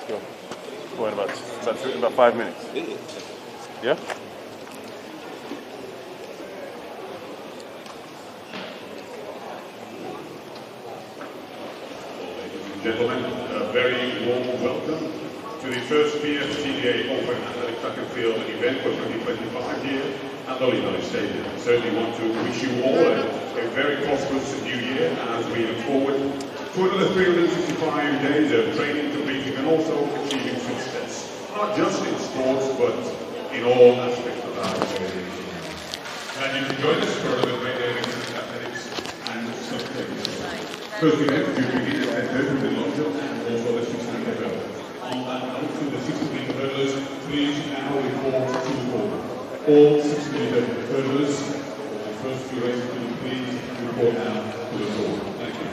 Go. Go in about 5 minutes. Yeah? Gentlemen, a very warm welcome to the first Bftta Open Athletic Track and Field event for 2025 here at the London Stadium. I certainly want to wish you all a very prosperous new year as we look forward to another 365 days of training, competing and also achieving success, not just in sports but in all aspects of our activity. And you can join us for another great day of athletics and self-care. First event to begin at 10:30 with the London and also the 60-meter hurdle. On that note, to the 60-meter hurdlers, please now report to the court. All 60-meter hurdlers, for the first few races, please report now to the court. Thank you.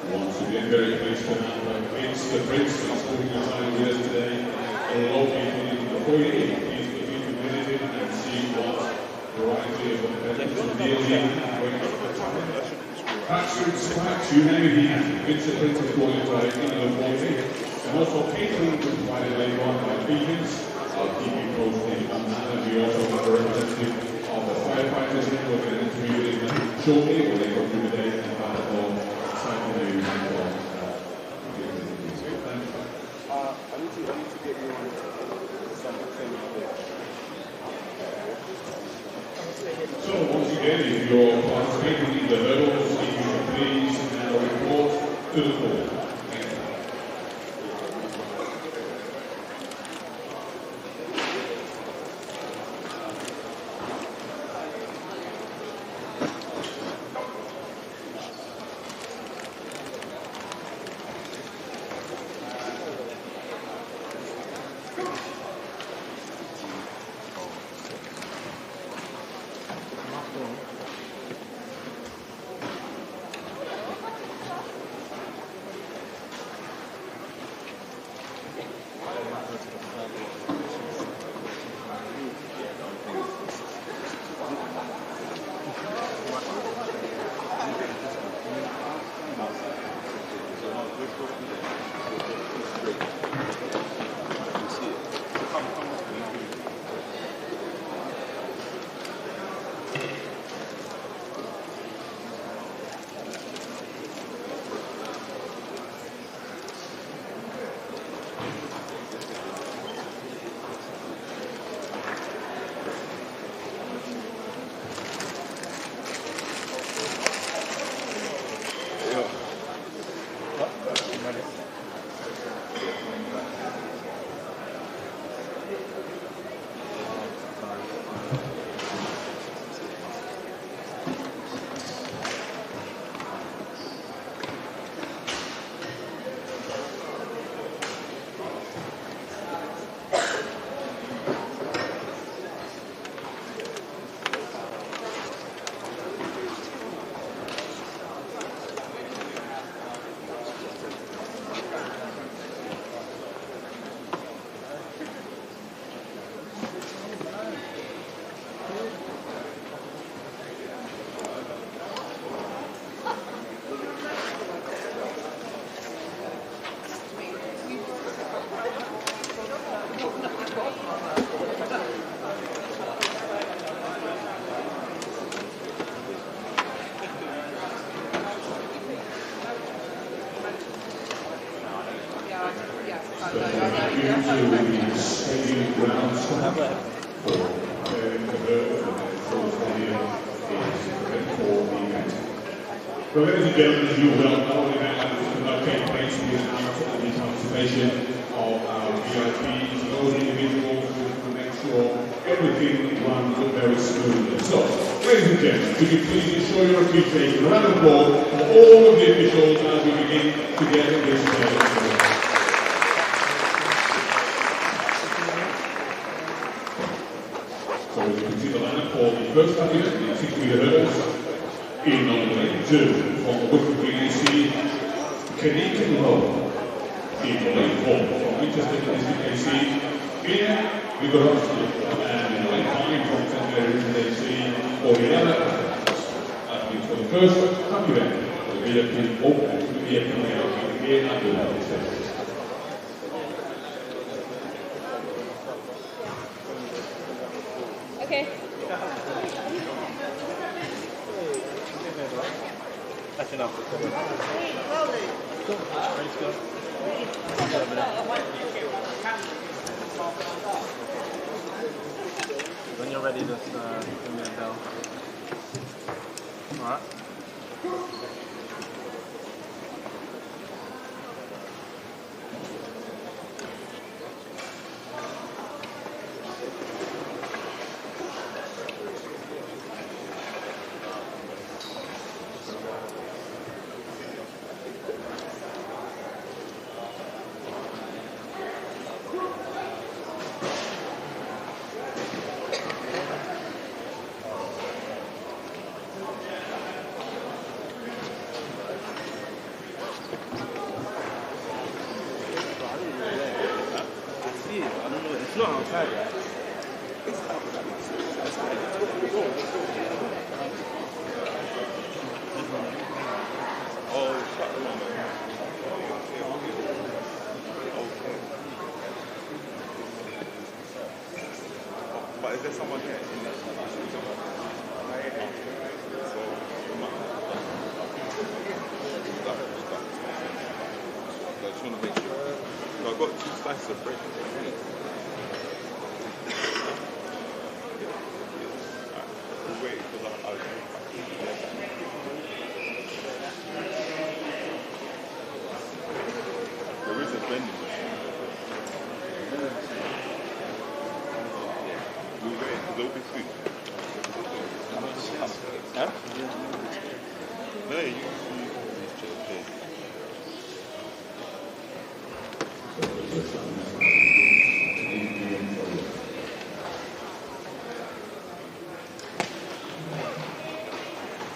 Once again, very pleased to have Vince the Prince spending your time with us today. Located in the foyer, please continue to visit it and see what variety of competitors are dealing with. Tracksuit, squats, you name it, he has. Vince the Prince is qualified in the foyer. And also catering was provided later on by Beacons. I'll keep you posted on that. And we also have a representative of the firefighters here. We're going to interview them shortly, or they go through the day and about all. I need to get you on something there. So once again, if you're participating in the hurdles, if you should please now report to the court. Thank you. So ladies and gentlemen, as you well know, the event will not take place without the participation of our VIPs, those individuals who will make sure everything runs very smoothly. So, ladies and gentlemen, could you please show your appreciation, a round of applause for all of the officials as we begin to get this started. So as you can see the lineup for the first event, the 60-meter hurdles, in on the way 2. Canadian Road. People in form from Winchester, as you can see. Here, we got and in line 5 from Central AC, Oriana. That means for the first time event, the Bftta Open, the Bftta here at the United States. Okay. That's enough. When you're ready, just give me a bell. Alright. It's not outside, right? It's outside. Oh, shut up. But is there someone here? I just want to make sure. I've got 2 slices of bread. Wait, because I'll there is a vending machine. We'll wait because there'll be food. Huh? No, you okay.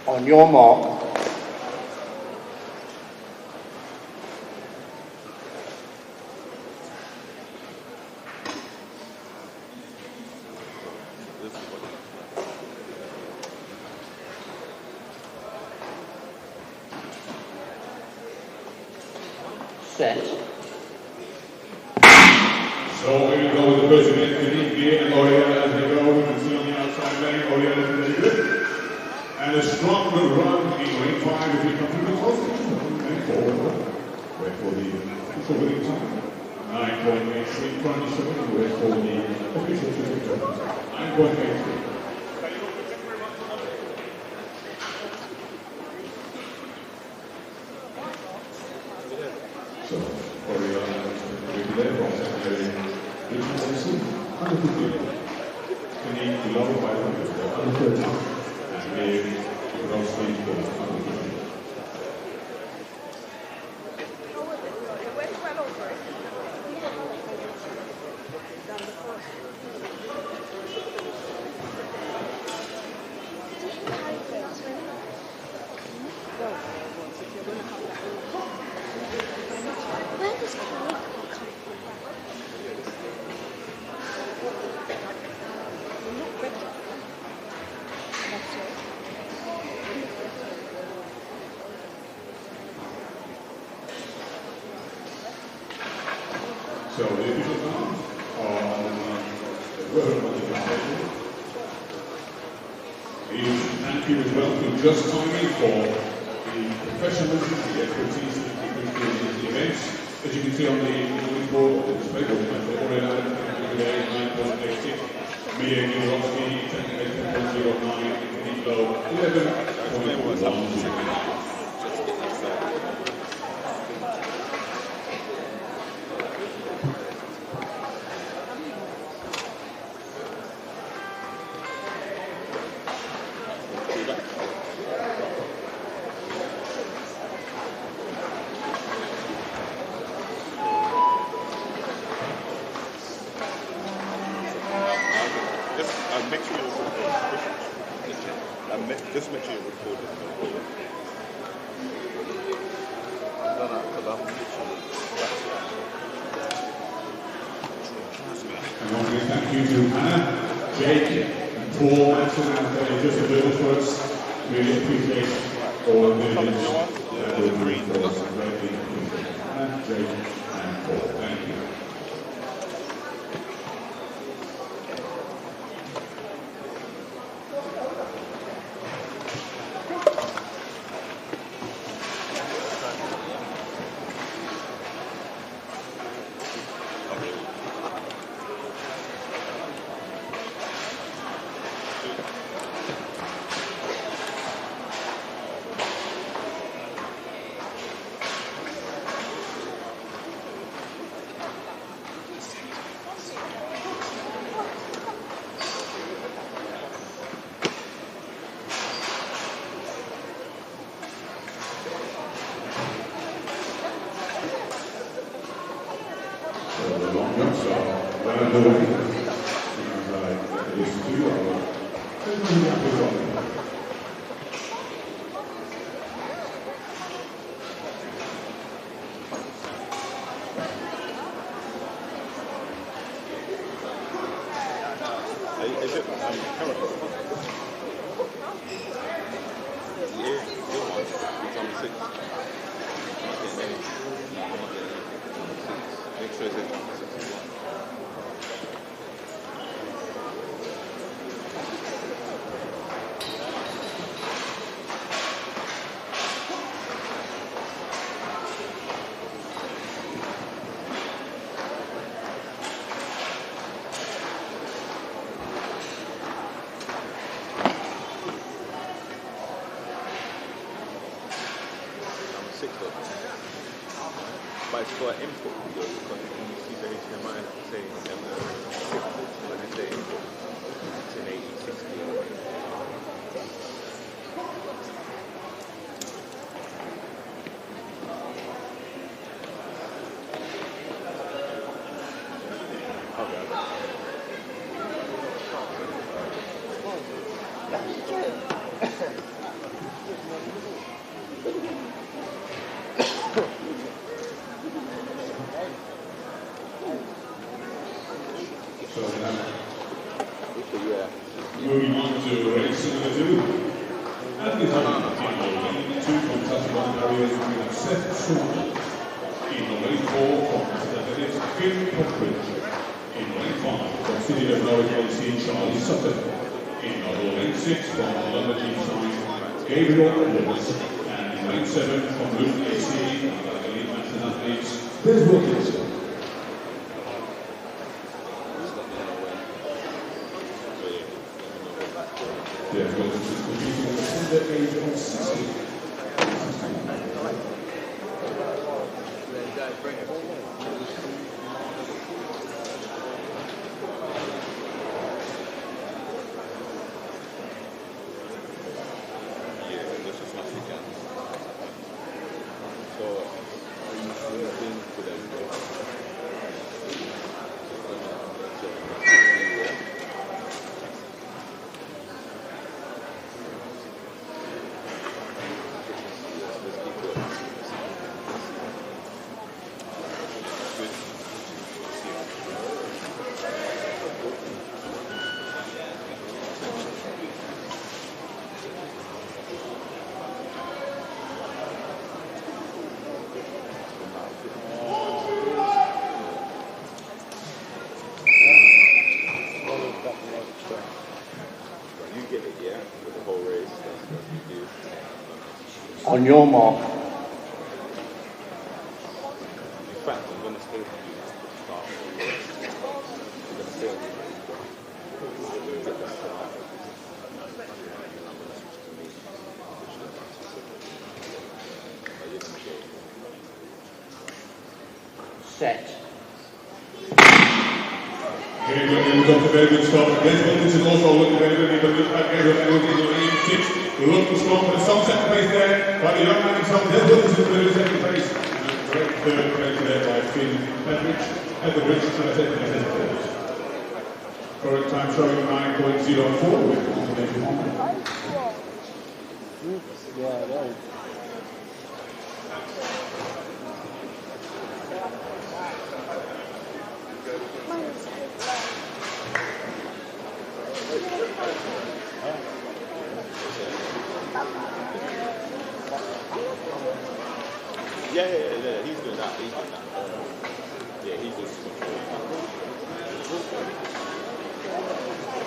On your mark. Set. So here we go with the first event, Canadian beer and Oriana as we go. We can see on the outside lane, Oriana is very good. And a strong good run in lane 5 if you come through the close. And forward. Wait for the official winning time. 9.83 crunch. Wait for the official winning time. 9.83. So, Oriana will be there from Secretary Agency. Under 50. Canadian below 500. Under 30. And here, Ross Street for under 50. Where does Craig come from? We're not ready. That's it. So the official time on the road modification is thank you as well to Just Timing for the professionalism, the expertise that you bring to the events. As you can see on the board, the display board, already today 9.86, Mia Gilowski 10.09, Nico 11.12. Make sure you're recording. Just make sure you're recording. And one big thank you to Hannah, Jake, and Paul Manson, and just a little for us. Really appreciate all of the videos that were doing for us. Greatly appreciate Hannah, Jake, and Paul. Thank you. But it's for input because when you see the HDMI saying when they say input, it's in 8060 or whatever. Moving on to race number 2. And this is two from Class 1 areas we have Seth Shaw in lane 4 from Athletics, Phil Cockbridge in lane 5 from City of Norwich AC, Charlie Sutton in lane 6 from London Team Side, Gabriel Lewis, and in lane 7 from Luton AC and Elite Masters Athletes, Liz Wilkinson. Yeah, Wilkinson is competing at the tender age of 60. On your mark. In fact, I'm going to stay with you to start. I'm going to stay with Set. Gabriel got a very good start. This is also looking very good. Gabriel in lane 6. Looking strong for some second place there by the young man himself. This is the second place. And great third place there by Finn Hetheridge trying to take the second place. Current time showing 9.04 with confidential on. Yeah, right. Yeah, he's doing that. Yeah, he's just.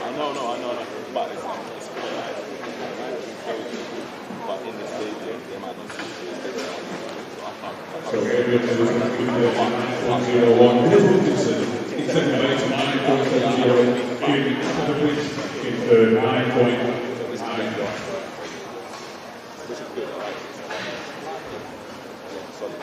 I know. But it's pretty nice. But in the stadium, they might not see it. So area to 9.01. Wilkinson in second place, 9.70. In third, 9.90. Which is good, right? Solid.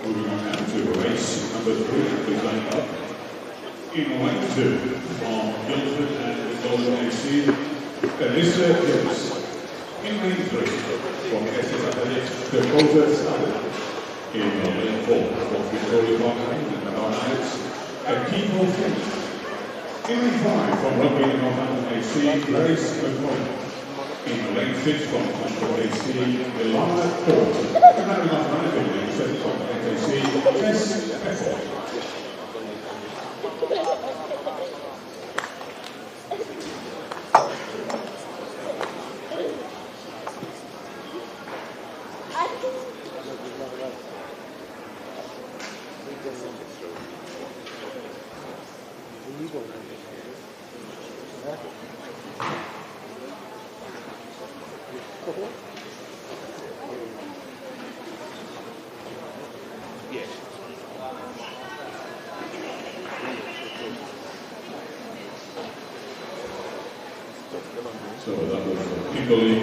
Moving on now to race number 3, designed up in lane 2 from Guildford and Golden AC. Elisa Gibbs. In lane 3 from SS Athletics, Dakota Stallard. In lane 4 from Victoria Park and Northampton, Kiko Flint. In lane 5 from Rugby and Northampton AC, Grace McCoy. In lane 6 from Concord AC, Ilana Ford. And rounding off in lane 7 from NKC, Tess Effort. So that was Kimberly.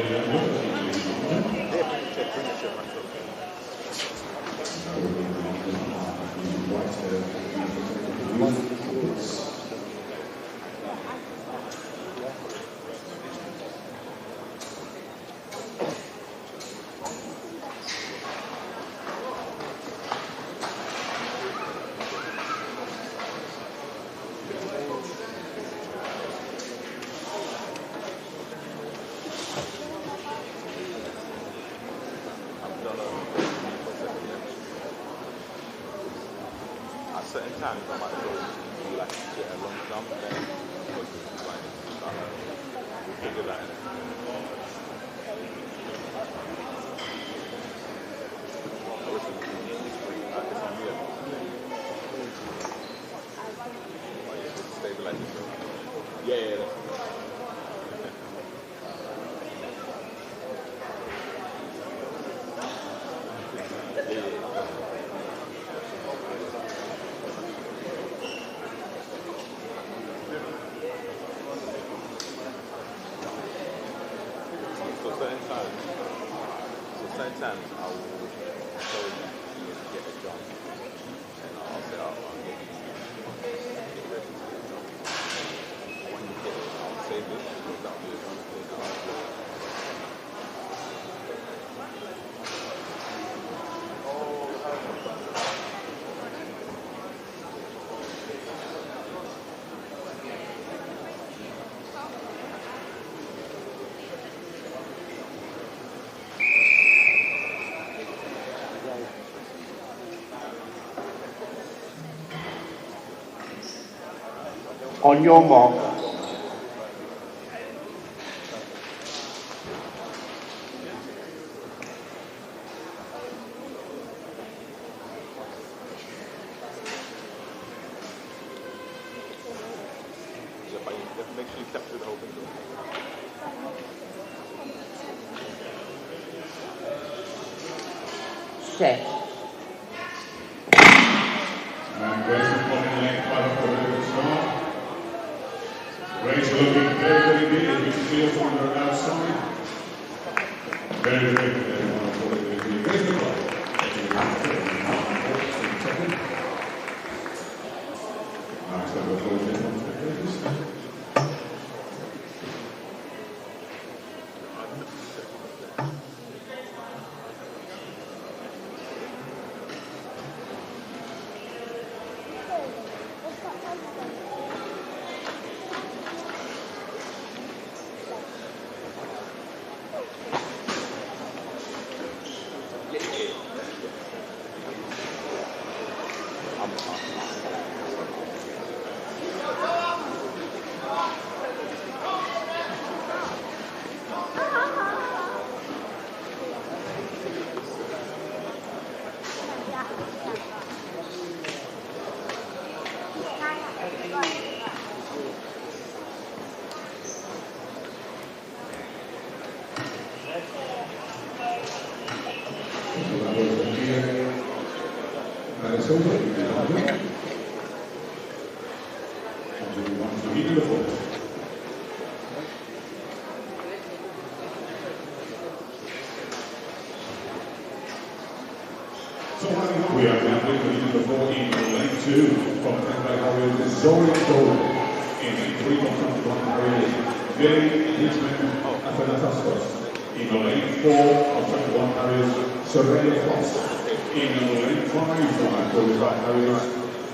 Certain times I might go do like get a long jump there because it's like we'll figure that out. Stabilize yourself. Yeah, that's sometimes I will tell you to get a jump and I'll say, I'll get ready to get a jump. When you get it, I'll save it because that'll be a jump that I'll do. On your mark. Make sure you capture the whole thing. Set. And Grace McCoy in lane 5 for the start. Grace looking very, very good as we feel from her outside. Very good. For the Baseball Club. Nice, I'll go this one. We are now looking at the 14 lane 2 from Temple Harriers, Zoe Gold in 3.21 areas. Very Hitchman Athanatastos in the lane 4 of 21 areas. Soraya Fox in the lane 5 from 45 areas.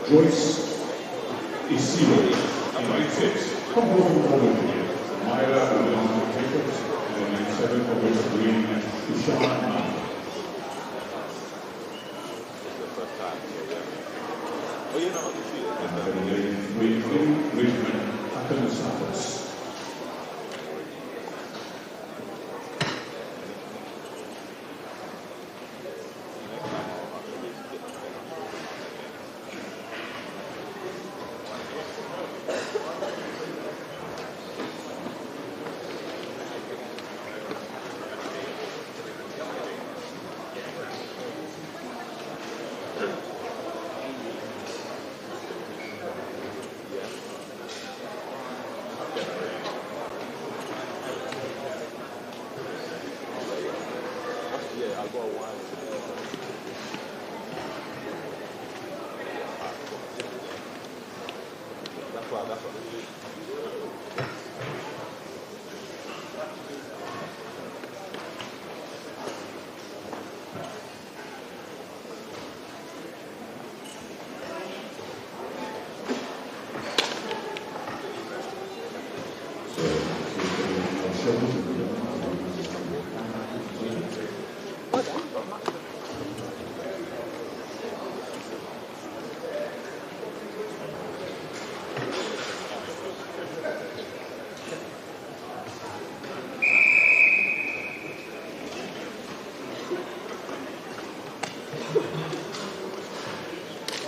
Joyce Isiwa in lane 6 from Golden Myra Alonso Jacobs in lane 7 from West Green and Ushan. Richmond, Athanatastos.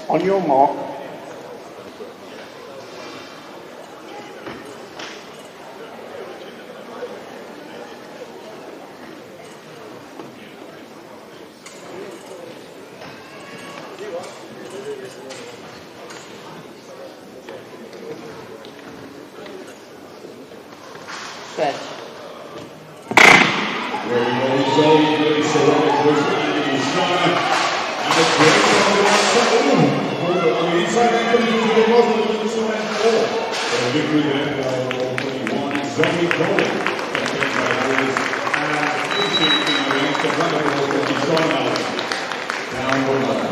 On your mark. Set. Very well, Zoe, very Soraya Joyce, and Ushan. And a great one on the inside angle to the bottom of the line 4. A victory there for 21. Zoe Cole, captained by Harris, and finishing in the ranks of Randall for Ushan. Down 1-1.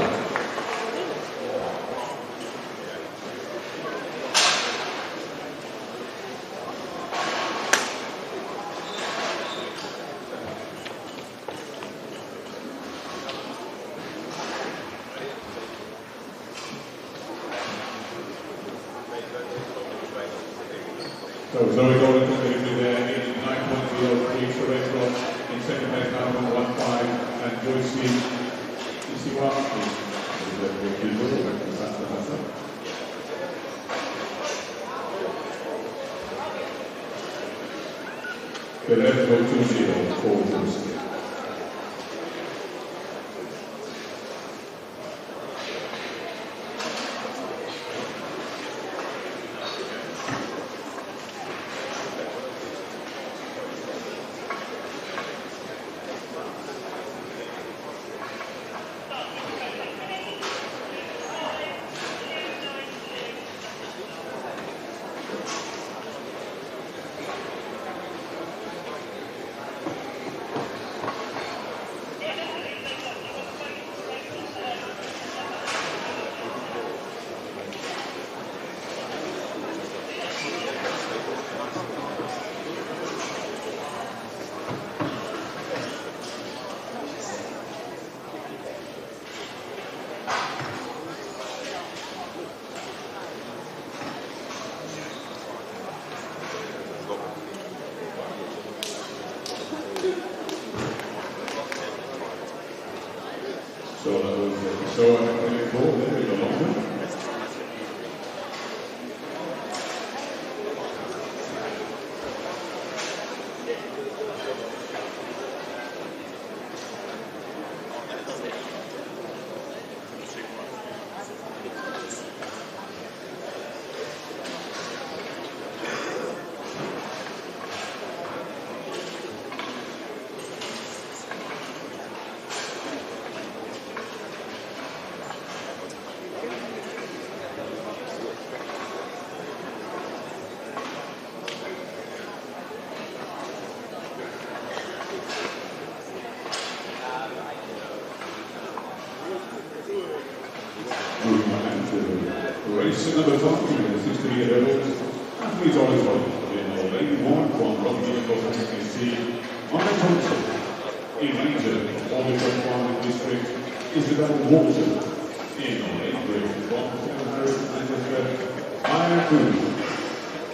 So Zoe Golden completed there in 9.03, Soraya in second place now from 1.5, and Joyce Isiwa the left go 2-0 for Joyce. So that was so I call there in the long run. Race number 5, 63 year old athletes always in lane 1 from Rocky SC, Mike Thompson, in Ranger, Aldershot Farming District, Isabel Walton, in lane 3 from Manchester, Iron Cruz,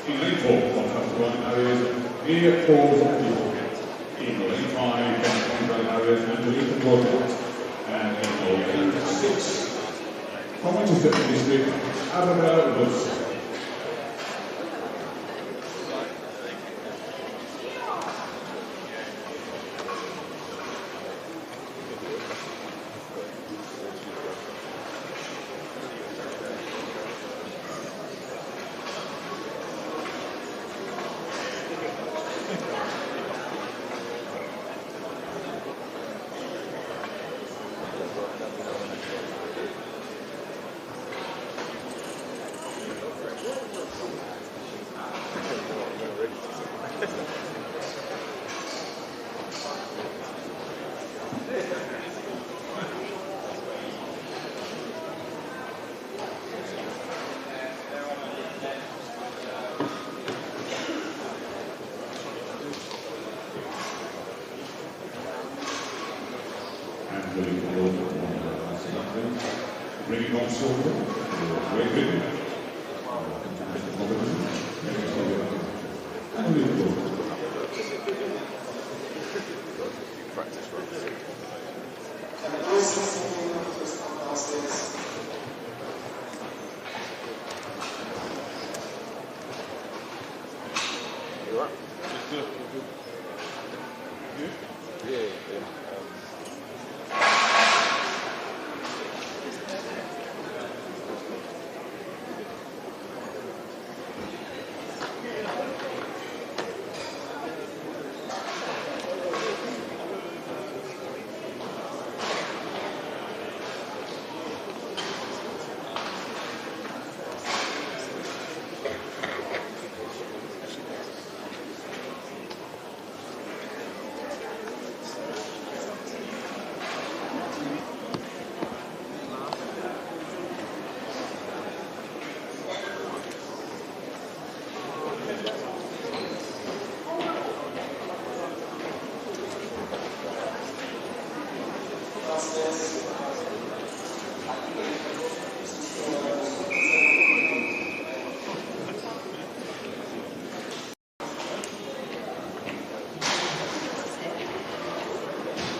in lane 4 from Castlemaine areas, Mia Falls in lane 5 from Castlemaine areas, Angelica Broadway, and in lane 6 from Manchester District, Arabella Wilson. Bringing on silver, Great Britain. And Liverpool. Practice runs. You alright? Yeah.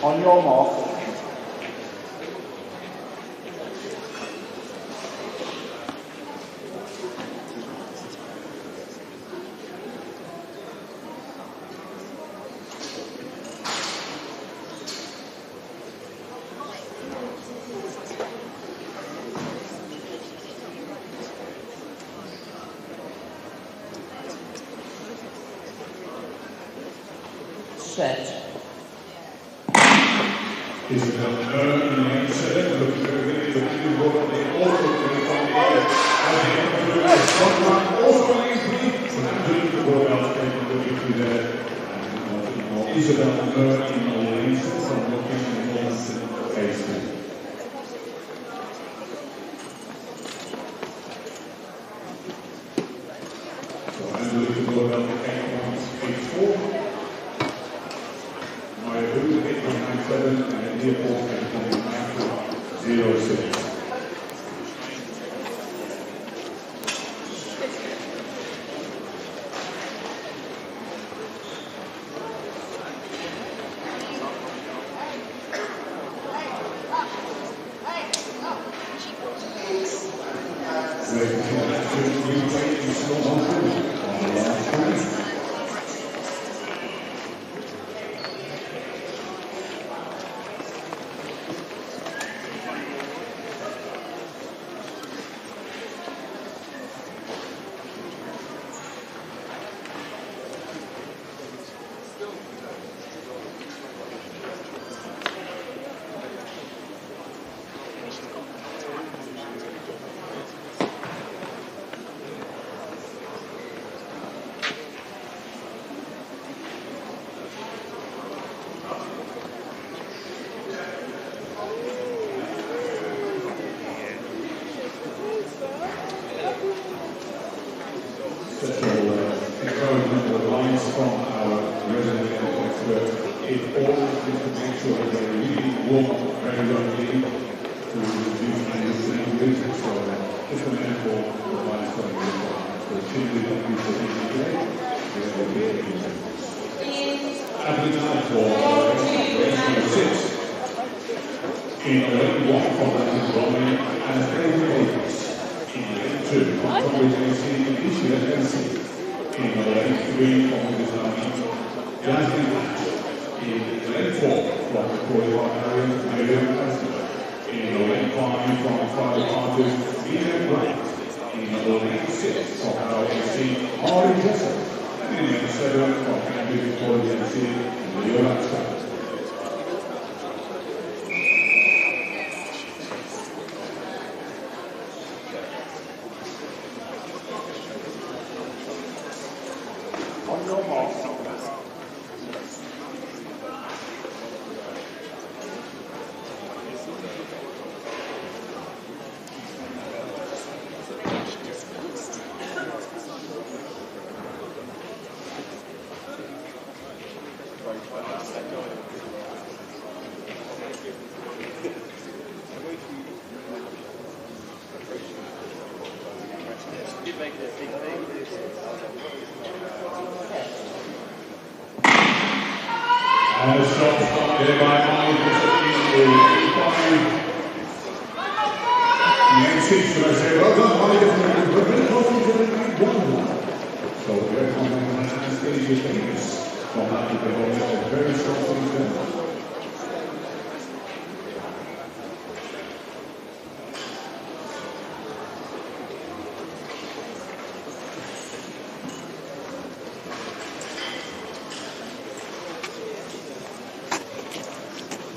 On your mark. Set. Isabel in lane 7, looking very good, looking good, they also going to find it at the end of the front line, also lane 3, so Angelica Broadway looking through there, and Isabel in lane 6, from looking Northampton phase 2. So Angelica Broadway 8.84. My route 8.97 and airport 8.96. encouragement of lines from our resident expert. It always is to make sure that they really warm up very early to reduce any injuries. So just an info of lines from the expert. Simply don't be so easy today. Average time for race 6. In lane 1 from Latin Roman and Davis. In lane 2 from Tommy AC. In lane 3 from the design, Jasmine Lash. In lane 4 from the qualified area, Miriam Pastor. In lane 5 from the private artist, Ian Grant. In lane 6 from our AC, Harry Jessup. And in lane 7 from Cambridge College AC, Leo Laxton. On your mark. And the shot started by Mike, should I say, well done, Mike, but very confident one. So very confident Anastasia Davis from Africa, a very strong defense.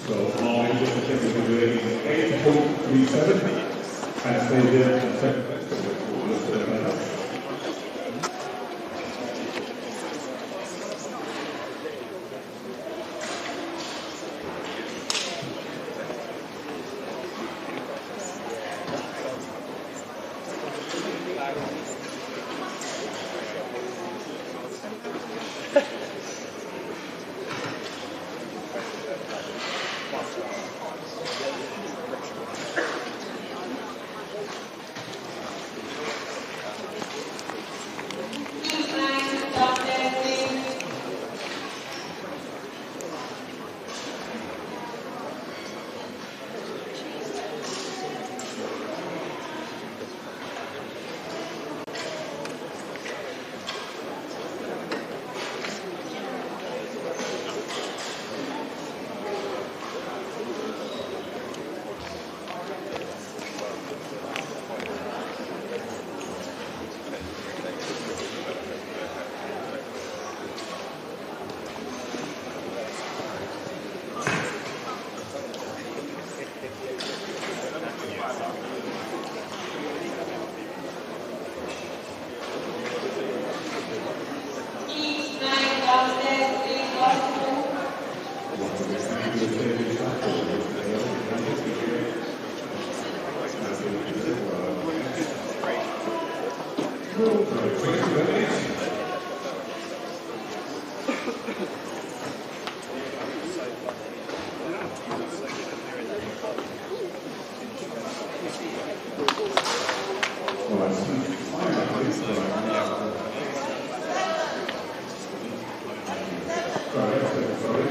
So Molly just attempted to do 8.37 and stay there in second place. Sorry.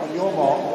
On your mark.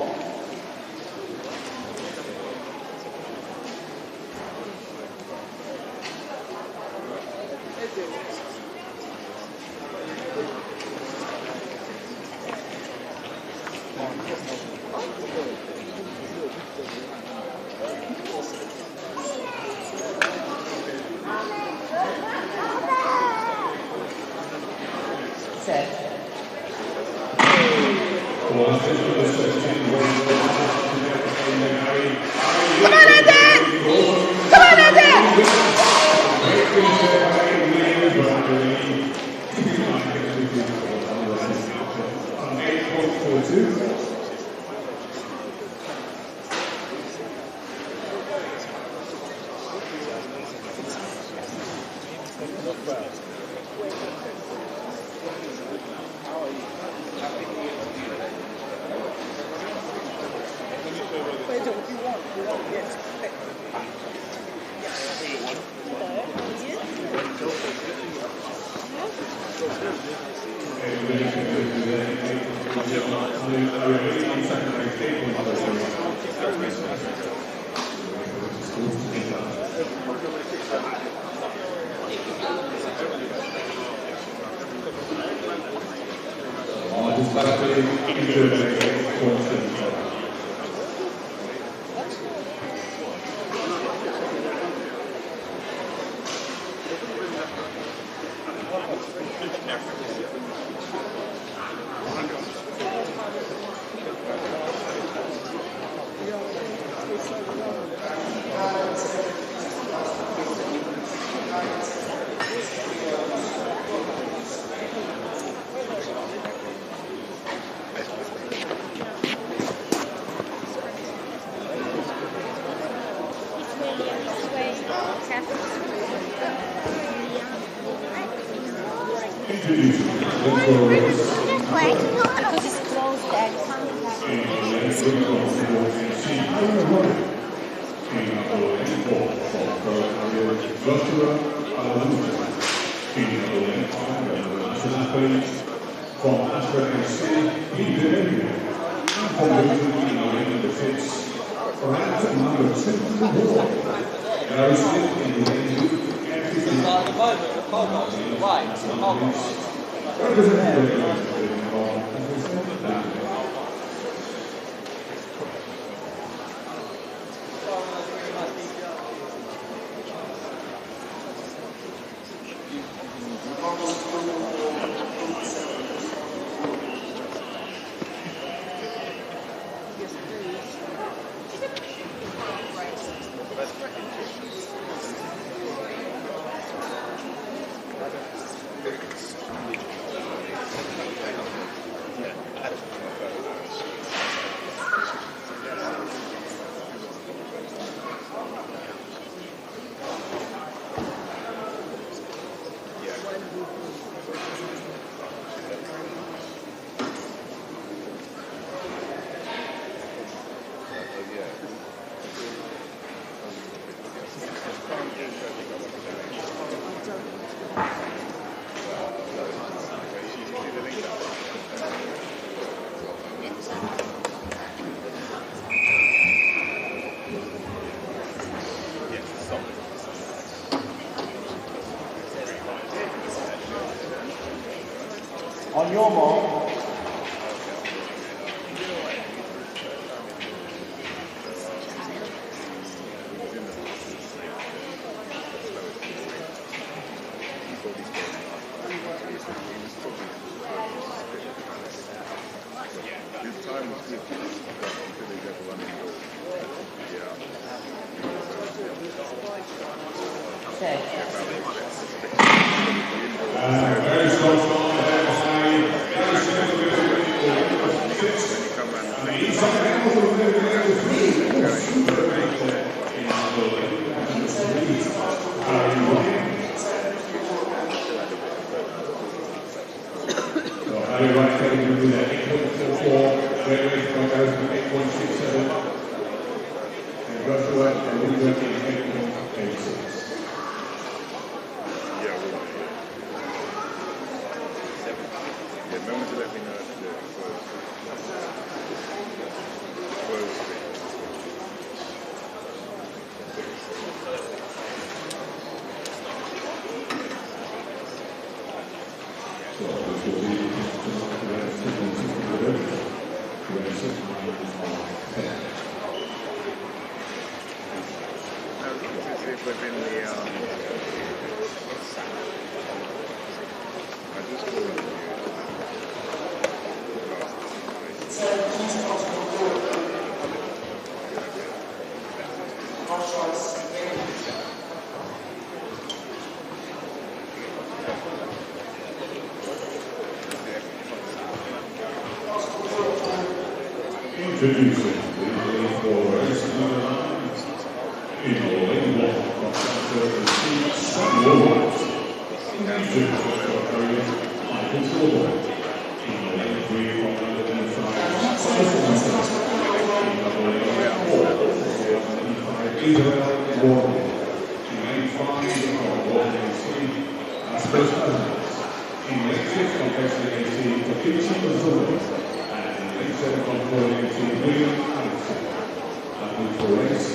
Because it's closed and coming back. On your mark. His time was good until he got running goal. Very strong start there behind. Very significant. And he's on the end of the Harry White getting into the 8.44, Redway from goes to 8.67, and Joshua and Woodward in 8.86. Remember to let me know if within the I just called you. Introducing the forwards in bowling, block Sam Warwards. Introducing Michael Silver. In bowling, 3 from London and 5. In bowling, 4 from Israel Warren. In 5 from Warren AC, Asper's Cousins. In 6 from SAC, Takichi Missouri. And 7 from Warren AC, William Anderson. That was for race.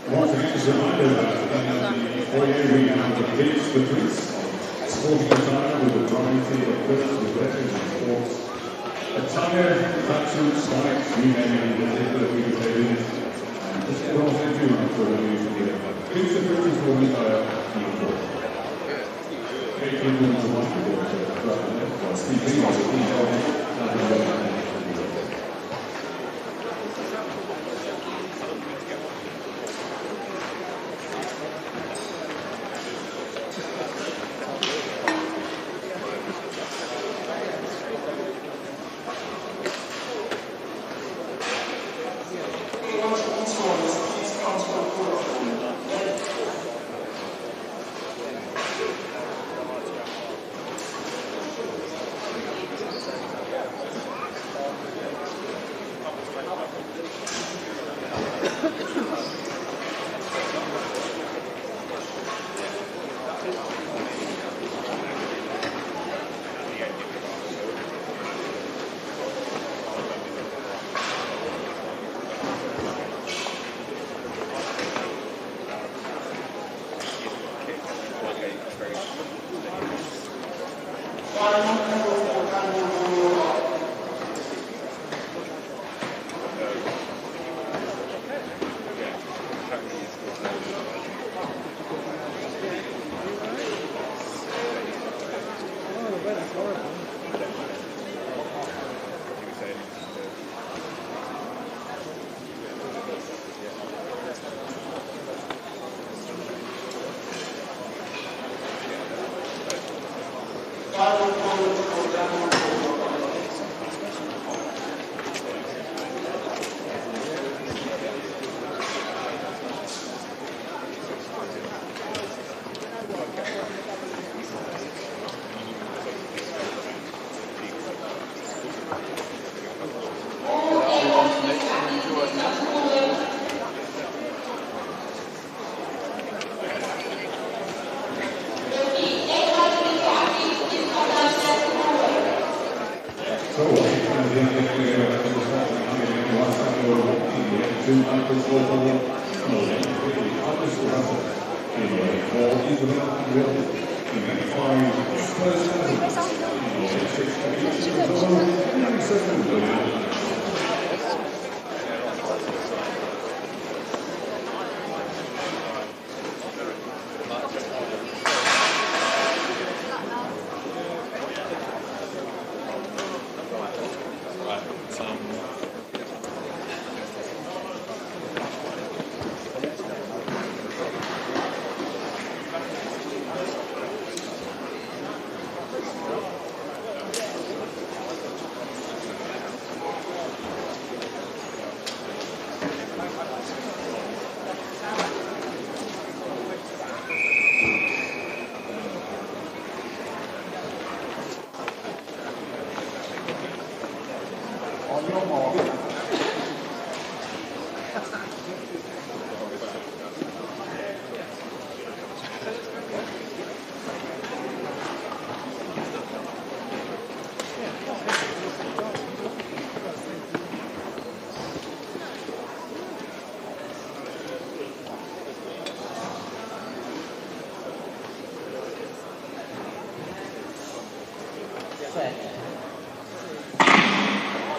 Once again, just a reminder that in the foyer we have the kids, the police, sporting attire with a variety of clothes with letters and sports. Attire, tracksuit, spikes, you name it, that we can play with. And just get on to you for the news to get it. Please the police will be uniform. 18 minutes of life before Steve King was a team.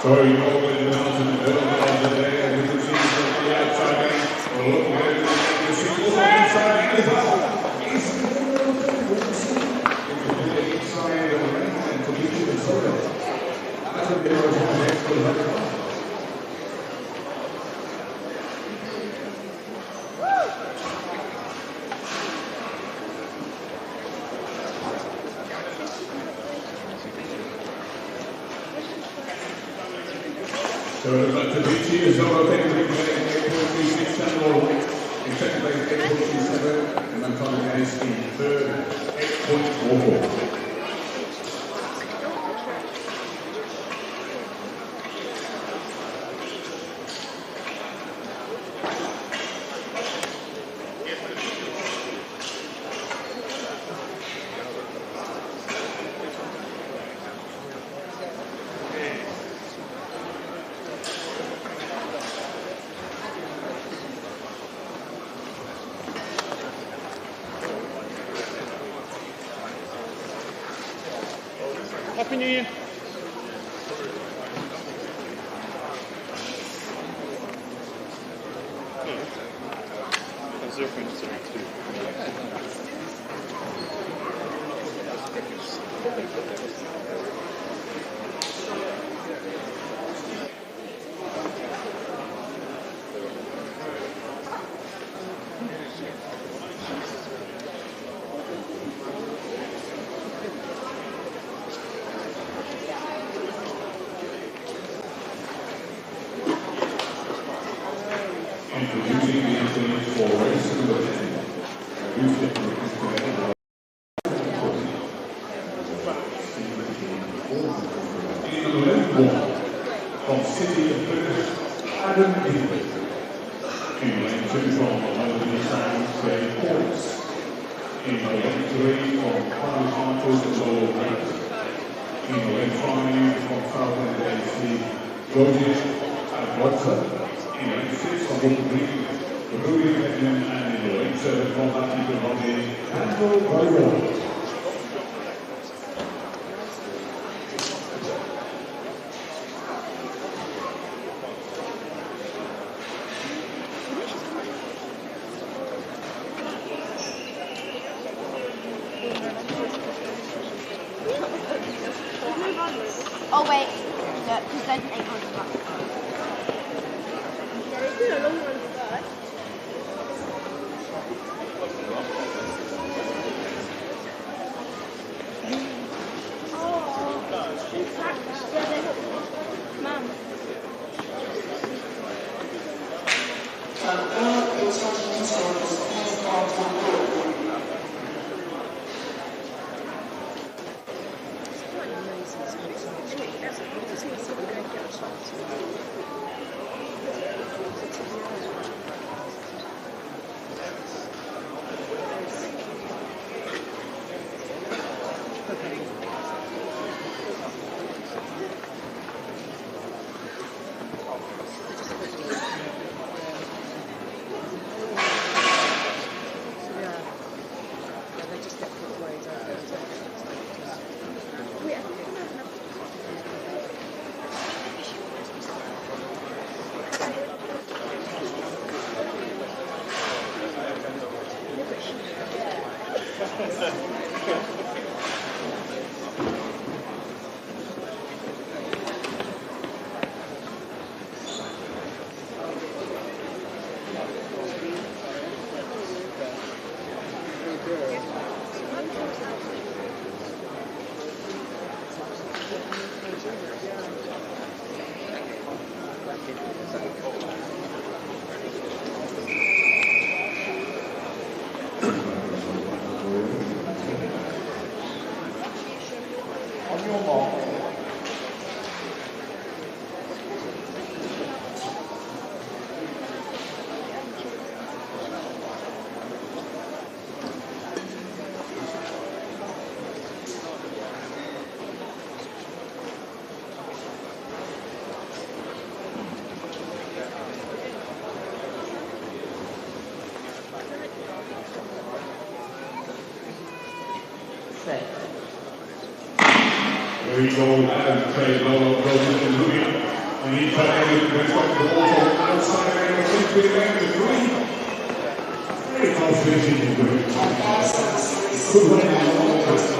So you know what it down to the middle of the day, and we can see from the outside in. We're looking at it, the singles on the inside is out. Inside of the ring and completion of soda. That's a bit of a next to the So Bftta is overtaking the 8.36 in second place 8.37 and Antonio is in third 8.44. Happy New Year. Introducing the athlete for race number 10. In the 11th wall, from City of British, Adam Beaver. In lane 2 from Melbourne Sound, Craig Points. In lane 3 from Harley Hartles and Lowell Grant. In lane 5 from Southend AC, Georgia and Watson. In lane 6 from Wolf Green, Rudy Benjamin, and in lane 7 from Matthew Benondi, Andrew Byron. Oh wait, because there's an 800 bucks. Yeah, they did a long one first. Oh, in fact, yeah, they got mum. On your mark. Set. There you go, and trade low, goes into Louis. And he tried to get the ball from outside and it's with the three. Very close finishing to it. Good one in the long first.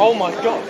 Oh my god!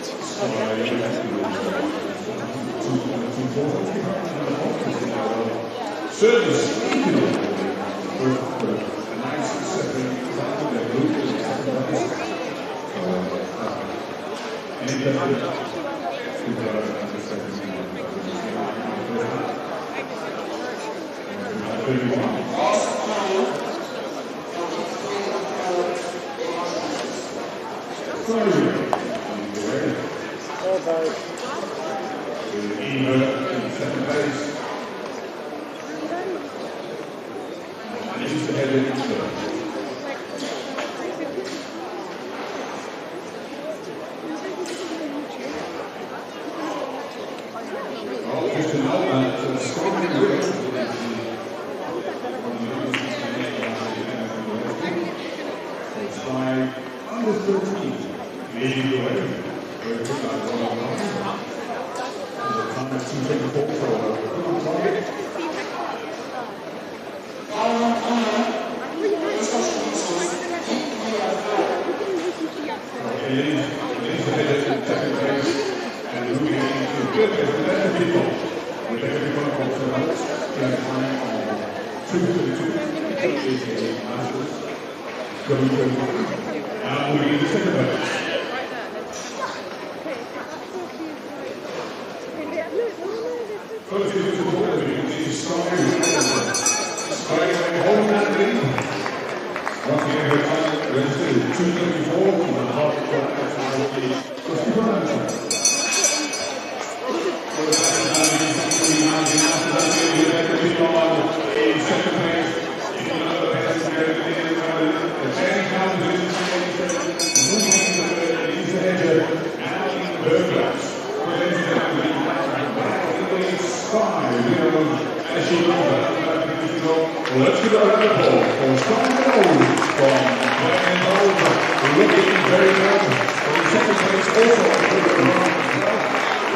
Let's to the level for Simon from Villanova, looking very well. For the second place also on the round as well.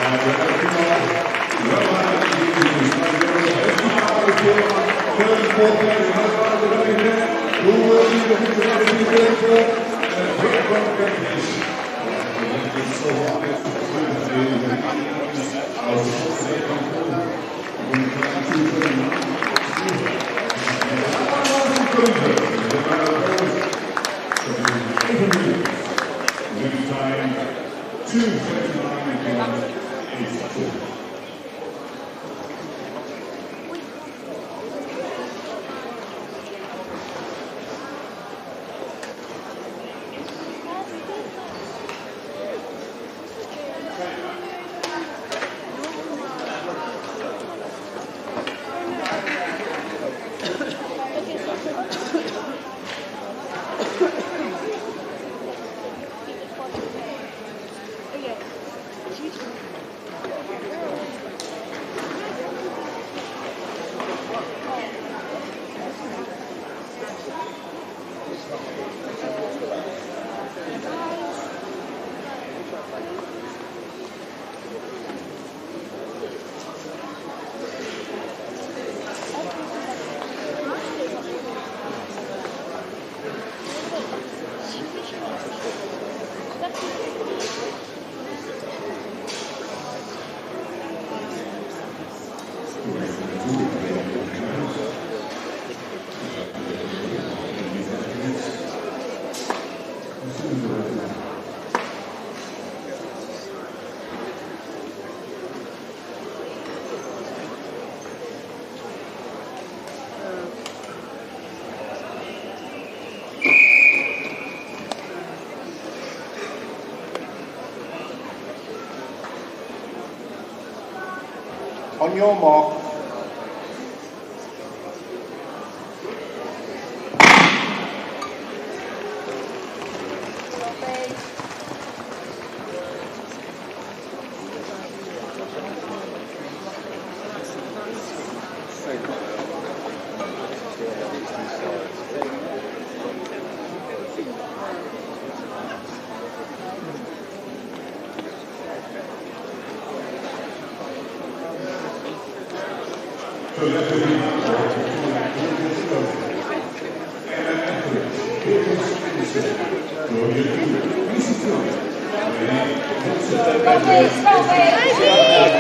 And we're looking on well, 34th place, who will be the victor for and here from Texas. Next time, 2:29.82. On your mark.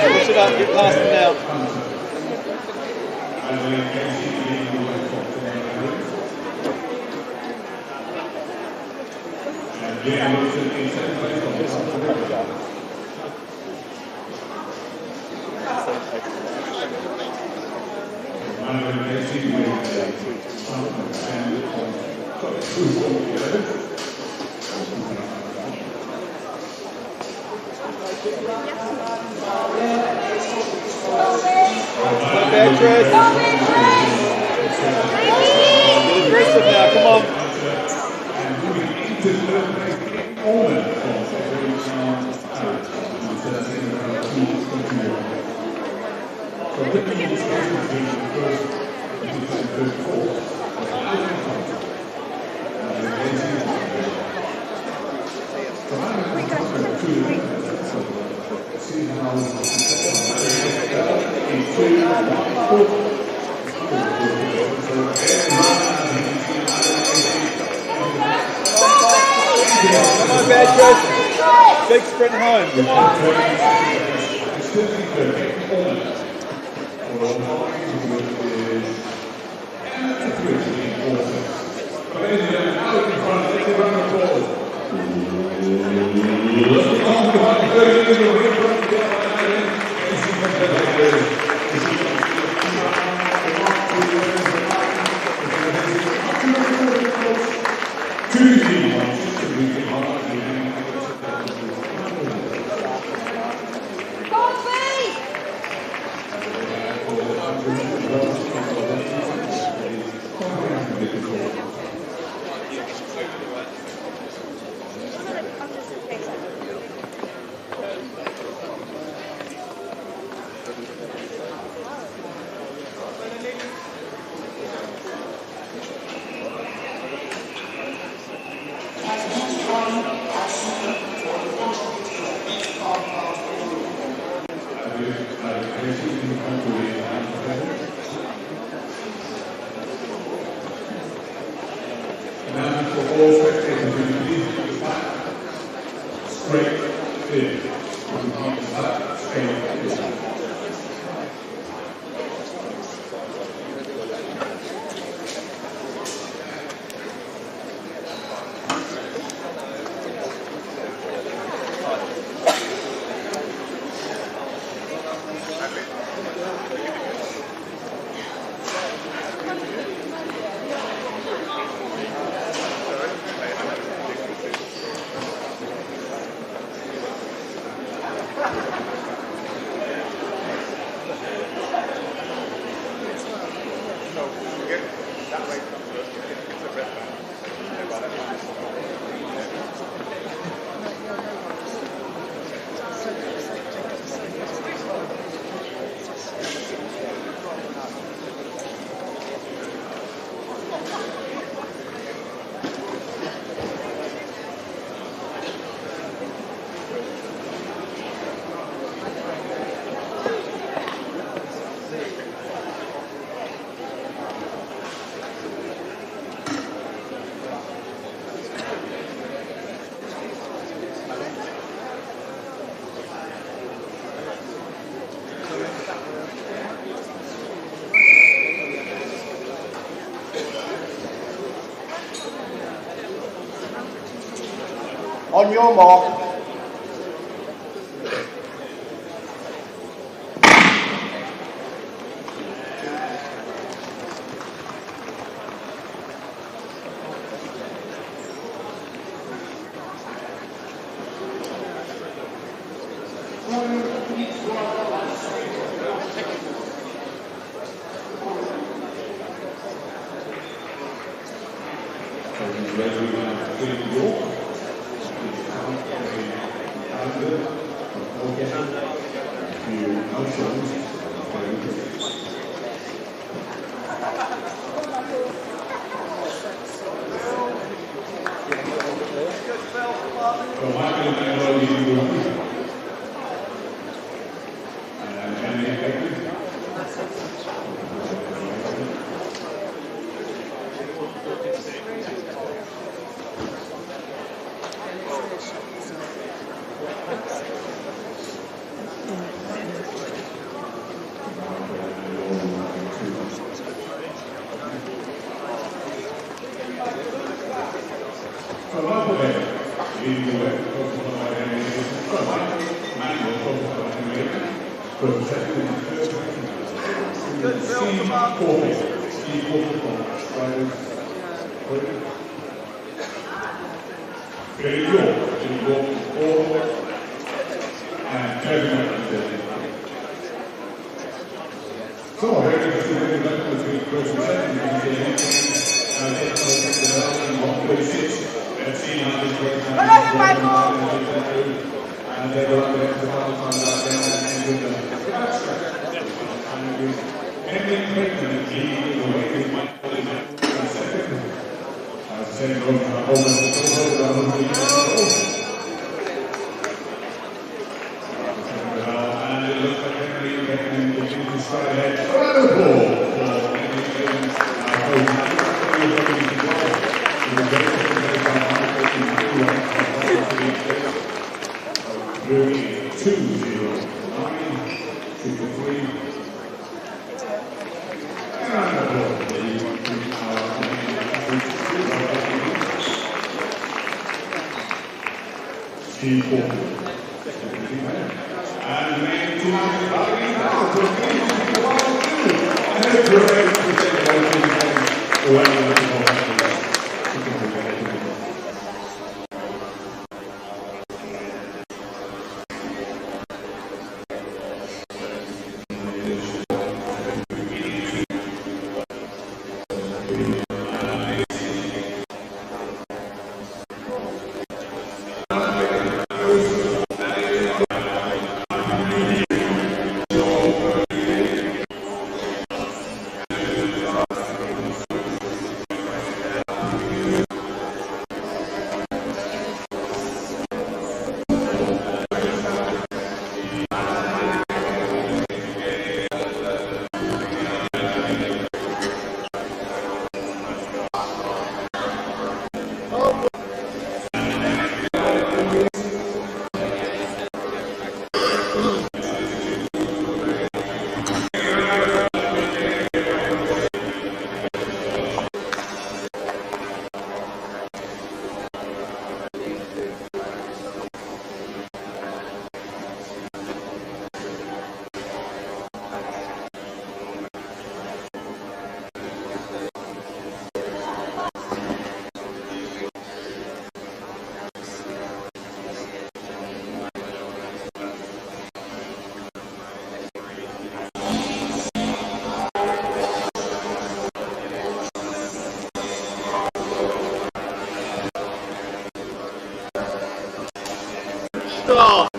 Push it up, get past him now. Beatrice! Get aggressive now, come on. Come on, Beatrice. Big sprint home. Come on. On your mark. start.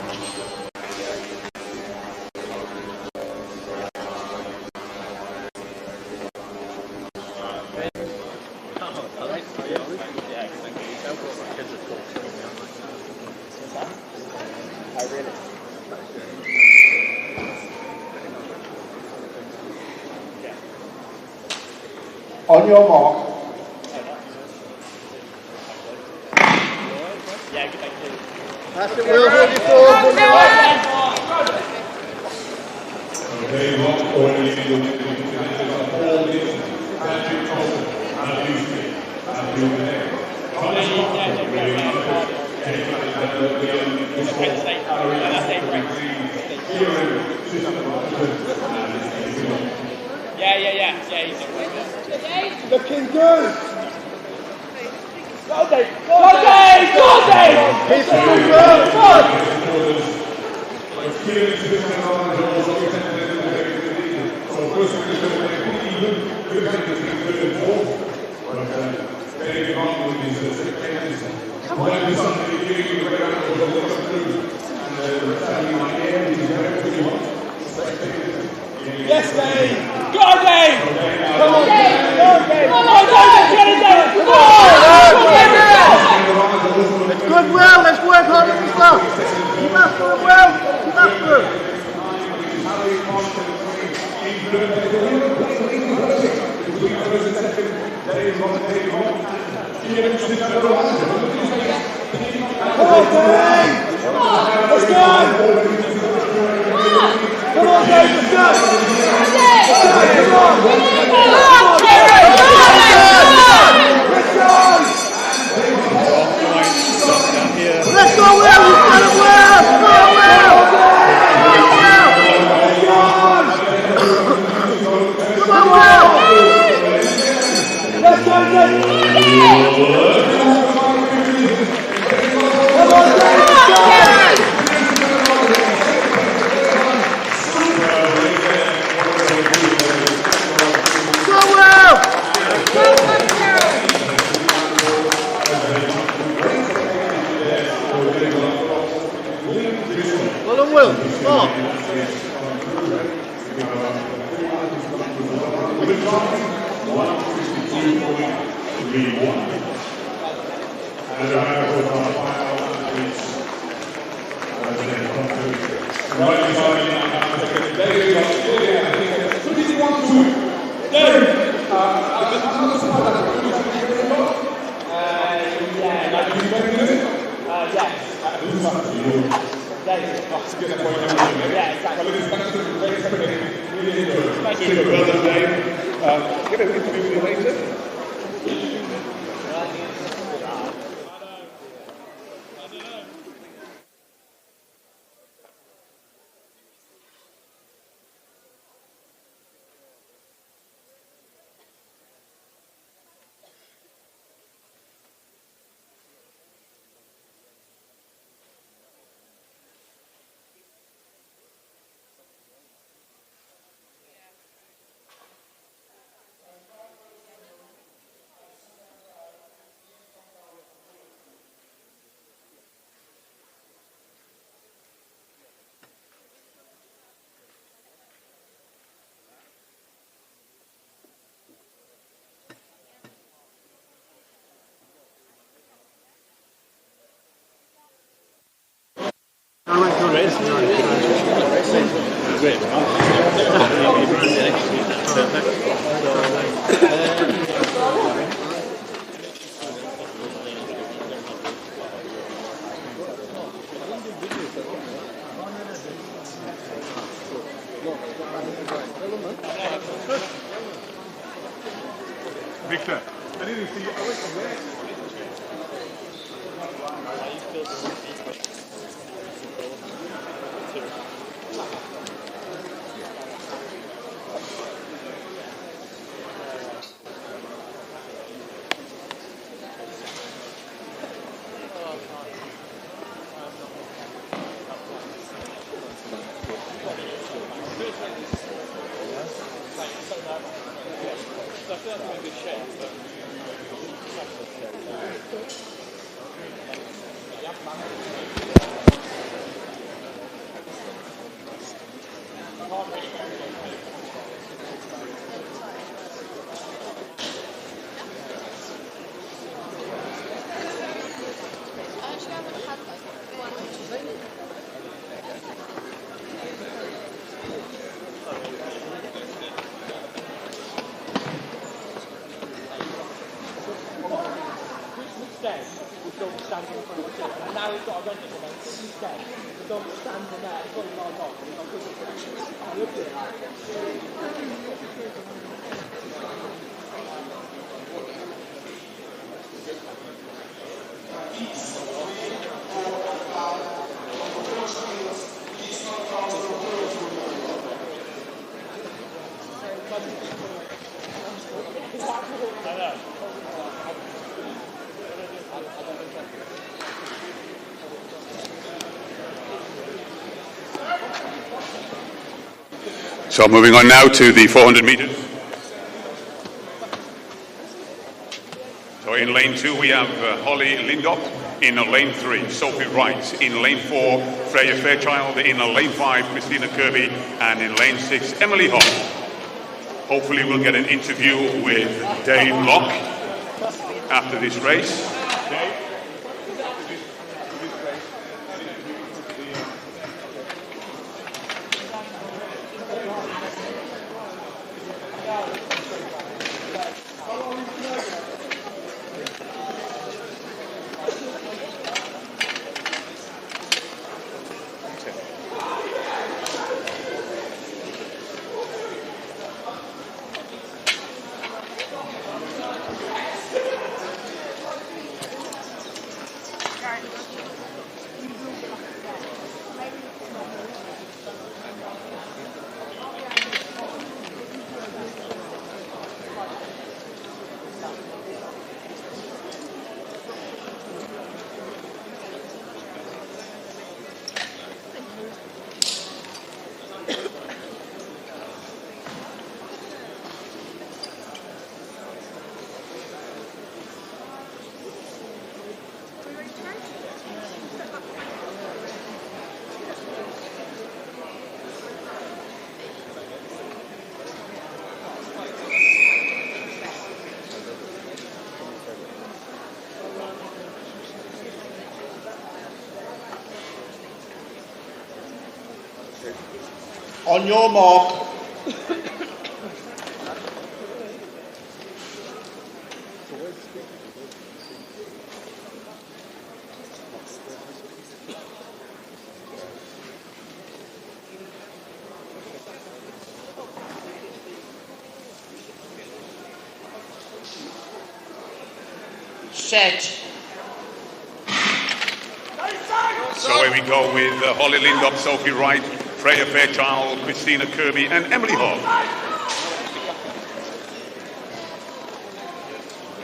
On your mark. That's it, Will. Hold it forward. Okay, one for the all this Patrick Thompson and Lucy and Jubilee. Yeah. Looking good. Go, Dave! Go, Dave! Go, Dave! He's good, Will. Good. Yes, Dave! Go, Dave! Come on, Dave! Go, Dave! Come on, Dave! Get it, Dave! Come on! It's good, Will. Let's work hard at the stuff. Keep after it, Will. Keep after it. Come on, Dave! Let's go! Come on, Dave! Let's go! Let's go, Will. You've got it, Will. Go, Will. Come on, Will. Let's go, Dave! Come on, Dave! Let's go! Go, Will. Well done, Will. Stop. Victor, I didn't see you. I went away. said was don't stand in front of the kid. And now he's got a rent at the moment. He said, don't stand in there. It's got his off. He's not good at it. I look at So moving on now to the 400 meters. So in lane 2 we have Holly Lindop. In lane 3, Sophie Wright. In lane 4, Freya Fairchild. In lane 5, Christina Kirby. And in lane 6, Emily Hall. Hopefully we'll get an interview with Dave Locke after this race. On your mark. Set. So here we go with Holly Lindop, Sophie Wright, Freya Fairchild, Christina Kirby and Emily Hogg.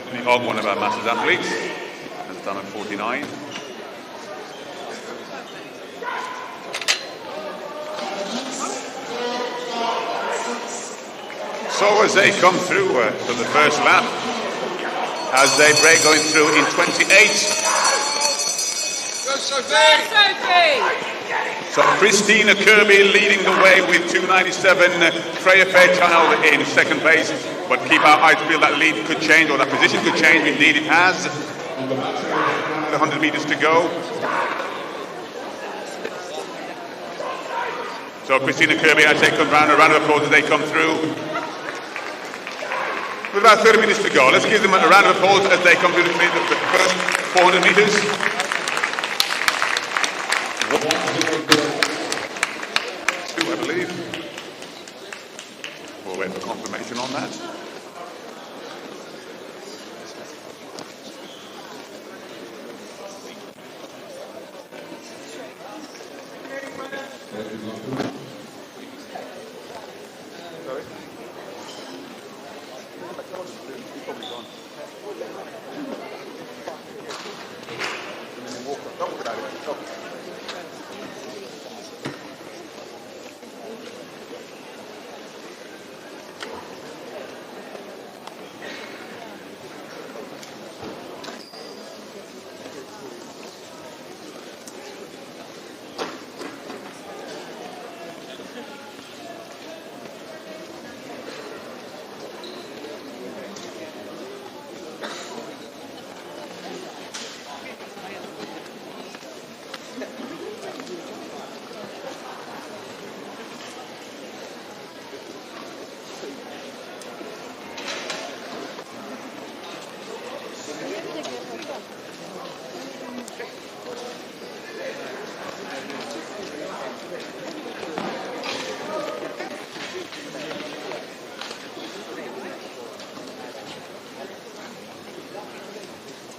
Emily Hogg, one of our Masters athletes, has done at 49. So as they come through for the first lap, as they break going through in 28. So Christina Kirby leading the way with 297, Freya Fairchild in second place, but keep our eyes peeled, that lead could change, or that position could change, indeed it has. 100 meters to go. So Christina Kirby, as they come round, a round of applause as they come through. With about 30 minutes to go, let's give them a round of applause as they come through the first 400 meters. Two, I believe. We'll wait for confirmation on that.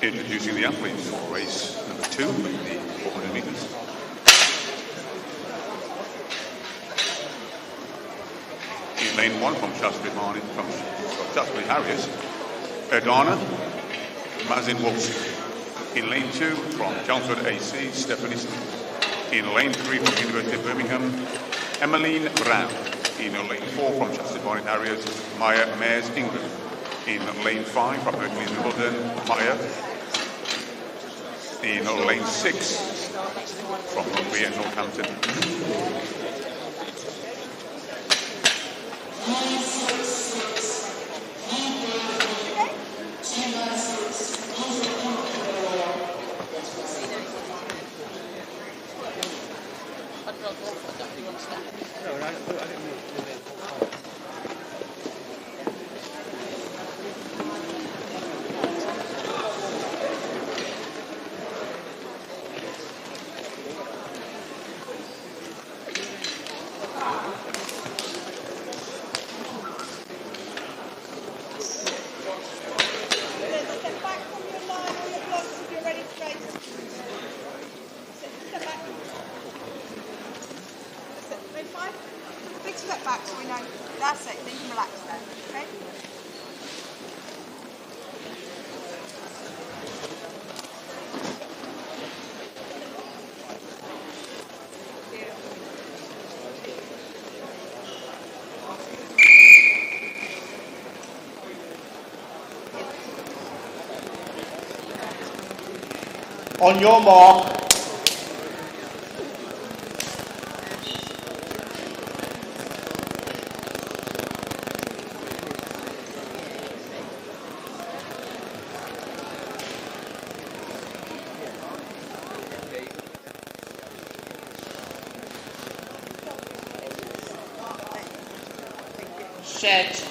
Introducing the athletes for race number 2, the 400 metres. In lane 1 from Shaftesbury Harriers, Erdana Mazin Wolski. In lane 2 from Chelmsford AC, Stephanie Smith. In lane 3 from University of Birmingham, Emmeline Brown. In lane 4 from Shaftesbury Harriers, Maya Mayers England. In lane 5 from Hercules Wimbledon, Maya. In lane 6 from Rugby at Northampton. Step back from your line or your blocks if you're ready to race. Step back. That's it. Lane 5. Big step back so we know. That's it. Then you can relax there. Okay? On your mark. Set.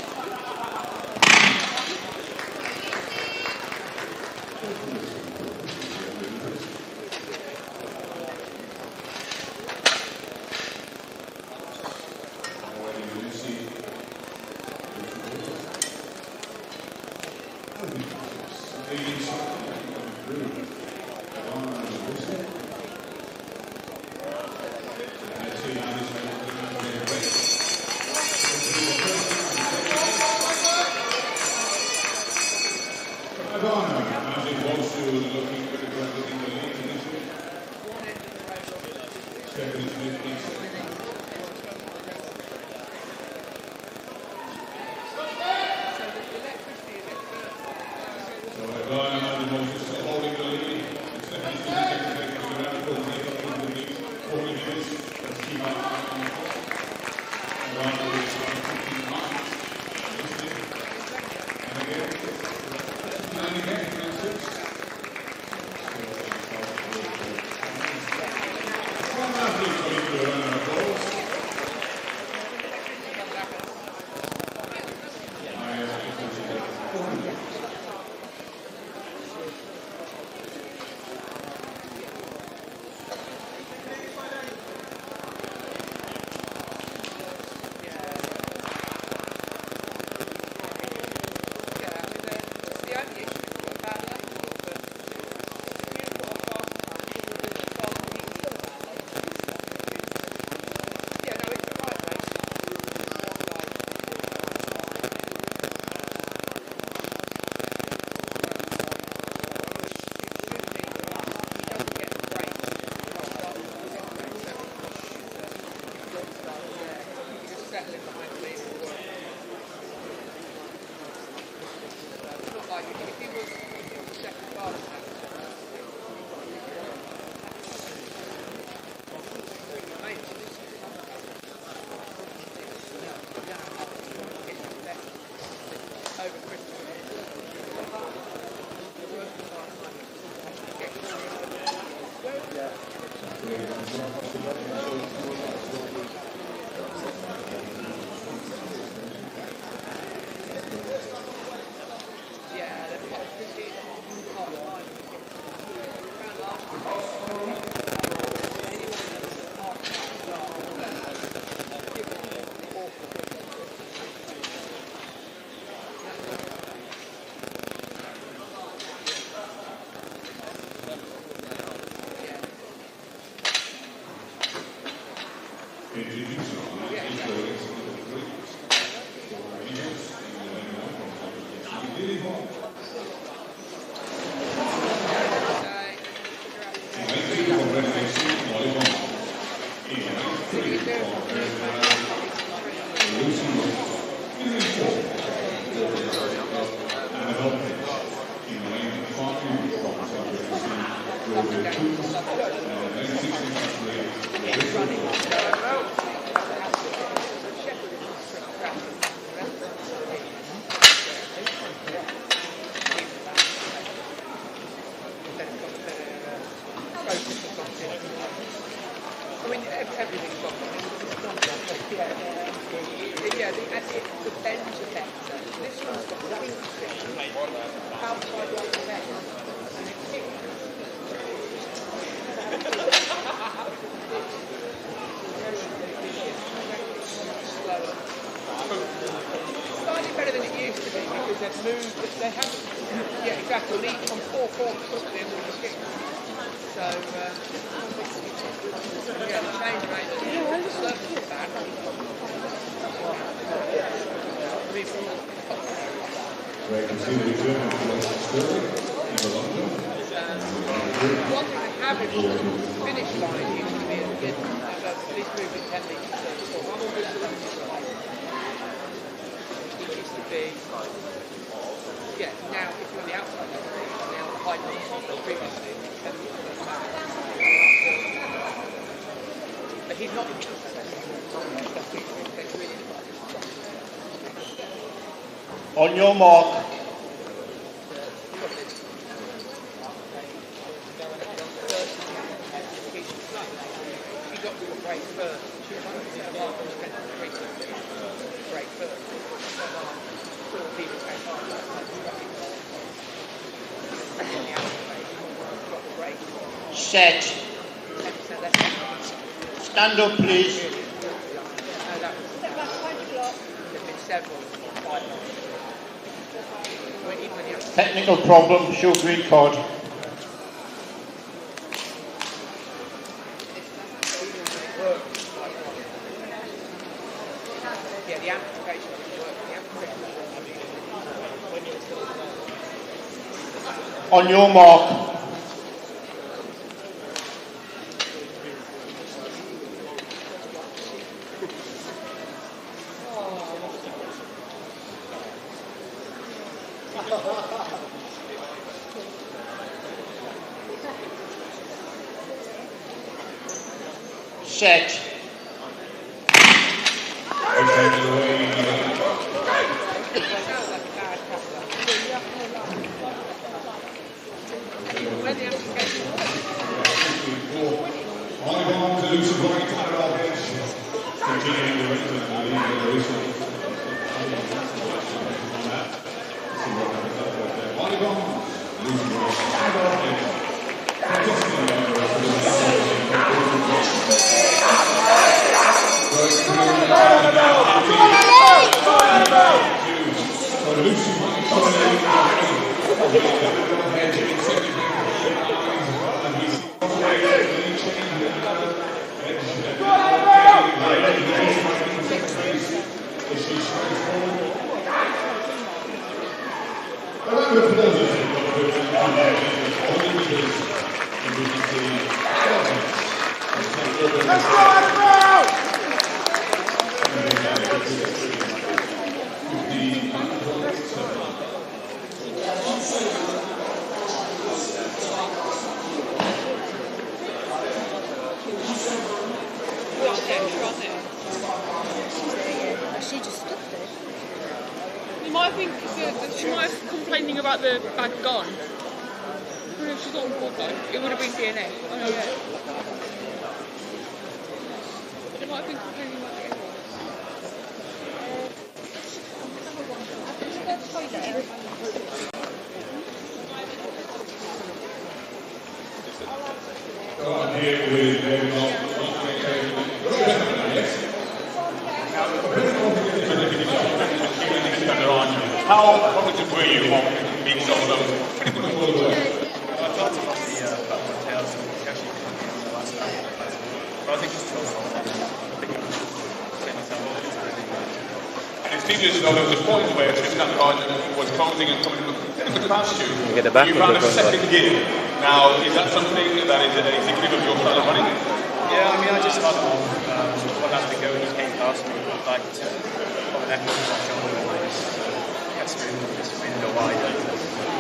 mean, everything's got. Yeah, the bends are better. This one's got the pink thing outside of the bend. And it's slower. Slightly better than it used to be because they've moved. They haven't. Yeah, exactly. Lead from 4/4 to the end of the kick. So, yeah, the change rate. The surface is bad. One thing they have is the finish line used to be at least moving 10 metres. It used to be, yeah, now if you're on the outside, now the height of previously 10 metres. But he's not On your mark. She got to break first. She was break first. Set. Stand up, please. Technical problem, show green card. Yeah, the amplification doesn't work. On your mark. Set. She just stood there. You might think she might have complaining about the bag gone. But if she's on board though, it would have been DNA. Oh no, yeah. They might have been complaining about it. Here with how positive were you on being shot on those? It seemed as though there was a point where Tristan Gardner was closing and coming past you. You ran a second gear. Now, is that something that is indicative of your style of running? Yeah, I mean, I just had one last to go and he came past me, like, on an echo on my shoulder, and I just kept go wide, and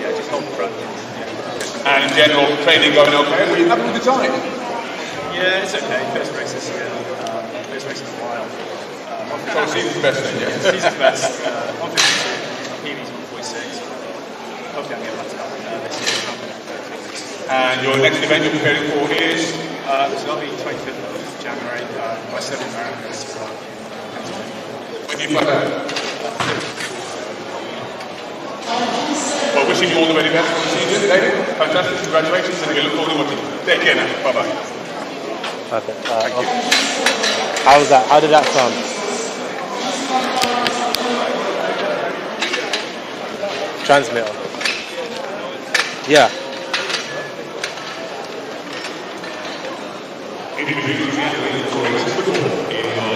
yeah, just hold the front. Yeah. And in general, training going okay? Were you happy with the time? Yeah, it's okay. First race is good. First race in a while. So season's best then, yeah? Season's best. 152, PB's 146. Hopefully I can get back to that this year. And your next event you're preparing for is? So that'll be 25th of January. I studied America, so When do you fly back? Well, wishing you all the very best for the season, David. Fantastic, congratulations, and we look forward to watching. Take care now. Bye-bye. Perfect. How was that? How did that sound? Transmitter. Yeah.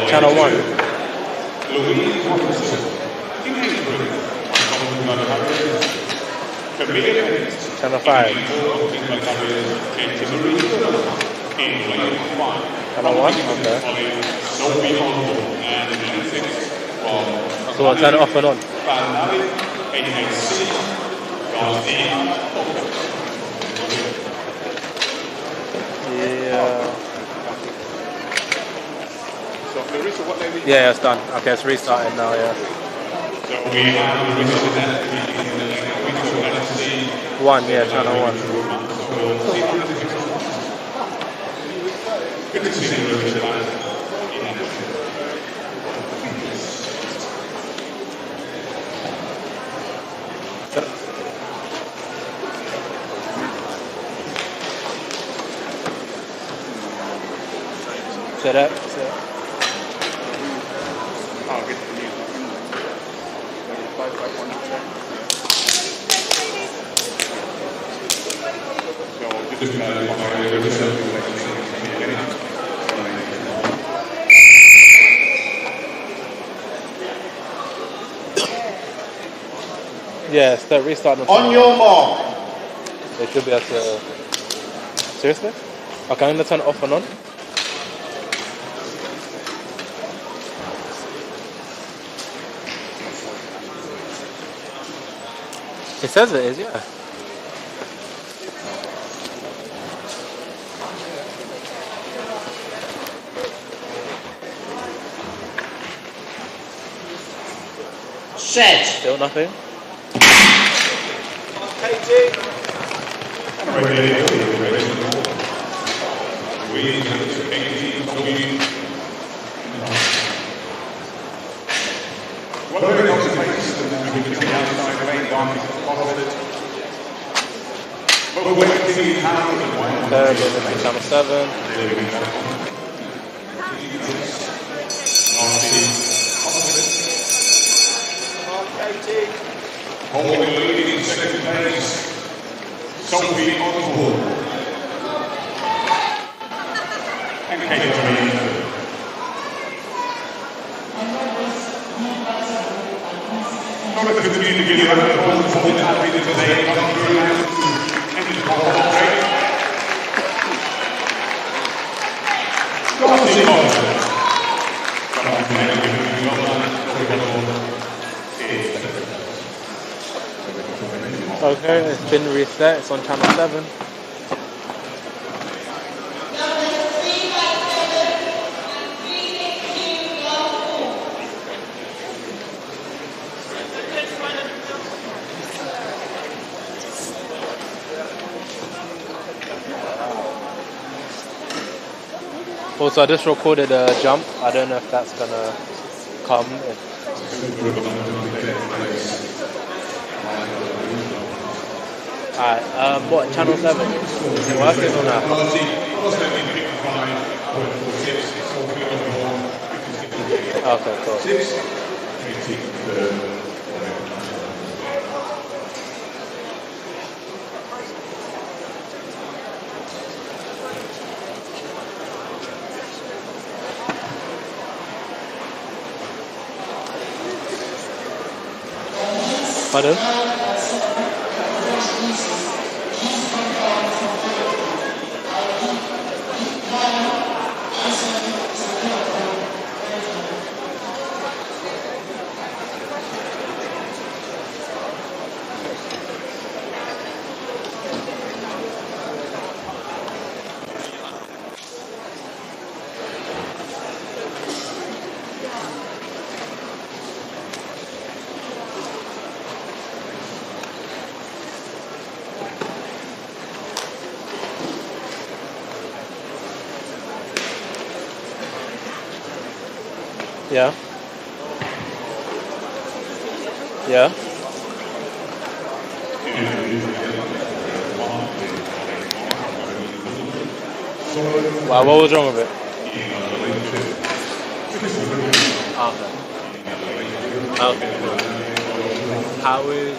Channel 1. Channel 5. Channel 1? Okay. So what, turn it off and on? Yeah, it's done. Okay, it's restarted now, yeah. One, yeah, channel 1. Set up. I'll get the news. Yeah, start restarting. On your mark. It should be able to. Seriously? Okay, I'm gonna turn it off and on. It says it is, yeah. Set. Still nothing. Channel 7. Holding the lead in second place, Sophie Osborne. And Kate I'm going to continue to give you a round of applause for the athletes today. Okay, it's been reset. It's on channel 7. Also, I just recorded a jump. I don't know if that's gonna come. Alright, what, channel 7? Is it working or not? Okay, cool. Pardon? Yeah. Yeah. Wow, what was wrong with it? Okay. How is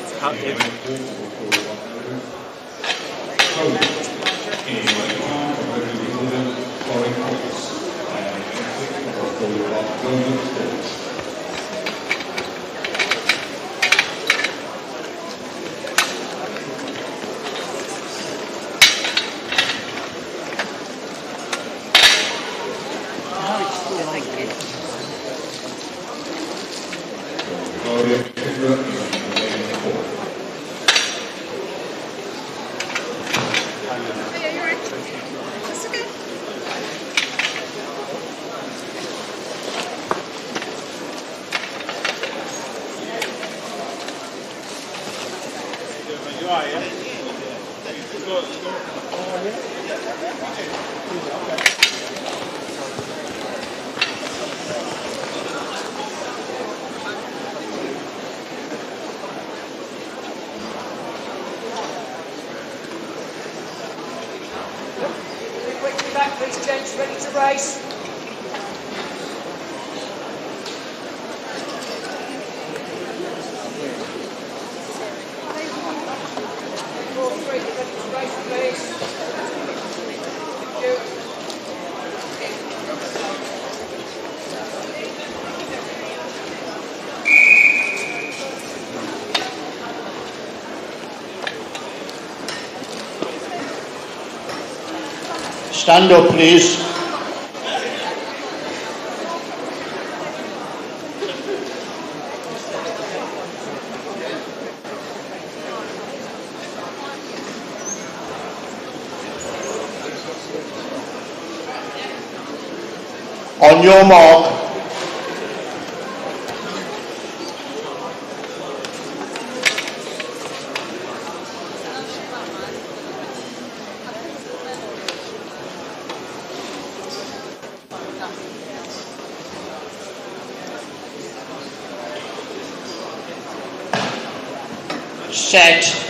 Quickly back, please, gents, ready to race. Stand up, please. On your mark. Set.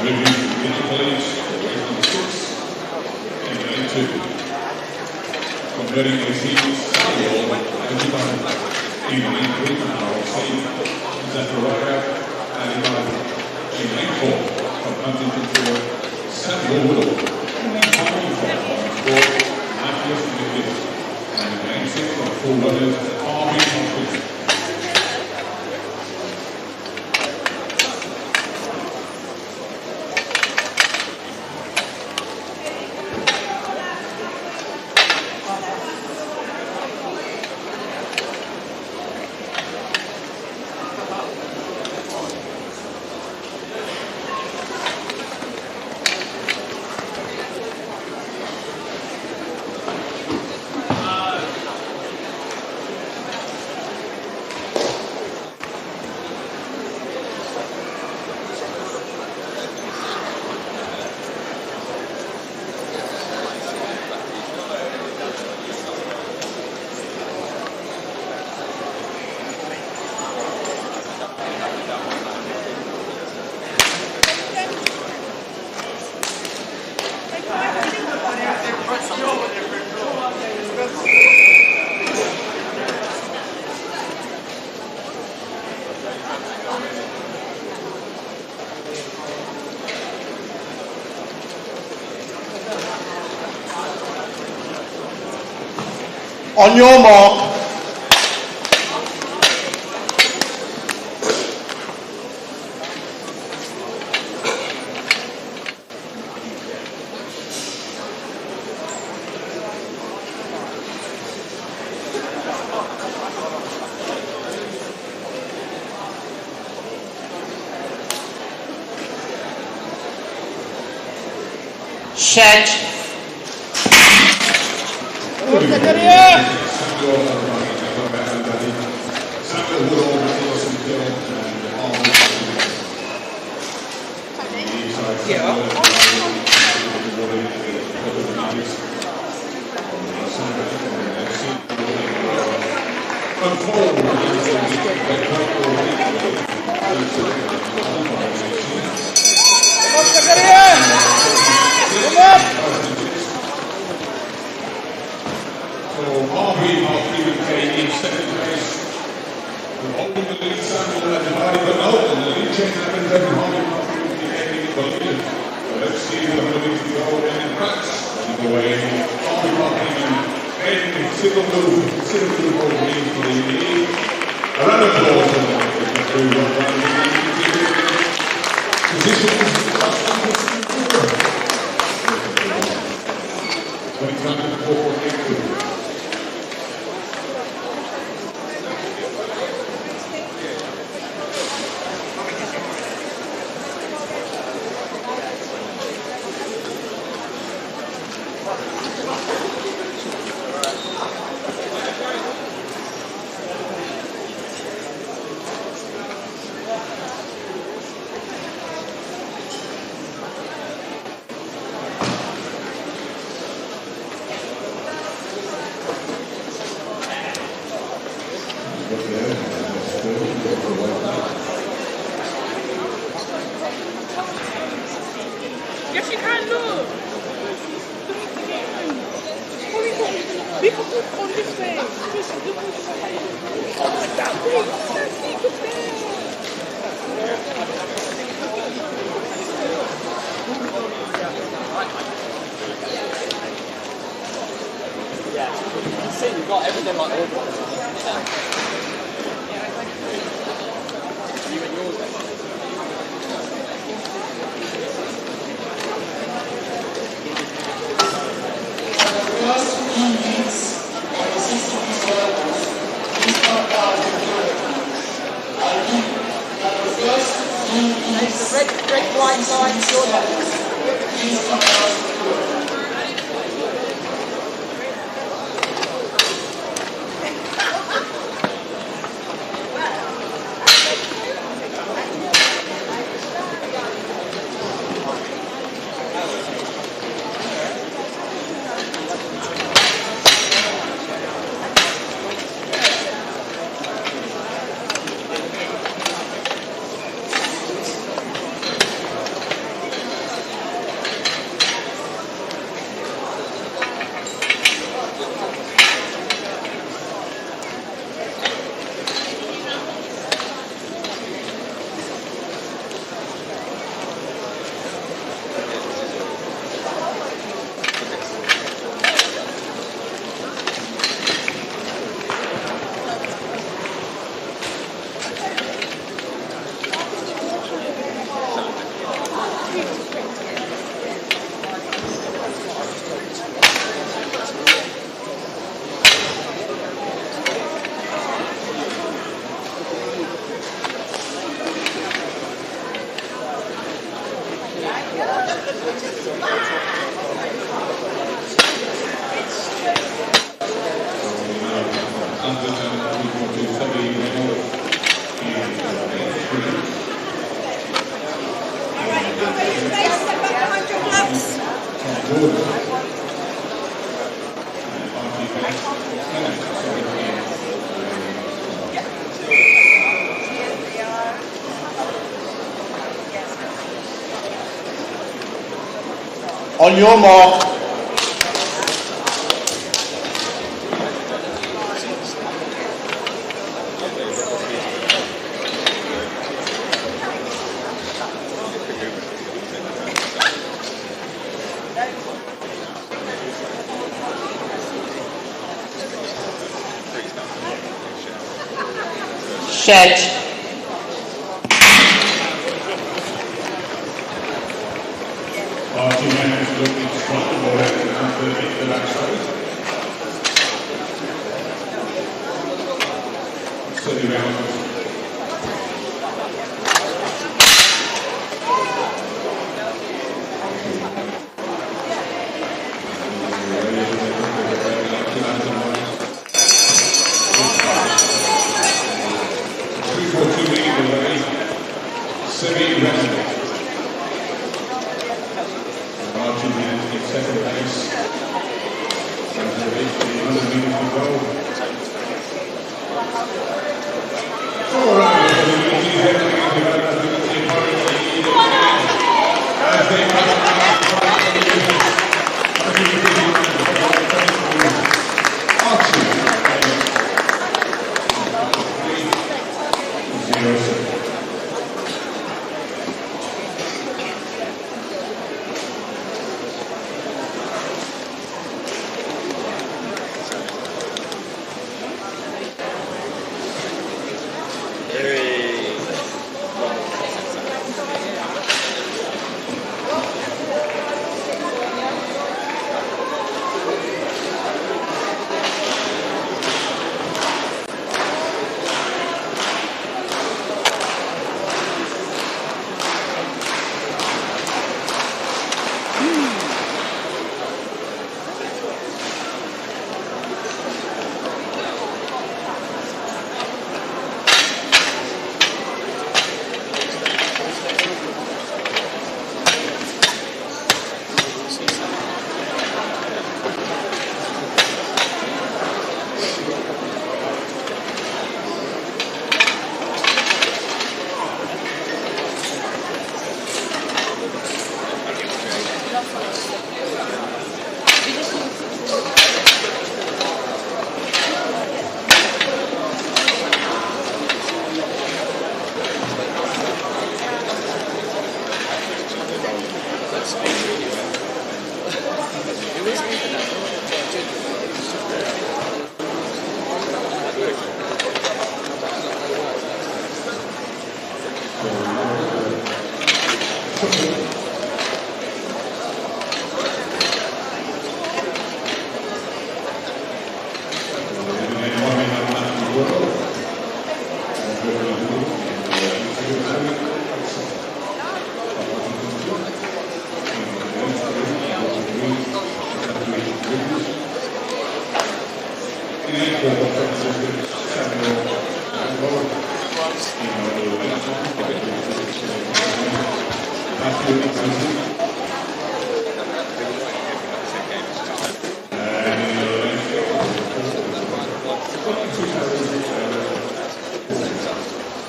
Converting the team's goal, even in Zachariah and from Huntington for Samuel Woodall. And advancing from full runners, Harvey Hopkins. On your mark. Set. Yes, you can, look. Look on this way. Just look on this way. Oh, that way. That's Yeah, you see, you've got everything like all. You and yours then. Red, white line, your left. On your mark. Set.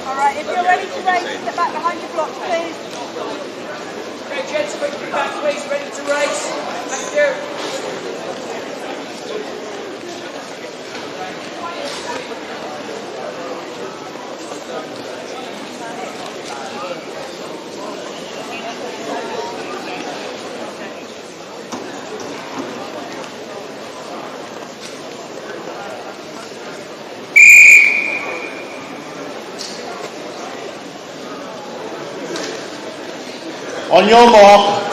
Alright, if you're ready to race, step back behind your blocks, please. Okay, gents, quickly back, please, ready to race. Thank you. On your mark.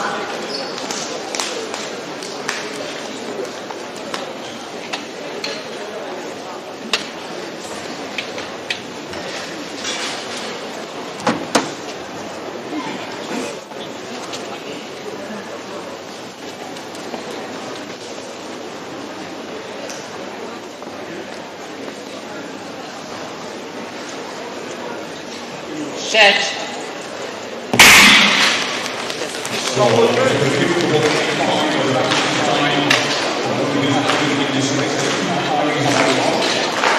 Set.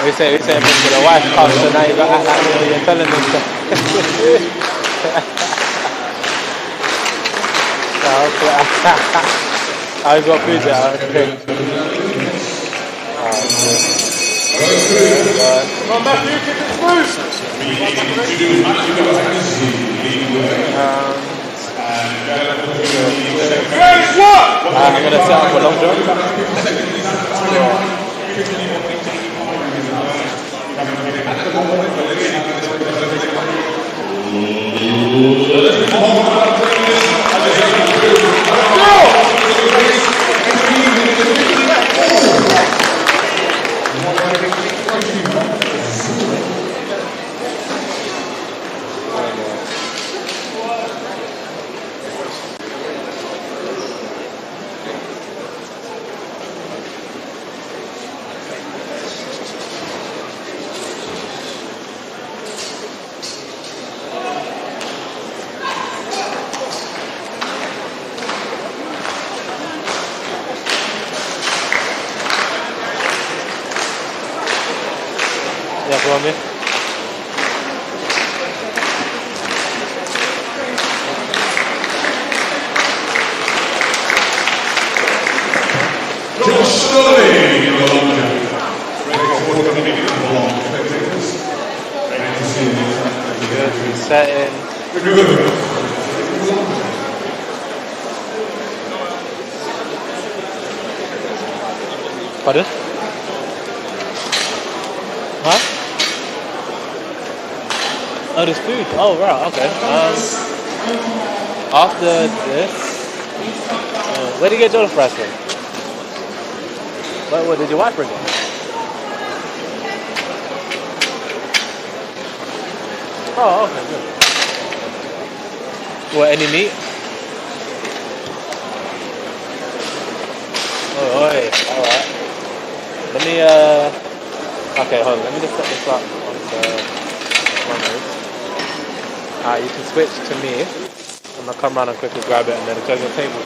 We say to the wife comes, so now you got to act like you're telling them stuff. I got food there. Come on, Matthew, keep it smooth. I'm going to set up a long jump. Yeah, go on, man. Josh Sterling in the long jump. Good, resetting. Pardon? Huh? Oh, there's food. Oh, right, okay. After this, where did you get jollof rice from? What did your wife bring it? Oh, okay, good. What, any meat? Oh, alright. Let me, okay, hold on, let me just set this up on the runners. You can switch to me. I'm gonna come around and quickly grab it and then go to the table.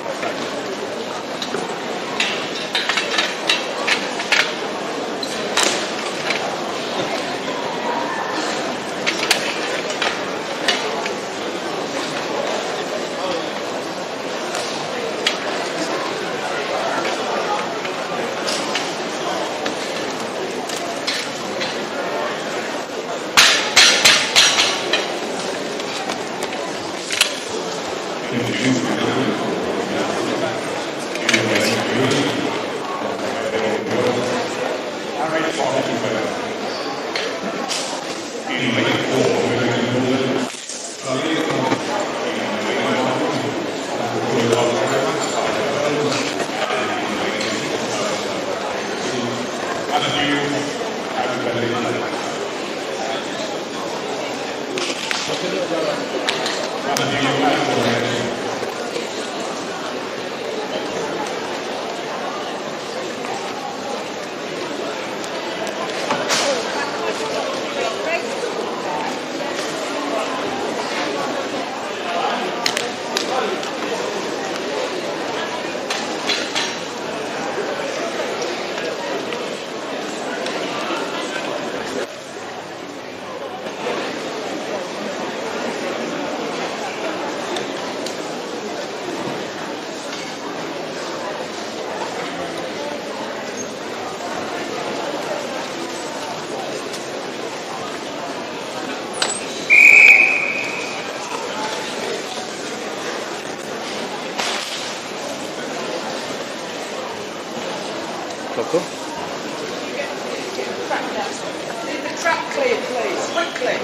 Cool. Leave the track clear, please. Quickly.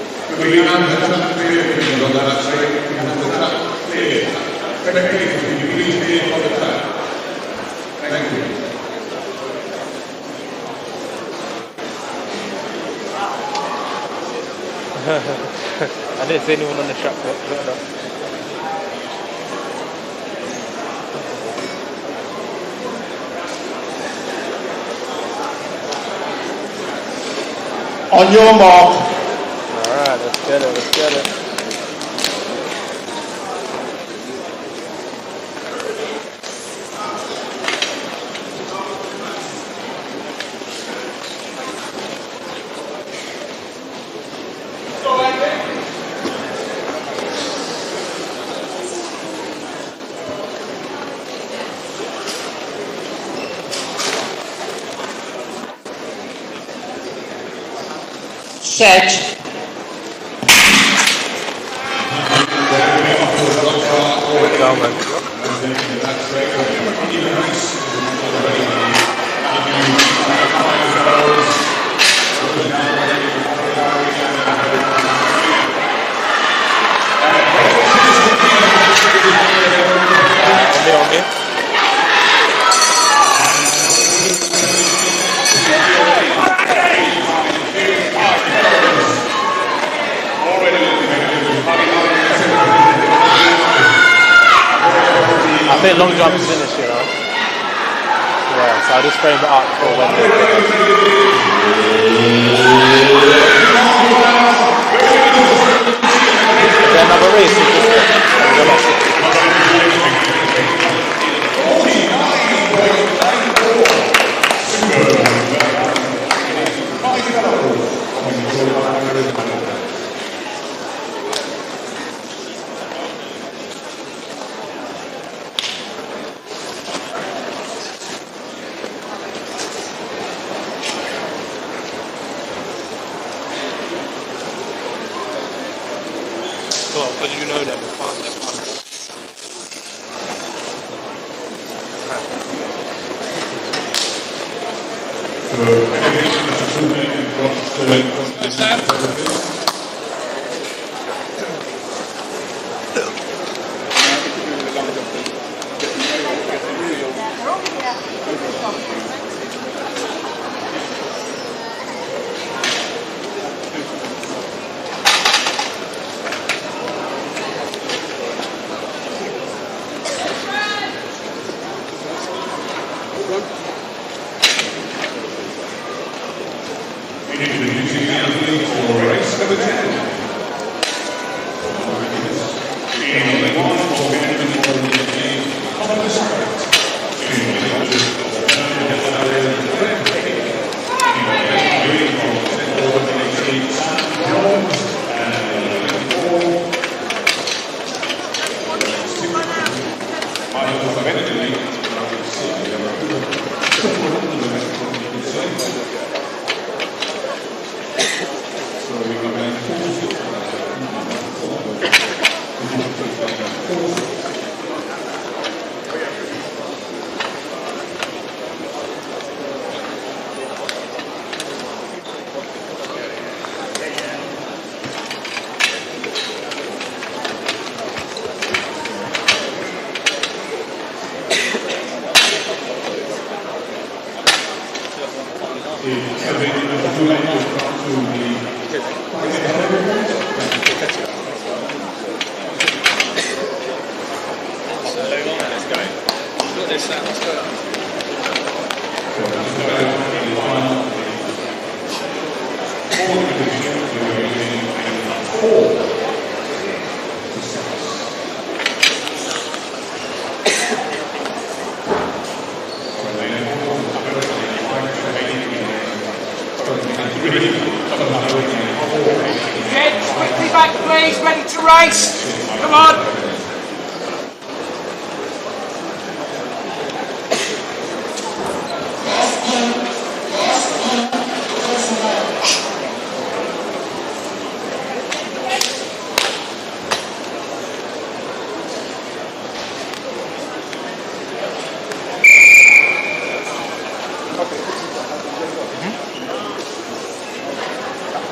We have the track clear, please, on that side. We have the track clear. Can you please be on the track? Thank you. I didn't see anyone on the track. On your mark. Alright, let's get it. Set. Down, man. On me. I think long jump is finished, you know. Yeah, so I'll just frame it up for when they Is there another race? But you know them, can't they? Quickly back, please. Ready to race. Come on.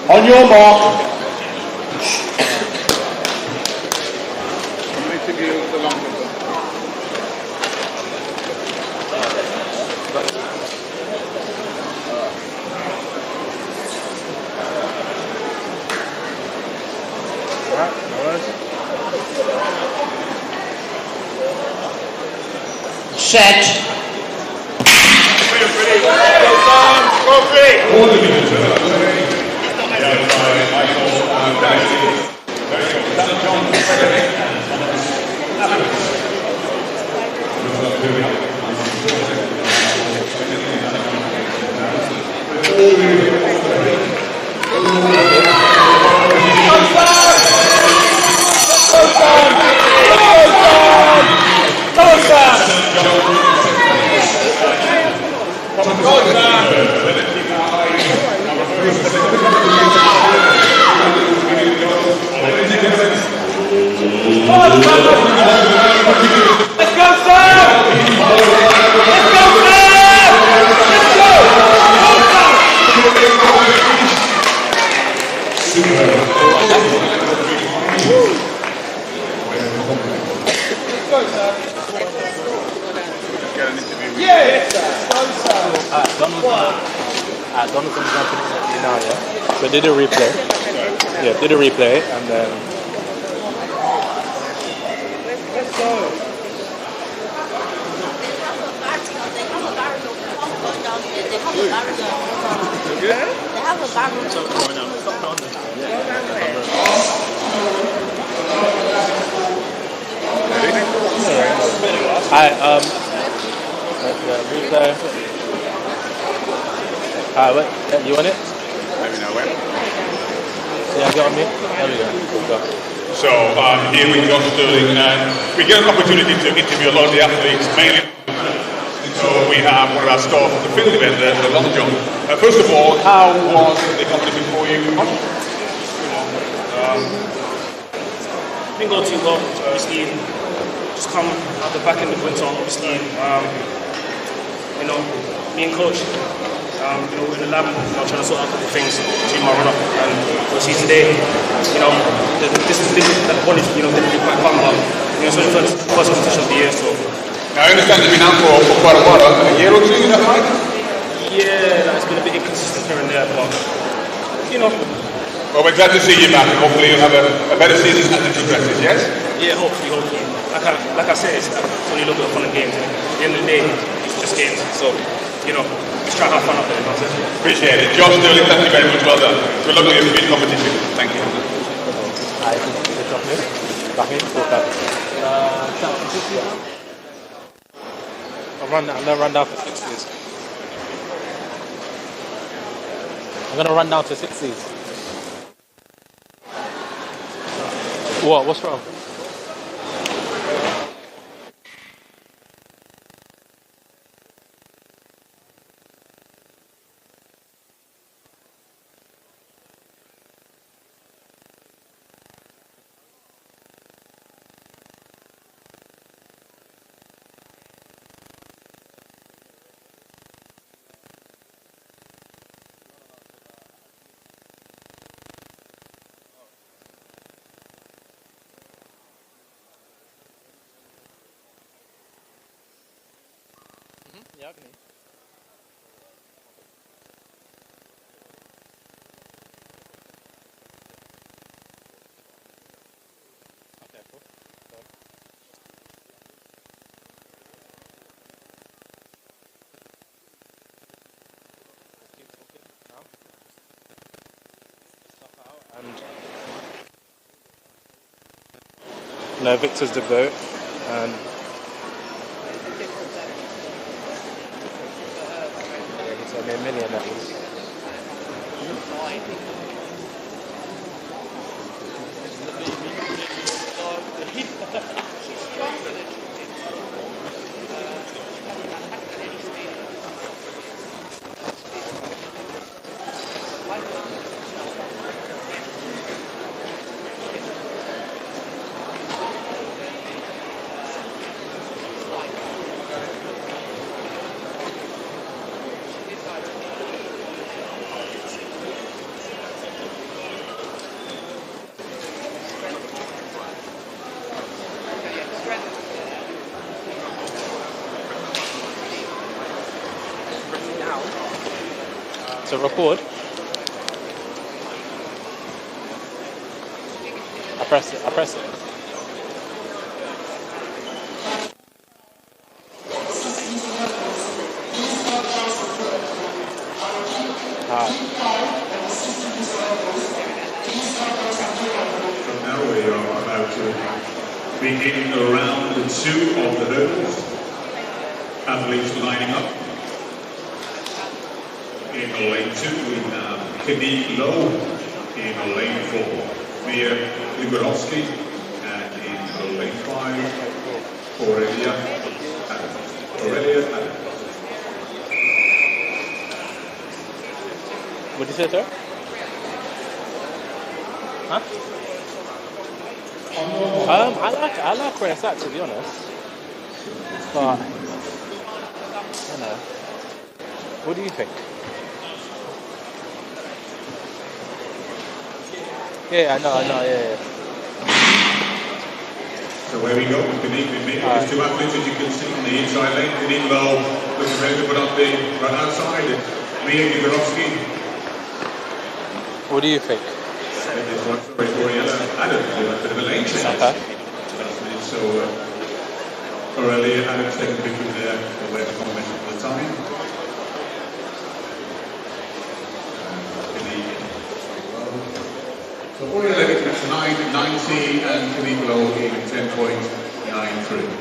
On your mark. Set. Get an interview with Donald's gonna jump in it now, yeah? So did a replay. Yeah, did a replay and then replay. Wait, you want it? Let me know when. Yeah, get on me. There we go. Go. So here with John Sterling, and we get an opportunity to interview a lot of the athletes, mainly. So we have one of our staff at the field event, the long jump. First of all, how was the competition for you? Didn't go too well. Obviously, just come at the back end of winter. Obviously, me and coach, we're in the lab, trying to sort out a couple of things between my run-up and obviously today, this is that body, didn't be quite fun, but especially for the first competition of the year. So now I understand you've been out for quite a while, a year or two, is that right? Yeah, it's been a bit inconsistent here and there, but Well, we're glad to see you back, and hopefully you'll have a better season as it progresses, yes? Yeah, hopefully. Like I said, it's only a little bit of fun and games. At the end of the day, it's just games. So, just try to have fun up there. Appreciate it. Josh Sterling, thank you very much. Well done. Good luck with your speed competition. Thank you. I'm gonna run down for 60s. I'm gonna run down to 60s. What? What's wrong? Yeah, I can eat. Okay, cool. Keep talking now. Stuff out and no, Victor's the boat and he's gonna be a millionaire. To record. I press it. So now we are about to begin round 2 of the hurdles. Athletes lining up. In lane 2 we have Kanik Lowe. In lane 4, Mia Liborovsky. And in lane 5, Aurelia Adams. What did you say, sir? Huh? I like where it's at, to be honest. But what do you think? Yeah, I know, yeah. So where we go, beneath the middle, there's two athletes as you can see on the inside lane, beneath low, looking ready to put up the right outside, Mia Gigorovsky. What do you think? Sorry for yellow. Adam, a bit of a lane change. Okay. So Aurelia Adams taking the picture there, away from the mention for the time. So Aurelia Levitt is 9.90 and Camille Below in 10.93.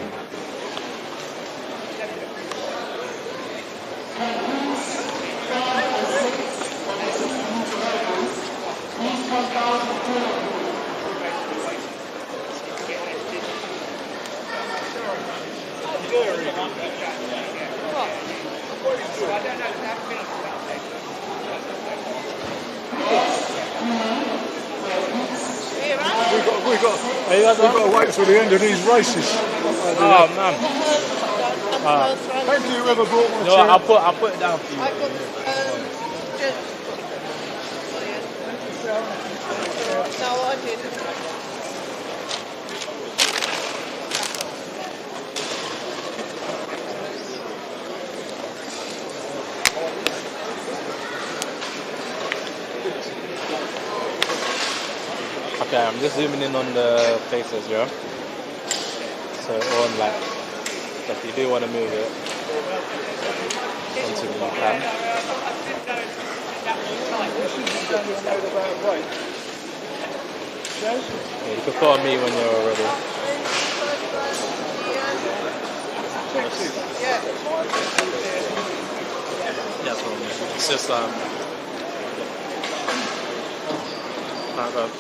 We've got to wait till the end of these races. Oh man. Have you ever brought one? No, I'll put it down for you. I've got no, I didn't. Okay, I'm just zooming in on the faces, yeah? So on like, if you do want to move it onto me, you can. Yeah, you can put on me when you're ready. That's what I mean. It's just like that.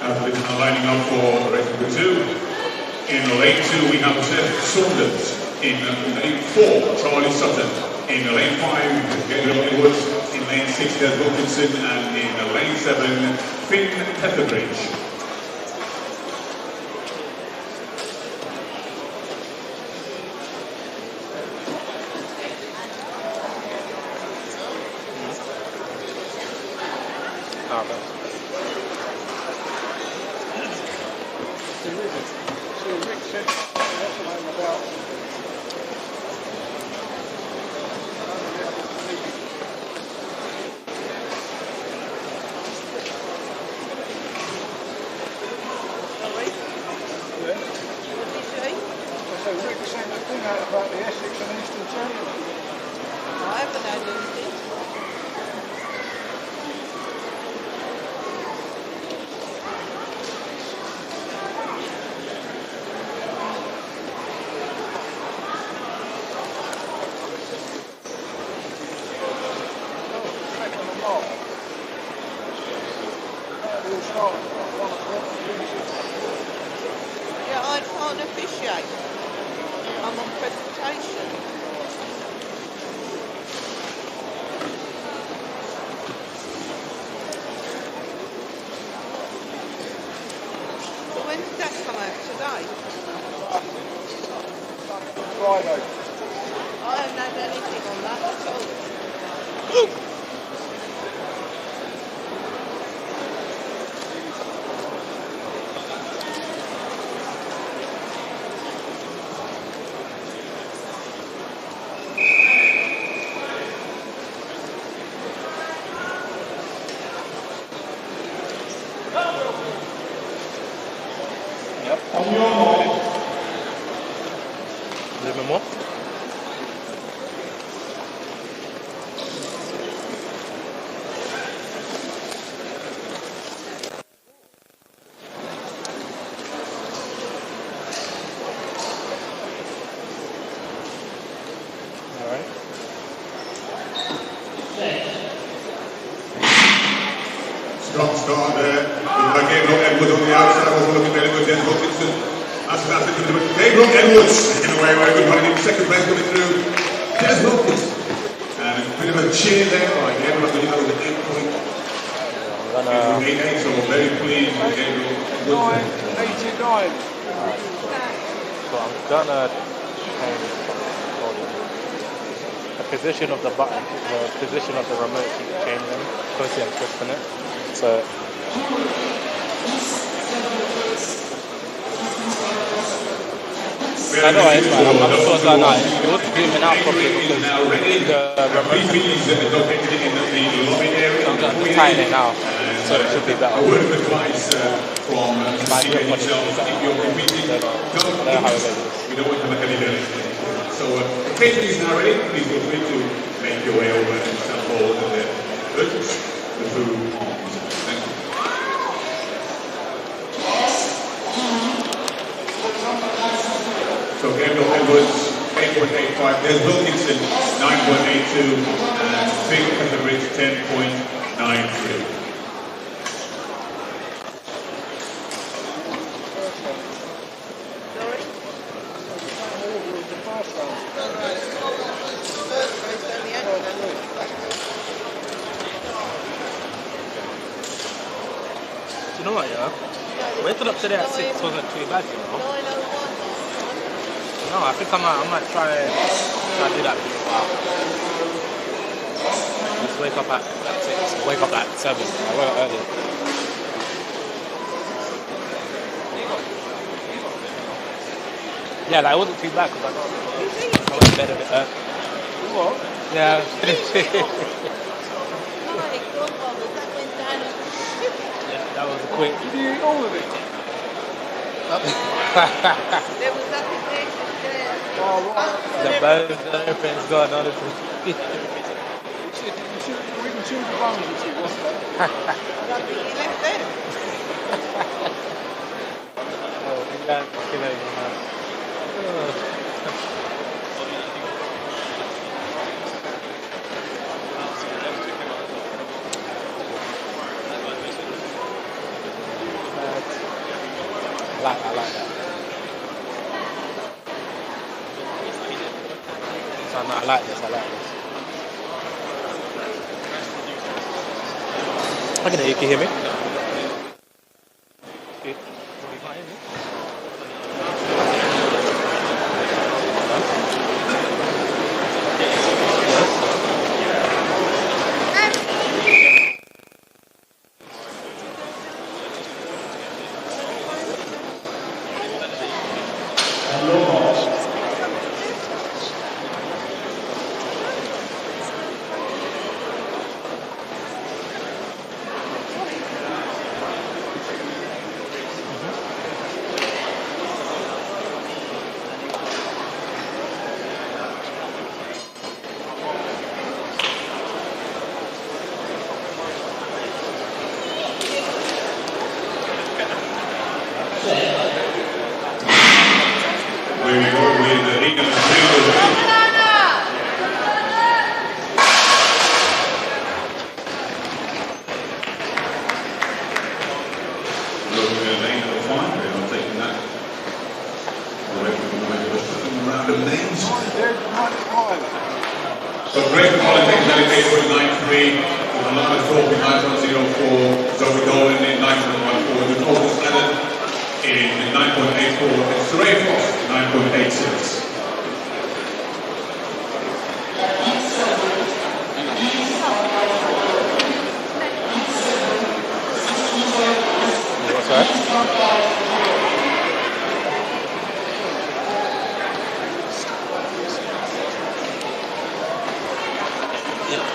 Athletes now lining up for race number 2. In lane 2 we have Seth Saunders. In lane 4, Charlie Sutton. In lane 5, Gabriel Edwards. In lane 6, Des Wilkinson. And in lane 7, Finn Petherbridge. Yeah, I can't officiate. I'm on presentation. So when did that come out? Today? Friday. I haven't had anything on that at all. A little bit more. Strong start there. Gabriel Edwards on the outside, also looking very good. Des Wilkinson. That's Gabriel Edwards in a way very good running in second place coming through. Des Wilkinson. And a bit of a cheer there by Gabriel, I believe that was an 8 point. We're gonna. 89, so very pleased with Gabriel Woodson. 89. So I'm gonna change the position of the button, the position of the remote keeps changing. Obviously I'm twisting it. So I know it's fine. I'm sure it's like that. It was zooming out properly because the remote. I'm going to tighten it now, so it should be better. A word of advice from CJ himself: if you're competing, don't we don't want to have any damage. So, the catering is now ready. Please feel free to make your way over and sample the food. Thank you. So Gabriel Edwards, 8.85. There's Wilkinson, 9.82. And Big Petherbridge, 10.93. You know what, yeah? Waking up today at 6 wasn't too bad, you know? No, I think I might try do that for a while. Just wake up at 6, wake up at 7. I woke up early. Yeah, like, it wasn't too bad because I went to bed a bit early. What? Yeah, that was quick. Did you eat all of it? There was nothing there. Oh, the bones and everything's gone, honestly. We can chew the bones and see what's there. Nothing you left there. Oh, we got fucking over, man. I like that. So no, I like this. I can hear you. Can you hear me? You can't hear me? So Greg Politics delegate with 9.3, Mohammed Thorpe in 9.04, Zoe Dolan in 9.14, the total standard in 9.84, and Saray Frost in 9.86. What's that?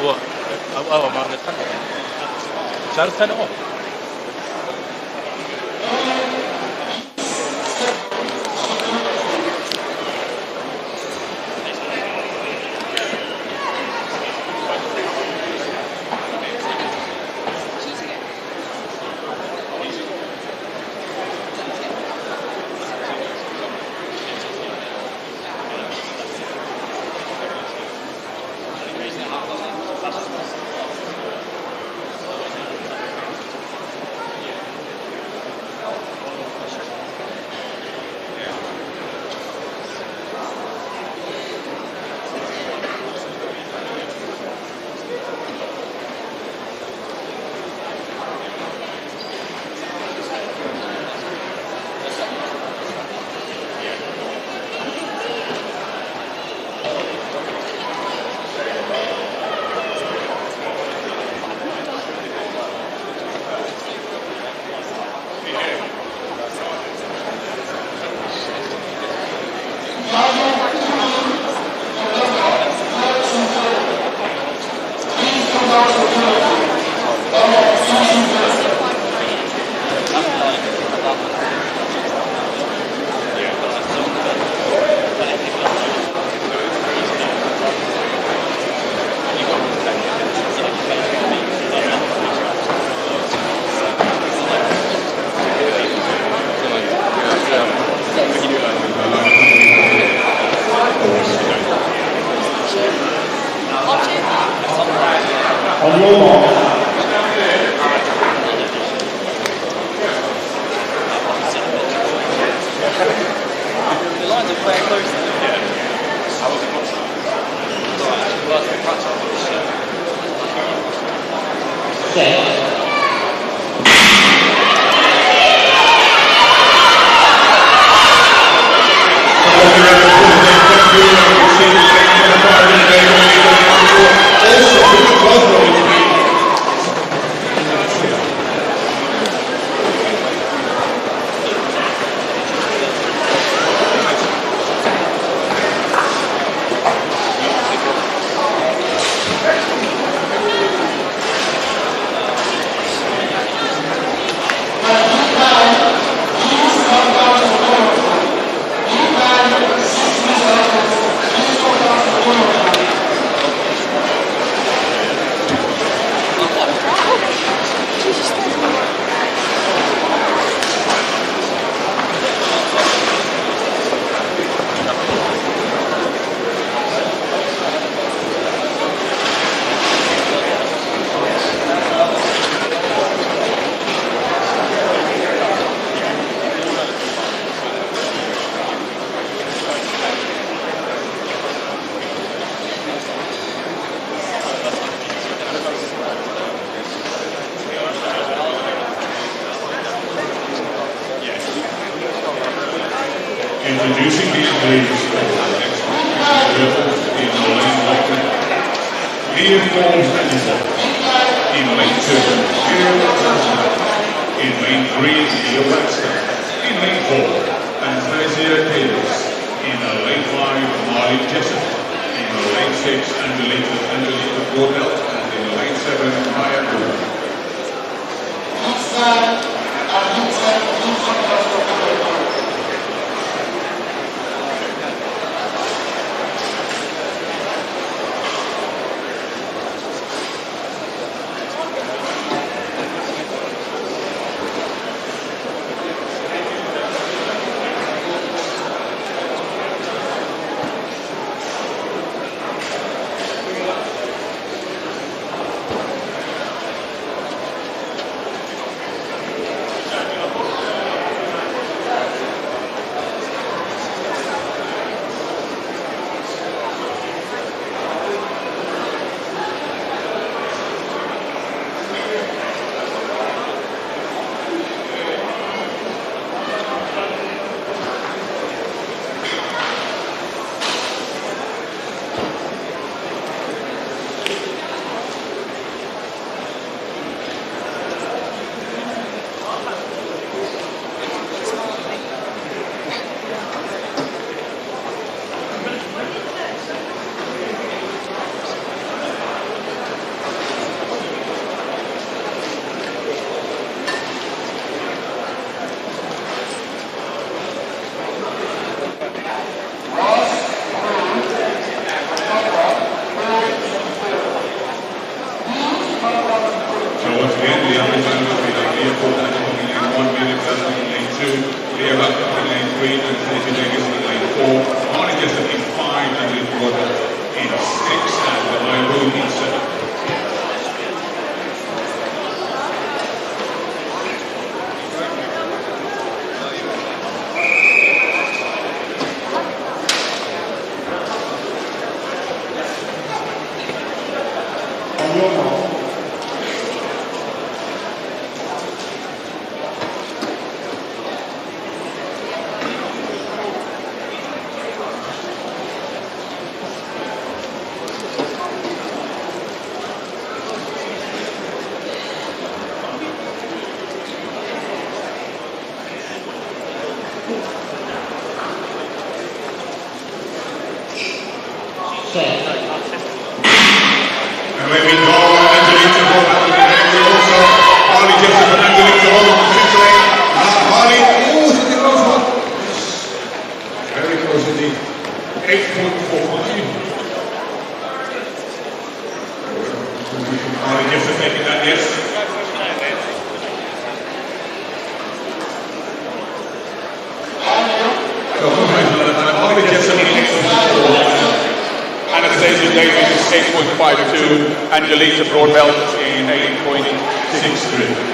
What? Oh, I'm on the turn. Should I just turn it off? On your mark. The lines are very close. Yeah. How was it watching? Well, the practice Introducing the athletes for the next in the lane locker. Here falls in lane 2, in lane 3, Leo Baxter. In lane 4, Anastasia Davis. In lane 5, Marley Jessup. In lane 6, Angelica Gordell. And in lane 7, Maya Gordell. And let me go, Angelica Gordell. We also Harley Jessup and Angelica Gordell on the 6th lane. Harley, oh, she did close one. Very close indeed. 8.45. Harley Jessup making that, yes. So, Harley Jessup in 8.45. Anastasia Davies is 8.52, and Jelita Broadbelt in 8.63.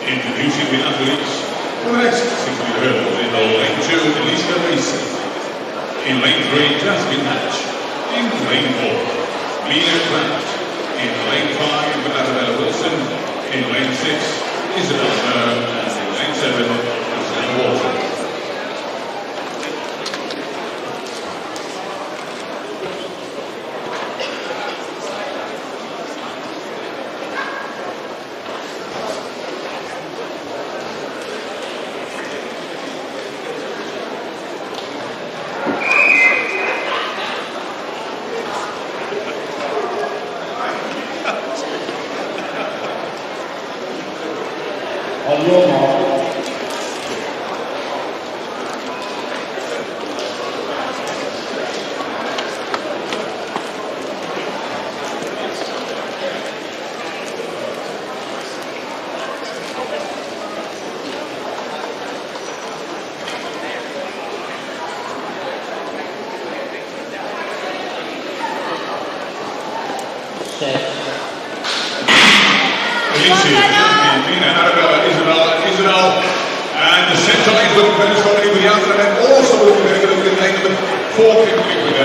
Introducing the athletes for the next 60 hurdles in lane 2, Elisa Mason. In lane 3, Jasmine Hatch. In lane 4, Mina Grant. In lane 5, Arabella Wilson. In lane 6, Isabel Byrne. And in lane 7, Rosanna Walton. On your mark. Arabella, Isabel, and the centre line looking very strongly with the outer leg, also looking very good with lane number 4 kicking with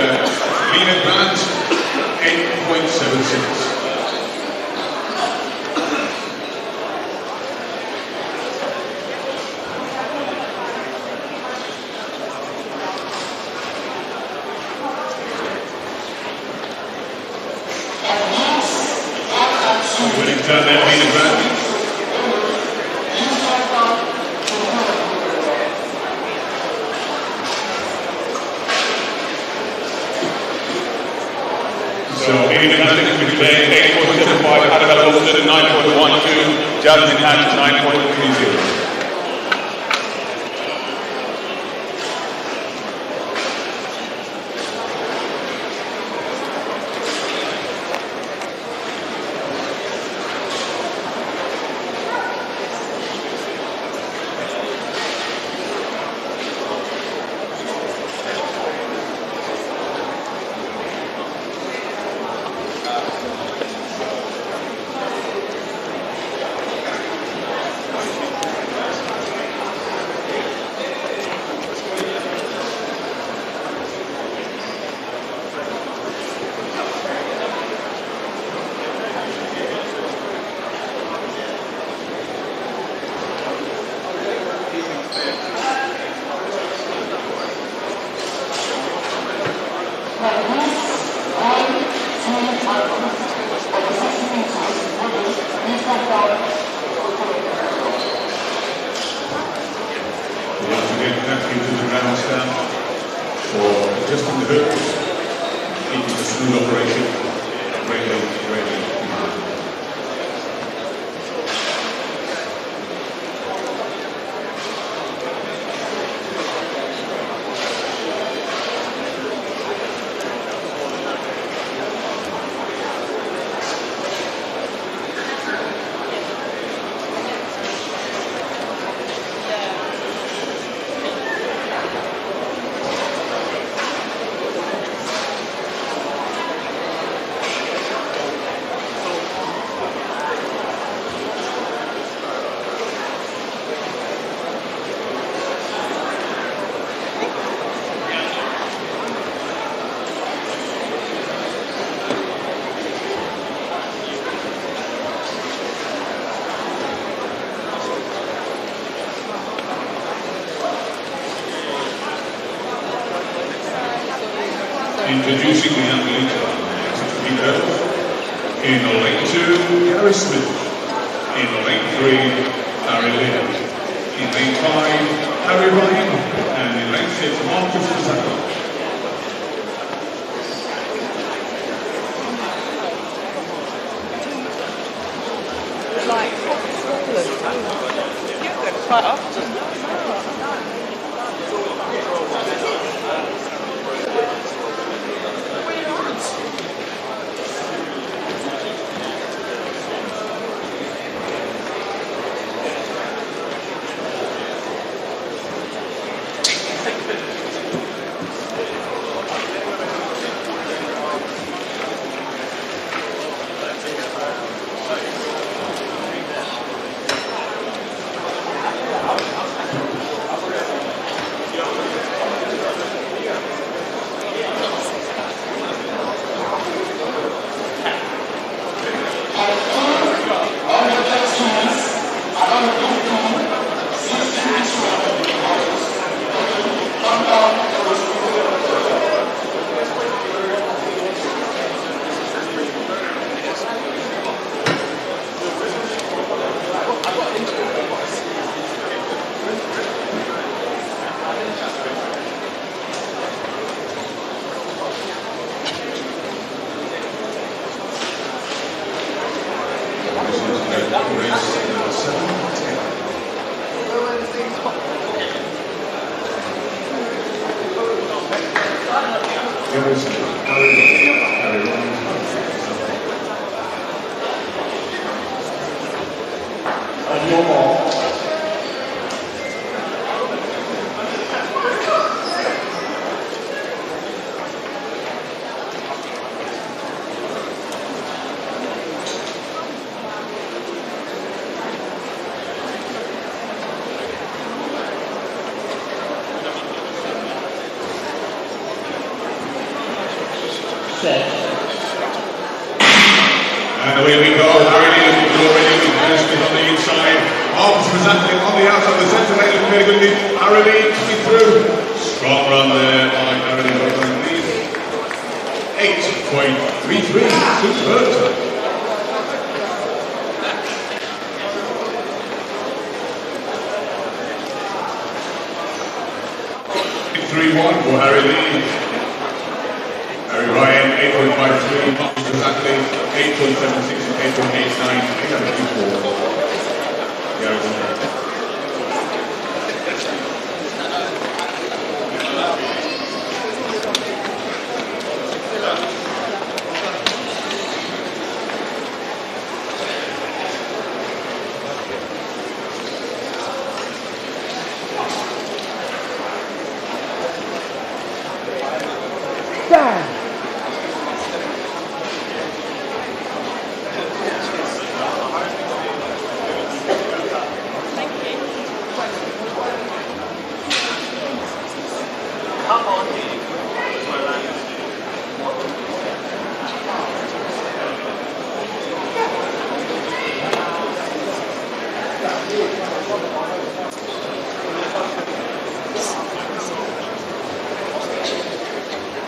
Mina Grant, 8.76. Winning turn there, Mina Grant. So, Mina Grant is going to play 8.75, Arabella Wilson 9.12, Jasmine Hatch 9.30. Once again, thank you to the ground staff for adjusting the hurdles, keeping a smooth operation. Greatly. Introducing the athlete to be heard. In lane 2, Gary Smith. In lane 3, Harry Lee. In lane 5, Harry Ryan. And in lane 6, Marcus Bftta. Quite often. And away we go. Already Smith on the inside. Marcus Bftta on the outside. The centre lane looking very good indeed. Harry coming through. Strong run there by Harry. 8.33. Superb. 3-1 for Harry Lee. Harry Ryan, 8.53. Marcus Bftta, 8.76 and 8.89. 8.24. Gary Smith.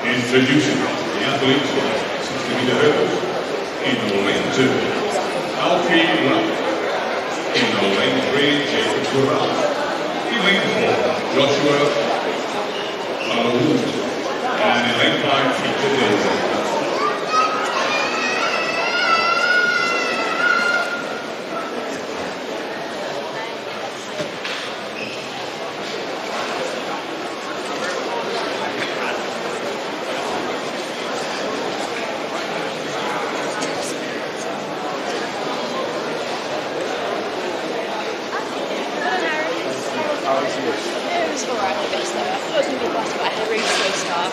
Introducing the athlete, 60-meter hurdles. In lane 2, Alfie Rupp. In lane 3, Jacob Burrell. In lane 4, Joshua Malawood. And in lane 5, Peter Davis. It was alright, a bit slow. I thought it was going to be faster, but I had a really slow start.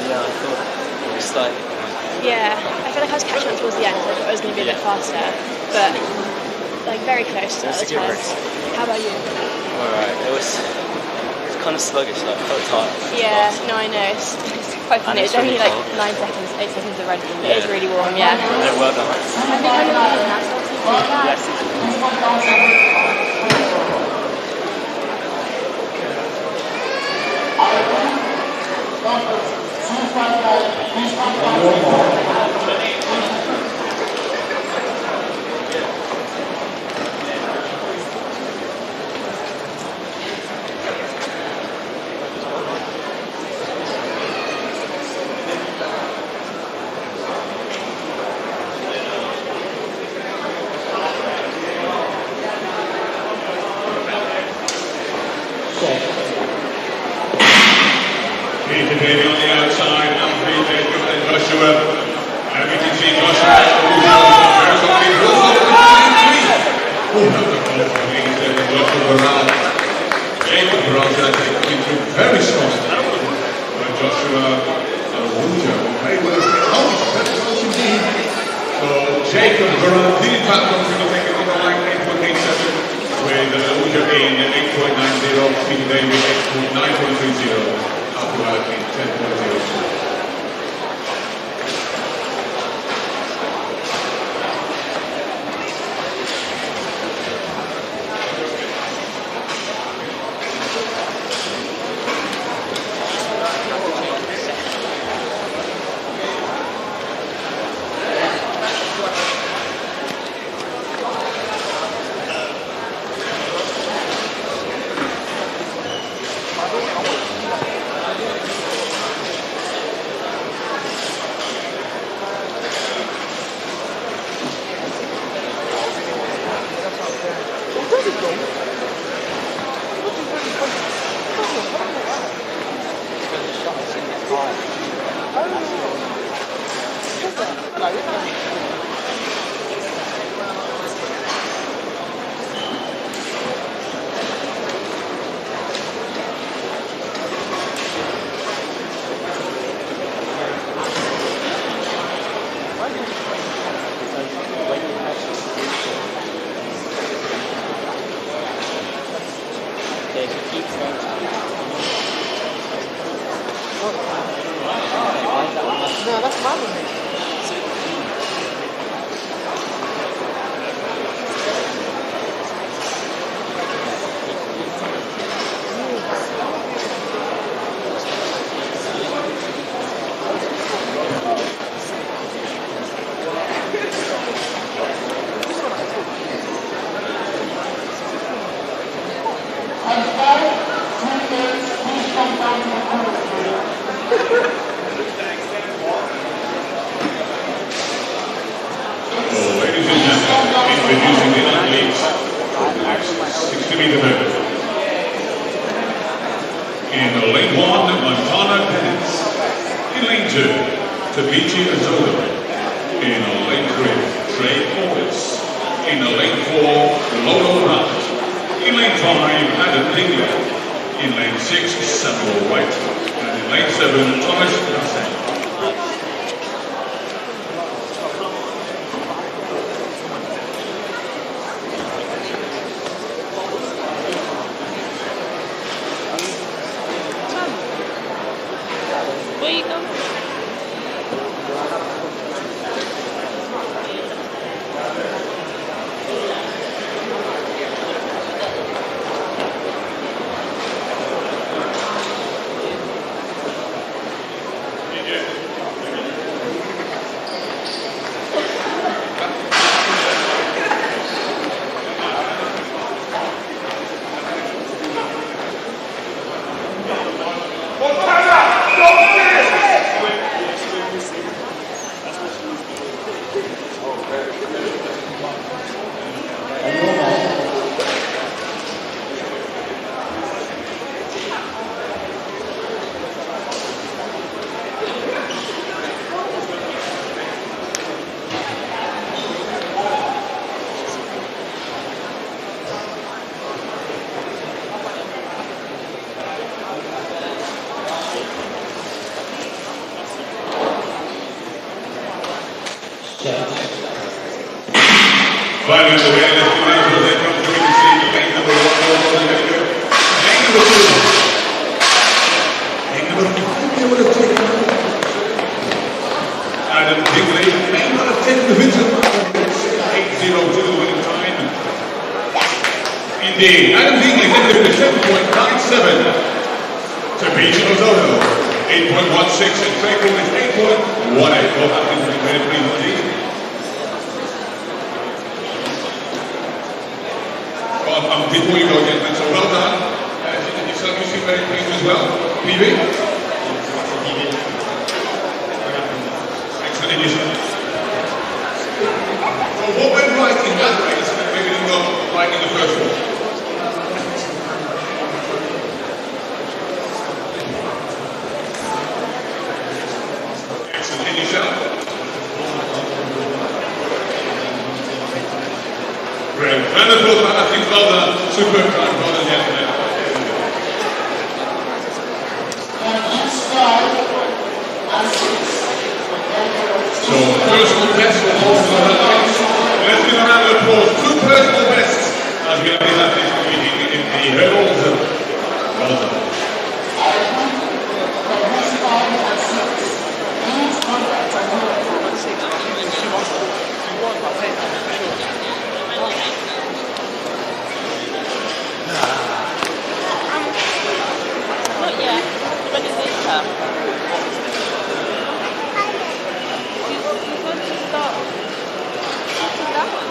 Yeah, I thought it was starting. Yeah, I feel like I was catching up towards the end, so I thought it was going to be a bit faster, but like very close to the time. How about you? Alright, it was kind of sluggish, like, I felt tired. Yeah, no, I know. It's quite funny. It's only like 9 seconds, 8 seconds of running, but it's really warm, yeah. Yeah, well done. Yes. Peter Bailey on the outside, and Joshua. And we can see Joshua. Jacob Barral coming through very strong. But Joshua Aruja very well. Oh, that's what you need. So Jacob Barral leading platform to take it on the line 8.87 with Aruja being 8.90, Peter David 9.30. Up to in 10.02. No, that's my one. Ladies and gentlemen, introducing the athletes for the next 60-meter hurdle. In lane 1, Montana Perez. In lane 2, Tabichi Azola. In lane 3, Trey Fortis. In lane 4, Lolo Hunt. In lane 5, Adam Dingley. In lane 6, Samuel White. And in lane 7, Thomas Nassau. Where you going? Finally, the way left to lane for that comes to see lane number 1. Lane number 2. Lane number 2 would have taken Adam Dingley. Lane number 10 division. 8:02 winning time. Indeed, Adam Dingley ended with 7.97. Tabichi Ozoto 8.16 and Trey Fortis 8.185. both acting very pleased indeed. Well, before you go, gentlemen, so well done. You certainly seem very pleased as well. PB? Excellent initiative. So what went right in that race that maybe didn't go right in the first one? Excellent initiative. Great. Round of applause for athletes. Well done. Superb time. Well done, gentlemen. So, personal best for both of our athletes. Let's give a round of applause. Two personal bests as we have these athletes competing in the hurdles. Well done. Not yet. When does it come? You're going to start. That one?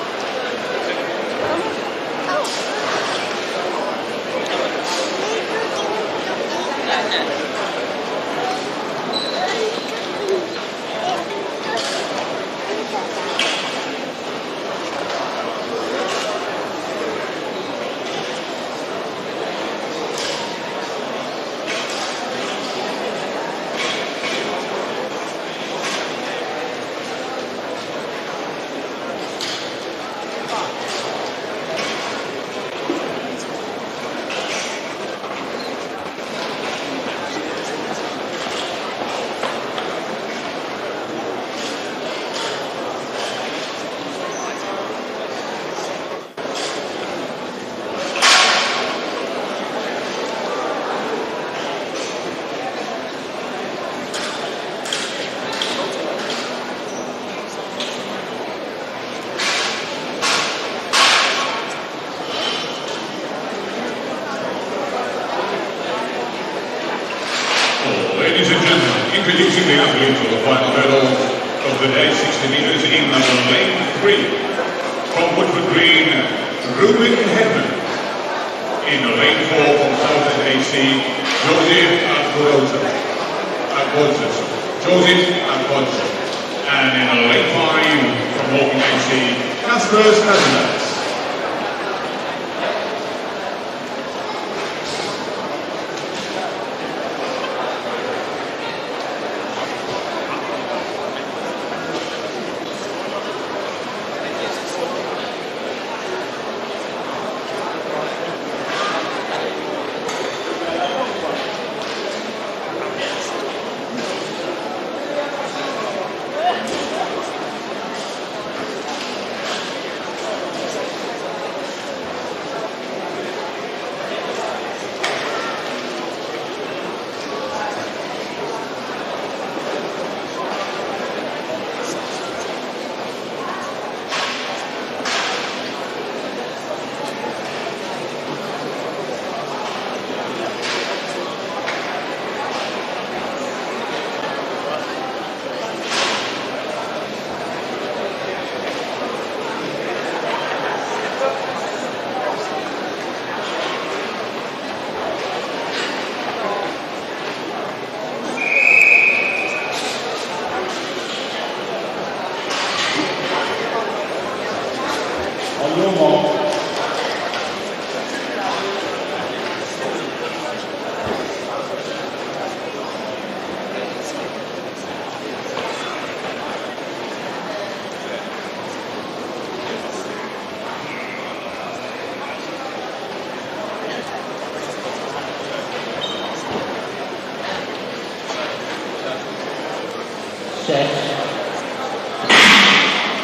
Ladies and gentlemen, introducing the athletes of the final hurdle of the day, 60 meters in lane 3. From Woodford Green, Ruben Hedman. In lane 4 from Southend AC, Joseph Adbozes. And in lane 5 from Woking AC, Casper Stazinas.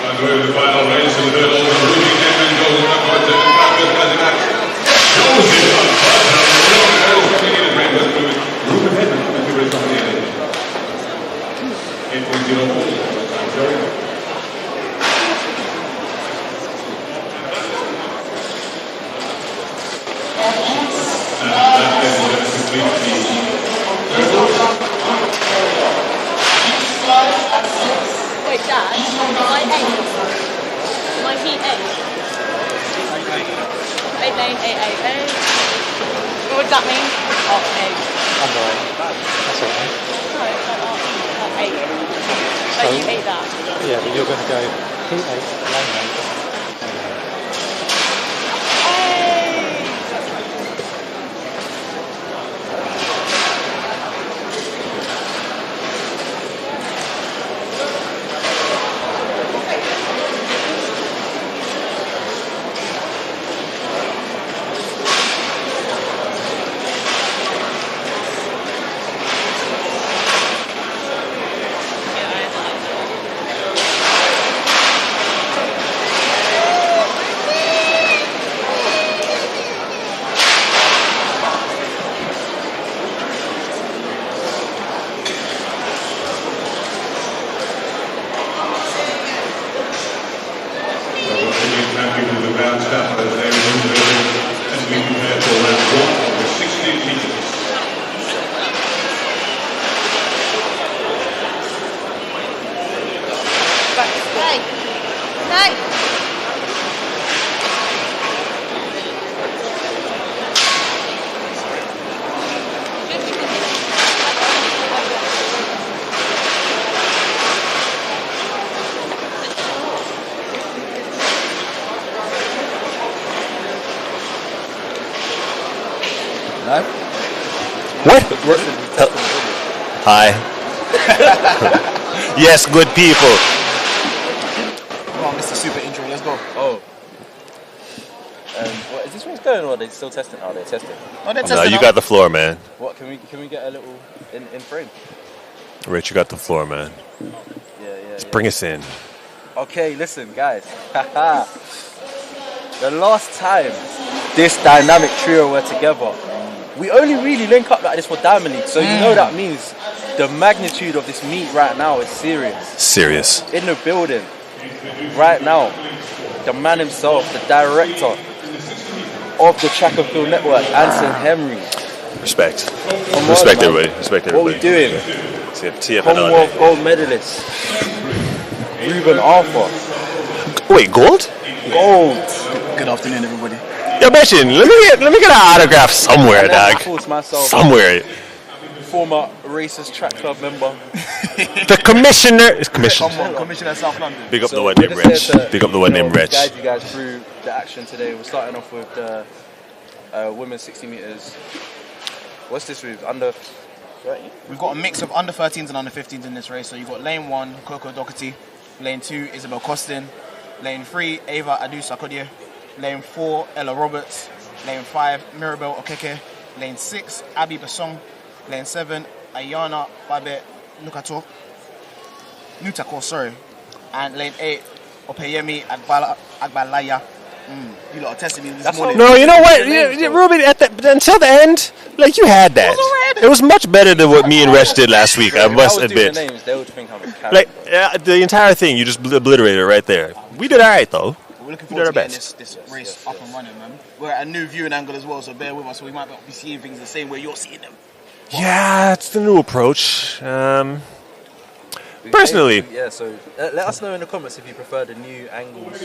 Underway with the final race in the hurdle. Ruben Hedman goes in upwards and Casper Stazinas. Joseph Adbozes. Ruben Hedman coming to race on the end. 8.04. And that is complete the hurdle. lane 888. What would that mean? Oh, 8. Underway. That's okay. No, like 8. So, Oh, you ate that. Yeah, but you're going to go P8, lane 8. What? Hi. Yes, good people. Come on, Mr. Super Intro, let's go. Oh. What, is this race going or are they still testing? Oh, they're testing. Oh, they're testing. No, you got the floor, man. What, can we get a little in frame? Rich, you got the floor, man. Yeah. Bring us in. Okay, listen, guys. The last time this dynamic trio were together, we only really link up like this for Diamond League, so you know that means the magnitude of this meet right now is serious. Serious. In the building, right now, the man himself, the director of the Track and Field Network, Anson Henry. Respect. Come Respect on, everybody. Respect everybody. What we doing? TFN Commonwealth gold medalist, Ruben Arthur. Wait, gold? Gold. Good afternoon, everybody. Yo, Bashin, let me get an autograph somewhere, And then, dog. of course, myself, Somewhere. former Racers Track Club member. The commissioner is commissioner. Commissioner of South London. Big up the So one we're named just Rich. here to, Big up the one named Rich. guide you guys through the action today. We're starting off with the women's 60 meters. What's this with? Under 30? We've got a mix of under 13s and under 15s in this race. So you've got lane 1, Coco Doherty. Lane 2, Isabel Costin. Lane 3, Ava Adu Sakodie. Lane 4, Ella Roberts. Lane 5, Mirabel Okeke. Lane 6, Abby Basong. Lane 7, Ayana Babe Nutako, sorry. And lane 8, Opeyemi Agbalaya. You lot are testing me this morning. No, you know what, Ruben? Until the end, like you had that. It was much better than what me and Resh did last week. I must admit. Names, they would think I'm a character. Like the entire thing, you just obliterated it right there. We did all right though. We're looking forward to getting this race up and running, man. We're at a new viewing angle as well, so bear with us. We might not be seeing things the same way you're seeing them. Yeah, it's the new approach. Personally, yeah. So let us know in the comments if you prefer the new angles.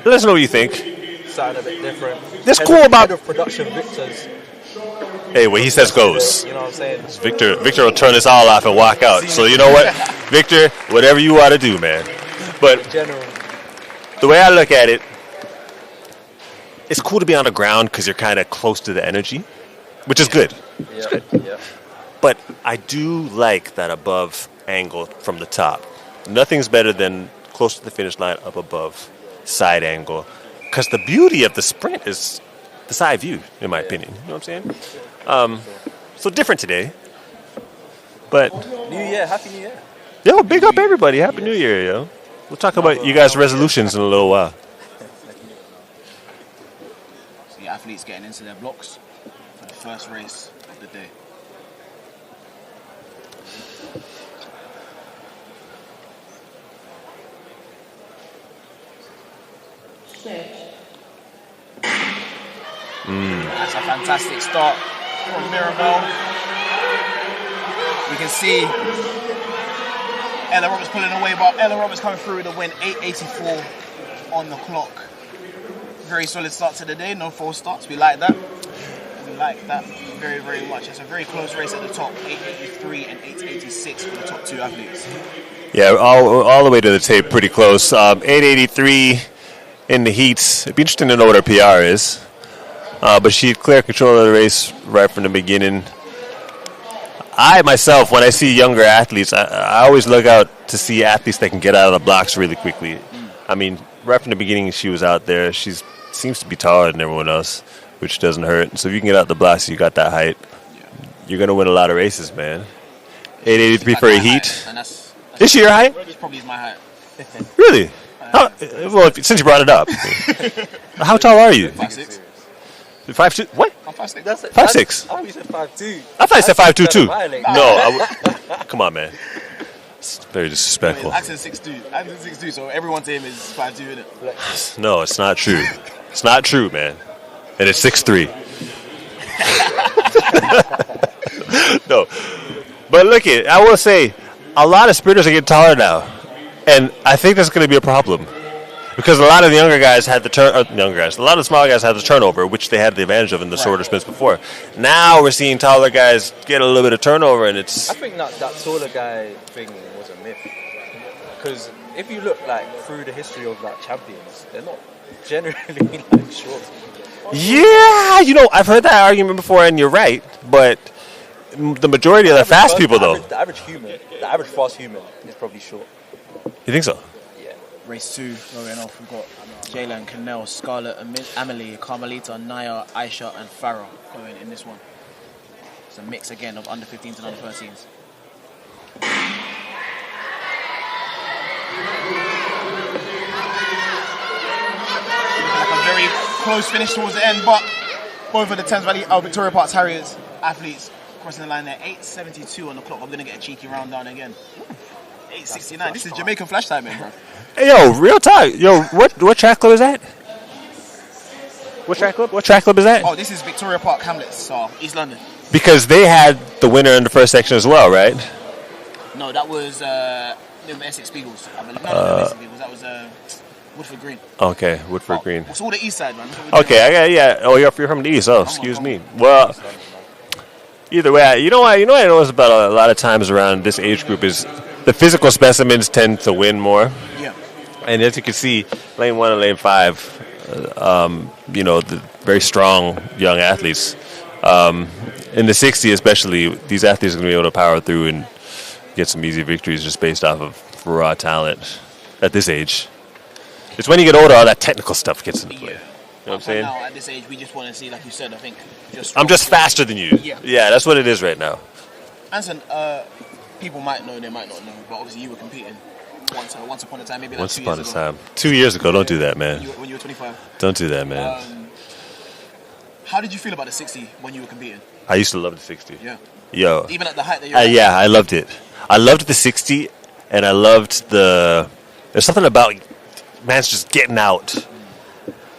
let us know what you think. Something a bit different. That's cool about head of production Victor's. Hey, what he says goes. You know what I'm saying? Victor will turn this all off and walk out. So you know what, Victor, whatever you want to do, man. But the way I look at it, it's cool to be on the ground because you're kind of close to the energy, which is good. It's good. Yeah. But I do like that above angle from the top. Nothing's better than close to the finish line up above, side angle. Because the beauty of the sprint is the side view, in my opinion. You know what I'm saying? So different today. But New Year, Happy New Year. yo, big up everybody. Happy New Year, yo. We'll talk about you guys' resolutions in a little while. So the athletes getting into their blocks for the first race of the day. That's a fantastic start from Mirabel. We can see Ella Roberts pulling away, but Ella Roberts coming through with the win, 8:84 on the clock. Very solid start to the day. No false starts. We like that. We like that very, very much. It's a very close race at the top. 883 and 886 for the top two athletes. Yeah, all the way to the tape, pretty close. 883 in the heats. It'd be interesting to know what her PR is. But she had clear control of the race right from the beginning. I, myself, when I see younger athletes, I always look out to see athletes that can get out of the blocks really quickly. I mean, right from the beginning, she was out there. She seems to be taller than everyone else, which doesn't hurt. So if you can get out the blocks, you got that height. You're going to win a lot of races, man. 883 for a heat. Is she your height? This probably is my height. Really? Well, since you brought it up. How tall are you? 5'6". 5'2"? What? I'm 5'6". 5'6". Oh, you said 5'2". I thought you said 5'2" too. No. Come on, man. It's very disrespectful. Accent 6'2". Accent 6'2", so everyone's aim is 5'2", isn't it? No, it's not true. It's not true, man. And it's 6'3". No. But look it, I will say, a lot of sprinters are getting taller now. And I think that's going to be a problem. Because a lot of the younger guys had a lot of the smaller guys had the turnover, which they had the advantage of in the shorter sprints before. Now we're seeing taller guys get a little bit of turnover, and it's... I think that taller guy thing was a myth. Because if you look like through the history of like champions, they're not generally like short. Yeah, I've heard that argument before, and you're right. But the majority of the fast people, though... The average fast human is probably short. You think so? Race 2 going off. We've got Jayla, Canel, Scarlett, Amelie, Carmelita, Naya, Aisha, and Farah going in this one. It's a mix again of under 15s and under 13s. Like a very close finish towards the end, but both of the Thames Valley Victoria Park Harriers athletes crossing the line there. 8:72 on the clock. I'm going to get a cheeky round down again. 8:69. This is Jamaican flash time, man, bro. Hey, yo, real talk. Yo, what track club is that? What track club? What track club is that? Oh, this is Victoria Park Hamlets, so East London. Because they had the winner in the first section as well, right? No, that was the Essex Beagles. I believe. No, Essex Beagles. That was Woodford Green. Okay, Woodford Green. It's all the east side, man. Okay, yeah. Oh, you're from the east. Oh, excuse me. Well, either way, you know what I noticed about a lot of times around this age group is the physical specimens tend to win more. Yeah. And as you can see, lane 1 and lane 5, the very strong young athletes. In the 60 especially, these athletes are going to be able to power through and get some easy victories just based off of raw talent at this age. It's when you get older, all that technical stuff gets into play. You know what I'm saying? Now, at this age, we just want to see, like you said, I think... I'm just faster than you. Yeah, that's what it is right now. Anson, people might know, they might not know, but obviously you were competing once upon a time, maybe like Once 2 upon years a ago. time. 2 years ago, don't do that, man. When you were 25. Don't do that, man. How did you feel about the 60 when you were competing? I used to love the 60. Yeah. Yo. Even at the height that you're at? Yeah, I loved it. I loved the 60, and I loved there's something about man's just getting out.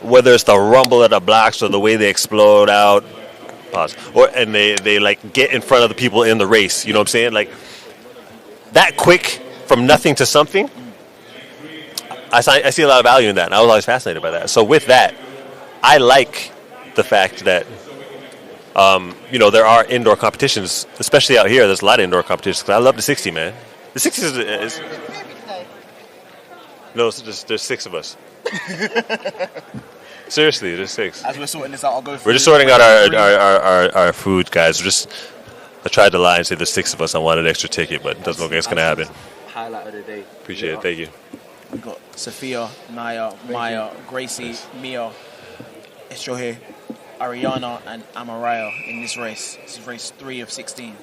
Whether it's the rumble of the blocks or the way they explode out. Pause. And they like get in front of the people in the race. You know what I'm saying? Like, that quick from nothing to something, I see a lot of value in that, and I was always fascinated by that. So with that, I like the fact that there are indoor competitions, especially out here. There's a lot of indoor competitions because I love the 60, man. The 60 is no, there's 6 of us. Seriously, there's 6. As we're sorting this out, I'll go through. We're just sorting out our food, guys. I tried to lie and say there's 6 of us. I wanted an extra ticket, but it doesn't look like it's going to happen. Highlight of the day. Appreciate it. Thank you. We've got Sophia, Naya, Maya, Gracie, Mia, Estrohe, Ariana, and Amaraya in this race. This is race 3 of 16.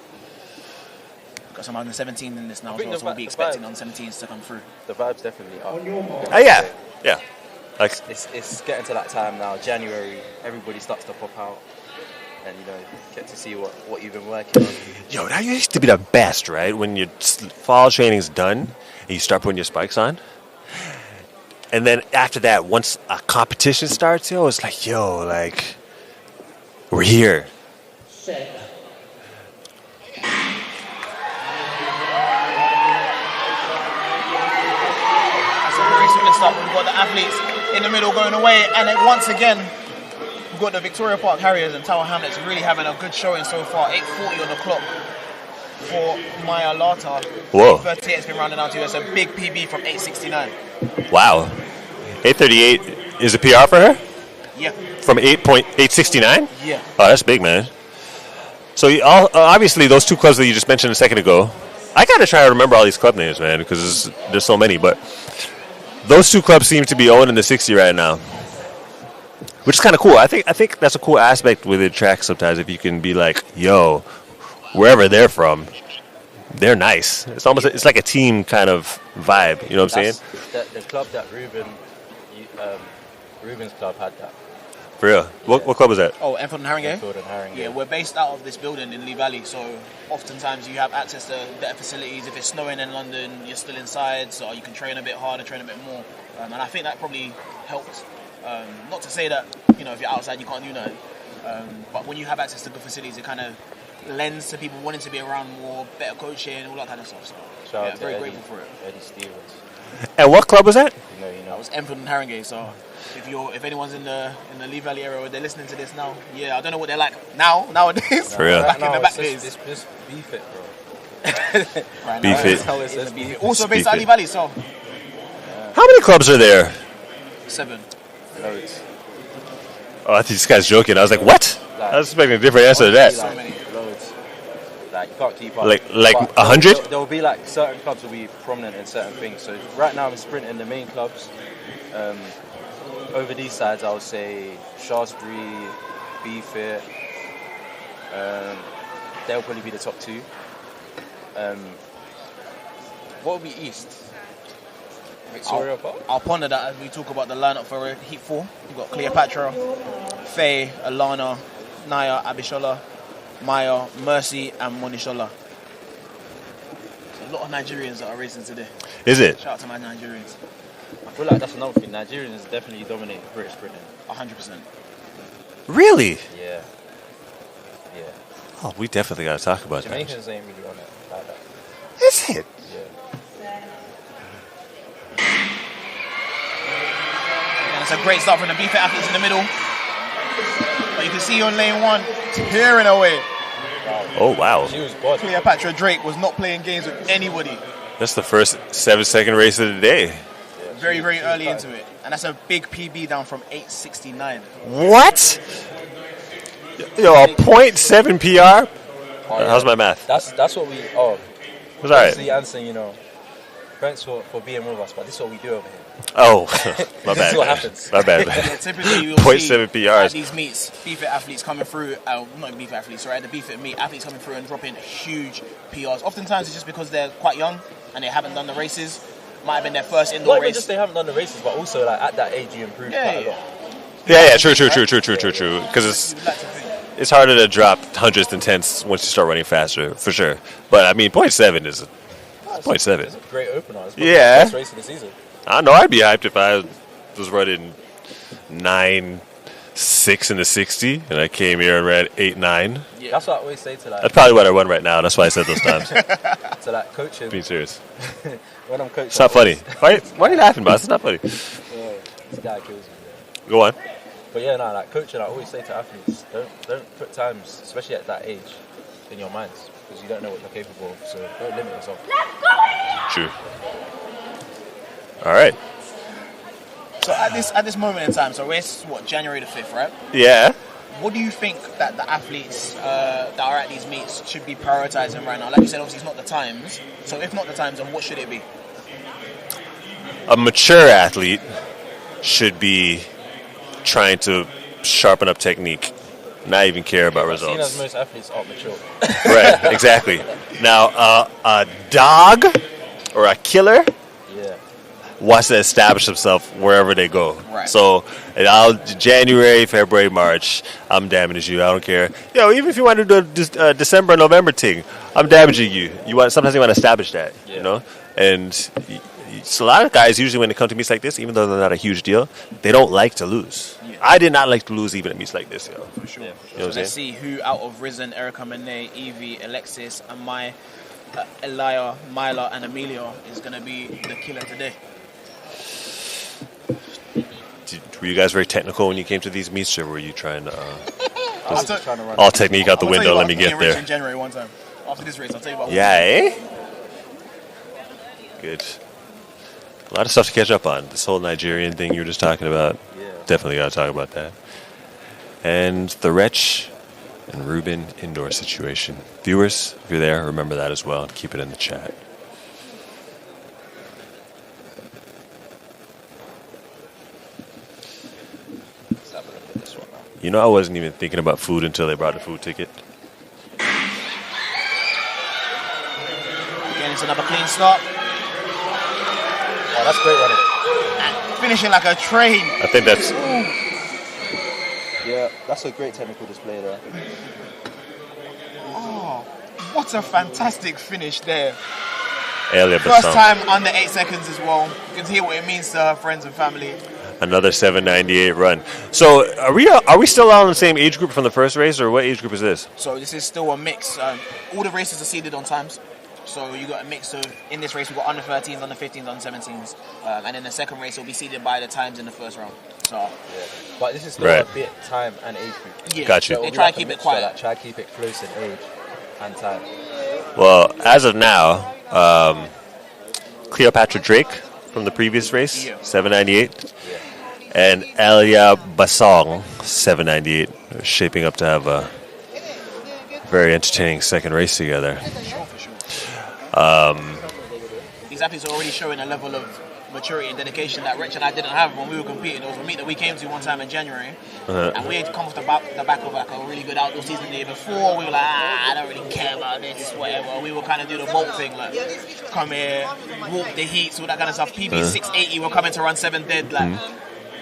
We've got some under 17 in this now as well, so we'll be expecting under 17s to come through. The vibe's definitely up. Yeah. Like it's getting to that time now. January, everybody starts to pop out, and get to see what you've been working on. Yo, that used to be the best, right? When your fall training's done and you start putting your spikes on, and then after that, once a competition starts, it's like, we're here. That's a very solid start. We've got the athletes in the middle going away. And then once again, we've got the Victoria Park Harriers and Tower Hamlets really having a good showing so far. 8:40 on the clock for Maya Lata. Whoa. 8:38 has been rounded out to. That's a big PB from 8:69. Wow. 8:38 is a PR for her? Yeah. From 8.869? Yeah. Oh, that's big, man. So obviously those two clubs that you just mentioned a second ago, I gotta try to remember all these club names, man, because there's so many. But those two clubs seem to be owning the 60 right now, which is kind of cool. I think that's a cool aspect with the track sometimes. If you can be like, yo, wherever they're from, they're nice. It's like a team kind of vibe. You know what I'm saying? The club that Ruben's club had that. For real. What club was that? Oh, Enfield and Haringey? Enfield and Haringey. Yeah, we're based out of this building in Lee Valley, so oftentimes you have access to better facilities. If it's snowing in London, you're still inside, so you can train a bit harder, train a bit more. And I think that probably helped. Not to say that, if you're outside you can't do nothing, but when you have access to good facilities, it kind of lends to people wanting to be around more, better coaching, all that kind of stuff. So, Shout out to very Eddie, grateful for it. Eddie Stevens. And what club was that? It was Enfield and Haringey, so if anyone's in the Lee Valley area or they're listening to this now, I don't know what they're like nowadays. For real. Back in the back days. It's just Bftta, bro. Right, Bftta. Also based out of Lee Valley, so How many clubs are there? 7. Loads. Oh, I think this guy's joking. I was like, what? I was expecting a different answer to that. So many. Loads. Like, you can't keep up. Like 100? There will be like certain clubs will be prominent in certain things. So right now I'm sprinting the main clubs. Over these sides, I would say Shaftesbury, Bftta. They'll probably be the top 2. What will be East? Victoria Park? I'll ponder that as we talk about the lineup for Heat 4. We've got Cleopatra, Faye, Alana, Naya, Abishola, Maya, Mercy, and Monishola. A lot of Nigerians that are racing today. Is it? Shout out to my Nigerians. I feel like that's another thing. Nigerians definitely dominate British sprinting. 100%. Really? Yeah. Yeah. Oh, we definitely got to talk about that. Jamaicans ain't really on it like that. Is it? Yeah. And it's a great start from the Bftta athletes in the middle. But you can see on lane 1, tearing away. Oh, wow. She was good. Cleopatra Drake was not playing games with anybody. That's the first 7-second race of the day. Very, very early into it. And that's a big PB down from 8:69. What? Yo, a 0.7 PR? How's my math? That's what we. Oh, it's all right. Obviously, Anson, thanks for being with us, but this is what we do over here. Oh, my bad. This is what happens. My bad. Yeah, typically you'll 0.7 see PRs. at these meets, Bftta athletes coming through, not Bftta athletes, sorry, at the Bftta meet, athletes coming through and dropping huge PRs. Oftentimes it's just because they're quite young and they haven't done the races. Might have been their first indoor Not even race. just they haven't done the races, but also like at that age you improve quite a lot. Yeah, true. Because it's harder to drop hundreds and tenths once you start running faster, for sure. But I mean, 0.7 is 0.7. It's a great opener. It's Yeah. the best race of the season. I know I'd be hyped if I was running 9.6 in the 60 and I came here and ran 8.9. Yeah. That's what I always say to like. That's probably what I run right now. That's why I said those times. To like coaching. Being serious. When I'm coaching. It's not funny. Why are you laughing, boss? It's not funny. Yeah, this guy kills me. Go on. But yeah, like coaching, I always say to athletes, don't put times, especially at that age, in your minds because you don't know what you're capable of. So don't limit yourself. True. All right. So at this moment in time, so it's January the 5th, right? Yeah. What do you think that the athletes that are at these meets should be prioritizing right now? Like you said, obviously it's not the times. So if not the times, then what should it be? A mature athlete should be trying to sharpen up technique, not even care about Seeing results. as most athletes aren't mature. Right, exactly. Now, a dog or a killer Yeah. wants to establish himself wherever they go. Right. So, January, February, March, I'm damaging you. I don't care. Even if you want to do a December, November thing, I'm damaging you. Sometimes you want to establish that, And so a lot of guys, usually when they come to meets like this, even though they're not a huge deal, they don't like to lose. Yeah. I did not like to lose even at meets like this, For sure. Yeah, So let's see who out of Risen, Erica Monet, Evie, Alexis, and Elia, Myla, and Amelia is going to be the killer today. Were you guys very technical when you came to these meets, or were you trying to I'll tell- all technique out the I'll tell you window? about Let me me get and Rich there. in January one time. After this race, I'll tell you about. Yeah, eh? Good. A lot of stuff to catch up on. This whole Nigerian thing you were just talking about. Yeah. Definitely got to talk about that. And the Wretch and Ruben indoor situation. Viewers, if you're there, remember that as well and keep it in the chat. Let's have a look at this one now. You know, I wasn't even thinking about food until they brought a food ticket. Again, it's another clean start. Oh, that's great running. And finishing like a train. I think that's... Yeah, that's a great technical display there. Oh, what a fantastic finish there. Elia First Bassam. time under 8 seconds as well. You can hear what it means to her friends and family. Another 7:98 run. So are we still all in the same age group from the first race, or what age group is this? So this is still a mix. All the races are seeded on times. So you got a mix of, in this race, we've got under 13s, under 15s, under 17s. And in the second race, it'll be seeded by the times in the first round. So, yeah. But this is still Right. a bit time and age group. Yeah. Got you. So They it'll be try like to keep a it mixture, quiet. like, try to keep it close in age and time. Well, as of now, Cleopatra Drake from the previous race, Yeah. 7:98, and Elia Basong, 7:98, are shaping up to have a very entertaining second race together. These athletes are already showing a level of maturity and dedication that Rich and I didn't have when we were competing. It was a meet that we came to one time in January, and we had come off the back of like a really good outdoor season the year before. We were like, I don't really care about this, whatever. We were kind of do the bolt thing, like come here, walk the heats, all that kind of stuff. PB 680, we're coming to run 7 dead. Like,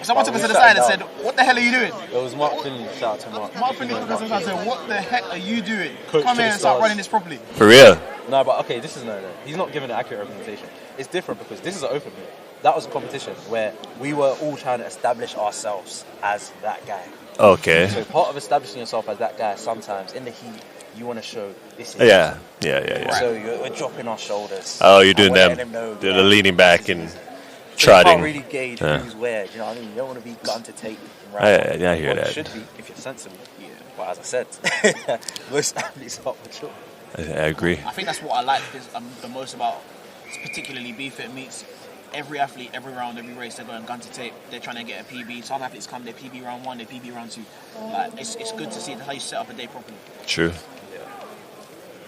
someone took us to the side and said, "What the hell are you doing?" It was Mark Finley. Shout out to Mark. Mark Finley took us to the side and said, "What the heck are you doing? Coach Come to here the and start stars. running this properly." For real? No, but okay, this is no. He's not giving an accurate representation. It's different because this is an open meet. That was a competition where we were all trying to establish ourselves as that guy. Okay. So part of establishing yourself as that guy, sometimes in the heat, you want to show this is. Yeah. So we're dropping our shoulders. Oh, you're doing And we're them. letting know, They're yeah, leaning back and so you trotting. can't really gauge Yeah. who's where. You know what I mean? You don't want to be gun to take. I hear Well, that. You should be if you're sensible. Yeah. But as I said, most athletes are mature. I agree. I think that's what I like the most about particularly Bftta meets. Every athlete, every round, every race, they're going gun to tape. They're trying to get a PB. Some athletes come, they're PB round 1, they're PB round 2. Like, it's good to see how you set up a day properly. True.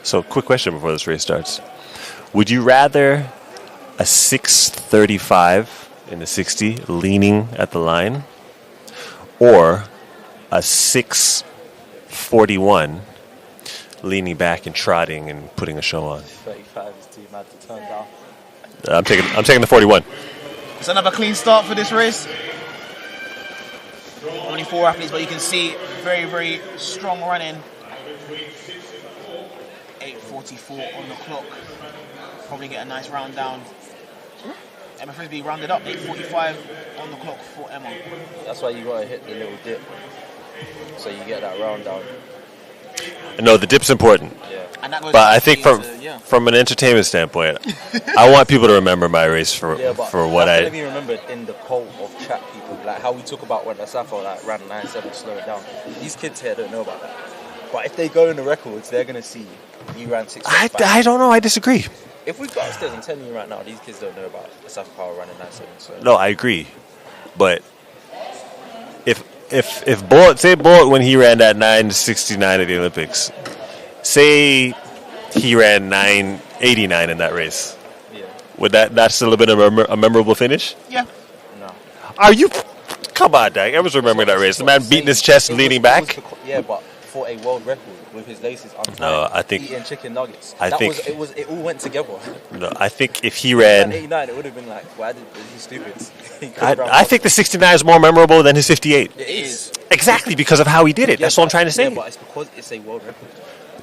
So, quick question before this race starts. Would you rather a 6:35 in the 60 leaning at the line, or a 6:41 leaning back and trotting and putting a show on? 35 is too mad to turn down. I'm taking the 41. It's another clean start for this race. Only 4 athletes, but you can see very, very strong running. 8:44 on the clock. Probably get a nice round down. Emma Frisbee rounded up, 8:45 on the clock for Emma. That's why you gotta hit the little dip, so you get that round down. No, the dip's important. Yeah. And that goes But I back think to, yeah. from an entertainment standpoint, I want people to remember my race for what that's I. gonna be remembered in the poll of track people, like how we talk about when Asafo like ran 9.7, slow it down. These kids here don't know about that. But if they go in the records, they're gonna see you ran 6. I don't know. I disagree. If we got upstairs, I'm telling you right now, these kids don't know about Asafo Power running 9.7. So No, I agree. But if Bolt when he ran that 9:69 at the Olympics, say he ran 9:89 in that race, would that's still a bit of a memorable finish? Yeah. No. Are you? Come on, Dag. Everyone's remembering that race. The man beating his chest, leaning back. Yeah, but for a world record with his laces untied, No, I think- eating chicken nuggets. I think- it all went together. No, I think if he If ran, 89, it would have been like, why did he stupid? He could've I ran think the 69 is more memorable than his 58. It is. Exactly because of how he did it. Yeah, That's what I'm trying to say. Yeah, but it's because it's a world record.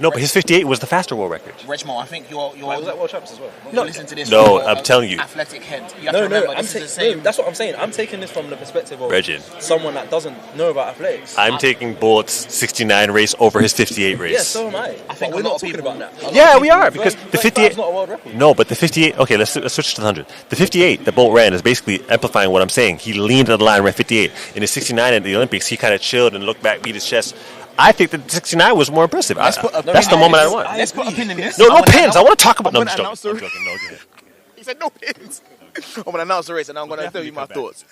No, but his 58 was the faster world record. Rechmo, I think you're Was that World Champs as well? no, listen to this. No, you're I'm telling you. Athletic head. You have to remember this is the same. that's what I'm saying. I'm taking this from the perspective of Regin. someone that doesn't know about athletics. I'm taking Bullet's 69 race over his 58 race. Yeah, so am I. I think we're a lot not of talking people- about that. Yeah, we are, because the 58... is not a world record. No, but the 58... Okay, let's switch to the 100. The 58 that Bolt ran is basically amplifying what I'm saying. He leaned on the line and ran 58. In his 69 at the Olympics, he kind of chilled and looked back, beat his chest. I think that 69 was more impressive. Let's put a That's pin the in moment I this. want. Let's put a pin in this. No pins. I want to talk about... No, I'm I'm gonna just joking. announce I'm joking. No, go ahead. He said no pins. I'm going to announce the race and I'm going to tell you my thoughts.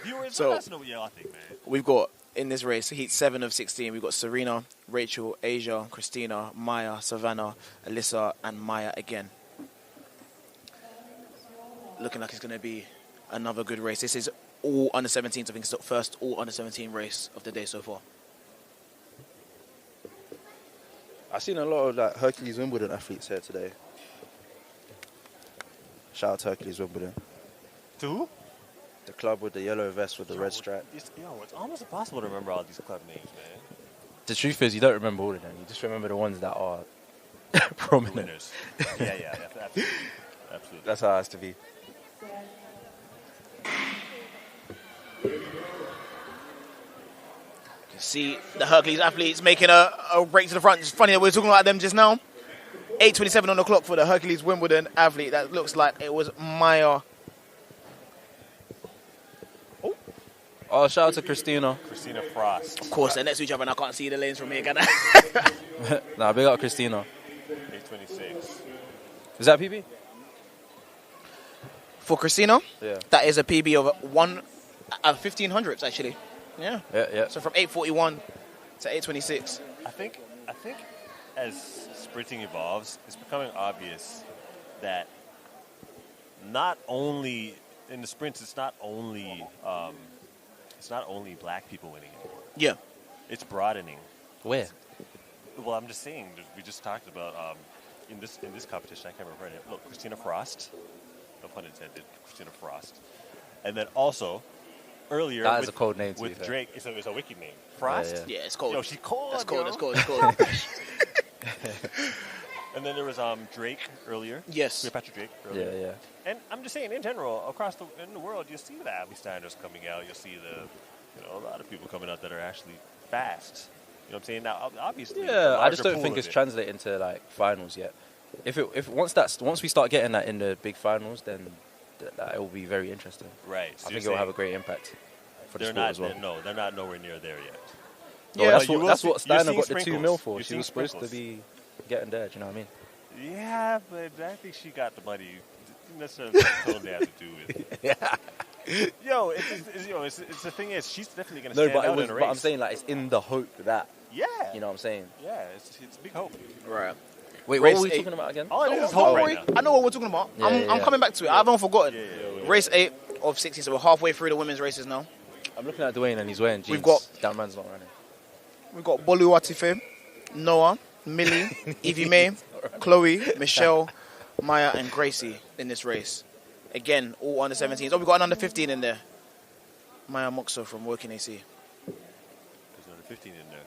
Viewers, So- let us know what y'all think, man. We've got, in this race, heat 7 of 16, we've got Serena, Rachel, Asia, Christina, Maya, Savannah, Alyssa, and Maya again. Looking like it's going to be another good race. This is all under 17s. I think it's the first all under 17 race of the day so far. I've seen a lot of like Hercules Wimbledon athletes here today. Shout out to Hercules Wimbledon. To who? The club with the yellow vest with the red stripe. It's almost impossible to remember all these club names, man. The truth is, you don't remember all of them. You just remember the ones that are prominent. Winners. Yeah, absolutely. Absolutely. That's how it has to be. You see the Hercules athletes making a break to the front. It's funny that we were talking about them just now. 8:27 on the clock for the Hercules Wimbledon athlete. That looks like it was Maya. Oh, shout out to Christina. Christina Frost. Of course, they're next to each other and I can't see the lanes from here, can I? Nah, big up Christina. 826. Is that PB? For Christina, Yeah. that is a PB of 1500s actually. Yeah. Yeah. So from 8:41 to 8:26. I think as sprinting evolves, it's becoming obvious that not only in the sprints, it's not only black people winning anymore. Yeah. It's broadening. Where? Well, I'm just saying. We just talked about in this competition. I can't remember her name. Look, Christina Frost. No pun intended. Christina Frost. And then also earlier That is a code name, to be with fair. Drake. It's a wicked name. Frost. Yeah, it's cold. Yo, she's cold. That's cold. yo. That's cold. That's cold. And then there was Drake earlier. Yes. Cleopatra Drake earlier. Yeah. And I'm just saying, in general, across in the world, you'll see the Abby Steiners coming out. You'll see a lot of people coming out that are actually fast. You know what I'm saying? Now, obviously, Yeah, I just don't pool think of it's it. translated into like finals yet. If once we start getting that in the big finals, then it will be very interesting. Right. I So think it you're will have saying a great impact for the they're sport not, as well. No, they're not nowhere near there yet. Yeah, No, that's you what will that's see- what you're Steiner seeing got the 2 sprinkles. mil for. You're She seeing was supposed to sprinkles. be getting there. Do you know what I mean? Yeah, but I think she got the money. Didn't necessarily totally have to do with it. Yo, it's the thing is, she's definitely going to No, stand but, out in a race. but I'm saying like it's in the hope that. Yeah. You know what I'm saying? Yeah, it's big hope. Right. Wait, Race what were we 8. talking about again? All I know is Don't hope worry. right now. I know what we're talking about. Yeah, I'm yeah. coming back to it. I haven't forgotten. Race 8 of 16. So we're halfway through the women's races now. I'm looking at Dwayne and he's wearing jeans. We've got- that man's not running. We've got Bolu Atife, Noah, Millie, Evie May, Chloe, Michelle, Maya, and Gracie in this race. Again, all under 17s. Oh, we've got an under 15 in there. Maya Moxo from Working AC. There's another 15 in there.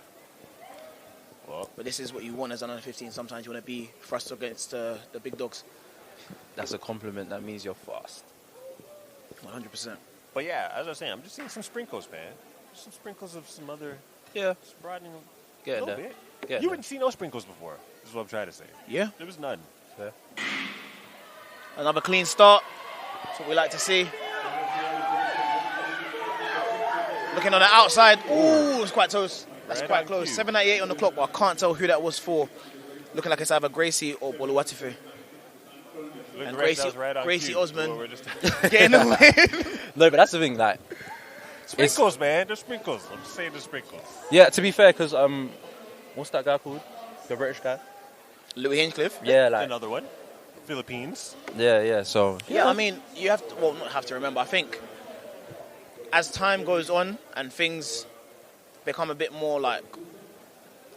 Well, But this is what you want as an under 15. Sometimes you want to be thrust against the big dogs. That's a compliment. That means you're fast. 100%. but yeah, as I was saying, I'm just seeing some sprinkles, man. Some sprinkles of some other. Yeah. Just broadening a Getting little there. bit. Getting You there. wouldn't see no sprinkles before. Is what I'm trying to say. Yeah. There was none. Fair. Another clean start. That's what we like to see. Looking on the outside. Ooh, it's quite close. That's Right quite on close. cue. 7:98 on the clock, but I can't tell who that was for. Looking like it's either Gracie or Boluwatife. Look, And the rest, that Gracie- was right on Gracie cue. Osman. Well, we're just Getting the win. No, but that's the thing. Like, sprinkles, man. There's sprinkles. I'm just saying there's sprinkles. yeah. To be fair, because what's that guy called? The British guy. Louis Hinchcliffe. Yeah, like Another one. Philippines. yeah. So Yeah, I mean, you have to, well, not have to remember. I think as time goes on and things become a bit more like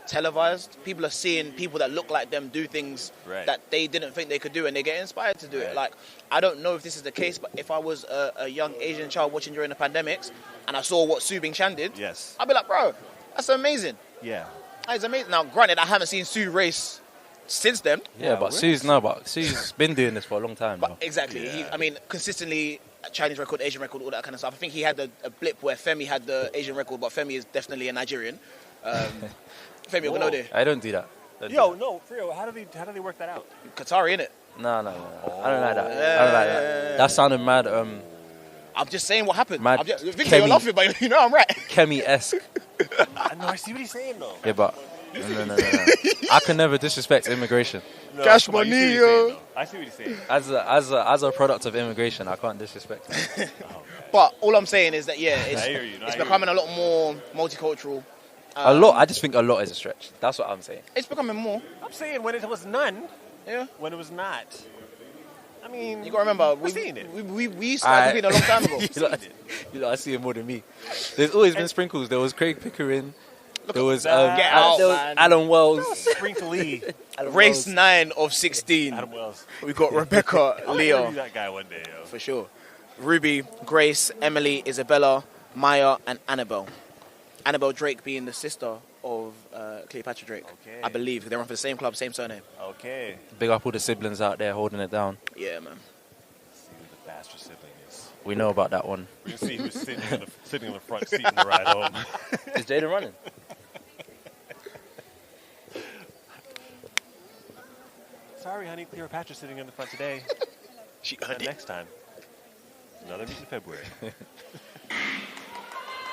televised, people are seeing people that look like them do things Right. that they didn't think they could do, and they get inspired to do it. Right. Like, I don't know if this is the case, but if I was a young Asian child watching during the pandemics and I saw what Su Bing Chan did, Yes. I'd be like, bro, that's amazing. Yeah. It's amazing. Now, granted, I haven't seen Sue race since then. Yeah, but Sue's been doing this for a long time now. Exactly. I mean, consistently Chinese record, Asian record, all that kind of stuff. I think he had a blip where Femi had the Asian record, but Femi is definitely a Nigerian. Femi Ogunode. I don't do that. No, for real. How do they work that out? Qatari, innit? No. I don't like that. I don't like that. That sounded mad. I'm just saying what happened. Mad Victor, you're laughing, but you know I'm right. Kemi-esque. No, I see what he's saying though. Yeah, but no. I can never disrespect immigration. No, Cash money, yo. I see what he's saying. As a product of immigration, I can't disrespect it. But all I'm saying is that it's becoming a lot more multicultural. A lot. I just think a lot is a stretch. That's what I'm saying. It's becoming more. I'm saying when it was none. Yeah. When it was not. I mean, you gotta remember, we started being a long time ago. I see it more than me. There's always been sprinkles. There was Craig Pickering. There was Alan Wells. Sprinkly. Race 9 of 16. Adam Wells. We got Rebecca, Leo. That guy one day, yo. For sure. Ruby, Grace, Emily, Isabella, Maya, and Annabelle. Annabelle Drake being the sister of Cleopatra Drake. Okay. I believe. They run for the same club, same surname. Okay. Big up all the siblings out there holding it down. Yeah, man. See who the bastard sibling is. We know about that one. We can see who's sitting in the front seat in the ride home. Is Jaden running? Sorry, honey, Cleopatra's sitting in the front today. She earned it. Next time. Another meet in February.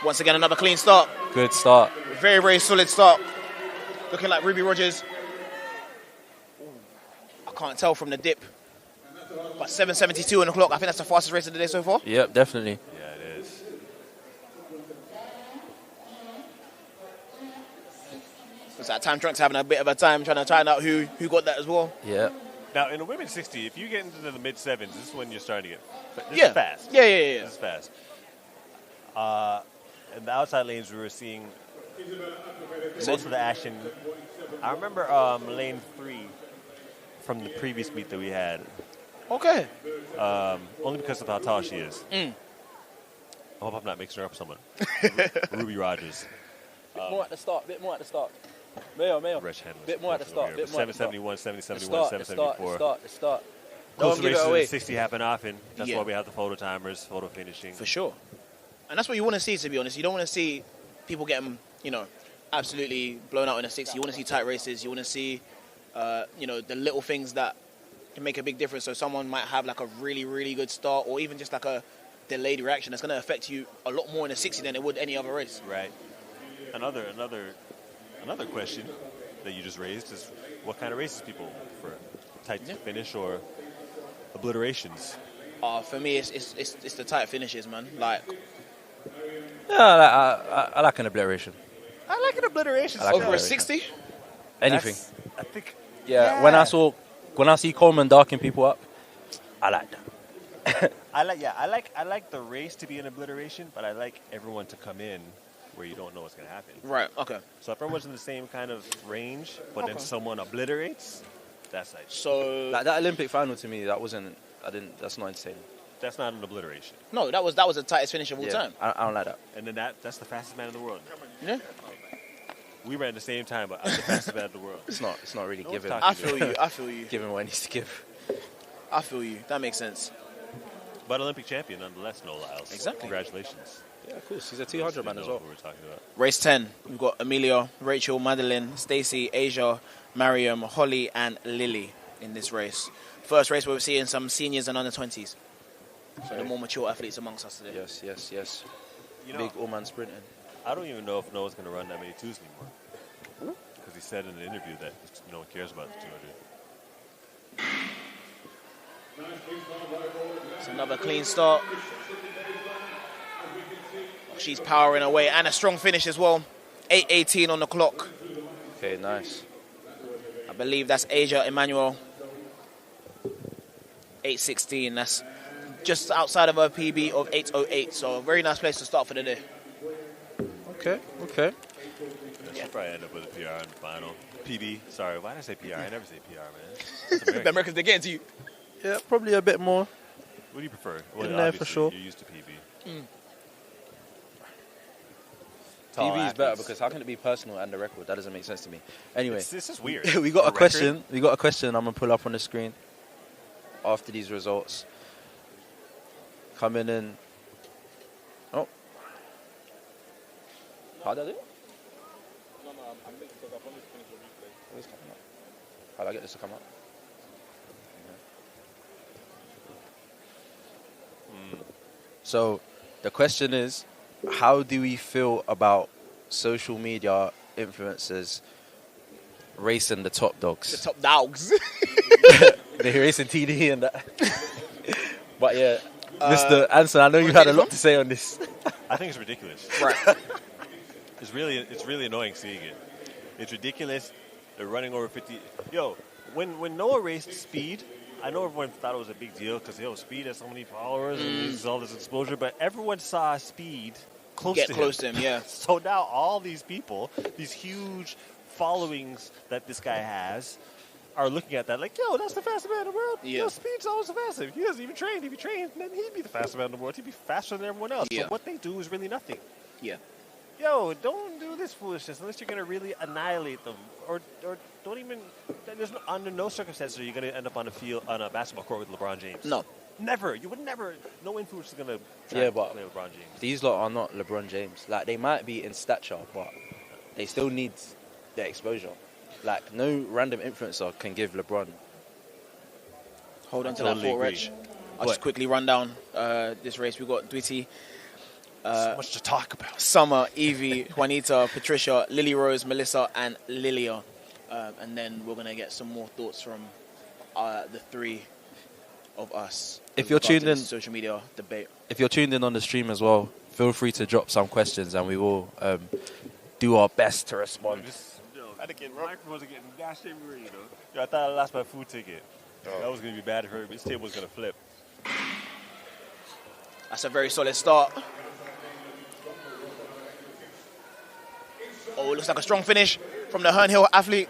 Once again, another clean start. Good start. Very, very solid start. Looking like Ruby Rogers. I can't tell from the dip. But 7:72 on the clock. I think that's the fastest race of the day so far. Yep, definitely. Yeah, it is. It's like Time Trunk's having a bit of a time trying to find out who got that as well. Yeah. Now, in a women's 60, if you get into the mid-sevens, this is when you're starting to get... This is fast. Yeah. This is fast. In the outside lanes, we were seeing most of the action. I remember lane 3 from the previous meet that we had. Okay. Only because of how tall she is. Mm. I hope I'm not mixing her up with someone. Ruby Rogers. Bit more at the start. Mayo. Rich Henley. Bit more at the start. 771, 771, 774. The start. Close races in the 60 happen often. That's why we have the photo timers, photo finishing. For sure. And that's what you want to see, to be honest. You don't want to see people getting, absolutely blown out in a 60. You want to see tight races. You want to see, the little things that can make a big difference. So someone might have like a really, really good start, or even just like a delayed reaction that's going to affect you a lot more in a 60 than it would any other race. Right. Another question that you just raised is what kind of races people prefer? Tight finish or obliterations? For me, it's the tight finishes, man. Like. Yeah, I like an obliteration. I like an obliteration. Over a 60? Anything. I think. Yeah. When I see Coleman darking people up, I like that. I like the race to be an obliteration, but I like everyone to come in where you don't know what's going to happen. Right. Okay. So if everyone's in the same kind of range, but then someone obliterates, that's like like that Olympic final to me. That's not entertaining. That's not an obliteration. No, that was the tightest finish of all time. I don't like that. And then that's the fastest man in the world. Yeah. We ran at the same time, but I'm the fastest man in the world. It's not really given. I feel you. Given what it needs to give. I feel you. That makes sense. But Olympic champion nonetheless, no Lyles. Exactly. Congratulations. Yeah, of course. He's a 200 man as well. What we're talking about. Race 10. We've got Amelia, Rachel, Madeline, Stacey, Asia, Mariam, Holly, and Lily in this race. First race where we're seeing some seniors and under 20s. So the more mature athletes amongst us today. Yes. Big all-man sprinting. I don't even know if Noah's going to run that many twos anymore. Because he said in the interview that no one cares about the 200. It's another clean start. She's powering away, and a strong finish as well. 8:18 on the clock. Okay, nice. I believe that's Asia Emmanuel. 8:16. That's just outside of her PB of 8:08. So a very nice place to start for the day. Okay. She'll probably end up with a PR in the final. PB. Sorry, why did I say PR? I never say PR, man. The Americans, they get into you. Yeah, probably a bit more. What do you prefer? Well, in there for sure. You're used to PB. tall PB is better athletes. because how can it be personal and the record? That doesn't make sense to me. Anyway, This is weird. we got A a question. We got a question. I'm gonna pull up on the screen after these results. Coming in. Oh, how did I do it? It's coming up. How do I get this to come up? So the question is, how do we feel about social media influencers racing the top dogs? The top dogs. They're racing TD and that. But yeah, Mr. Anson, I know you had a lot to say on this. I think it's ridiculous. Right. It's really annoying seeing it. It's ridiculous. They're running over 50. Yo, when Noah raced speed, I know everyone thought it was a big deal because Speed has so many followers and he's all this exposure, but everyone saw Speed Get close to him, yeah. So now all these people, these huge followings that this guy has, are looking at that like, yo, that's the fastest man in the world. Yeah. Yo, Speed's always the fastest. He doesn't even train. If he trained, then he'd be the fastest man in the world. He'd be faster than everyone else. Yeah. So what they do is really nothing. Yeah. Yo, don't do this foolishness unless you're going to really annihilate them. Or don't even, under no circumstances are you going to end up on a field, on a basketball court with LeBron James. No. Never. You would never. No influencer is going to Yeah, but play LeBron James. these lot are not LeBron James. Like, they might be in stature, but they still need the exposure. Like, no random influencer can give LeBron. Hold on to Totally that thought, agree. Rich. I'll What? just quickly run down this race. We've got Dwitty, So much to talk about. Summer, Evie, Juanita, Patricia, Lily Rose, Melissa, and Lilia. And then we're going to get some more thoughts from the three of us. If with you're regard to tuned in- this social media debate. If you're tuned in on the stream as well, feel free to drop some questions and we will do our best to respond. Microphones are getting dashed everywhere, you know. Yo, I thought I lost my food ticket. That was going to be bad for her. This table was going to flip. That's a very solid start. Oh, it looks like a strong finish from the Herne Hill athlete.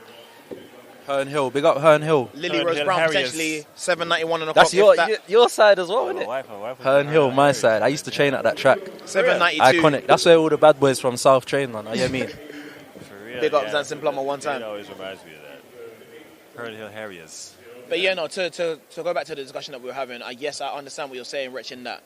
Herne Hill, big up Herne Hill. Lily Herne Rose Hill Brown, Harriers. potentially 791 on the That's clock. your side as well, isn't My it? wife was Herne Hill, my side. I used to train at that track. 792. Iconic. That's where all the bad boys from South train, man. You know what I mean? For real, Big up yeah. Zanson Plummer one time. It always reminds me of that. Herne Hill Harriers. But yeah, no, to go back to the discussion that we were having, yes, I understand what you're saying, Rich, in that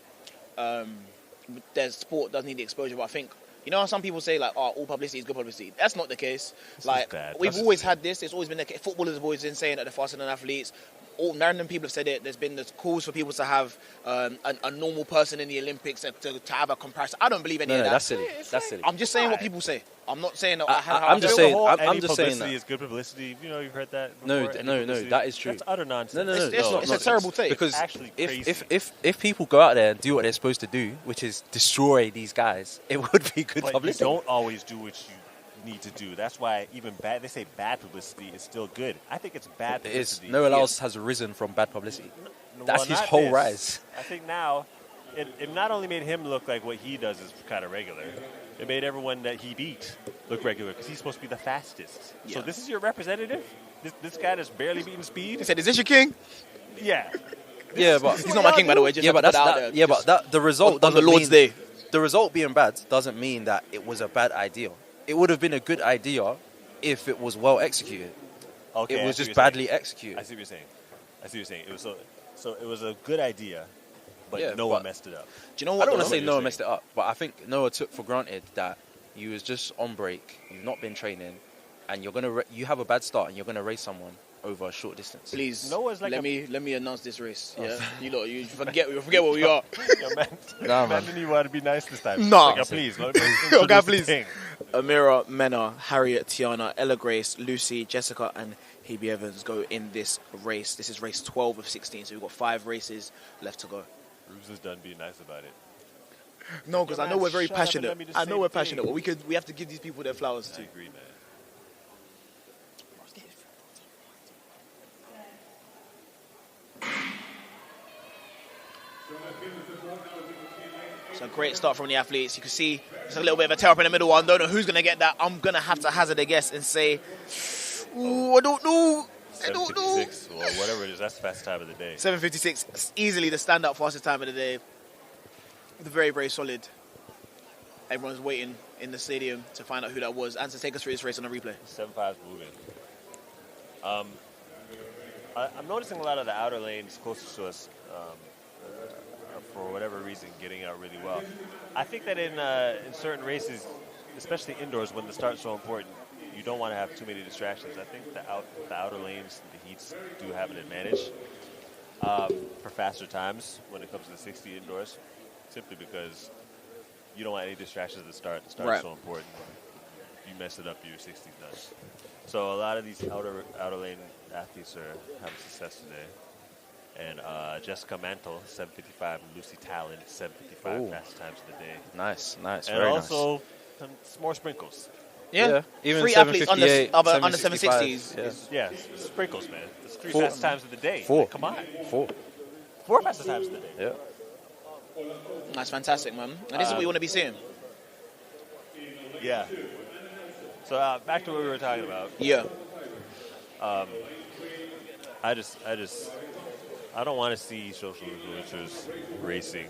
there's sport does need the exposure, but I think, you know how some people say, like, oh, all publicity is good publicity? That's not the case. Like, bad. we've That's always had this. It's always been the case. Footballers have always been saying that they're faster than athletes. All random people have said it. There's been calls for people to have a normal person in the Olympics to have a comparison. I don't believe any of that. That's silly. That's silly. I'm just saying what people say. I'm not saying that. I'm just saying. I'm Any just saying publicity that. is good publicity. You know, you've heard that No, before. Any no, publicity. that is true. That's utter nonsense. No, It's not. It's a terrible thing. Because actually crazy. if people go out there and do what they're supposed to do, which is destroy these guys, it would be good But publicity. you don't always do what you need to do. That's why even bad. They say bad publicity is still good. I think it's bad It publicity. is. No one else has risen from bad publicity. Well, That's his not whole this. rise. I think now it not only made him look like what he does is kind of regular. It made everyone that he beat look regular because he's supposed to be the fastest. Yeah. So this is your representative. This guy that's barely beating speed. He said, "Is this your king?" Yeah. Yeah, but He's not my king, by the way. Just yeah, have but to put that's that out that, there. yeah, but that the result on the doesn't Lord's mean, Day. The result being bad doesn't mean that it was a bad idea. It would have been a good idea if it was well executed. Okay, It I was see just what you're badly saying. executed. I see what you're saying. I see what you're saying. It was so it was a good idea, but Yeah, no one but- messed it up. Do you know I what? don't want to though? say Noah messed it up, but I think Noah took for granted that you was just on break, you've not been training, and you have a bad start, and you're gonna race someone over a short distance. Please, Noah's like let me announce this race. Yeah, you forget what we are. Yo, man, Nah, man. imagine you want to be nice this time. Nah. Like, please. Let me Okay, introduce the please. king. Amira, Mena, Harriet, Tiana, Ella Grace, Lucy, Jessica, and Hebe Evans go in this race. This is race 12 of 16, so we've got 5 races left to go. Rubes is done being nice about it. No, because I know man, we're very shut up and passionate. let me just I say know we're the thing. passionate, but we have to give these people their flowers I too. agree, man. So great start from the athletes. You can see there's a little bit of a tear up in the middle one. Don't know who's going to get that. I'm going to have to hazard a guess and say, ooh, I don't know. 7:56 or whatever it is. That's the fastest time of the day. 7:56, easily the standout fastest time of the day. With a very, very solid everyone's waiting in the stadium to find out who that was and to take us through this race on a replay. 7.5 moving. I'm noticing a lot of the outer lanes closest to us, for whatever reason, getting out really well. I think that in certain races, especially indoors, when the start's so important, you don't want to have too many distractions. I think the outer lanes, the heats, do have an advantage for faster times when it comes to the 60 indoors, simply because you don't want any distractions at the start. The start is so important. You mess it up, your 60's done. So a lot of these outer lane athletes are having success today. And Jessica Mantle, 7:55, and Lucy Talon, 7:55 fast times of the day. Nice, and very also some more sprinkles. Yeah. Even 3 athletes under 765, 760s. Yeah, sprinkles, man. It's 3 fast times of the day. 4. Come on. 4 fast times of the day. Yeah. That's fantastic, man. And this is what you want to be seeing. Yeah. So back to what we were talking about. Yeah. I don't want to see social influencers racing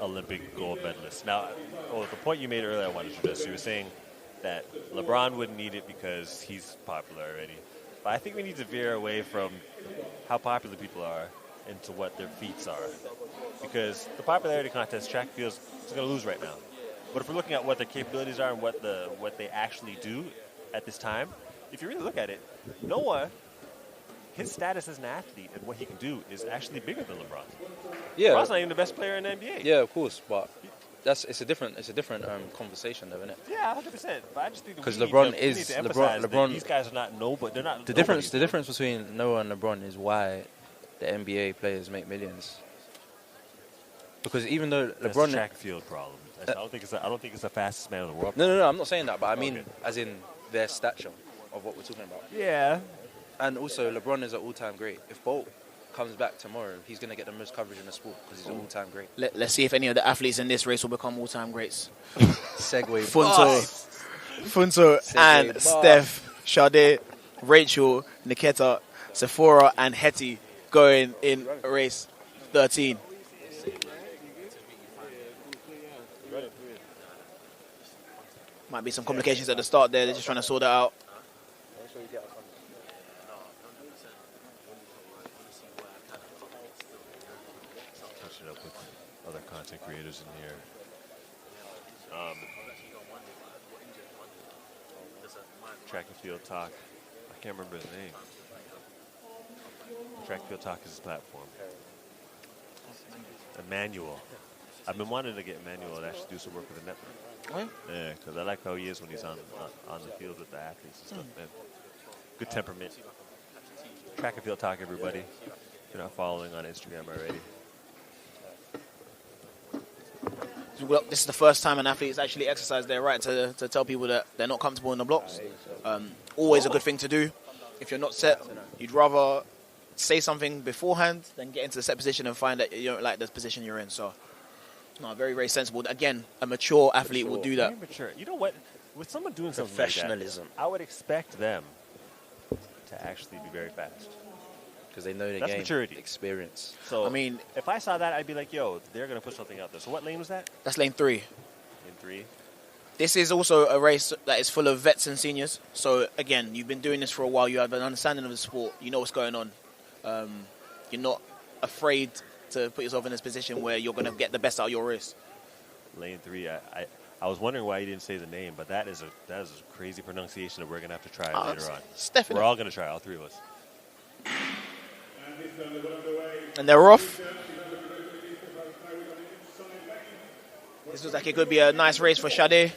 Olympic gold medalists. Now, the point you made earlier I wanted to address, you were saying that LeBron wouldn't need it because he's popular already. But I think we need to veer away from how popular people are into what their feats are. Because the popularity contest, track fields, is going to lose right now. But if we're looking at what their capabilities are and what they actually do at this time, if you really look at it, Noah, his status as an athlete and what he can do is actually bigger than LeBron. Yeah. LeBron's not even the best player in the NBA. Yeah, of course, but it's a different conversation, though, isn't it? Yeah, 100%. But I just think because we LeBron need is to emphasize that LeBron. These guys are not but they're not. The difference between Noah and LeBron is why the NBA players make millions. Because even though That's LeBron a track field problem. I don't think it's the fastest man in the world. No, I'm not saying that, but I mean as in their stature of what we're talking about. Yeah. And also, LeBron is an all-time great. If Bolt comes back tomorrow, he's going to get the most coverage in the sport because he's an all-time great. Let's see if any of the athletes in this race will become all-time greats. Segway. Funto and bar. Steph, Sade, Rachel, Niketa, Sephora, and Hetty going in race 13. Might be some complications at the start there. They're just trying to sort it out. Catching up with other content creators in here. Track and Field Talk. I can't remember his name. Track and Field Talk is his platform. Emmanuel. I've been wanting to get Emmanuel to actually do some work with the network. Yeah, because I like how he is when he's on the field with the athletes and stuff, man. Good temperament. Track and Field Talk, everybody. If you're not following on Instagram already. Well, this is the first time an athlete's actually exercised their right to tell people that they're not comfortable in the blocks. Always a good thing to do. If you're not set, you'd rather say something beforehand than get into the set position and find that you don't like the position you're in. So, no, very, very sensible. Again, a mature athlete will do that. Very mature. You know what? With someone doing something like Professionalism. that, I would expect them to actually be very fast. Because they know the That's game. maturity. Experience. So, I mean, if I saw that, I'd be like, yo, they're going to put something out there. So what lane was that? That's lane 3. Lane 3. This is also a race that is full of vets and seniors. So, again, you've been doing this for a while. You have an understanding of the sport. You know what's going on. You're not afraid to put yourself in this position where you're going to get the best out of your race. Lane 3. I was wondering why you didn't say the name, but that is a crazy pronunciation that we're going to have to try later on. Stephanie. We're all going to try, all 3 of us. And they're off. This looks like it could be a nice race for Sade.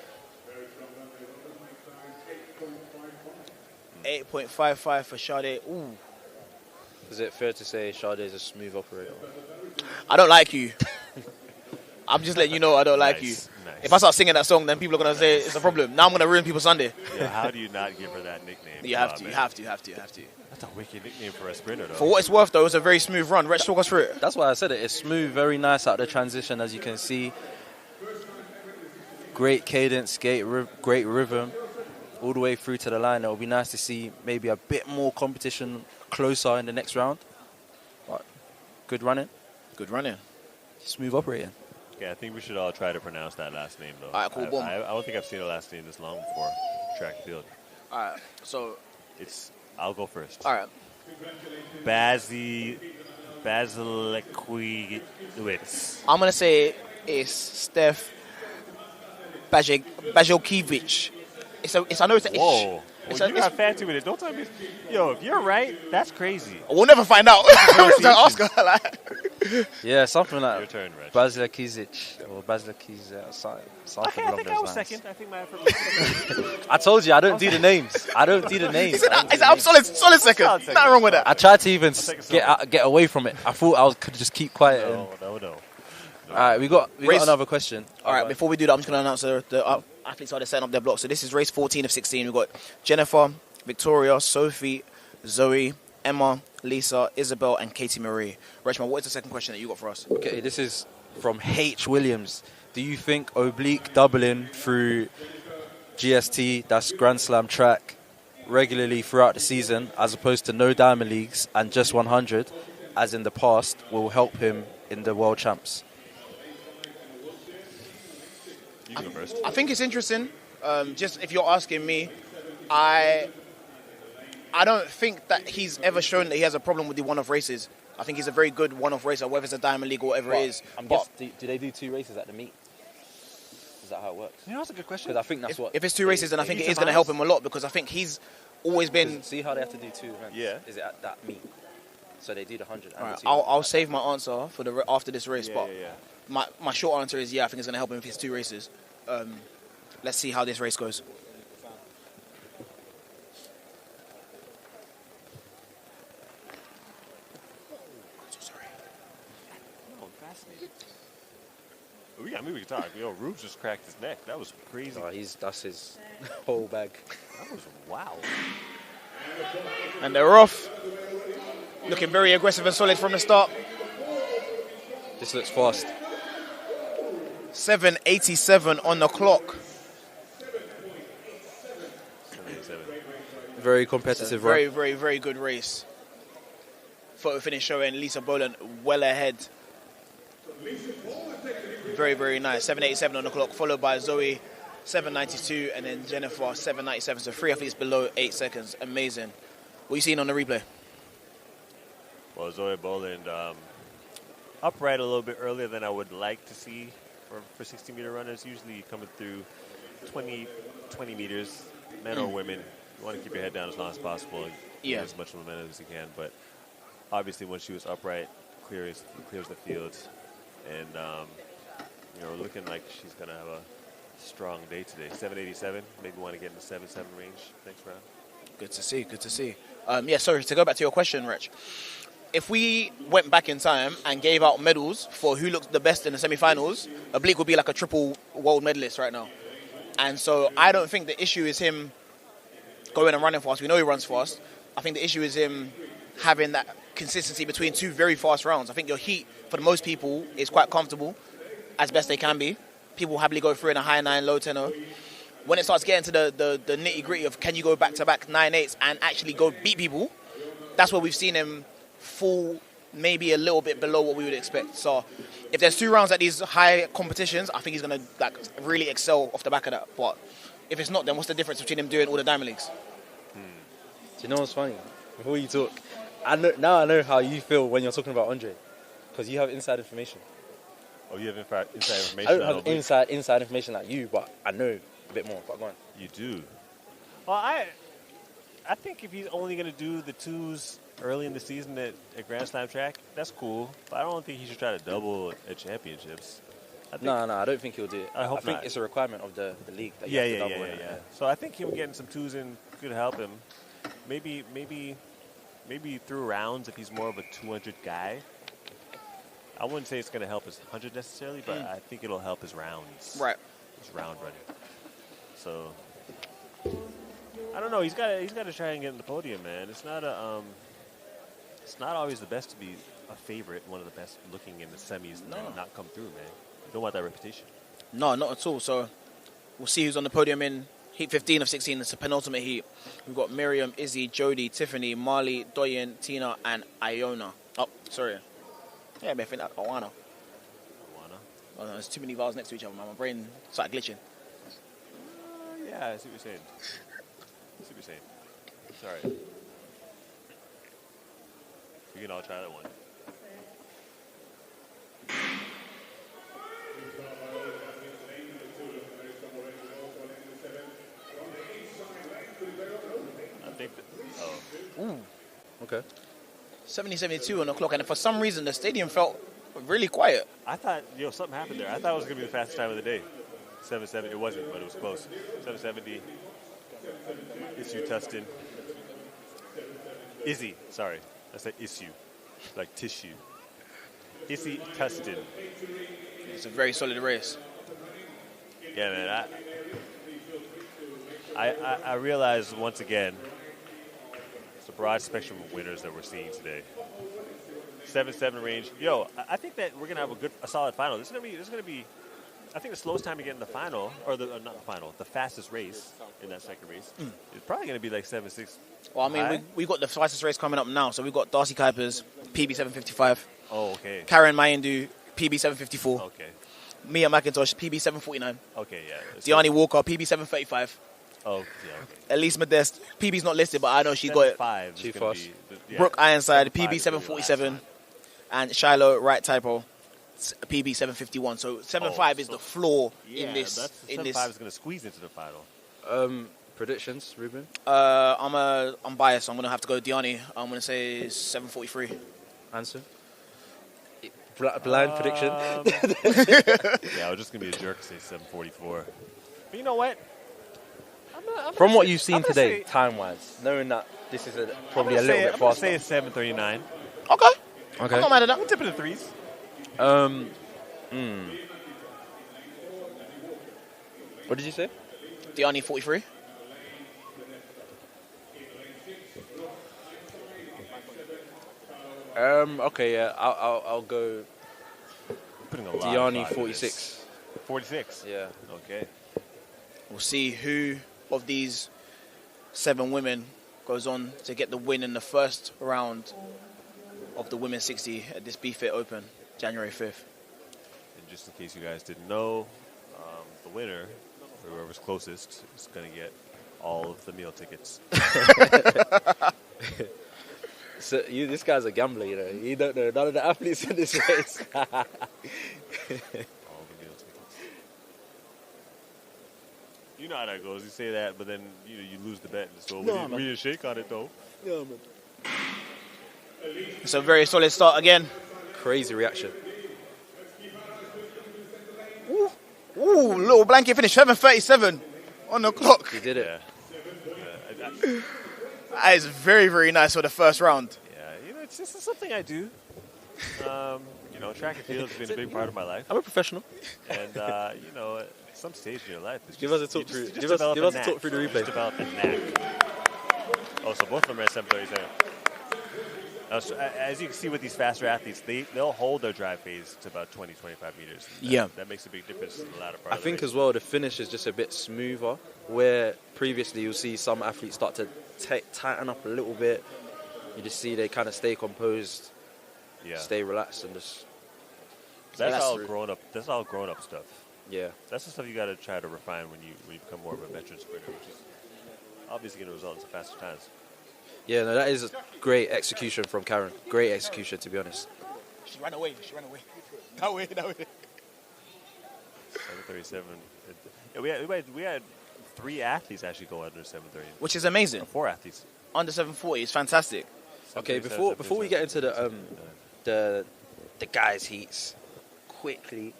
8.55 for Sade. Ooh. Is it fair to say Sade is a smooth operator? I don't like you. I'm just letting you know I don't like you. Nice. If I start singing that song, then people are going to say it's a problem. Now I'm going to ruin people's Sunday. Yeah, how do you not give her that nickname? You have to. That's a wicked nickname for a sprinter, though. For what it's worth, though, it's a very smooth run. Rich, talk us through it. That's why I said it. It's smooth, very nice out of the transition, as you can see. Great cadence, great rhythm, all the way through to the line. It will be nice to see maybe a bit more competition closer in the next round. But good running. Good running. Smooth operating. Okay, I think we should all try to pronounce that last name, though. Alright, cool, boom. I don't think I've seen a last name this long before. Track and field. Alright, so I'll go first. Alright. Basilikiewicz. I'm gonna say it's Steph Bajelkiewicz. I know it's an Whoa. It's You got fancy with it. Don't tell me. Yo, if you're right, that's crazy. We'll never find out. Ask her, Yeah, something like Your turn, Reg. Basilkiewicz or Basilkiewicz. Something Okay, I along think those I was lines. second. I think my I told you I don't do the names. I don't do the names. I'm solid second. Nothing wrong with that. I tried to even get away from it. I thought I could just keep quiet. No. All right, we got Race- another question. All right, before we do that, I'm just going to announce the athletes are setting up their blocks. So this is race 14 of 16. We've got Jennifer, Victoria, Sophie, Zoe, Emma, Lisa, Isabel, and Katie Marie. Rachman, what is the second question that you got for us? Okay, this is from H. Williams. Do you think oblique doubling through GST, that's Grand Slam track, regularly throughout the season, as opposed to no Diamond Leagues and just 100, as in the past, will help him in the World Champs? You can go first. I think it's interesting. Just if you're asking me, I don't think that he's ever shown that he has a problem with the one-off races. I think he's a very good one-off racer, whether it's a Diamond League or whatever it is. Do they do 2 races at the meet? Is that how it works? You know, that's a good question. Because I think that's If it's 2 races, then I think it is going to help him a lot because I think he's always been. See how they have to do 2 events? Yeah. Is it at that meet? So they do the 100 and Right, the 200. I'll save my answer for after this race, but yeah. my short answer is I think it's going to help him if it's 2 races. Let's see how this race goes. We can talk. Yo, Rube just cracked his neck. That was crazy. That's his whole bag. That was wow. And they're off. Looking very aggressive and solid from the start. This looks fast. 7:87 on the clock. Very competitive, Very, right? very, very good race. Photo finish showing Lisa Boland well ahead. Very, very nice. 7:87 on the clock, followed by Zoe, 7:92, and then Jennifer, 7:97. So 3 athletes below 8 seconds. Amazing. What are you seeing on the replay? Well, Zoe Boland upright a little bit earlier than I would like to see for 60-meter runners. Usually coming through 20 meters, men or women. You want to keep your head down as long as possible and get as much momentum as you can. But obviously, when she was upright, clears the field, and looking like she's gonna have a strong day today. 7:87. Maybe want to get in the 7:7 range next round. Good to see. Good to see. Sorry to go back to your question, Rich. If we went back in time and gave out medals for who looked the best in the semi-finals, Oblique would be like a triple world medalist right now. And so I don't think the issue is him going and running fast. We know he runs fast. I think the issue is him having that consistency between 2 very fast rounds. I think your heat, for the most people, is quite comfortable, as best they can be. People happily go through in a high 9, low 10. When it starts getting to the nitty-gritty of can you go back-to-back 9.8s and actually go beat people, that's where we've seen him fall maybe a little bit below what we would expect. So if there's 2 rounds at these high competitions, I think he's going to really excel off the back of that. But if it's not, then what's the difference between him doing all the Diamond Leagues? Do you know what's funny? Before you talk, I know how you feel when you're talking about Andre, because you have inside information. Oh, you have inside information? I don't have inside information like you, but I know a bit more. But go on. You do. Well, I think if he's only going to do the 2s early in the season at Grand Slam track, that's cool. But I don't think he should try to double at championships. No, I don't think he'll do it. I hope think not. it's a requirement of the league that you have to double in. Yeah. So I think him getting some 2s in could help him. Maybe through rounds if he's more of a 200 guy. I wouldn't say it's going to help his 100 necessarily, but I think it'll help his rounds. Right. His round running. So I don't know. He's got to try and get in the podium, man. It's not always the best to be a favorite, one of the best looking in the semis, and not come through, man. You don't want that reputation. No, not at all. So we'll see who's on the podium in Heat 15 of 16. It's the penultimate heat. We've got Miriam, Izzy, Jodie, Tiffany, Marley, Doyen, Tina, and Iona. Oh, sorry. Yeah, I think that Oana. Oh, no, there's too many vowels next to each other, man. My brain started glitching. Yeah, I see what you're saying. I see what you're saying. Sorry. We can all try that one. I think that, Ooh. Okay. 70-72 on the clock, and for some reason the stadium felt really quiet. I thought, something happened there. I thought it was going to be the fastest time of the day. 770. It wasn't, but it was close. 770. Issue Tustin. Izzy. Sorry. I said issue. Like tissue. Izzy Tustin. It's a very solid race. Yeah, man. I realize once again it's a broad spectrum of winners that we're seeing today. 7-7 range. I think that we're gonna have a solid final. This is gonna be. I think the slowest time to get in the final, or not the final, the fastest race in that second race, is probably going to be like 7-6. Well, I mean, we got the fastest race coming up now. So we've got Darcy Kuipers, PB 755. Oh, okay. Karen Mayendu, PB 754. Okay. Mia McIntosh, PB 749. Okay, yeah. Diani Walker, PB 735. Oh, yeah, okay. Elise Modeste, PB's not listed, but I know she got it. She's fast. Brooke Ironside, PB 747. And Shiloh Right Typo, PB 751. So 7.5 is the floor in this. 7.5 is going to squeeze into the final. Predictions, Ruben? I'm biased. I'm going to have to go Diani. I'm going to say 7:43. Answer? Blind prediction? Yeah, I was just going to be a jerk and say 7:44. But you know what? From what you've seen today, time-wise, knowing that this is probably a little bit faster. I'm going to say it's 7:39. Okay. Okay. I'm not mad at that. We'll tip it in threes. What did you say? Diani 43. Okay, yeah, I'll go. Putting a lot Diani of thought 46. 46. Yeah. Okay. We'll see who of these 7 women goes on to get the win in the first round of the Women's 60 at this Bftta Open, January 5th. And just in case you guys didn't know, the winner, whoever's closest, is going to get all of the meal tickets. So this guy's a gambler, you know. You don't know none of the athletes in this race. All the meal tickets. You know how that goes. You say that, but then you lose the bet. So we didn't shake on it, though. Yeah, man. It's a very solid start again. Crazy reaction. Ooh, little blanket finish, 7:37 on the clock. You did it. Yeah. That is very, very nice for the first round. Yeah, it's just something I do. Track and field has been a big part of my life. I'm a professional. And, at some stage in your life, give us a talk through. Give us a talk through the replay. Just develop a knack. Oh, so both of them are at 7:37. As you can see with these faster athletes, they'll hold their drive phase to about 20, 25 meters. That makes a big difference in the latter part of the race. As well, the finish is just a bit smoother, where previously you'll see some athletes start to tighten up a little bit. You just see they kind of stay composed, stay relaxed, and just... That's all grown up. That's all grown up stuff. Yeah. That's the stuff you got to try to refine when you become more of a veteran sprinter, which is obviously going to result in faster times. Yeah, no, that is great execution from Karen. Great execution, to be honest. She ran away. That way. 7:37. Yeah, we had 3 athletes actually go under 7:30. Which is amazing. 4 athletes. Under 7:40 is fantastic. Okay, before we get into the guys' heats, quickly.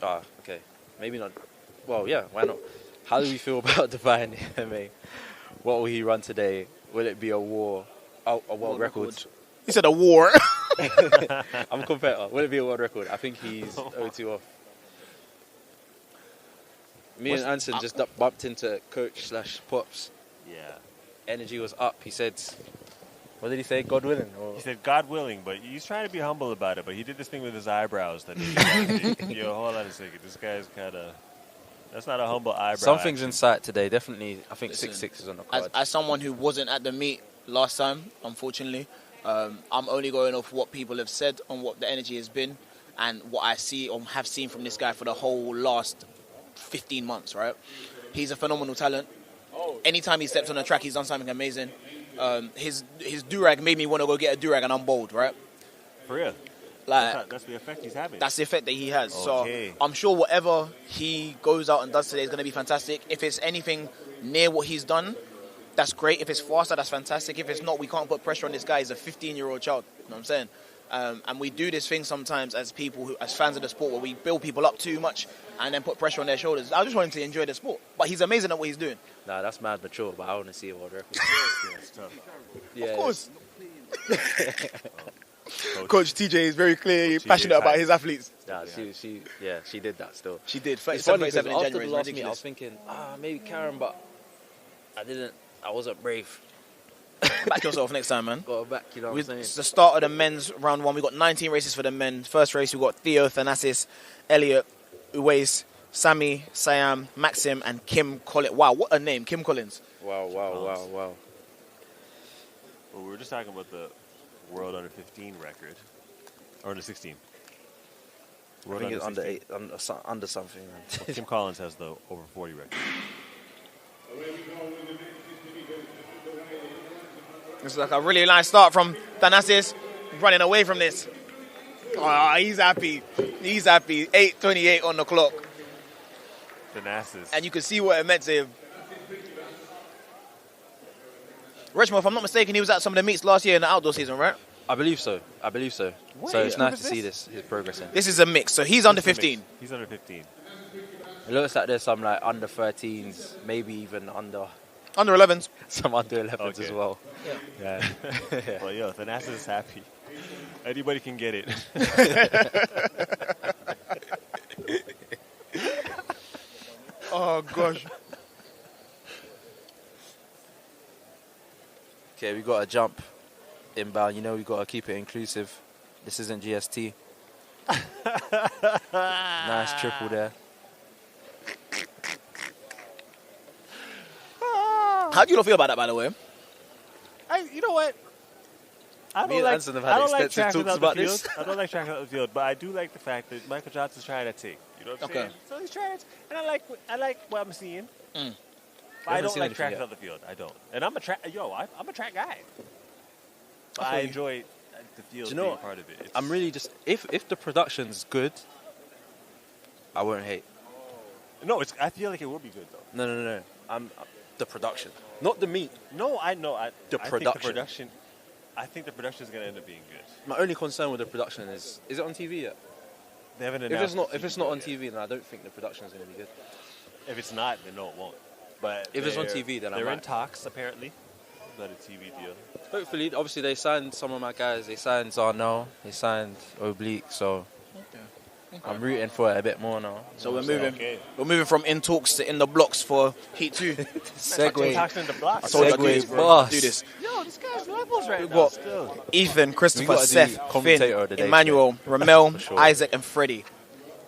Okay. Maybe not. Well, yeah, why not? How do we feel about Divine MMA? What will he run today? Will it be a world record? He said a war. I'm a competitor. Will it be a world record? I think he's 0-2 off. Me and Anson just bumped into Coach/Pops. Yeah. Energy was up. He said, what did he say? God willing? Or? He said God willing, but he's trying to be humble about it. But he did this thing with his eyebrows. That hold on a second. This guy's kind of... That's not a humble eyebrow. Something's in sight today. Definitely, I think 6-6 is on the card. As someone who wasn't at the meet last time, unfortunately, I'm only going off what people have said on what the energy has been and what I see or have seen from this guy for the whole last 15 months, right? He's a phenomenal talent. Anytime he steps on the track, he's done something amazing. His do-rag made me want to go get a do-rag, and I'm bold, right? For real? Like, that's the effect he's having. That's the effect that he has. Okay. So I'm sure whatever he goes out and does today is going to be fantastic. If it's anything near what he's done, that's great. If it's faster, that's fantastic. If it's not, we can't put pressure on this guy. He's a 15-year-old child. You know what I'm saying? And we do this thing sometimes as people, as fans of the sport, where we build people up too much and then put pressure on their shoulders. I just want him to enjoy the sport. But he's amazing at what he's doing. Nah, that's mad mature, but I want to see a world record. Yeah, it's tough. Yeah, of course. Coach TJ is very clearly passionate about his athletes. Nah, she did that still. She did. It's 37, funny 37 in because January. after the last meet, I was thinking, maybe Karen, but I wasn't brave. Back yourself next time, man. Got back, you know what I'm saying? It's the start of the men's round one. We got 19 races for the men. First race, we got Theo, Thanasis, Elliot, Uwais, Sammy, Siam, Maxim, and Kim Collins. Wow, what a name, Kim Collins. Wow. Well, we were just talking about the world under 15 record, or under 16. I think it's under 8, under something. Well, Kim Collins has the over 40 record. It's like a really nice start from Thanasis, running away from this. Oh, he's happy. He's happy. 8:28 on the clock. Thanasis. And you can see what it meant to him. Richmond, if I'm not mistaken, he was at some of the meets last year in the outdoor season, right? I believe so. Wait, So it's nice to see his progressing. This is a mix, so he's under 15. He's under 15. It looks like there's some like under 13s, maybe even under 11s. Some under 11s as well. Yeah. Well, yo, Thanasis is happy. Anybody can get it. Oh, gosh. Okay, we got a jump inbound. You know, we got to keep it inclusive. This isn't GST. Nice triple there. How do you feel about that, by the way? You know what? I Me and Anson have had extensive talks about this. I don't like tracking out the field, but I do like the fact that Michael Johnson's trying to take. You know what I'm saying? So he's trying to, and I like what I'm seeing. But I don't like tracking out the field. I don't. And I'm a track guy. But I enjoy the field being part of it. I'm really just if the production's good, I won't hate. No, I feel like it will be good though. No. I'm the production, not the meat. No, I know. The production. I think the production is going to end up being good. My only concern with the production is it on TV yet? They haven't announced. If it's not on TV, then I don't think the production is going to be good. If it's not, then no, it won't. But if it's on TV, then they're in talks apparently. About a TV deal. Hopefully, obviously they signed some of my guys. They signed Zarnell. They signed Oblique. So I'm rooting for it a bit more now. So we're moving. Okay. We're moving from in talks to in the blocks for Heat 2. Segue. Segue. Boss. Do this. Yo, this guy's levels right We've now. got Still. Ethan, Christopher, Seth, Finn, of the day Emmanuel, Ramel, sure. Isaac, and Freddie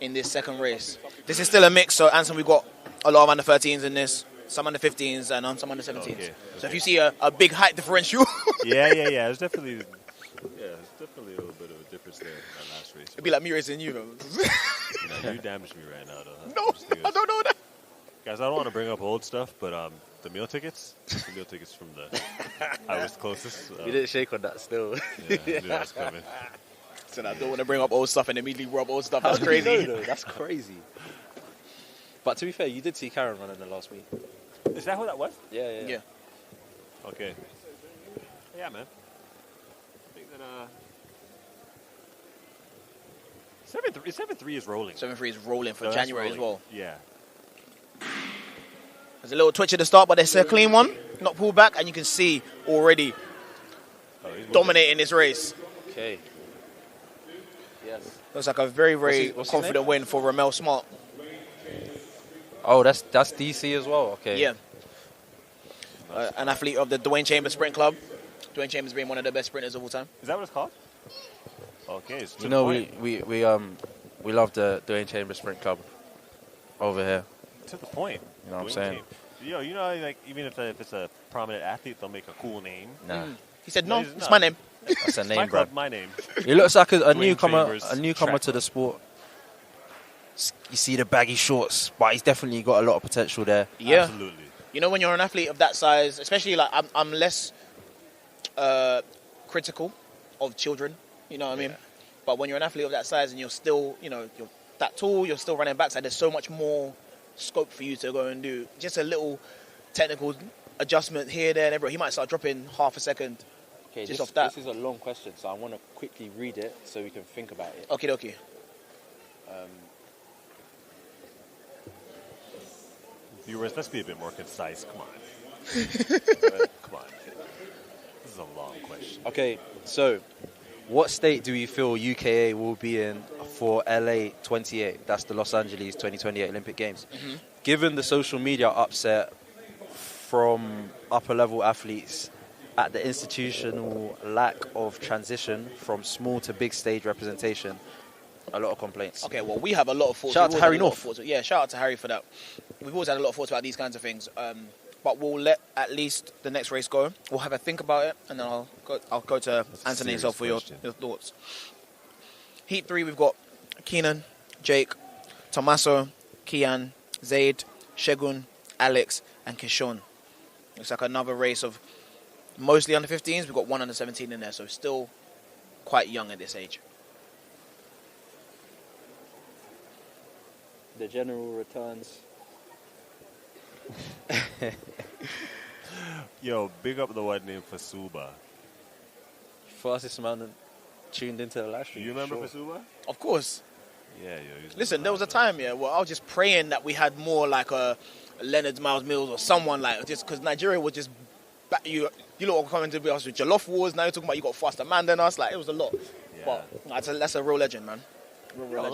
in this second race. This is still a mix. So, Anson, we've got a lot of under 13s in this. Some under 15s and some under 17s. Okay. So if you see a big height differential. yeah. There's definitely a little bit of a difference there in that last race. It'd be like me racing you, though. You damaged me right now, though. No, I don't know that. Guys, I don't want to bring up old stuff, but the meal tickets from the I was closest. You didn't shake on that still. Yeah, I knew that was coming. So I don't want to bring up old stuff and immediately rub old stuff. That's How crazy. do you know, though? That's crazy. But to be fair, you did see Karen run in the last week. Is that who that was? Yeah. Okay. Yeah, man. I think that 7-3 is rolling. 7-3 is rolling for January as well. Yeah. There's a little twitch at the start, but it's a clean one. Not pulled back, and you can see already dominating this race. Okay. Yes. Looks like a very, very what's confident win for Ramel Smart. Oh, that's DC as well. Okay. Yeah. An athlete of the Dwayne Chambers Sprint Club. Dwayne Chambers being one of the best sprinters of all time. Is that what it's called? Okay. You know, we love the Dwayne Chambers Sprint Club over here. To the point. You know what I'm saying? Yo, you know, like even if it's a prominent athlete, they'll make a cool name. Nah. He said, no, it's my name. That's a My name, bro. club, my name. He looks like a Dwayne newcomer, Chambers, to track. the sport. You see the baggy shorts, but he's definitely got a lot of potential there. Yeah. Absolutely. You know, when you're an athlete of that size, especially like I'm less critical of children. You know what I mean? But when you're an athlete of that size and you're still, you're that tall, you're still running backside. There's so much more scope for you to go and do. Just a little technical adjustment here, there, and everywhere. He might start dropping half a second. Okay, just off that. This is a long question, so I want to quickly read it so we can think about it. Okay. Viewers, let's be a bit more concise. Come on. Come on. This is a long question. Okay, so what state do we feel UKA will be in for LA 28? That's the Los Angeles 2028 Olympic Games. Mm-hmm. Given the social media upset from upper level athletes at the institutional lack of transition from small to big stage representation, a lot of complaints. Okay, well, we have a lot of thoughts. Shout out We've to always Harry had a lot of North. thoughts. Yeah, shout out to Harry for that. We've always had a lot of thoughts about these kinds of things. But we'll let at least the next race go. We'll have a think about it, and then I'll go to Anthony himself for your thoughts. Heat 3, we've got Keenan, Jake, Tommaso, Kian, Zaid, Shegun, Alex, and Kishon. Looks like another race of mostly under 15s. We've got one under 17 in there, so still quite young at this age. The general returns. Yo, big up the one named Fasuba. Fastest man tuned into the live stream. You remember Sure. Fasuba? Of course. Yeah, yo. Listen, there was a time, where I was just praying that we had more like a Leonard Miles Mills or someone like just because Nigeria would just you lot were coming to be us with Jollof Wars. Now you're talking about you got faster man than us. Like it was a lot. Yeah. But that's a real legend, man. Real Yo, a legend.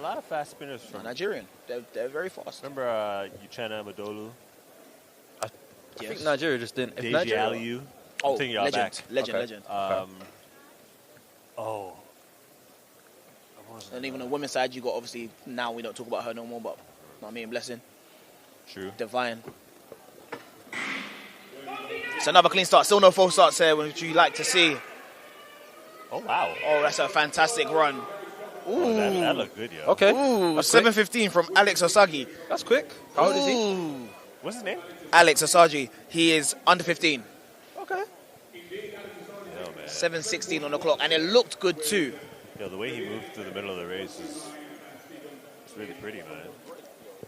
lot of fast spinners from Nigerian. They're very fast. Remember Uchenna Amadolu? I think Nigeria just didn't. If Deji Nigeria- Aliyu. Oh, I'm taking y'all legend, back. legend. Oh. And even on the women's side, you got obviously now we don't talk about her no more, but I mean Blessing. True. Divine. It's another clean start. Still no false starts there, which you like to see. Oh wow. Oh, that's a fantastic run. Ooh. Oh, that looked good, yo. Okay. Ooh, That's 7:15 from Alex Osagi. That's quick. How old is he? Ooh. What's his name? Alex Osagi. He is under 15. Okay. Yo, man. 7:16 on the clock, and it looked good too. Yo, the way he moved through the middle of the race is it's really pretty, man.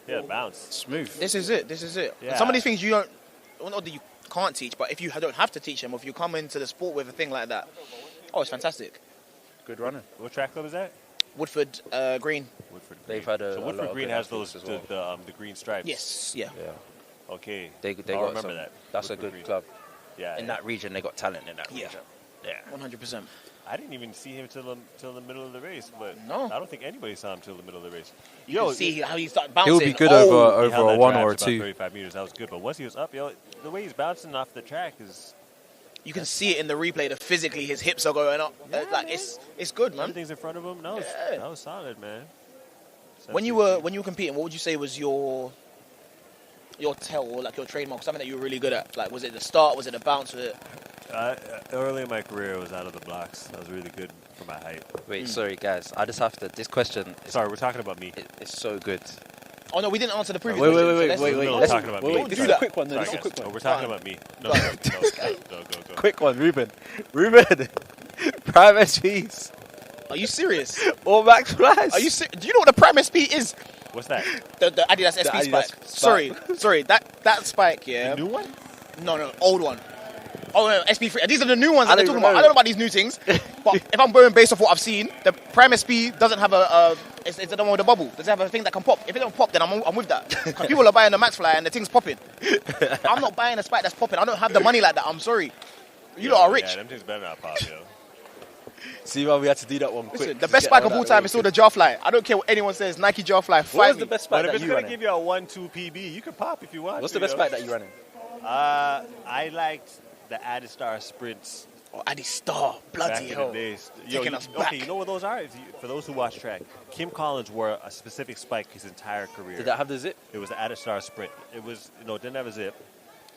Yeah, bounce. Smooth. This is it. Yeah. Some of these things you don't, well, not that you can't teach, but if you don't have to teach them, or if you come into the sport with a thing like that, oh, it's fantastic. Good running. What track club is that? Woodford Green. Woodford Green. They've had a So lot Woodford of Green good has those athletes as the green stripes. Yes. Yeah. Yeah. Okay. They I'll got remember some, that. That's Woodford a good Green. club. Yeah. In that region, they got talent in that Yeah. region. Yeah. 100%. I didn't even see him till the middle of the race, but No. I don't think anybody saw him till the middle of the race. You can see how he started bouncing. He'll be good He over held a that one drive or a to about two. 35 meters. That was good, but once he was up, yo, the way he's bouncing off the track is You can see it in the replay that physically his hips are going up. Like it's good, man. everything's in front of him. That was solid, man. When you were competing, what would you say was your tell or like your trademark, something that you were really good at? Like, was it the start? Was it the bounce? Was it? Early in my career, I was out of the blocks. I was really good for my height. Wait, sorry guys. I just have to. This question. Sorry, we're talking about me. It's so good. Oh no, we didn't answer the previous Wait, question. wait. We're talking about me. Don't do This is that. a quick one. Sorry, This is a guys. quick one. No, we're talking about me. No, go. Quick one, Ruben. Prime SPs Are you serious? or Max Flies? Are you? Do you know what the Prime SP is? What's that? The Adidas The SP Adidas spike. Sorry. That spike. Yeah. The new one? No, old one. Oh no, SP3. These are the new ones I that they're don't talking about. know. I don't know about these new things, but if I'm going based off what I've seen, the Prime SP doesn't have it's the one with the bubble. Does it have a thing that can pop? If it don't pop, then I'm with that. 'Cause people are buying the Max Fly and the thing's popping. I'm not buying a spike that's popping. I don't have the money like that. I'm sorry. You lot are rich. Yeah, them things better not pop, yo. See why we had to do that one quick. Listen, the best spike of all time is still the Jar Fly. I don't care what anyone says. Nike Jar Fly. What Fight was me. the best But spike if that it's you gonna ran in? give you a 1-2 PB, you can pop if you want. What's to, the best yo. spike that you ran in? I liked the Adistar sprints. Oh, Adi Star. Back Bloody in hell. the days. Taking us back. Okay, you know what those are? For those who watch track, Kim Collins wore a specific spike his entire career. Did that have the zip? It was the Adistar sprint. It didn't have a zip.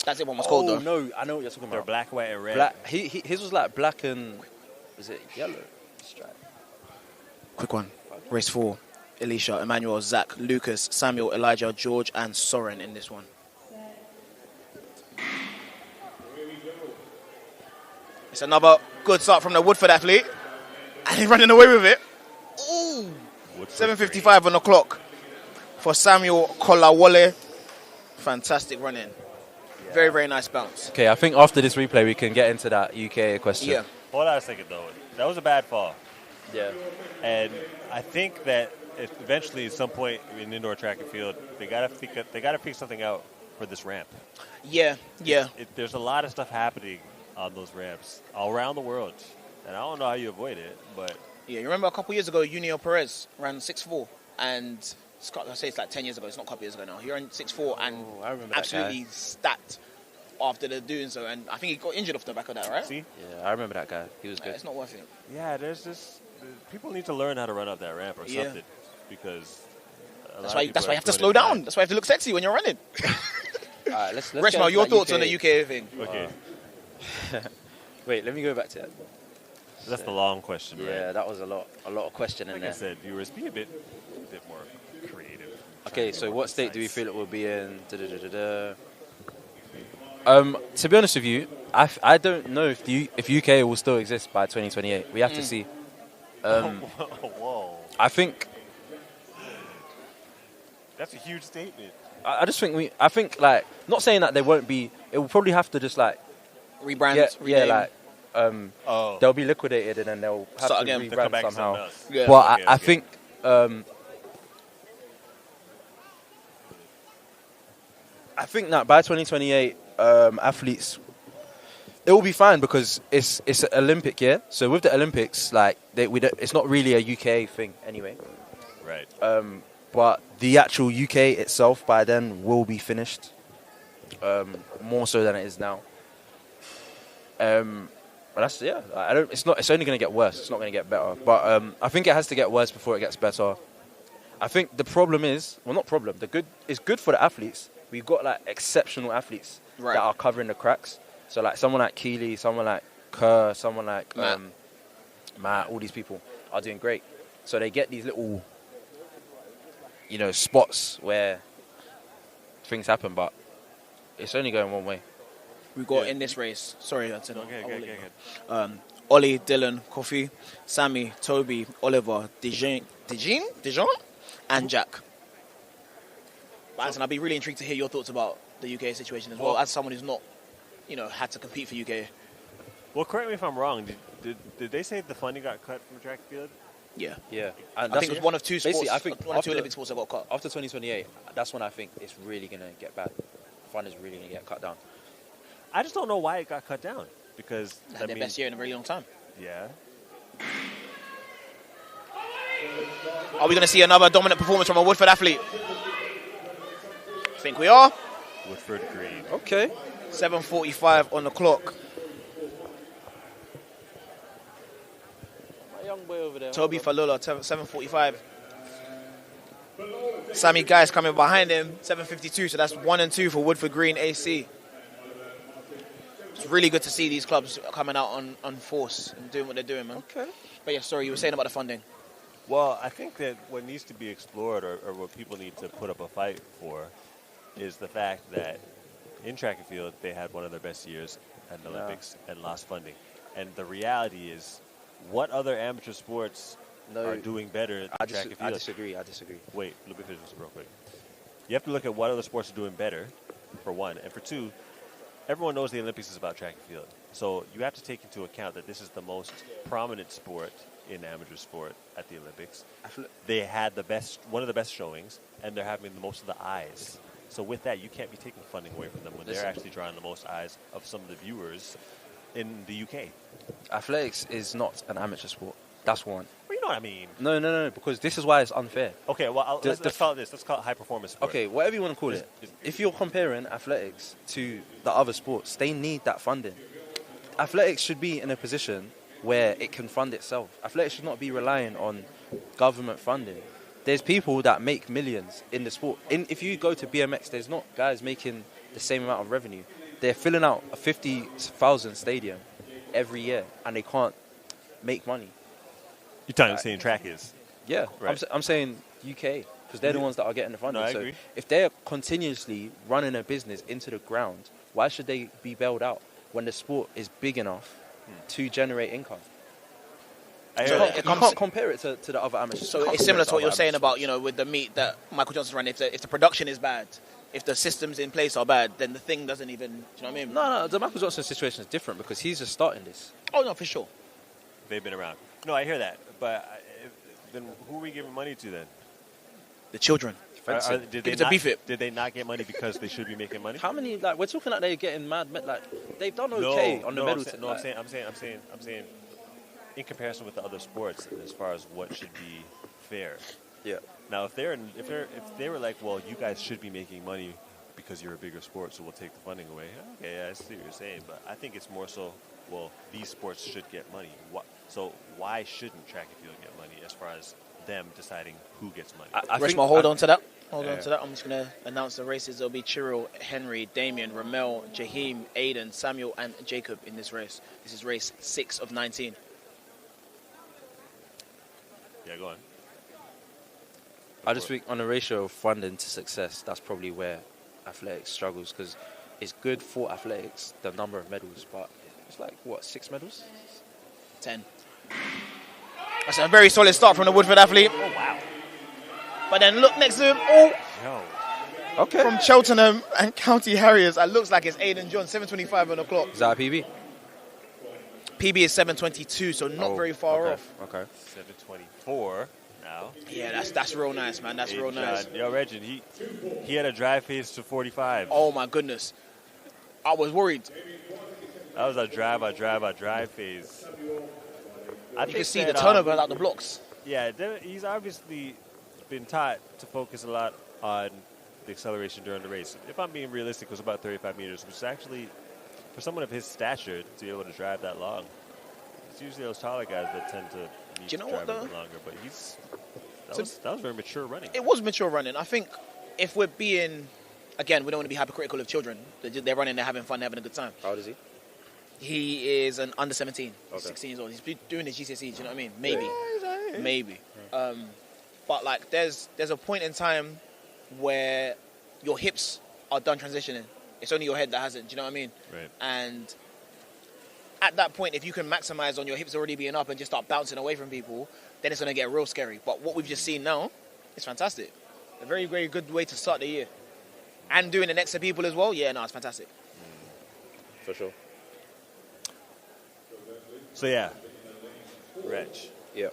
That's it. One was cold though. No, I know what you're talking They're about. black, white, and red. Black. His was like black and was it yellow stripe? Quick one. Race 4. Elisha, Emmanuel, Zach, Lucas, Samuel, Elijah, George, and Soren in this one. It's another good start from the Woodford athlete. And he's running away with it. Ooh. 7:55 on the clock for Samuel Kolawole. Fantastic running. Very, very nice bounce. Okay, I think after this replay we can get into that UK question. Yeah. Hold on a second, though. That was a bad fall. Yeah. And I think that eventually, at some point in indoor track and field, they gotta figure something out for this ramp. Yeah. There's a lot of stuff happening on those ramps all around the world, and I don't know how you avoid it, but Yeah, you remember a couple years ago, Junior Perez ran 6'4", and I say it's like 10 years ago. It's not a couple years ago now. He ran 6'4" and I remember that absolutely guy. stacked after the doing so, and I think he got injured off the back of that, right? See? Yeah, I remember that guy. He was good. It's not worth it. yeah, there's just people need to learn how to run up that ramp or Yeah. something, because That's why you have to slow down. That's why you have to look sexy when you're running. All right, let's Reshma, get your into thoughts that on the UK thing? Okay, Wait, let me go back to that. that's the long question, right? Yeah, that was a lot of question in Like there. I said, viewers, be a bit more creative. Okay, so what state do we feel it will be in? To be honest with you, I don't know if UK will still exist by 2028. We have to see. Whoa. I think That's a huge statement. I just think I think like, not saying that there won't be. It will probably have to just like rebrand, yeah, rename. like they'll be liquidated and then they'll have Start to again. They'll come rebrand back to somehow. something else. Yeah. But Okay, I okay. think that by 2028, athletes, it will be fine because it's an Olympic year. So with the Olympics, like it's not really a UK thing anyway. Right. But the actual UK itself by then will be finished, more so than it is now. But that's I don't. It's not. It's only going to get worse. It's not going to get better. But I think it has to get worse before it gets better. I think the problem is, well, not problem. It's good for the athletes. We've got like exceptional athletes Right. that are covering the cracks. So like someone like Keeley, someone like Kerr, someone like Matt. All these people are doing great. So they get these little, spots where things happen, but it's only going one way. We've got in this race. Sorry, I said Okay. Ollie, Dylan, Kofi, Sammy, Toby, Oliver, Dijon, and Jack. But Anton, I'd be really intrigued to hear your thoughts about the UK situation as well, as someone who's not, had to compete for UK. Well, correct me if I'm wrong. Did they say the funding got cut from track and field? Yeah. Yeah. I think it was one of two sports. Basically, I think one of two Olympic sports that got cut. After 2028, that's when I think it's really going to get bad. Fun is really going to get cut down. I just don't know why it got cut down, because They had their best year in a very long time. Yeah. Are we going to see another dominant performance from a Woodford athlete? I think we are. Woodford Green. Okay. 7:45 on the clock. My young boy over there. Toby Falula, 7:45. Sammy Guy's coming behind him, 7:52. So that's 1 and 2 for Woodford Green AC. It's really good to see these clubs coming out on force and doing what they're doing, man. Okay. But yeah, sorry, you were saying about the funding. Well, I think that what needs to be explored, or what people need to put up a fight for, is the fact that in track and field they had one of their best years at the Olympics and lost funding. And the reality is, what other amateur sports are doing better than track and field? I disagree. Wait, let me finish this real quick. You have to look at what other sports are doing better, for one. And for two, everyone knows the Olympics is about track and field. So you have to take into account that this is the most prominent sport in amateur sport at the Olympics. They had one of the best showings, and they're having the most of the eyes. So with that, you can't be taking funding away from them when they're actually drawing the most eyes of some of the viewers in the UK. Athletics is not an amateur sport. That's one. Well, you know what I mean. No, because this is why it's unfair. Okay, well, let's call it this. Let's call it high-performance sport. Okay, whatever you want to call it. If you're comparing athletics to the other sports, they need that funding. Athletics should be in a position where it can fund itself. Athletics should not be relying on government funding. There's people that make millions in the sport. If you go to BMX, there's not guys making the same amount of revenue. they're filling out a 50,000 stadium every year, and they can't make money. You're saying track is? Yeah, Right. I'm saying UK, because they're the ones that are getting the funding. No, I so agree. if they're continuously running a business into the ground, why should they be bailed out when the sport is big enough to generate income? You can't compare it to the other amateurs. So it's similar to what you're saying about, with the meet that Michael Johnson's running. If the production is bad, if the systems in place are bad, then the thing doesn't even, do you know what I mean? No, the Michael Johnson situation is different because he's just starting this. Oh, no, for sure. They've been around. No, I hear that. But then who are we giving money to then? The children. Did they not get money because they should be making money? How many? Like we're talking like they're getting mad. Like they've done okay on the medal. I'm saying, in comparison with the other sports, as far as what should be fair. Yeah. Now, if they were like, well, you guys should be making money because you're a bigger sport, so we'll take the funding away. Okay, I see what you're saying, but I think it's more so, well, these sports should get money. So why shouldn't track and field get money as far as them deciding who gets money? Hold on to that. I'm just going to announce the races. There'll be Chiril, Henry, Damien, Ramel, Jaheim, Aiden, Samuel, and Jacob in this race. This is race 6 of 19. Yeah, go on. I just think on a ratio of funding to success, that's probably where athletics struggles, because it's good for athletics, the number of medals, but it's like, 6 medals? 10. That's a very solid start from the Woodford athlete. Oh, wow. But then look next to him. Oh, okay. From Cheltenham and County Harriers, it looks like it's Aidan John, 7:25 on the clock. Is that a PB? PB is 7:22, so not very far off. Okay. 7:24 now. Yeah, that's real nice, man. That's real nice. Yo, Regin, he had a drive phase to 45. Oh my goodness, I was worried. That was a drive phase. You can see the turnover out the blocks. Yeah, he's obviously been taught to focus a lot on the acceleration during the race. If I'm being realistic, it was about 35 meters, which is actually, for someone of his stature, to be able to drive that long. It's usually those taller guys that tend to need to drive a bit longer. But that was very mature running. It was mature running. I think if we're being, again, we don't want to be hypocritical of children. They're running, they're having fun, they're having a good time. How old is he? He is an under 17, okay. 16 years old. He's doing his GCSE, do you know what I mean? Maybe. But like, there's a point in time where your hips are done transitioning. It's only your head that hasn't, do you know what I mean? Right. And at that point, if you can maximize on your hips already being up and just start bouncing away from people, then it's going to get real scary. But what we've just seen now is fantastic. A very, very good way to start the year. And doing it next to people as well, yeah, no, it's fantastic. For sure. So, yeah. Reg. Yeah.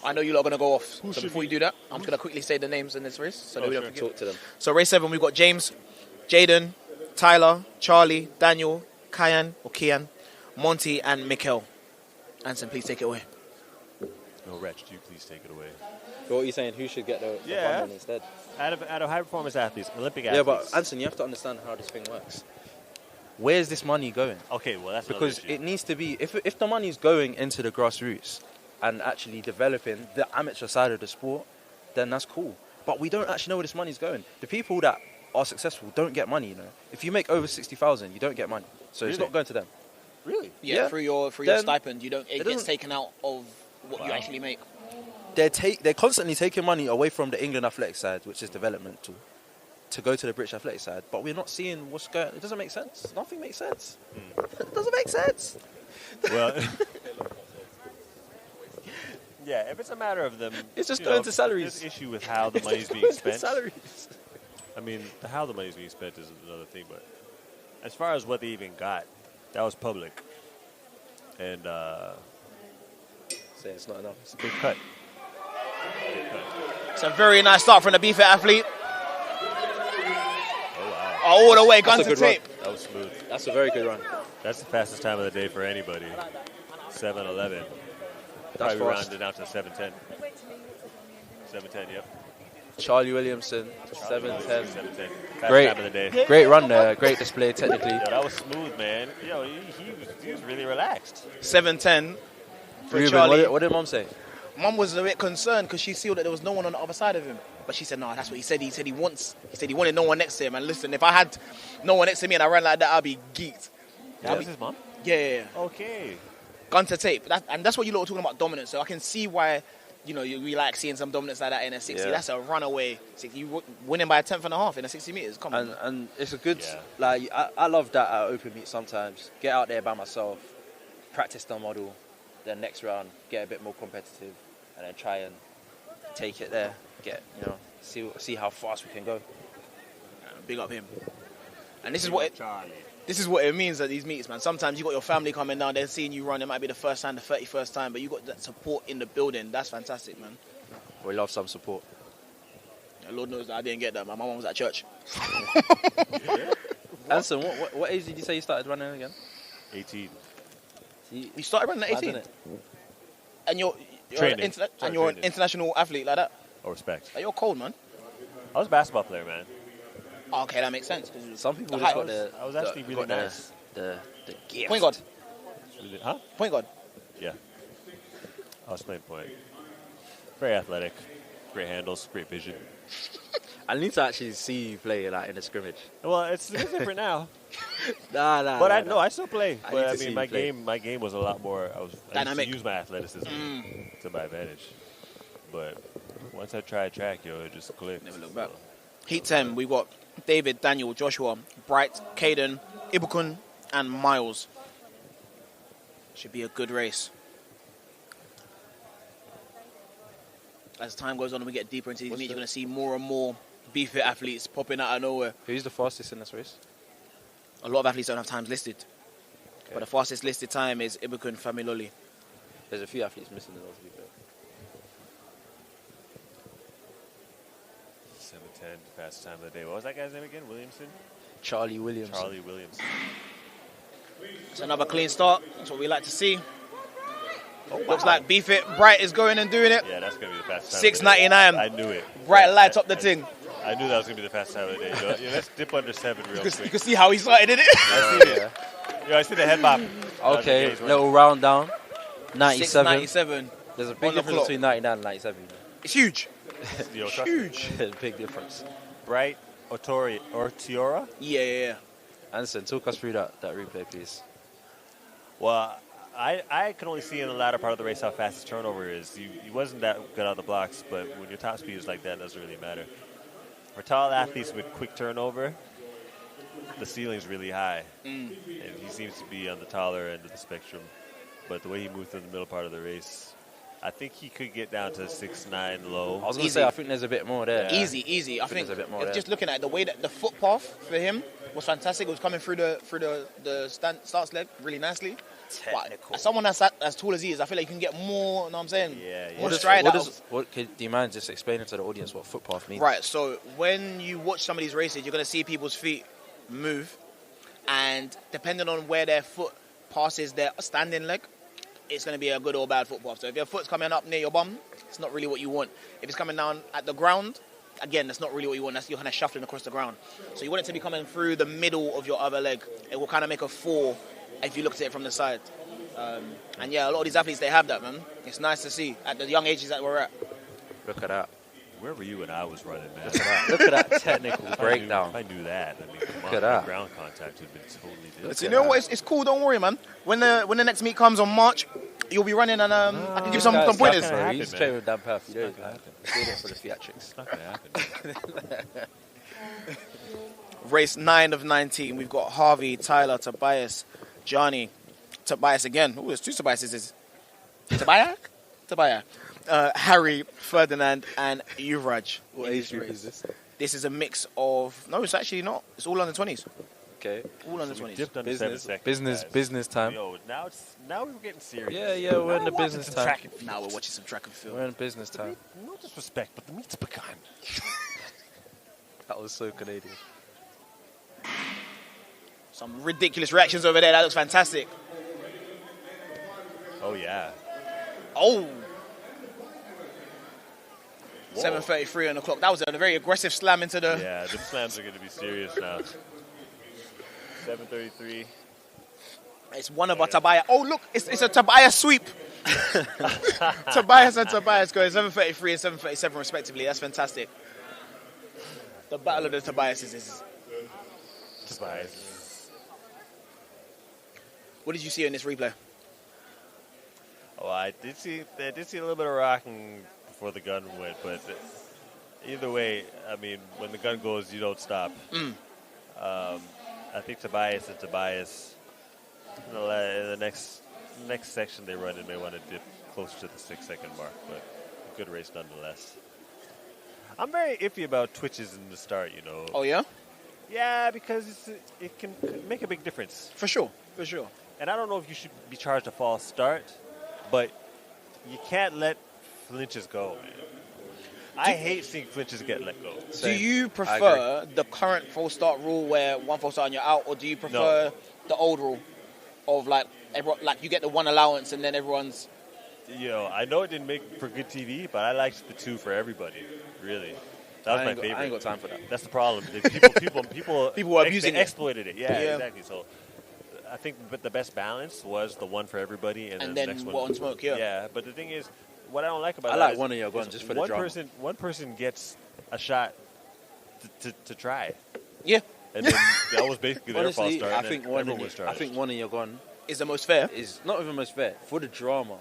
I know you lot are going to go off. So before you do that, I'm just going to quickly say the names in this race. So that we don't forget. Talk to them. So race 7, we've got James, Jaden, Tyler, Charlie, Daniel, Kian, Monty, and Mikkel. Anson, please take it away. No, Reg, do you please take it away? So what are you saying? Who should get the funding instead? Out of high-performance athletes, Olympic athletes. Yeah, but Anson, you have to understand how this thing works. Where's this money going? Okay, well, that's because it needs to be, if the money's going into the grassroots and actually developing the amateur side of the sport, then that's cool. But we don't actually know where this money's going. The people that are successful don't get money, you know. If you make over 60,000, you don't get money. So it's not going to them. Really? Yeah, through your stipend, it gets taken out of what you actually make. They're constantly taking money away from the England athletics side, which is developmental, to go to the British athletics side. But we're not seeing what's going. It doesn't make sense. Nothing makes sense. It doesn't make sense. Well, yeah, if it's a matter of them, it's just going to salaries. This issue with how the money's being spent. Salaries. I mean, how the money's being spent is another thing. But as far as what they even got, that was public, and say it's not enough. It's a big cut. It's a very nice start from the Bftta athlete. Oh wow! All the way, gun to tape. That was smooth. That's a very good run. That's the fastest time of the day for anybody. 7:11. Probably rounded out to 7:10. 7:10. Yep. Charlie Williamson, 7:10. 7:10. Great time of the day. Great run there. Great display technically. Yo, that was smooth, man. Yo, he was really relaxed. 7:10 for Ruben, Charlie. what did Mom say? Mum was a bit concerned because she saw that there was no one on the other side of him. But she said, no, that's what he said. He said he wanted no one next to him. And listen, if I had no one next to me and I ran like that, I'd be geeked. That was his mum? Yeah. Okay. Gun to tape. And that's what you lot were talking about, dominance. So I can see why, we like seeing some dominance like that in a 60. Yeah. That's a runaway 60. You winning by a tenth and a half in a 60 metres. Come on. And it's a good, I love that at open meet sometimes. Get out there by myself, practice the model, then next round, get a bit more competitive, and then try and take it there. See how fast we can go. Big up him. And this is what it means at these meets, man. Sometimes you got your family coming down, they're seeing you run. It might be the first time, the 31st time, but you got that support in the building. That's fantastic, man. We love some support. Yeah, Lord knows that I didn't get that, man. My mum was at church. Anson, what age did you say you started running again? 18. You started running at 18? It? And you're an international athlete like that? Oh, respect. You're cold, man. I was a basketball player, man. Oh, okay, that makes sense. Some people just got I was actually really nice. The gift. Point guard. Really, huh? Point guard. Yeah. I was playing point. Very athletic. Great handles. Great vision. I need to actually see you play like in a scrimmage. Well, it's different now. Nah. But I still play. I But I need to mean, see my game was a lot more. I dynamic. used to use my athleticism to my advantage. But once I tried track, it just clicked. Never look back. Heat 10, we've got David, Daniel, Joshua, Bright, Caden, Ibukun, and Miles. Should be a good race. As time goes on and we get deeper into these meets, you're going to see more and more Bftta athletes popping out of nowhere. Who's the fastest in this race? A lot of athletes don't have times listed. Okay. But the fastest listed time is Ibukun Familoli. There's a few athletes missing in those, to be fair. 7:10, fastest time of the day. What was that guy's name again? Williamson? Charlie Williams. Charlie Williams. It's another clean start. That's what we like to see. Oh, Looks wow. like Bftta Bright is going and doing it. Yeah, that's going to be the fastest time. 6:99. I knew it. Bright light up the thing. I knew that was going to be the fastest time of the day. Yeah, let's dip under 7 real quick. You can see how he started in it. I see it. Yeah, I see the head bob. Okay, little round down. 97. 97. There's a big difference between 99 and 97. It's huge. It's huge. Big difference. Bright Ortiora? Yeah. Anson, talk us through that replay, please. Well, I can only see in the latter part of the race how fast his turnover is. He wasn't that good out of the blocks, but when your top speed is like that, it doesn't really matter. For tall athletes with quick turnover, the ceiling's really high. And he seems to be on the taller end of the spectrum. But the way he moved through the middle part of the race, I think he could get down to 6'9" low. I was going to say, I think there's a bit more there. Yeah. Easy. I think there's a bit more just there. looking at the way that the footpath for him was fantastic. It was coming through the starts leg really nicely. Technical. As someone that's as tall as he is, I feel like you can get more, you know what I'm saying? Yeah. More stride out of. Do you mind just explaining to the audience what footpath means? Right, so when you watch some of these races, you're going to see people's feet move. And depending on where their foot passes their standing leg, it's going to be a good or bad footpath. So if your foot's coming up near your bum, it's not really what you want. If it's coming down at the ground, again, that's not really what you want. You're kind of shuffling across the ground. So you want it to be coming through the middle of your other leg. It will kind of make a 4 if you look at it from the side. And yeah, a lot of these athletes, they have that, man. It's nice to see at the young ages that we're at. Look at that. Where were you when I was running, man? Look at that technical breakdown. If I knew that, I mean, come Look at that. ground contact would have been totally different. So you know what? It's cool. Don't worry, man. When the next meet comes on March, you'll be running, and I can give some pointers. He's straight with that path. You know, doing it for the theatrics. It's not going to happen. Race 9 of 19. We've got Harvey, Tyler, Tobias, Johnny, Tobias again. Oh, there's 2 Tobiases. Tobias. Harry, Ferdinand, and Yuvraj. What age group is this? This is a mix of... No, it's actually not. It's all under 20s. Okay. All under 20s. Dipped under 7 seconds. Business time. Yo, now we're getting serious. Yeah, we're in the business time. Now we're watching some track and field. We're in business time. No disrespect, but the meet's begun. That was so Canadian. Some ridiculous reactions over there. That looks fantastic. Oh, yeah. Oh. 7:33 on the clock. That was a very aggressive slam into the... Yeah, the slams are going to be serious now. 7:33. It's one of our Tobias. Oh, look. It's a Tobias sweep. Tobias and Tobias going 7:33 and 7:37 respectively. That's fantastic. The battle of the Tobiases is. Tobias. What did you see in this replay? Oh, I did see a little bit of rocking before the gun went, but either way, I mean, when the gun goes, you don't stop. I think Tobias and Tobias, in the next section they run, it may want to dip closer to the 6-second mark, but a good race nonetheless. I'm very iffy about twitches in the start, you know. Oh, yeah? Yeah, because it can make a big difference. For sure, for sure. And I don't know if you should be charged a false start, but you can't let flinches go, man. I hate seeing flinches get let go. Do you prefer the current false start rule where one false start and you're out, or do you prefer the old rule of like everyone, like you get the one allowance and then everyone's? I know it didn't make for good TV, but I liked the 2 for everybody. Really, that was my favorite. I ain't got time for that. That's the problem. People were abusing they exploited it. Yeah, Yeah. exactly. So I think the best balance was the one for everybody, and then then the next what one on smoke. Yeah. Yeah, but the thing is, what I don't like about I that like is one of your guns just for the drama. One person gets a shot to try. Yeah. And then that was basically their false Honestly, start. I and think then one everyone was I charged. think one of your gun is the most fair. Is not even most fair for the drama.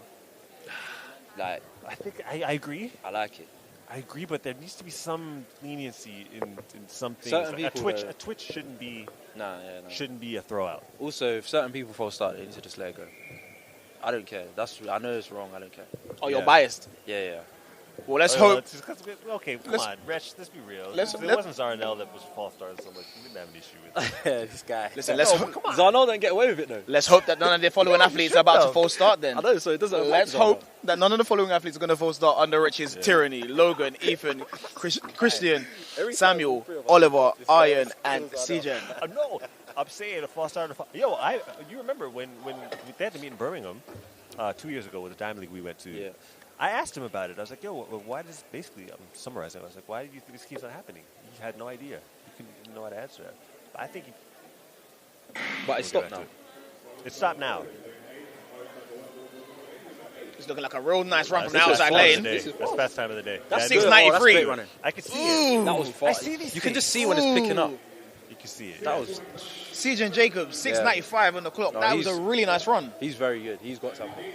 Like I think I agree. I like it. I agree, but there needs to be some leniency in some things. Certain Like people, a twitch shouldn't be shouldn't be a throwout. Also, if certain people false start, they need to just let it go. I don't care. I know it's wrong. I don't care. Oh, you're biased. Yeah. Well, let's hope. Okay, come on, Rich. Let's be real. Let's- It wasn't Zarnell that was false started so much. We didn't have an issue with it. This guy. Listen, let's hope. Zarnell don't get away with it though. Let's hope that none of the following athletes are about to false start. Then I know, so it doesn't. let's hope that none of the following athletes are going to false start under Rich's tyranny. Logan, Ethan, Christian, Samuel, Oliver, Iron, and CJ. No, I'm saying a false start. You remember when they had to meet in Birmingham 2 years ago with the Diamond League we went to? Yeah. I asked him about it. I was like, why does basically, I'm summarizing, I was like, why do you think this keeps on happening? He had no idea. He couldn't know how to answer that. But I think But it's stopped now. It stopped now. It's looking like a real nice run from the That's outside fast lane. time of the day. That's fast time of the day. That's Yeah, 693. That's great running. I can see it. That was fast. You can just see when it's picking up. You can see it. That was. CJ Jacobs, 695 on the clock. No, That was a really nice run. He's very good. He's got something.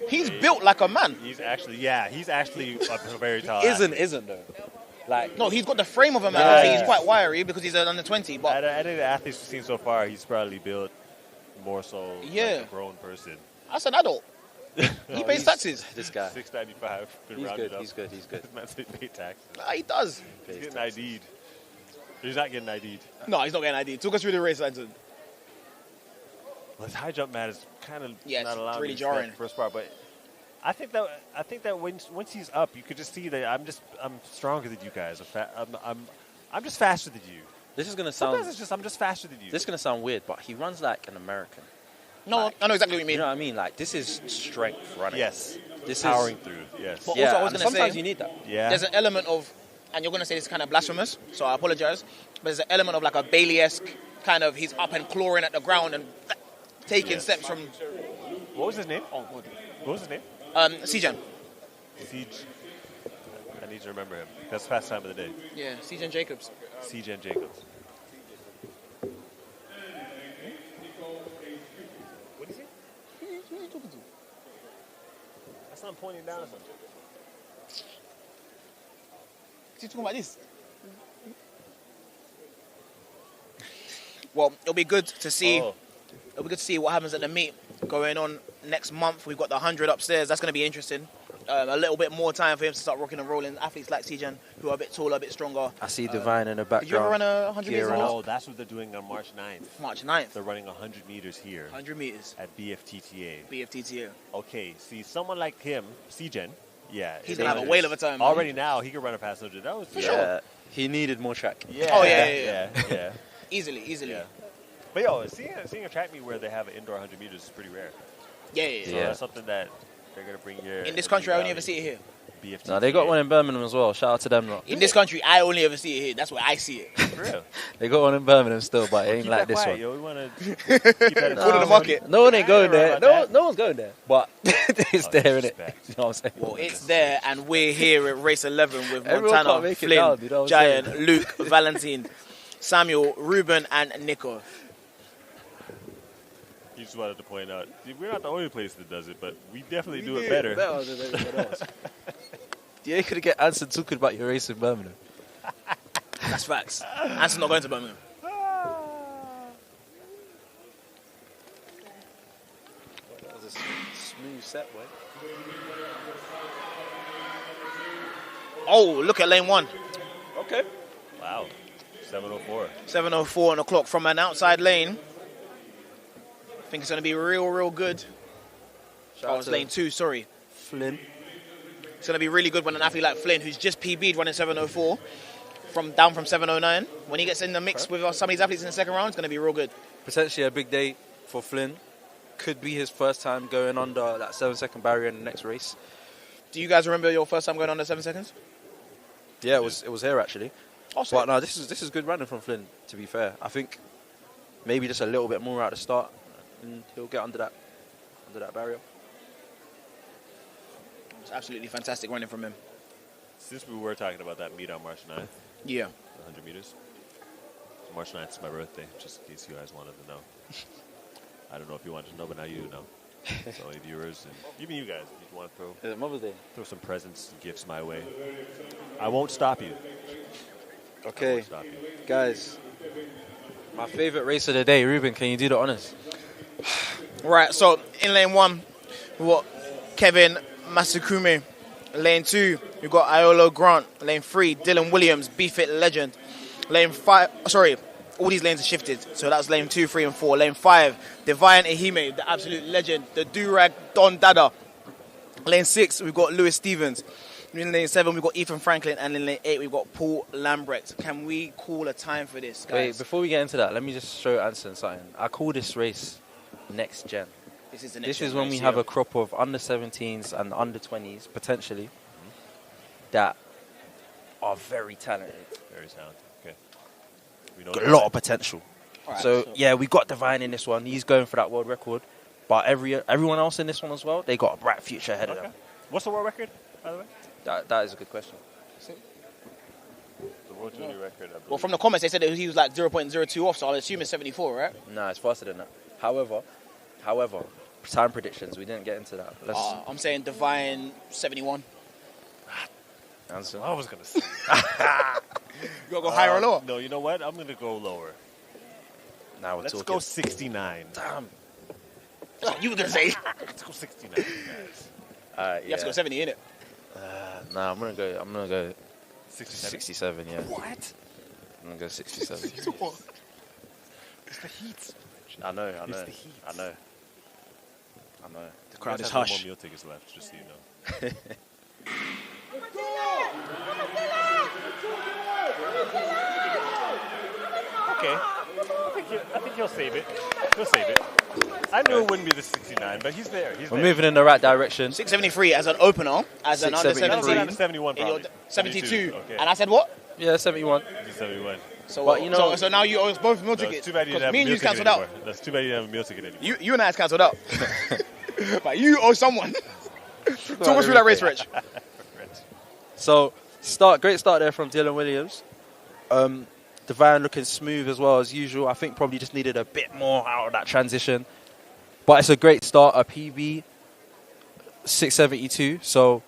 He's built like a man. He's actually a very tall. Isn't though. Like No, he's got the frame of a man. Yeah. Obviously, he's quite wiry because he's an under 20. But I think the athletes we've seen so far, he's probably built more so like a grown person. that's an adult. He pays taxes. This guy. 695. Been He's rounded good. up. He's good. He's good. This man said pay taxes. He does. He's getting ID'd. He's not getting ID'd. No, he's not getting ID. Talk us through the race, Anton. Well, his high jump man is kind of Yeah, not it's allowing really me to step jarring. the first part, but I think that once he's up, you could just see that I'm stronger than you guys. I'm just faster than you. This is gonna sound. Sometimes it's just I'm just faster than you. This is gonna sound weird, but he runs like an American. No, I know exactly what you mean. You know what I mean? Like this is strength running. Yes. This Powering is through. Yes. But yeah. also, I was and going to sometimes say, you need that. Yeah. there's an element of, and you're going to say this is kind of blasphemous, so I apologize, but there's an element of like a Bailey-esque kind of, he's up and clawing at the ground and taking steps from... What was his name? Oh, good. What was his name? Sijan. Siege. I need to remember him. That's fast time of the day. Yeah, Sijan Jacobs. Siege and Jacobs. What is he? Who are you talking to? I saw him pointing down at something. Is he talking about this? Well, it'll be good to see. Oh. It'll be good to see what happens at the meet going on next month. We've got the 100 upstairs. That's going to be interesting. A little bit more time for him to start rocking and rolling. Athletes like Sijan, who are a bit taller, a bit stronger. I see Divine in the background. Did you ever run a 100 meters? Oh, that's what they're doing on March 9th. March 9th. They're running 100 meters here. 100 meters. At BFTTA. BFTTA. Okay, see, someone like him, Sijan, yeah. He's going to have a whale of a time. Already now, he can run a past 100. That was For sure. He needed more track. Yeah. Oh, yeah. Easily. Yeah. But yo, seeing a track meet where they have an indoor 100 meters is pretty rare. Yeah. So that's something that they're going to bring here. In this country, I only ever see it here. Bftta. No, they got one in Birmingham as well. Shout out to them lot. In this country, I only ever see it here. That's where I see it. For real. They got one in Birmingham still, but it ain't Keep like that this quiet, one. Yo. We want to keep that Go to the market. No one ain't going there. about No one's going there. But it's there, innit? You know what I'm saying? Well, it's there, and we're here at race 11 with Everyone Montana, can't make it Flynn, down, you know what I'm Giant, saying? Luke, Valentine, Samuel, Ruben, and Nico. You just wanted to point out, we're not the only place that does it, but we definitely do it better. Better than everyone else. You ain't gonna get Anson talking about your race in Birmingham. That's facts. Anson's not going to Birmingham. That was a smooth set, boy. Oh, look at lane 1. Okay. Wow. 7:04. 7:04 on the clock from an outside lane. I think it's going to be real good. Oh, it's lane 2, sorry. Flynn. It's going to be really good when an athlete like Flynn, who's just PB'd running 7:04, down from 7:09, when he gets in the mix with some of these athletes in the second round, it's going to be real good. Potentially a big day for Flynn. Could be his first time going under that 7-second barrier in the next race. Do you guys remember your first time going under 7 seconds? Yeah, it was here actually. Awesome. But no, this is good running from Flynn. To be fair, I think maybe just a little bit more at the start, and he'll get under that barrier. It's absolutely fantastic running from him. Since we were talking about that meet on March 9th. Yeah. 100 meters. March 9th is my birthday, just in case you guys wanted to know. I don't know if you wanted to know, but now you know. So any viewers, and even you guys, if you want to Is it Mother's Day? throw some presents and gifts my way, I won't stop you. Okay, I won't stop you. guys, my favorite race of the day. Ruben, can you do the honors? Right, so in lane 1, we've got Kevin Masukume. Lane 2, we've got Iolo Grant. Lane 3, Dylan Williams, Bftta legend. Lane 5, sorry, all these lanes are shifted. So that's lane 2, 3, and 4. Lane 5, Divine Ehime, the absolute legend, the Durag Don Dada. Lane 6, we've got Lewis Stevens. In lane 7, we've got Ethan Franklin. And in lane 8, we've got Paul Lambrecht. Can we call a time for this, guys? Wait, before we get into that, let me just show Anson something. I call this race Next Gen. This is the This is when we have a crop of under 17s and under 20s, potentially, that are very talented. Very talented. Okay. We know Got a lot of potential. Right, so, yeah, we got Divine in this one. He's going for that world record. But everyone else in this one as well, they got a bright future ahead of them. What's the world record, by the way? That is a good question. The world junior record, I believe. Well, from the comments, they said that he was like 0.02 off, so I'll assume it's 74, right? No, it's faster than that. However, time predictions, we didn't get into that. I'm saying Divine 71. Answer. I was going to say. You got to go higher or lower? No, you know what? I'm going to go lower. Now we're Let's talking. go 69. Damn. You were going to say. Let's go 69, guys. You have to go 70, innit? Nah, I'm gonna go 67? 67, yeah. What? I'm gonna go 67. It's the heat. I know. It's the heat. I know. The crowd is No hush. more meal tickets left, just so you know. Okay. I think he'll save it. He'll save it. I knew it wouldn't be the 69, but he's there. We're moving in the right direction. 673 as an opener, as an under 17. 71 probably. 72. Okay. And I said what? Yeah, 71. 71. So, But you know- so now you owe us both meal No, tickets. it's too bad you didn't Because have me a and meal you's ticket cancelled out. anymore. That's too bad you didn't have a meal ticket anymore. You and I is cancelled out. But you owe someone. Talk us through that race, Rich. So, great start there from Dylan Williams. Divine looking smooth as well as usual. I think probably just needed a bit more out of that transition. But it's a great start, a PB 672. So,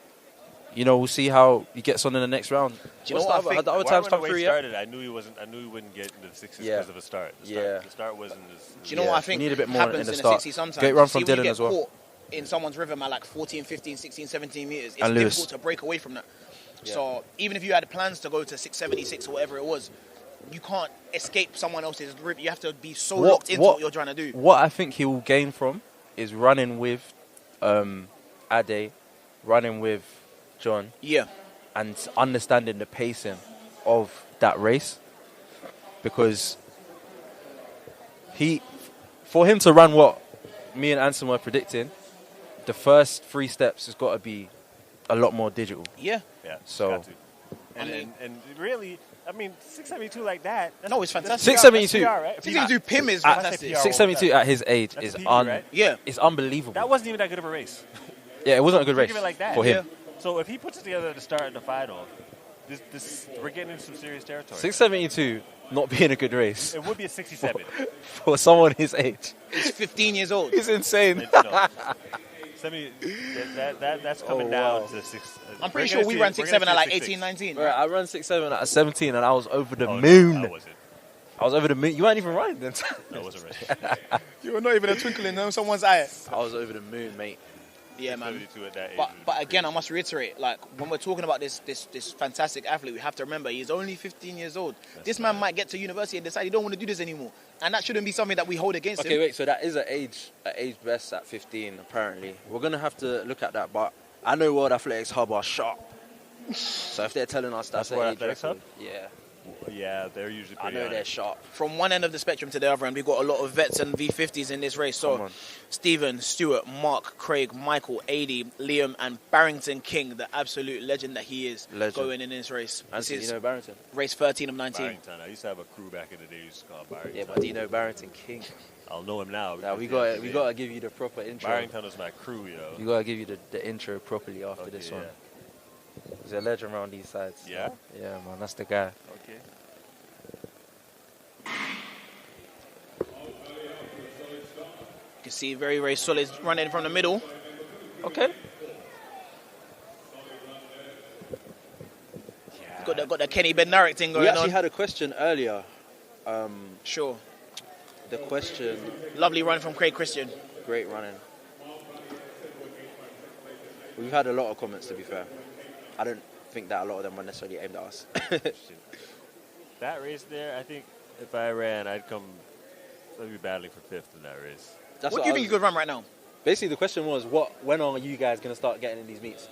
we'll see how he gets on in the next round. Do you know what I think? Had the other Why times when come the through race yet? started, I knew he wouldn't get into the 60s Yeah. because of a start. Yeah. The start wasn't as... Do you know what I think we need a bit more happens in the in start. the 60 sometimes? Great run See, from when you Dylan get as well. caught in someone's rhythm at like 14, 15, 16, 17 meters, it's And Lewis. difficult to break away from that. Yeah. So even if you had plans to go to 676 or whatever it was, you can't escape someone else's rhythm. You have to be so locked into what you're trying to do. What I think he will gain from is running with Ade, running with John. Yeah. And understanding the pacing of that race. Because for him to run what me and Anson were predicting, the first 3 steps has got to be a lot more digital. Yeah. Yeah. So got to. And really, I mean, 672 like that. No, it's fantastic. 672. That's PR, right? 672 Pim is fantastic. 672 at his age That's is a PB, right? Yeah. It's unbelievable. That wasn't even that good of a race. Yeah, it wasn't a good race Think of it like that. for him. So if he puts it together at the start and the final, we're getting into some serious territory. 672 not being a good race. It would be a 67. For someone his age. He's 15 years old. He's insane. That's coming down to 6. I'm pretty sure we ran 6'7" at like 18, 19. Right, I ran 6'7" at 17 and I was over the moon. No, I wasn't. I was over the moon. You weren't even running then. No, it wasn't right. You were not even a twinkle in someone's eye. I was over the moon, mate. Yeah, man. 72 at that age But again, I must reiterate, like when we're talking about this fantastic athlete, we have to remember he's only 15 years old. This man might get to university and decide he don't want to do this anymore, and that shouldn't be something that we hold against him. Okay, wait. So that is an age best at 15. Apparently, we're gonna have to look at that. But I know World Athletics Hub are sharp. So if they're telling us that's World an age Athletics record, Hub? yeah. Yeah, they're usually I pretty know on they're it. sharp. From one end of the spectrum to the other end, we've got a lot of vets and V50s in this race. So, Stephen, Stuart, Mark, Craig, Michael, Adi, Liam, and Barrington King, the absolute legend that he is, going in this race. Anthony, This you know Barrington? Race 13 of 19. Barrington. I used to have a crew back in the day who used to call Barrington. Yeah, but do you know Barrington King? I'll know him now. Now we got to give you the proper intro. Barrington was my crew, yo. You got to give you the intro properly after this one. He's a legend around these sides. Yeah? Yeah, man, that's the guy. Okay. You can see very, very solid running from the middle. Okay. Got the Kenny Bednarik thing going We on. actually had a question earlier. Sure. The question. Lovely run from Craig Christian. Great running. We've had a lot of comments, to be fair. I don't think that a lot of them were necessarily aimed at us. That race there, I think if I ran, I'd be battling for 5th in that race. What do you think you could run right now? Basically, the question was, when are you guys going to start getting in these meets?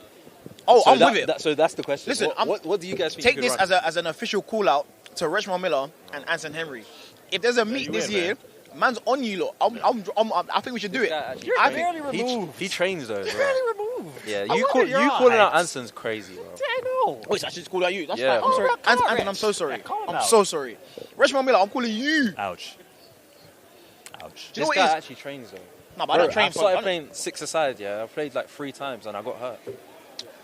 Oh, So I'm with it. so that's the question. Listen, what do you guys think take you could this run? as an official call out to Richmond Miller and Anson Henry. If there's a meet this year, man's on you lot. I think we should do it. You're I barely think removed. He trains though. barely removed. Yeah, I you wonder your calling out height. Anson's crazy, bro. I know. Wait, so I should just call out you. That's Yeah, fine. I'm bro. sorry. Anson, I'm so sorry. I'm so sorry. Richmond Miller, I'm calling you. Ouch. Do you know This what it guy is? actually trains though. No, but I don't train I for started fun. playing 6-a-side. Yeah, I played like 3 times and I got hurt.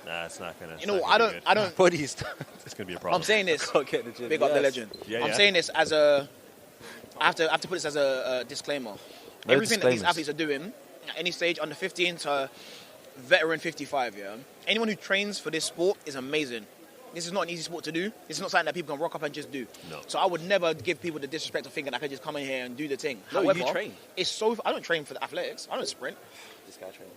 Nah, it's not gonna. You know, I don't. Body's. It's gonna be a problem. I'm saying this. Can't get in the gym. Big up the Yes. legend. Yeah, I'm yeah. saying this as a. I have to put this as a disclaimer. No Everything that these disclaimers. athletes are doing at any stage, under 15 to veteran 55, yeah. Anyone who trains for this sport is amazing. This is not an easy sport to do. This is not something that people can rock up and just do. No. So I would never give people the disrespect of thinking I could just come in here and do the thing. No, However, you train. It's so. I don't train for the athletics. I don't sprint. This guy trains.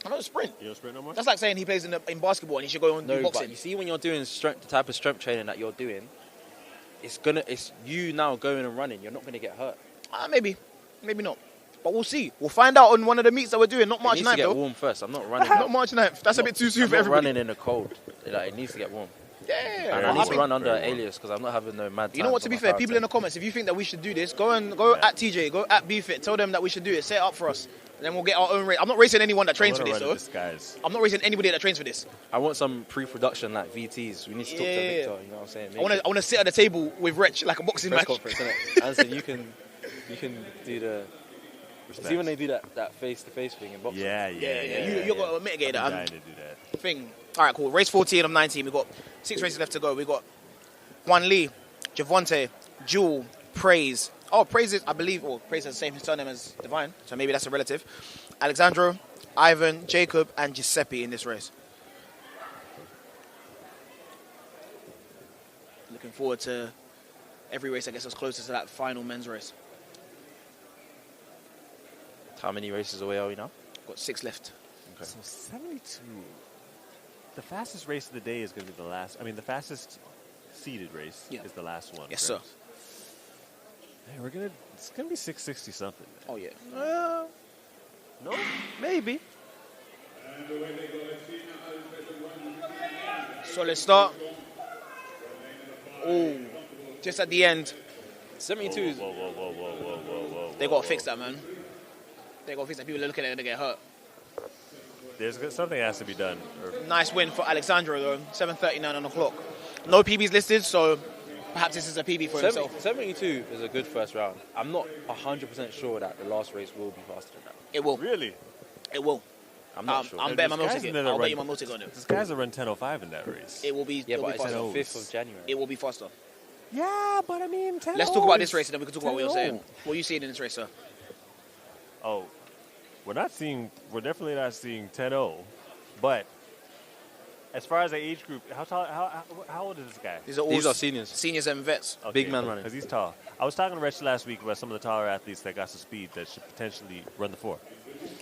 I don't sprint. You don't sprint no more? That's like saying he plays in basketball and he should go and do No, boxing. but you see when you're doing the type of strength training that you're doing, it's you now going and running. You're not going to get hurt. Maybe not. But we'll see. We'll find out on one of the meets that we're doing. Not March It needs 9th, to get though. warm first. I'm not running. Not March 9th. That's a bit too soon I'm for not everybody. running in the cold. Like, it needs to get warm. Yeah. And I I need to think- run under alias because I'm not having no mad. You know what? To be fair, people in the comments, if you think that we should do this, go at TJ, go at Bftta, tell them that we should do it. Set it up for us, and then we'll get our own race. I'm not racing anyone that trains for this, though. I'm not racing anybody that trains for this. I want some pre-production like VTs. We need to talk to Yeah. Victor. You know what I'm saying? I want to sit at the table with Rich like a boxing press match. conference, innit? Anson, you can do the. See when they do that face-to-face thing in boxing. Yeah. You got to mitigate that. I'm dying to do that. Thing. All right, cool. Race 14 of 19. We've got 6 races left to go. We've got Juan Lee, Javonte, Jewel, Praise. Oh, Praise is, I believe, Praise has the same surname as Divine, so maybe that's a relative. Alexandro, Ivan, Jacob, and Giuseppe in this race. Looking forward to every race that gets us closer to that final men's race. How many races away are we now? Got 6 left. Okay. So 72. The fastest race of the day is going to be the last. I mean, the fastest seeded race is the last one. Yes, correct? sir. Hey, it's going to be 660 something. Oh, yeah. No? Maybe. Solid start. Oh, just at the end. 72 is... They got to fix that, man. They got to fix that. People are looking at it and they get hurt. There's something has to be done. Nice win for Alexandro, though. 7:39 on the clock. No PBs listed, so perhaps this is a PB for himself. 72 is a good first round. I'm not 100% sure that the last race will be faster than that. It will. Really? It will. I'm not sure. I'm betting my multi-ticket. I'll bet you my multi-ticket on it. This guy's a run 10:05 in that race. It will be. Yeah, it'll but be it's faster. on the 5th of January. It will be faster. Yeah, but I mean, 10 Let's talk about this race and then we can talk about what you're saying. What are you seeing in this race, sir? Oh, we're definitely not seeing 10:0, but as far as the age group, how old is this guy? These are seniors. Seniors and vets. Okay, Big man running. because he's tall. I was talking to Rich last week about some of the taller athletes that got some speed that should potentially run the 4.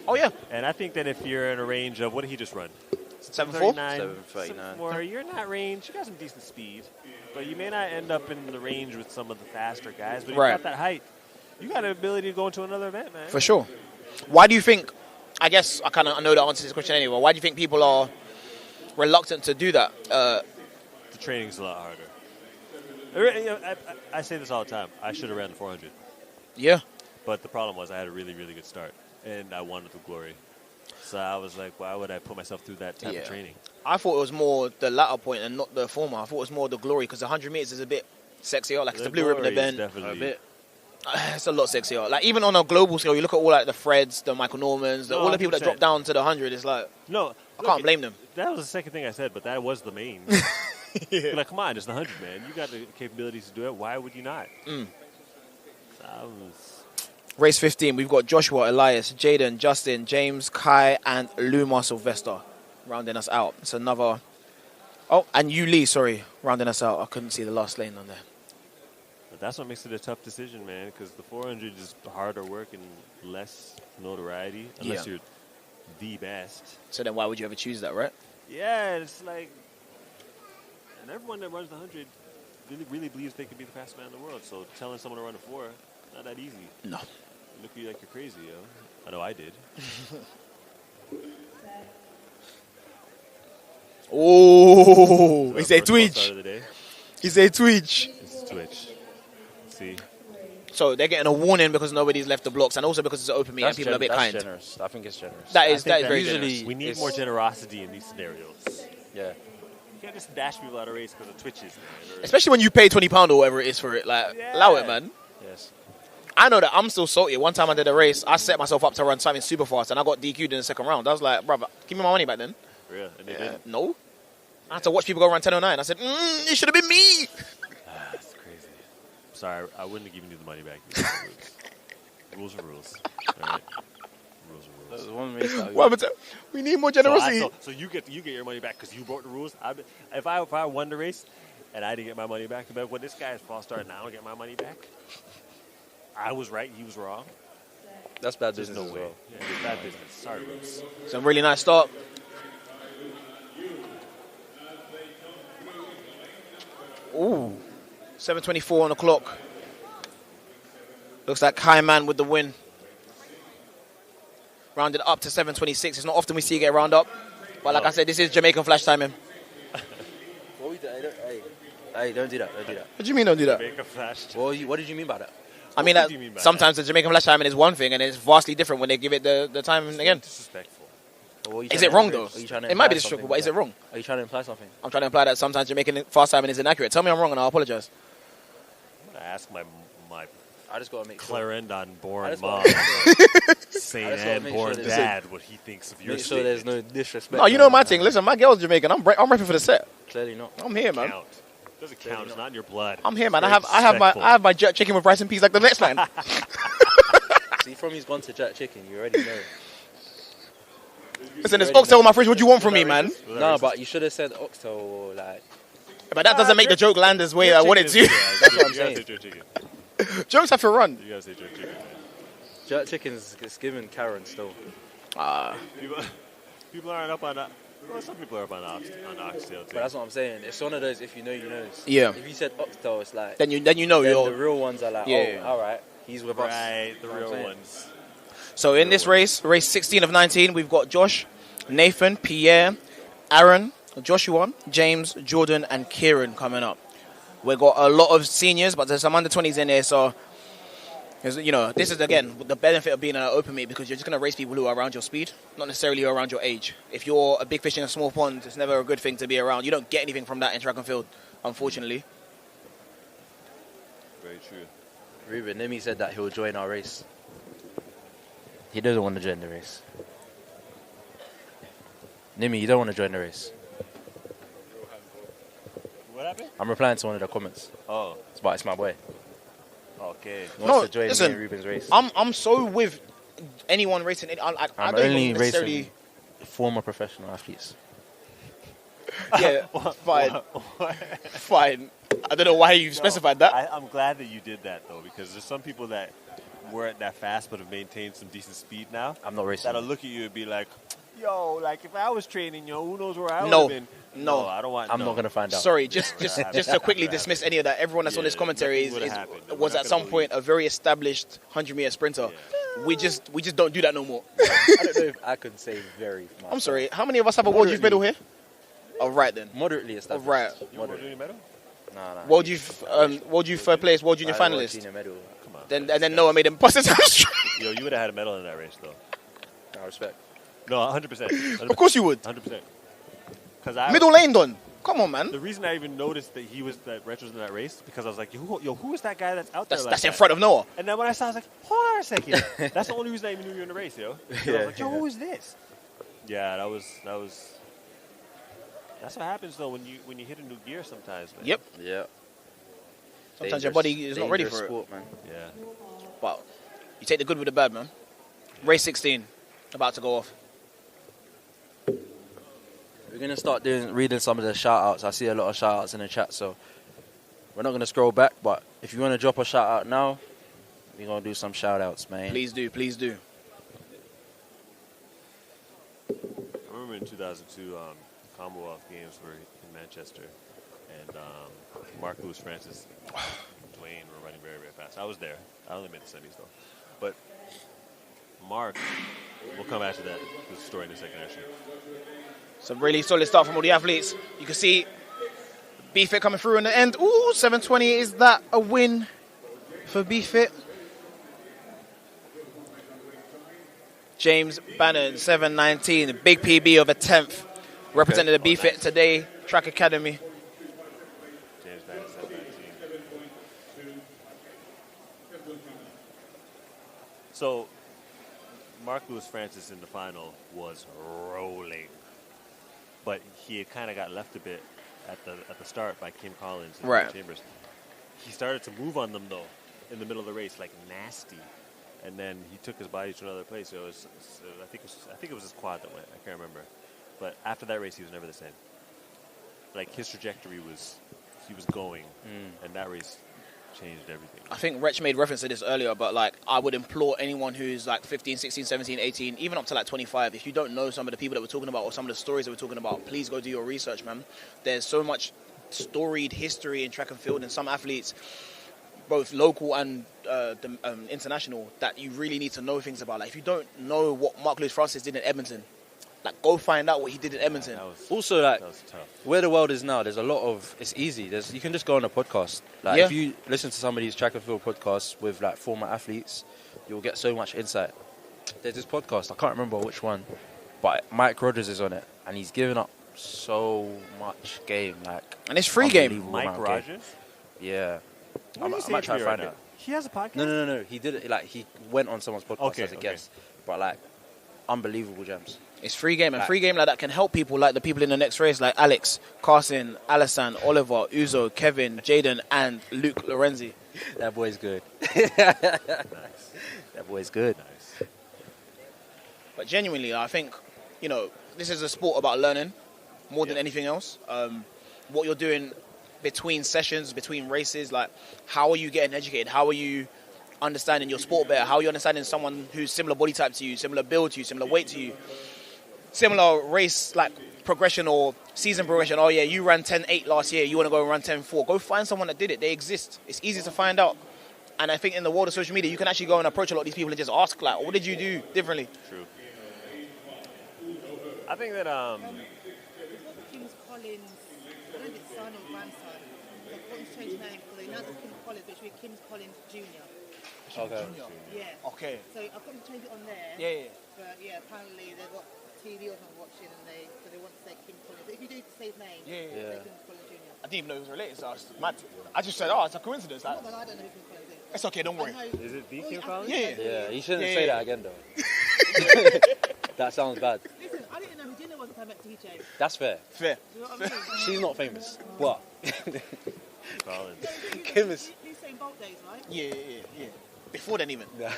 Oh yeah. And I think that if you're in a range of, what did he just run? 7.4? 7:39. Or you're in that range, you got some decent speed, but you may not end up in the range with some of the faster guys. But you got that height. You got the ability to go into another event, man. For sure. Why do you think? I guess I know the answer to this question anyway. Why do you think people are reluctant to do that? The training's a lot harder. I say this all the time. I should have ran the 400. Yeah. But the problem was I had a really, really good start, and I wanted the glory. So I was like, why would I put myself through that type of training? I thought it was more the latter point and not the former. I thought it was more the glory because 100 meters is a bit sexier. Like it's the blue ribbon event. A bit. It's a lot sexier. Like even on a global scale, you look at all like the Freds, the Michael Normans, all the people that 100%. drop down to the 100. It's like I can't blame them. That was the second thing I said, but that was the main. Like, come on, it's the 100, man. You got the capabilities to do it. Why would you not? Race 15, we've got Joshua, Elias, Jaden, Justin, James, Kai, and Luma Sylvester rounding us out. It's another... Oh, and you, Lee, sorry, rounding us out. I couldn't see the last lane on there. But that's what makes it a tough decision, man, because the 400 is harder work and less notoriety, unless you're the best. So then why would you ever choose that, right? Yeah, it's like... And everyone that runs the 100 really believes they could be the fastest man in the world. So telling someone to run a 4, not that easy. No. Look at you like you're crazy, yo. I know I did. Oh, he said Twitch. He said Twitch. This is Twitch. See? So they're getting a warning because nobody's left the blocks, and also because it's an open meet and people are a bit kind. Generous. I think it's generous. That is very usually generous. We need more generosity in these scenarios. Yeah. You can't just dash people out of race because of Twitches, man. Especially when you pay £20 or whatever it is for it. Like, allow it, man. Yes. I know that I'm still salty. One time I did a race, I set myself up to run something super fast, and I got DQ'd in the second round. I was like, brother, give me my money back then. Yeah, and they didn't. No. I had to watch people go around 10:09. I said, it should have been me. That's crazy. Sorry, I wouldn't have given you the money back. Rules are rules. All right? Rules are rules. One race that What happened to- we need more generosity. So you get your money back because you broke the rules. If I won the race and I didn't get my money back, but when this guy's false start now, I don't get my money back. I was right, he was wrong. That's bad There's business no as way. well. Yeah, it's bad business. Sorry, Roots. It's a really nice start. Ooh, 7:24 on the clock. Looks like Kaiman with the win. Rounded up to 7:26. It's not often we see it get round up, but like I said, this is Jamaican flash timing. What we do? Hey, don't do that. Don't do that. What do you mean don't do that? Jamaican flash. What did you mean by that? I mean, What do you mean by sometimes the Jamaican flash timing is one thing, and it's vastly different when they give it the time again. Disrespectful. Is it wrong though? It might be disrespectful, but is it wrong? Are you trying to imply something? I'm trying to imply that sometimes Jamaican fast timing is inaccurate. Tell me I'm wrong, and I'll apologize. I'm gonna ask my I just gotta make sure. Clarendon born I just mom, gotta- Saint I just gotta Anne make born sure there's- dad, what he thinks of your Make sure there's no statement. disrespect. No, you know my thing. Listen, my girl's Jamaican. I'm repping for the set. Clearly not. I'm here, man. Count. Doesn't count. It's not in your blood. I'm here, man. It's I very have my jerk chicken with rice and peas like the next man. See, from he's gone to jerk chicken, you already know. Listen, there's oxtail in my fridge. What do you want from me, man? No, but you should have said oxtail or like. But that doesn't make the joke land as way I want it to. That's what I'm saying. Jokes have to run. You gotta say jerk chicken. Jerk chicken's it's given Karen still. People aren't up on that. Well, some people are up on oxtail too. But that's what I'm saying. It's one of those. If you know, you know. Yeah. If you said oxtail, it's like. Then you know you're the real ones are like. Yeah. Oh, all right. He's with us. Right, the You know real what I'm saying? ones. So in this race 16 of 19, we've got Josh, Nathan, Pierre, Aaron, Joshua, James, Jordan, and Kieran coming up. We've got a lot of seniors, but there's some under 20s in there. So Because, you know, this is, again, the benefit of being an open meet, because you're just going to race people who are around your speed, not necessarily around your age. If you're a big fish in a small pond, it's never a good thing to be around. You don't get anything from that in track and field, unfortunately. Very true. Ruben, Nimi said that he'll join our race. He doesn't want to join the race. Nimi, you don't want to join the race. What happened? I'm replying to one of the comments. Oh. It's my boy. Okay. He wants to join me listen, in Ruben's race. I'm so with anyone racing. I I'm don't only even necessarily... racing former professional athletes. Yeah, fine. Fine. I don't know why you specified that. I'm glad that you did that, though, because there's some people that weren't that fast but have maintained some decent speed now. I'm not racing. That'll look at you and be like, yo, like, if I was training, who knows where I would have been. No, I don't want. I'm not going to find out. Sorry, just to quickly dismiss any of that. Everyone that's on this commentary was at some point a very established 100-meter sprinter. Yeah. We just don't do that no more. I don't know if I could say very much. I'm sorry. How many of us have a World Youth medal here? Oh, right then. Moderately established. Oh, right. You want a World Junior medal? No. World Youth third place, World Junior finalist. Junior medal. Come on. Then Noah made him bust his hamstring. Yo, you would have had a medal in that race, though. I respect. No, 100%. Of course you would. 100%. Middle lane done. Come on, man. The reason I even noticed that Rich was in that race, because I was like, who is that guy that's out there? That's in front of Noah. And then when I saw, I was like, hold on a second. That's the only reason I even knew you were in the race, yo. I was like, who is this? Yeah, that was. That's what happens though when you hit a new gear sometimes, man. Yep. Yeah. Sometimes your body is not ready for sport, it. Man. Yeah. But you take the good with the bad, man. Race 16, about to go off. We're going to start reading some of the shout-outs. I see a lot of shout-outs in the chat, so we're not going to scroll back, but if you want to drop a shout-out now, we're going to do some shout-outs, man. Please do. I remember in 2002, Commonwealth Games were in Manchester, and Mark Lewis Francis and Dwayne were running very, very fast. I was there. I only made the semis, though. But Mark, we'll come back to that story in a second, actually. Some really solid start from all the athletes. You can see Bftta coming through in the end. Ooh, 720. Is that a win for Bftta? James Bannon, 719. Big PB of a 10th. Represented the Bftta today, Track Academy. James Bannon, 719. So, Mark Lewis Francis in the final was rolling. But he had kind of got left a bit at the start by Kim Collins and right. Chambers. He started to move on them, though, in the middle of the race, like nasty. And then he took his body to another place. So I think it was his quad that went. I can't remember. But after that race, he was never the same. Like, his trajectory he was going, and that race changed everything. I think Rich made reference to this earlier, but like I would implore anyone who's like 15, 16, 17, 18, even up to like 25, if you don't know some of the people that we're talking about or some of the stories that we're talking about, please go do your research, man. There's so much storied history in track and field and some athletes, both local and international, that you really need to know things about. Like if you don't know what Mark Lewis Francis did in Edmonton, like go find out what he did in Edmonton. Also, like that was tough. Where the world is now, there's a lot of. It's easy. You can just go on a podcast. Like if you listen to some of these track and field podcasts with like former athletes, you'll get so much insight. There's this podcast, I can't remember which one, but Mike Rogers is on it, and he's giving up so much game, like, and it's free game. Mike Rogers. Yeah, I What might try to find right it. He has a podcast. No. He did it. Like he went on someone's podcast as a guest, but like unbelievable gems. It's free game, and free game like that can help people like the people in the next race, like Alex, Carson, Alassane, Oliver, Uzo, Kevin, Jaden, and Luke Lorenzi. That boy's good. That boy's good. Nice. But genuinely, I think, you know, this is a sport about learning more than anything else. What you're doing between sessions, between races, like how are you getting educated? How are you understanding your sport better? How are you understanding someone who's similar body type to you, similar build to you, similar weight to you? Similar race like progression or season progression. Oh yeah, you ran 10.8 last year. You want to go and run 10.4. Go find someone that did it. They exist. It's easy to find out. And I think in the world of social media, you can actually go and approach a lot of these people and just ask, like, what did you do differently? True. I think that Kim Collins, I don't know if it's son or grandson. They've changed name because they now Kim Collins, which will be Kim Collins Jr. Okay. Yeah. Okay. So I've got to change it on there. Yeah. But yeah, apparently they've got TV or something watching, and they want to say King Collins. But if you do say his name, say King Collins Jr. I didn't even know he was related, so I was mad. I just said, oh, it's a coincidence. Well, then I don't know who King Collins is. It's okay, don't worry. Is it the King Collins? Yeah. You shouldn't say that again, though. That sounds bad. Listen, I didn't know who Gina was until I met DJ. That's fair. Fair. Do you know what I mean? She's not famous. What? Collins. Kim is. He's saying Bolt days, right? Yeah. Before then, even. Yeah.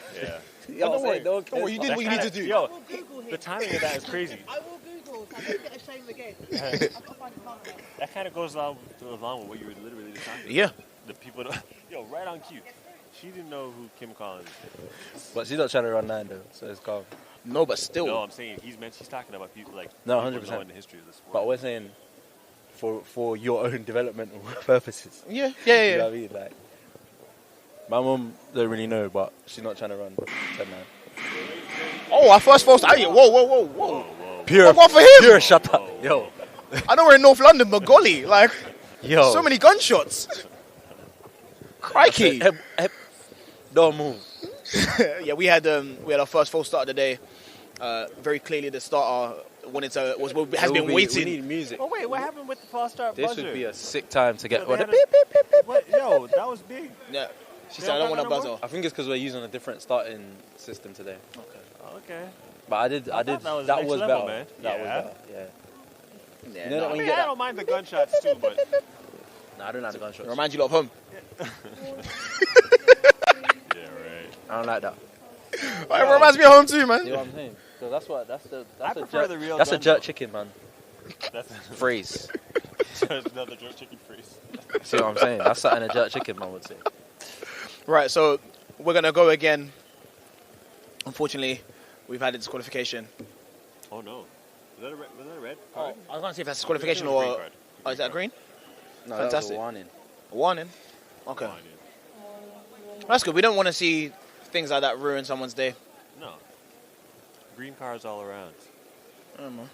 Don't worry. Don't worry. You did what you need to do. Yo, Google him. the timing of that is crazy. I will Google, so I don't get ashamed again. I've got to find his mum. That kind of goes along with what you were literally just talking about. Yeah. The people, yo, right on cue. She didn't know who Kim Collins is. But she's not trying to run 9, though, so it's calm. No, but still. No, I'm saying she's talking about people like No, people 100%. knowing the history of this world. But we're saying for your own developmental purposes. Yeah. You know what I mean? Like, my mum don't really know, but she's not trying to run 10 now. Oh, our first false. Whoa. Pure, What for him? Pure, shut up. Yo. I know we're in North London, but golly, like, Yo. so many gunshots. Crikey. Don't move. Yeah, we had our first false start of the day. Very clearly, the starter has been waiting. We need music. Oh wait, what happened with the false start This buzzer? would be a sick time to get. Yo, that was big. Yeah. She said, I don't want a buzzer. I think it's because we're using a different starting system today. Okay. But I did. That was That next was level, better. man. That was Yeah. better. Yeah. Yeah, You know that when you I get that? don't mind the gunshots too, but Nah, I don't like the gunshots. Remind you lot of home. yeah, right. I don't like that. It reminds me of home too, man. You know what I'm saying? So that's I prefer the real That's a gun, jerk though. chicken, man. That's Phrase. another jerk chicken freeze. See what I'm saying? That's something a jerk chicken man would say. Right, so we're going to go again. Unfortunately, we've had a disqualification. Oh no. Was that a red Oh, card? I was going to see if that's disqualification It was a green or... card. Oh, is that green? No, Fantastic. that was a warning. A warning? Okay. That's good. We don't want to see things like that ruin someone's day. No. Green cards all around. I don't know.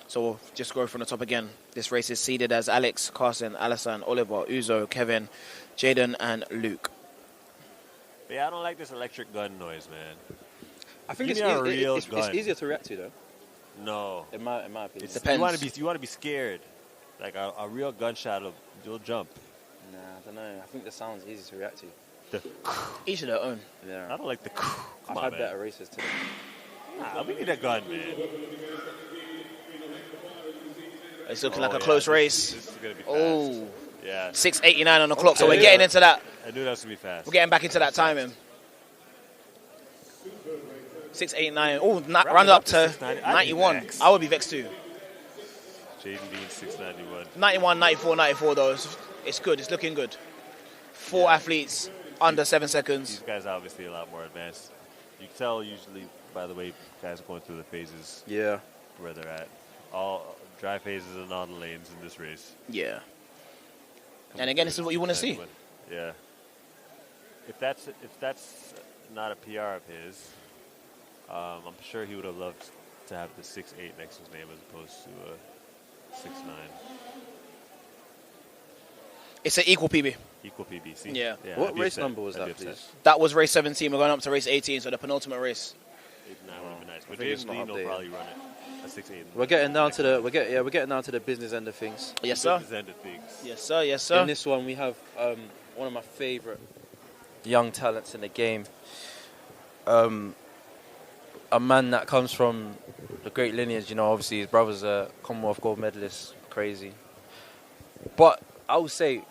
So we'll just go from the top again. This race is seeded as Alex, Carson, Alassane, Oliver, Uzo, Kevin, Jaden, and Luke. But yeah, I don't like this electric gun noise, man. I think Give it's, me a real it's gun. easier to react to, though. No. In my opinion. It's, Depends. You want to be scared. Like a real gunshot, you'll jump. Nah, I don't know. I think the sound's easy to react to. Each of their own. Yeah. I don't like the. I've had better races today. Nah, we need a gun, man. It's looking like a close race. This is gonna be fast. Oh, yeah. 6:89 on the clock. So we're getting into that. I knew that was gonna be fast. We're getting back into that timing. 6:89. Oh, round up to 91. I would be vexed too. Jaden Dean 691. 91, 94, 94 though. It's good. It's looking good. Four athletes under 7 seconds. These guys are obviously a lot more advanced. You can tell usually by the way guys are going through the phases. Yeah. Where they're at. All dry phases and all the lanes in this race. Yeah. And again, this is what you want to see. Yeah. If that's not a PR of his, I'm sure he would have loved to have the 6'8" next to his name as opposed to a 6'9". It's an equal PB. Equal PB. See? Yeah. What race number was that, please? That was race 17. We're going up to race 18, so the penultimate race. 8'9" would have been nice. But I think it's Jaden not Dean will updated. probably run it. A 6'8". We're getting down to the we're getting down to the business end of things. Yes, sir. Business end of things. Yes, sir. Yes, sir. In this one, we have one of my favourite young talents in the game. A man that comes from the great lineage. You know, obviously his brother's a Commonwealth gold medalist. Crazy. But I would say,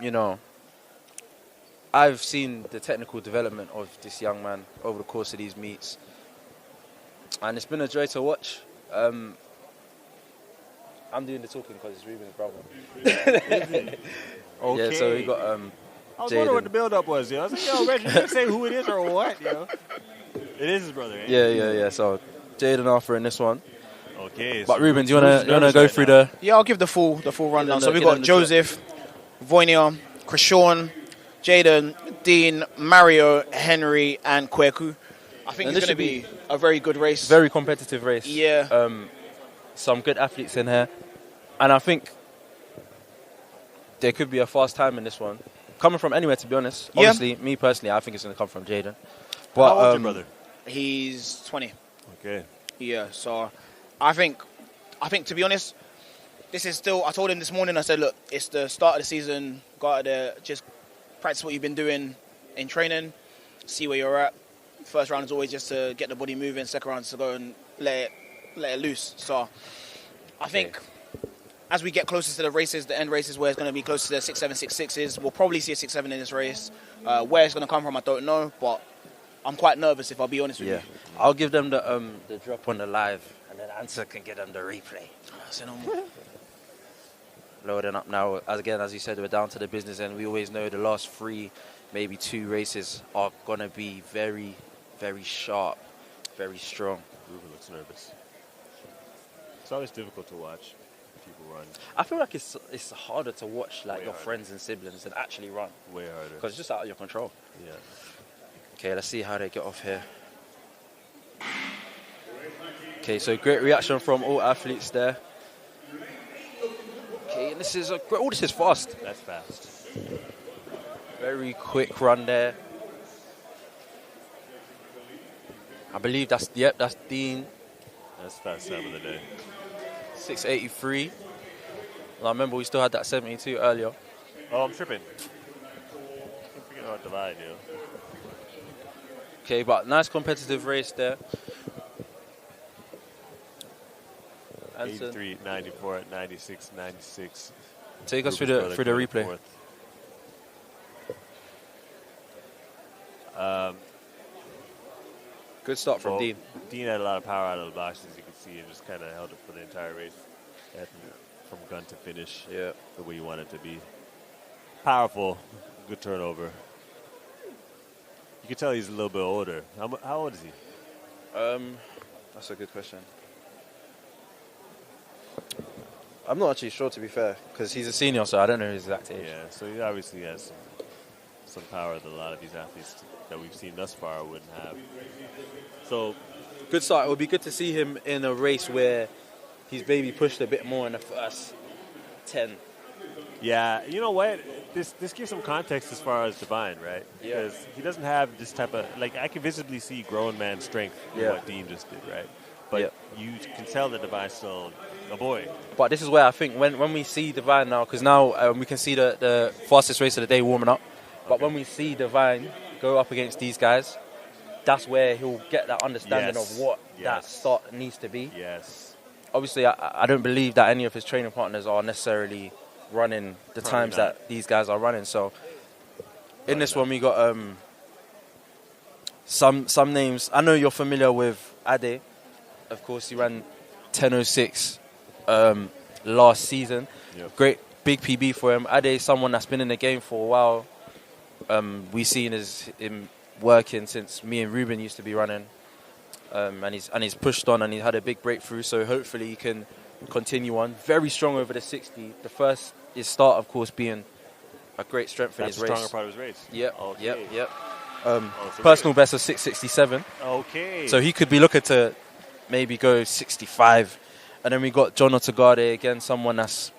you know, I've seen the technical development of this young man over the course of these meets, and it's been a joy to watch. I'm doing the talking because it's Ruben's brother. Okay. Yeah, so we got I was wondering what the Jaden. build-up was, yo. I was like, yo, Reggie, you didn't say who it is or what, yo. It is his brother, eh? Yeah. So Jaden Arthur in this one. Okay. But so Ruben, do you who's wanna nervous go right through now? the? Yeah, I'll give the full rundown. So Get we've them got the Joseph, Voynier, Krishawn, Jaden, Dean, Mario, Henry, and Kweku. I think And it's this going to should be a very good race. Very competitive race. Yeah. Some good athletes in here, and I think there could be a fast time in this one. coming from anywhere, to be honest. Yeah. Obviously, me personally, I think it's going to come from Jaden. How But old's your brother? He's 20. Okay. Yeah, so I think to be honest, this is still. I told him this morning. I said, look, it's the start of the season. Go out there, just practice what you've been doing in training. See where you're at. First round is always just to get the body moving. Second round is to go and let it loose. So I think as we get closer to the races, the end races where it's going to be closer to the 6'7", 6'6", we'll probably see a 6'7" in this race. Where it's going to come from, I don't know, but I'm quite nervous, if I'll be honest with you. I'll give them the drop on the live, and then Answer can get them the replay. Loading up now. As you said, we're down to the business end. We always know the last 3, maybe 2 races are going to be very, very sharp, very strong. Ruben looks nervous. It's always difficult to watch people run. I feel like it's harder to watch like Way your harder. friends and siblings than actually run. Way harder. Because it's just out of your control. Yeah. Okay, let's see how they get off here. Okay, so great reaction from all athletes there. Okay, and this is this is fast. That's fast. Very quick run there. I believe that's Dean. That's fast time of the day. 683. Well, I remember we still had that 72 earlier. Oh, I'm tripping. I'm forgetting about divide, you know. Okay, but nice competitive race there. 83, 94, 96, 96. Take us through the replay. Good start from Dean. Dean had a lot of power out of the blocks, as you can see, and just kind of held it for the entire race. From gun to finish, the way you want it to be. Powerful, good turnover. You can tell he's a little bit older. How old is he? That's a good question. I'm not actually sure, to be fair, because he's a senior, so I don't know his exact age. Yeah, so he obviously has some power that a lot of these athletes that we've seen thus far wouldn't have. So, good start. It would be good to see him in a race where he's maybe pushed a bit more in the first 10. yeah, you know what? This gives some context as far as Divine, right? Yeah. Because he doesn't have this type of, like, I can visibly see grown man strength in Yeah. what Dean just did, right? But you can tell that Divine's still a boy. But this is where I think when we see Divine now, because now we can see the fastest race of the day warming up. But when we see Divine go up against these guys, that's where he'll get that understanding of what that start needs to be. Yes. Obviously, I don't believe that any of his training partners are necessarily running the times that these guys are running. So in this one, we got some names. I know you're familiar with Ade. Of course, he ran 10:06 last season. Yep. Great big PB for him. Ade is someone that's been in the game for a while. We've seen him working since me and Ruben used to be running, and he's pushed on and he's had a big breakthrough. So hopefully he can continue on. Very strong over the 60. His start, of course, being a great strength in his race. That's the stronger part of his race. Yep, Okay. yep. So Personal best of 667. Okay. So he could be looking to maybe go 65. And then we got John Otagade, again, someone that's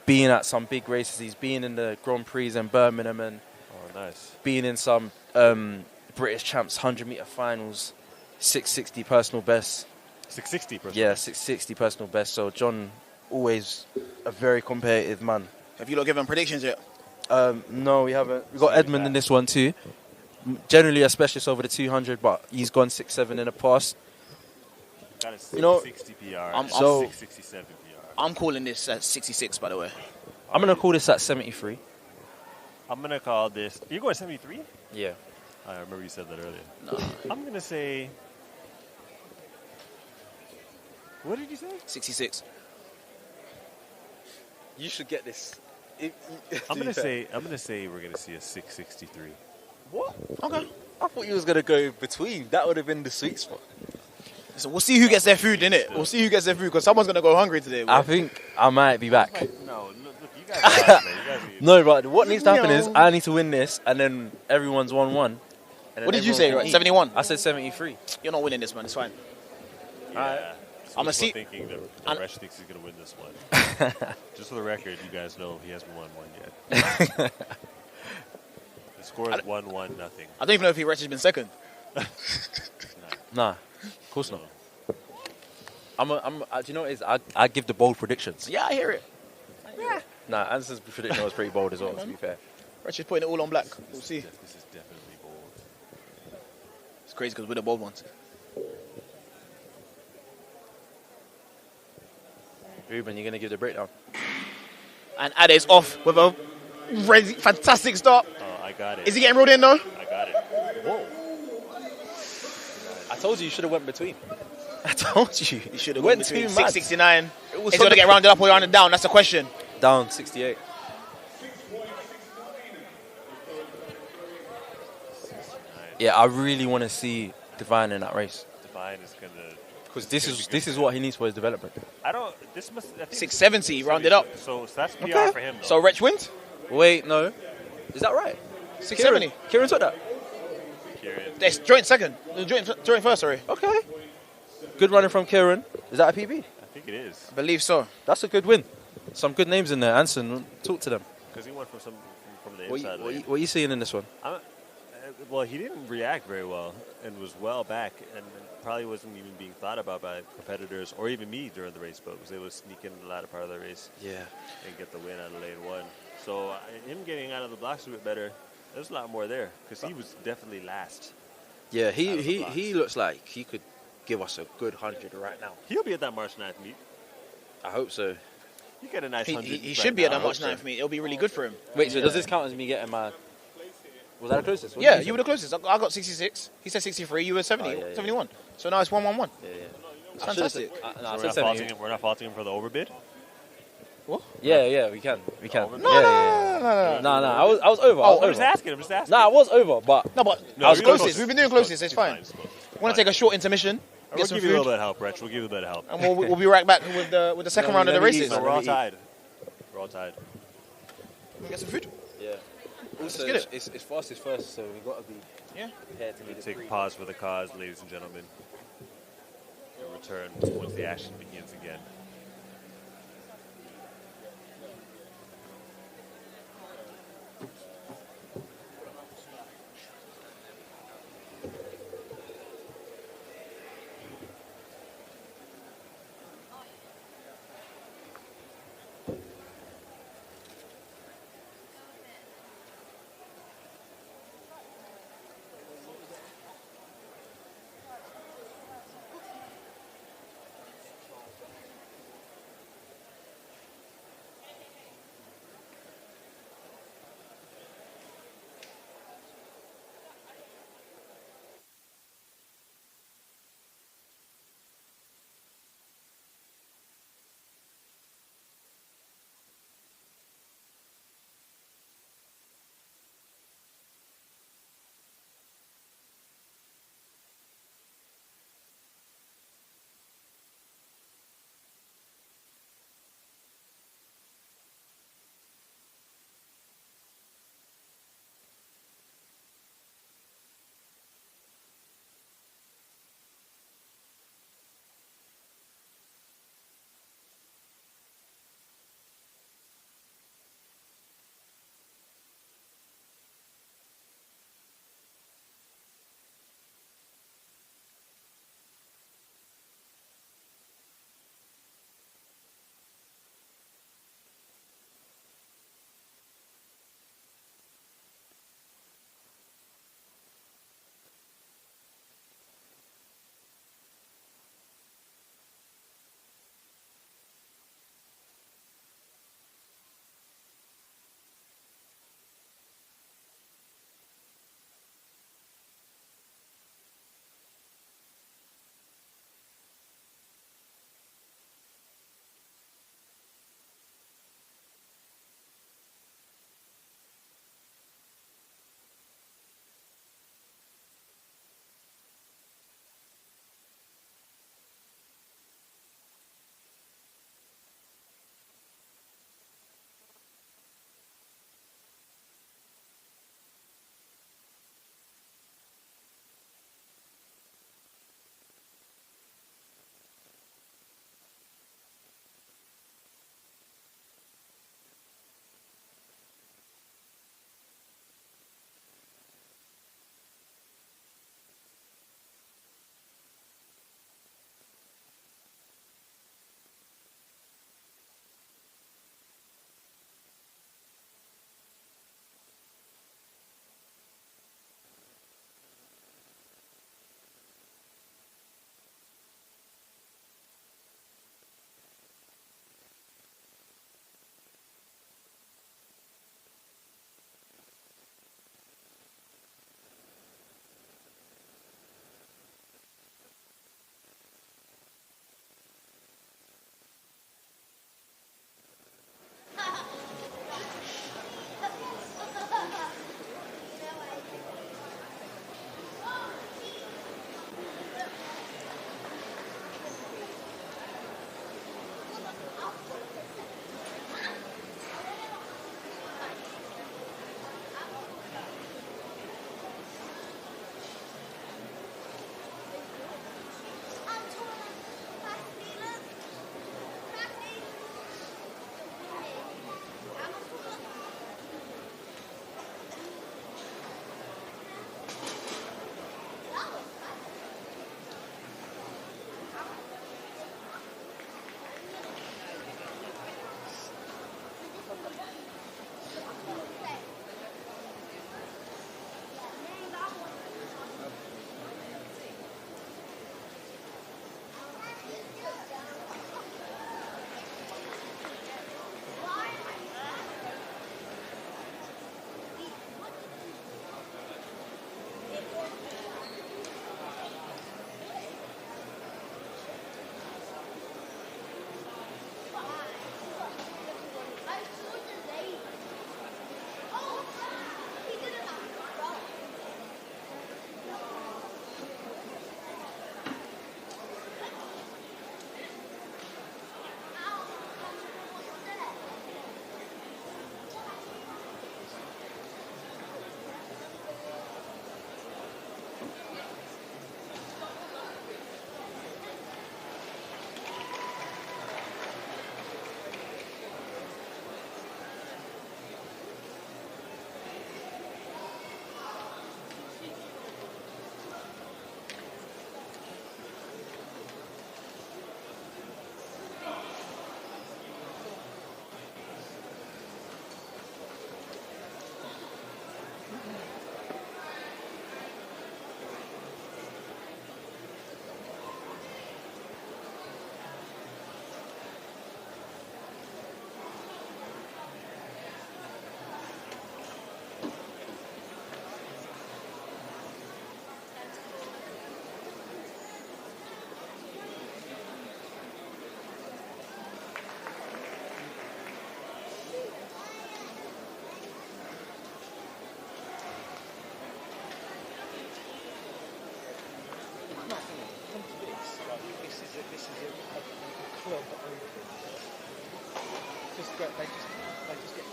been at some big races. He's been in the Grand Prix in Birmingham and been in some British Champs 100-meter finals, 660 personal best. 660 personal Yeah, 660 personal best. So John, always a very competitive man. Have you not given predictions yet? No, we haven't. We've got Edmund in this one too. Generally a specialist over the 200, but he's gone 6'7" in the past. Got a 660 PR. I'm 667 PR. I'm calling this at 66, by the way. I'm going to call this at 73. I'm going to call this... You're going 73? Yeah. I remember you said that earlier. No. I'm going to say... What did you say? 66. You should get this. I'm going to say we're going to see a 663. What? Okay. I thought you was going to go between. That would have been the sweet spot. So we'll see who gets their food, innit? We'll see who gets their food, because someone's going to go hungry today. Bro. I think I might be back. No, look, you guys are out, man. You guys No, but what needs to happen is I need to win this, and then everyone's 1-1. What did you say, right? 71? I said 73. You're not winning this, man. It's fine. Yeah. I'm a thinking that Resh thinks he's going to win this one. Just for the record, you guys know he hasn't won one yet. The score is 1-1 nothing. I don't even know if Rich has been second. Nah, of course not. Do you know what it is? I give the bold predictions. Yeah, I hear it. Yeah. Nah, Anderson's prediction was pretty bold as well, to be fair. Rich is putting it all on black. We'll see. This is definitely bold. It's crazy because we're the bold ones. Ruben, you're going to give the breakdown? And Ade's off with a fantastic start. Oh, I got it. Is he getting rolled in though? I got it. Whoa. I told you should have went between. I told you. You should have Went went between too mad. 669. It was Is he going to get rounded up or rounded down? That's the question. Down 68. Yeah, I really want to see Divine in that race. Divine is going to... Because this is what he needs for his development. I think 670 rounded up. So that's PR Okay. for him, though. So Rich wins? Wait, no. Is that right? 670. Kieran took that. Kieran. It's joint second. Joint first, sorry. Okay. Good running from Kieran. Is that a PB? I think it is. I believe so. That's a good win. Some good names in there. Anson, talk to them. Because he went from the What inside lane. are you seeing in this one? Well, he didn't react very well and was well back and probably wasn't even being thought about by competitors or even me during the race, but was able to sneak in the latter part of the race. Yeah. And get the win out of lane 1. So him getting out of the blocks a bit better, there's a lot more there because he was definitely last. Yeah, he looks like he could give us a good 100 right now. He'll be at that March 9th meet. I hope so. You get a nice 100. He should be at that March 9th meet. It'll be really good for him. Wait, so does this count as me getting my... Was that the closest? What Yeah, did you were the closest. I got 66. He said 63. You were 70, 71. So now it's 1-1-1. Yeah. It's fantastic. We're not faulting him for the overbid? What? Yeah, we can. No. I was over. I'm just asking. Nah, I was over, but... No, but No, I was you're close. closest. We've been doing closest. It's fine. We want to take a short intermission. We'll Get some give you a little food. bit of help, Rich. We'll give you a bit of help. And we'll be right back with the second round of the races. So we're all tied. We're all tied. We get some food? Yeah. Also, get it. it's fastest first, so we've got to be prepared to Take a pause for the cause, ladies and gentlemen. We'll return once the action begins again. this is a club open. They just get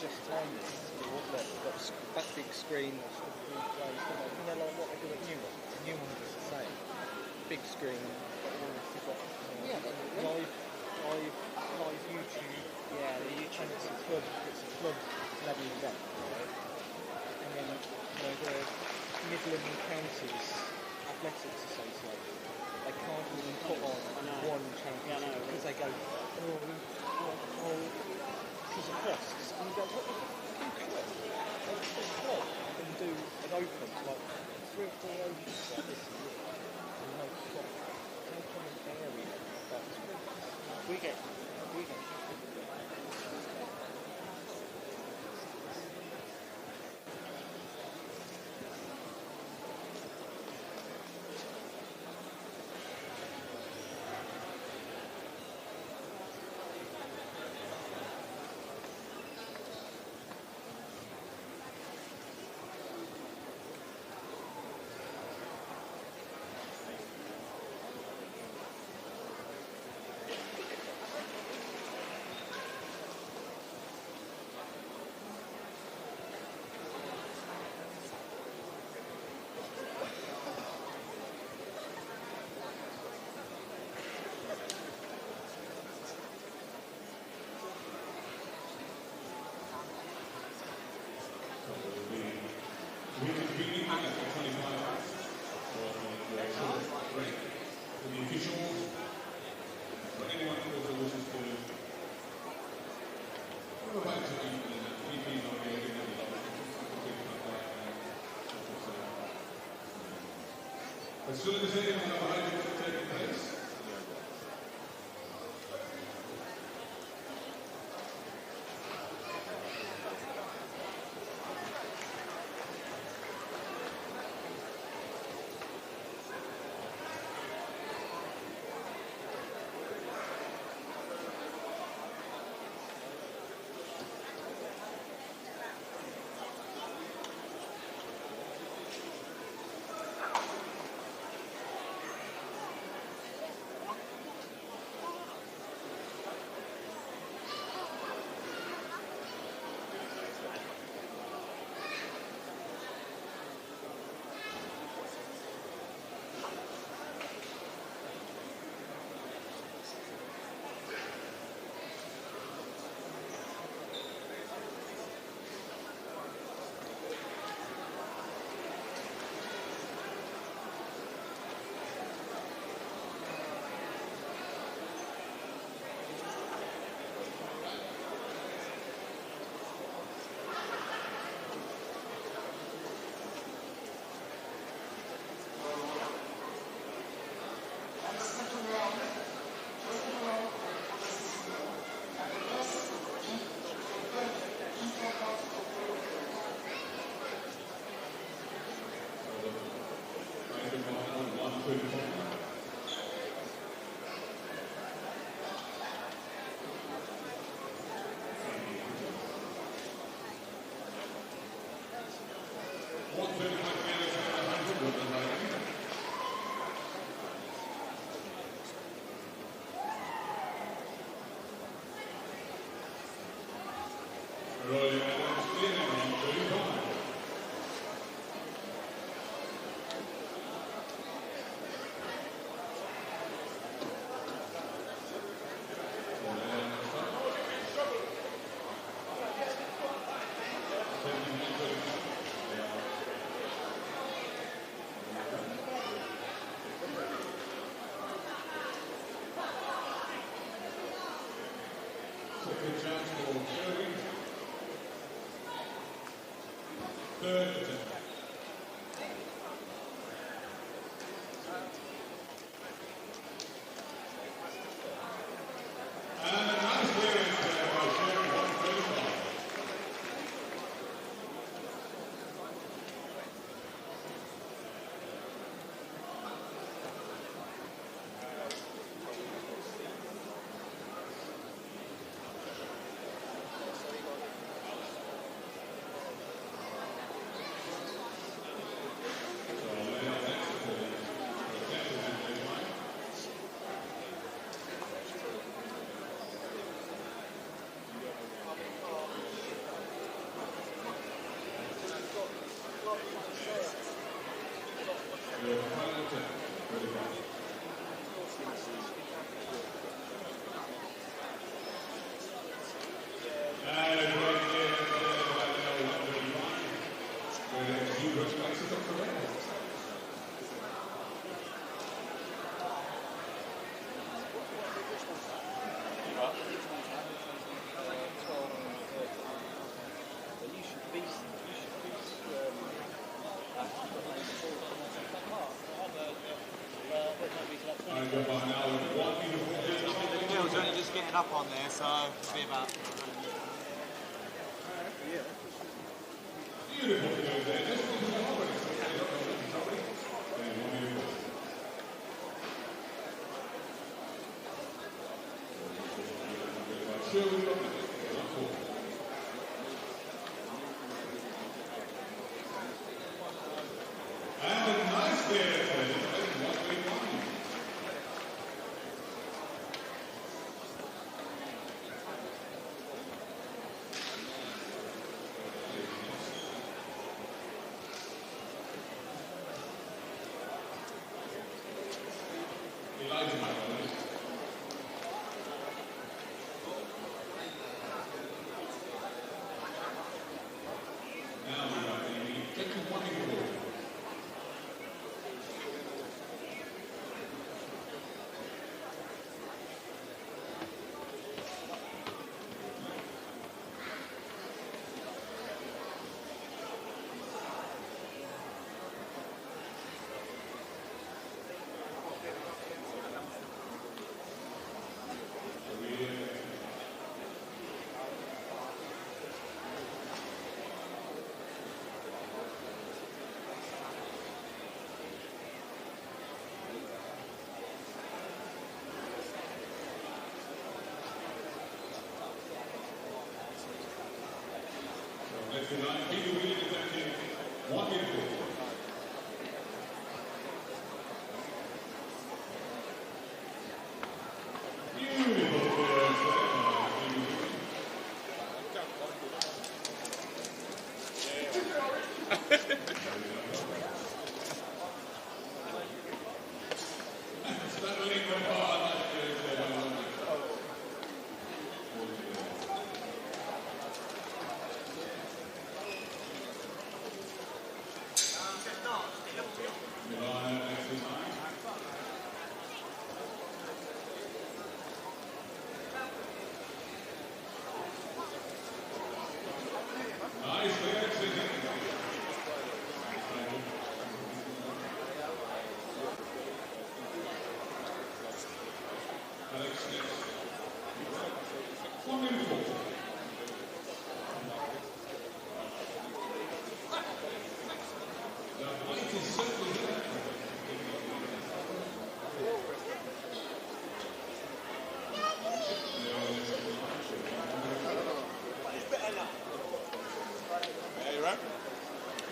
just timed. That big screen, like what they do at Newham. Newham is the same. Big screen, live YouTube. Yeah, the YouTube. It's a club level event, right? And then the Midland Counties Athletics Association, they can't even put on one championship because they go, because of costs. And you go, what the fucking club? They club and do an open, like 3 or 4 opens like this a year. And no common area. We get. As soon as anyone behind you is taking place, second chance for Sherry. Third attempt. And a nice clearance there by Sherry, 135. Bill's only just getting up on there, so it'll be about.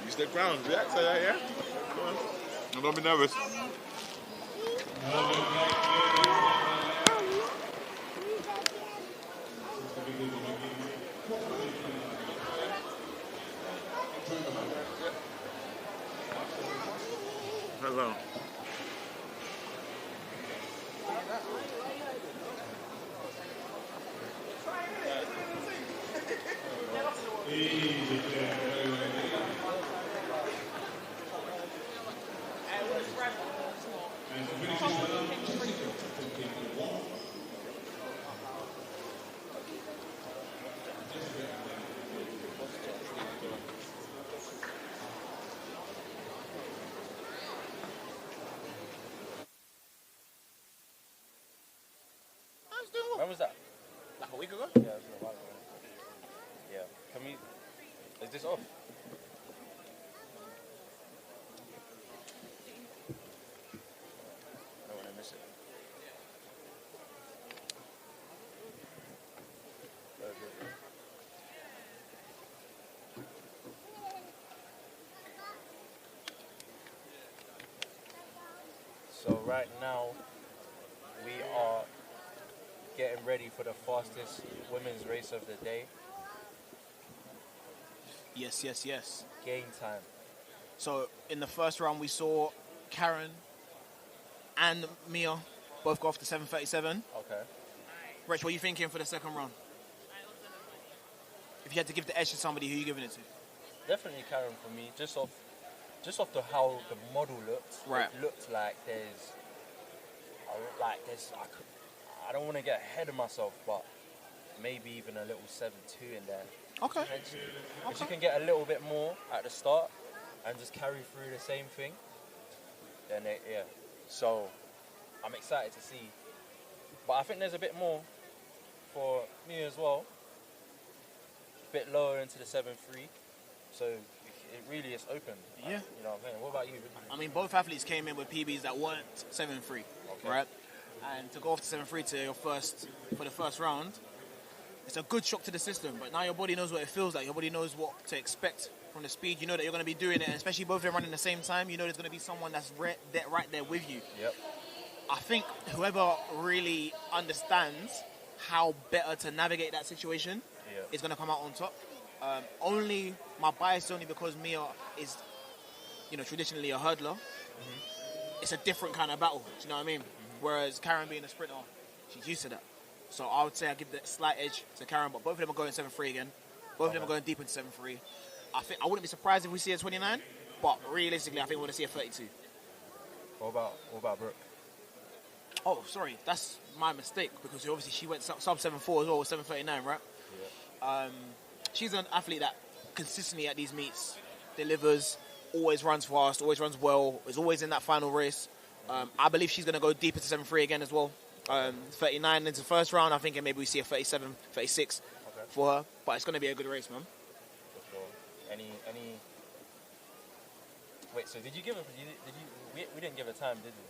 You stick ground, Jack. Say that, yeah? Come on. And don't be nervous. Hello. When was that? Like a week ago? Yeah, it was a while ago. Yeah. Can we... Is this off? I don't want to miss it. So right now, we are getting ready for the fastest women's race of the day. Yes. Game time. So in the first round we saw Karen and Mia both go off to 7:37. Okay. Rich, what are you thinking for the second round? If you had to give the edge to somebody, who are you giving it to? Definitely Karen for me. Just off the how the model looked. Right. It looked like I don't want to get ahead of myself, but maybe even a little 7-2 in there. Okay. If you can get a little bit more at the start and just carry through the same thing, then yeah. So I'm excited to see. But I think there's a bit more for me as well. A bit lower into the 7-3. So it really is open. Yeah. You know what I'm saying? What about you? I mean, both athletes came in with PBs that weren't 7-3, right? And to go off to 7-3 for the first round, it's a good shock to the system. But now your body knows what it feels like. Your body knows what to expect from the speed. You know that you're going to be doing it, and especially both of them running at the same time. You know there's going to be someone that's right there with you. Yep. I think whoever really understands how better to navigate that situation is going to come out on top. Only my bias is only because Mia is, traditionally a hurdler. Mm-hmm. It's a different kind of battle. Do you know what I mean? Mm-hmm. Whereas Karen being a sprinter, she's used to that. So I would say I give the slight edge to Karen, but both of them are going 7-3 again. Both of them are going deep into 7-3. I think I wouldn't be surprised if we see a 29, but realistically, I think we're going to see a 32. What about Brooke? Oh, sorry, that's my mistake because obviously she went sub 7-4 as well, 7:39, right? Yeah. She's an athlete that consistently at these meets delivers, always runs fast, always runs well, is always in that final race. I believe she's going to go deep into 7-3 again as well. 39 into the first round, I think maybe we see a 37, 36 for her. But it's going to be a good race, man. For sure. Any? Wait, so did you give her? We didn't give a time, did we?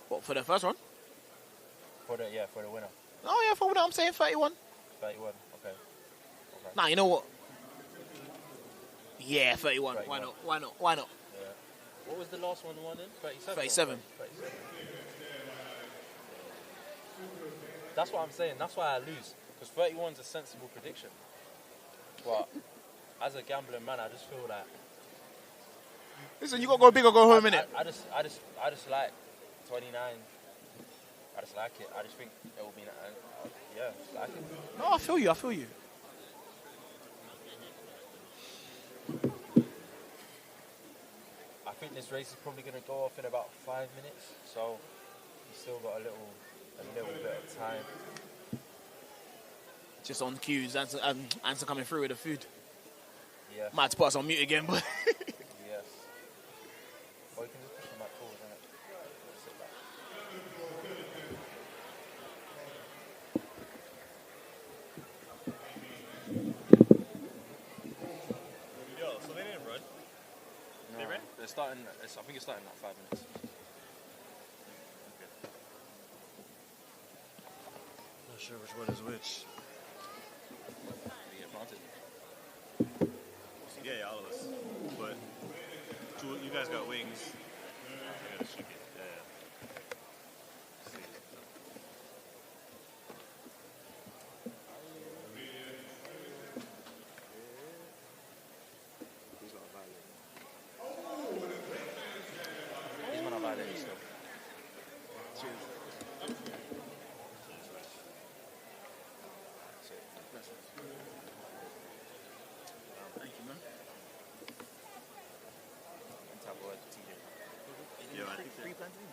What, for the first one? For the winner. Oh yeah, for the winner, I'm saying 31. 31. Okay. Nah, you know what? Yeah, 31. Why not? Yeah. What was the last one in? 37? 37. That's what I'm saying. That's why I lose. Because 31 is a sensible prediction. But as a gambling man, I just feel like... Listen, you got to go big or go home, innit? I just like 29. I just like it. I just think it will be... yeah, just like it. No, I feel you. I think this race is probably going to go off in about 5 minutes, so we've still got a little bit of time. Just on cues, answer coming through with the food. Yeah. Might have to put us on mute again, but... Yes. Or you can just push the mic forward, innit? Sit back. Yo, so they didn't run? No, they ran? They're starting, I think it's starting in like 5 minutes. Not sure which one is which. Did you get planted? Yeah, all of us. But you guys got wings. I gotta shake it. Yeah. He's not violating. He's not violating still. Cheers. Thank you, man. Yeah, I think free plantain.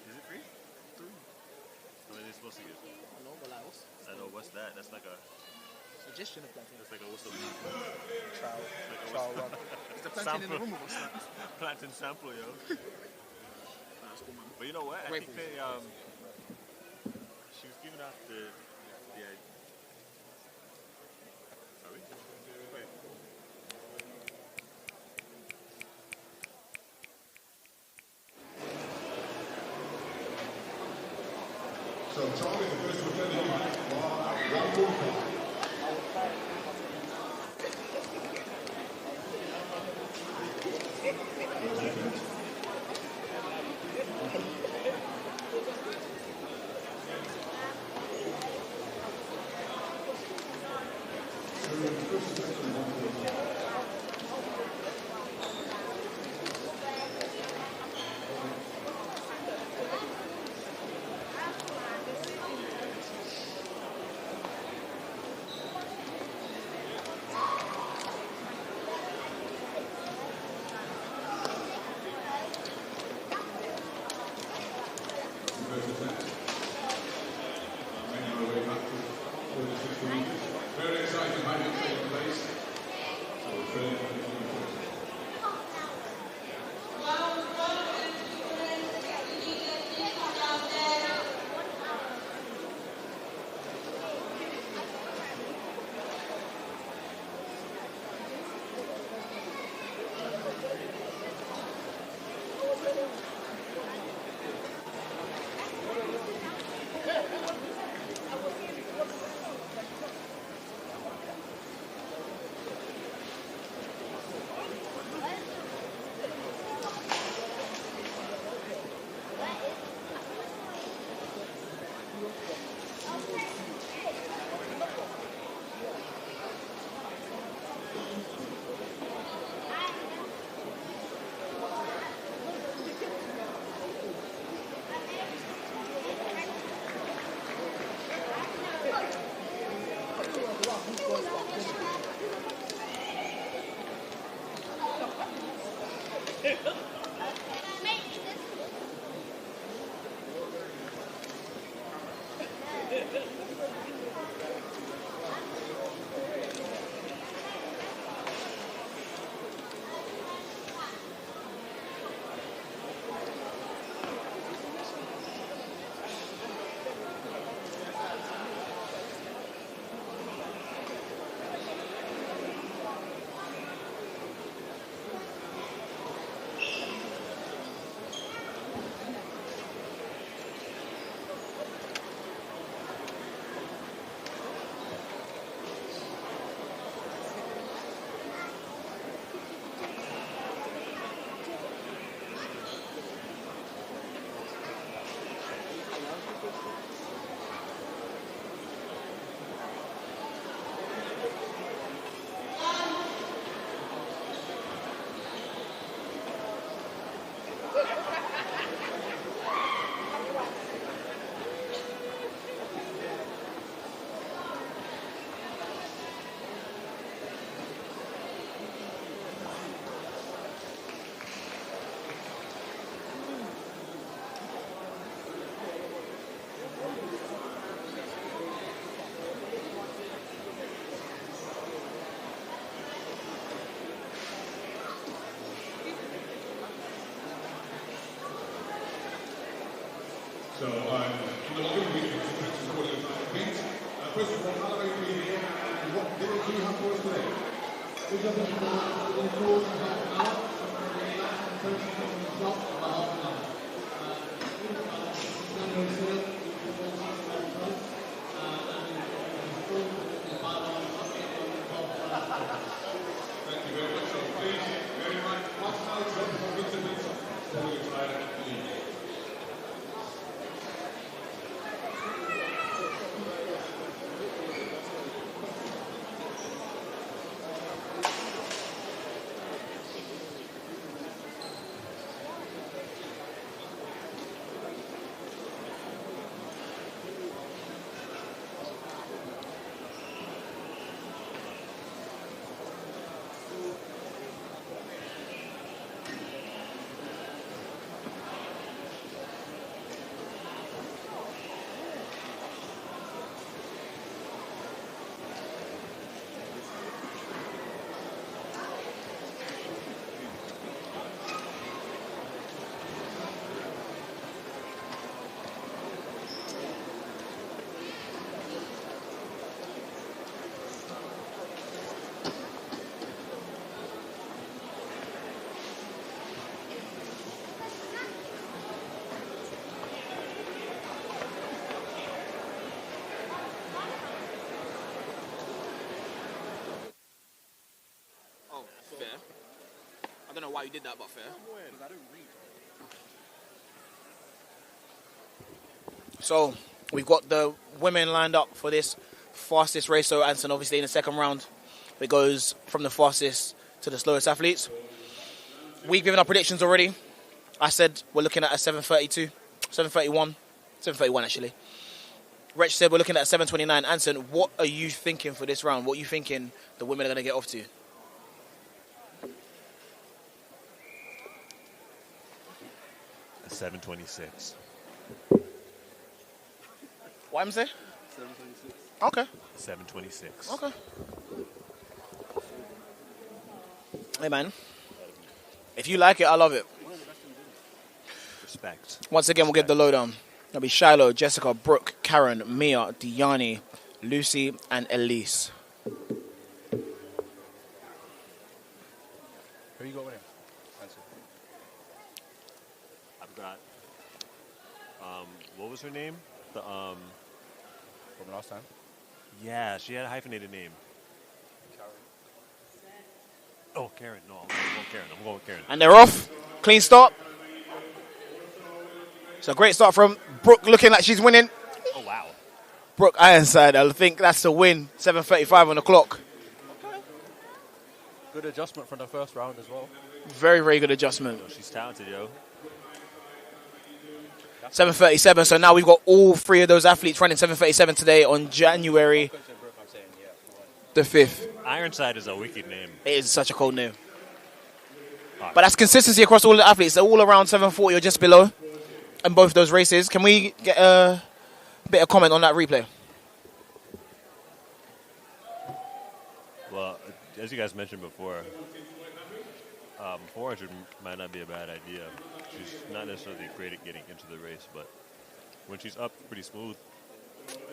Is it free? What are they supposed to get? I know, but like, I know, what's that? That's like a suggestion of plantain. That's like a what's the Trial run. Is the plantain in the room or what's that? Plantain sample, yo. That's cool, man. But you know what? I Grateful. think they she was giving out the are we? Wait. So Charlie, the first one, So, in the longer week, first of all, how are you feeling here and what did you have for us today? We just have to go half an hour, and first from the shop about half an hour. Thank you very much. So, please, very much. What's now it's up for Victor Wilson. So, we're excited to leave. Fair. I don't know why you did that, but fair. So we've got the women lined up for this fastest race. So Anson, obviously in the second round, it goes from the fastest to the slowest athletes. We've given our predictions already. I said we're looking at a 7:32, 7:31, 7:31 actually. Rich said we're looking at a 7:29. Anson, what are you thinking for this round? What are you thinking the women are going to get off to? A 7:26. What am I saying? 7:26. Okay. 7:26. Okay. Hey man, if you like it, I love it. Respect. Once again, we'll give the lowdown. That'll be Shiloh, Jessica, Brooke, Karen, Mia, Diani, Lucy, and Elise. Who you got winning? I've got. What was her name? From last time? Yeah, she had a hyphenated name. Karen. Oh, Karen. No, I'm going Karen. I'm going with Karen. And they're off. Clean start. It's a great start from Brooke, looking like she's winning. Oh, wow. Brooke Ironside, I think that's the win. 7:35 on the clock. Okay. Good adjustment from the first round as well. Very, very good adjustment. Yo, she's talented, yo. 7:37. So now we've got all three of those athletes running 7:37 today on January the 5th. Ironside is a wicked name. It is such a cool name. But that's consistency across all the athletes. They're all around 740 or just below in both those races. Can we get a bit of comment on that replay? Well, as you guys mentioned before, 400 might not be a bad idea. She's not necessarily great at getting into the race, but when she's up, pretty smooth.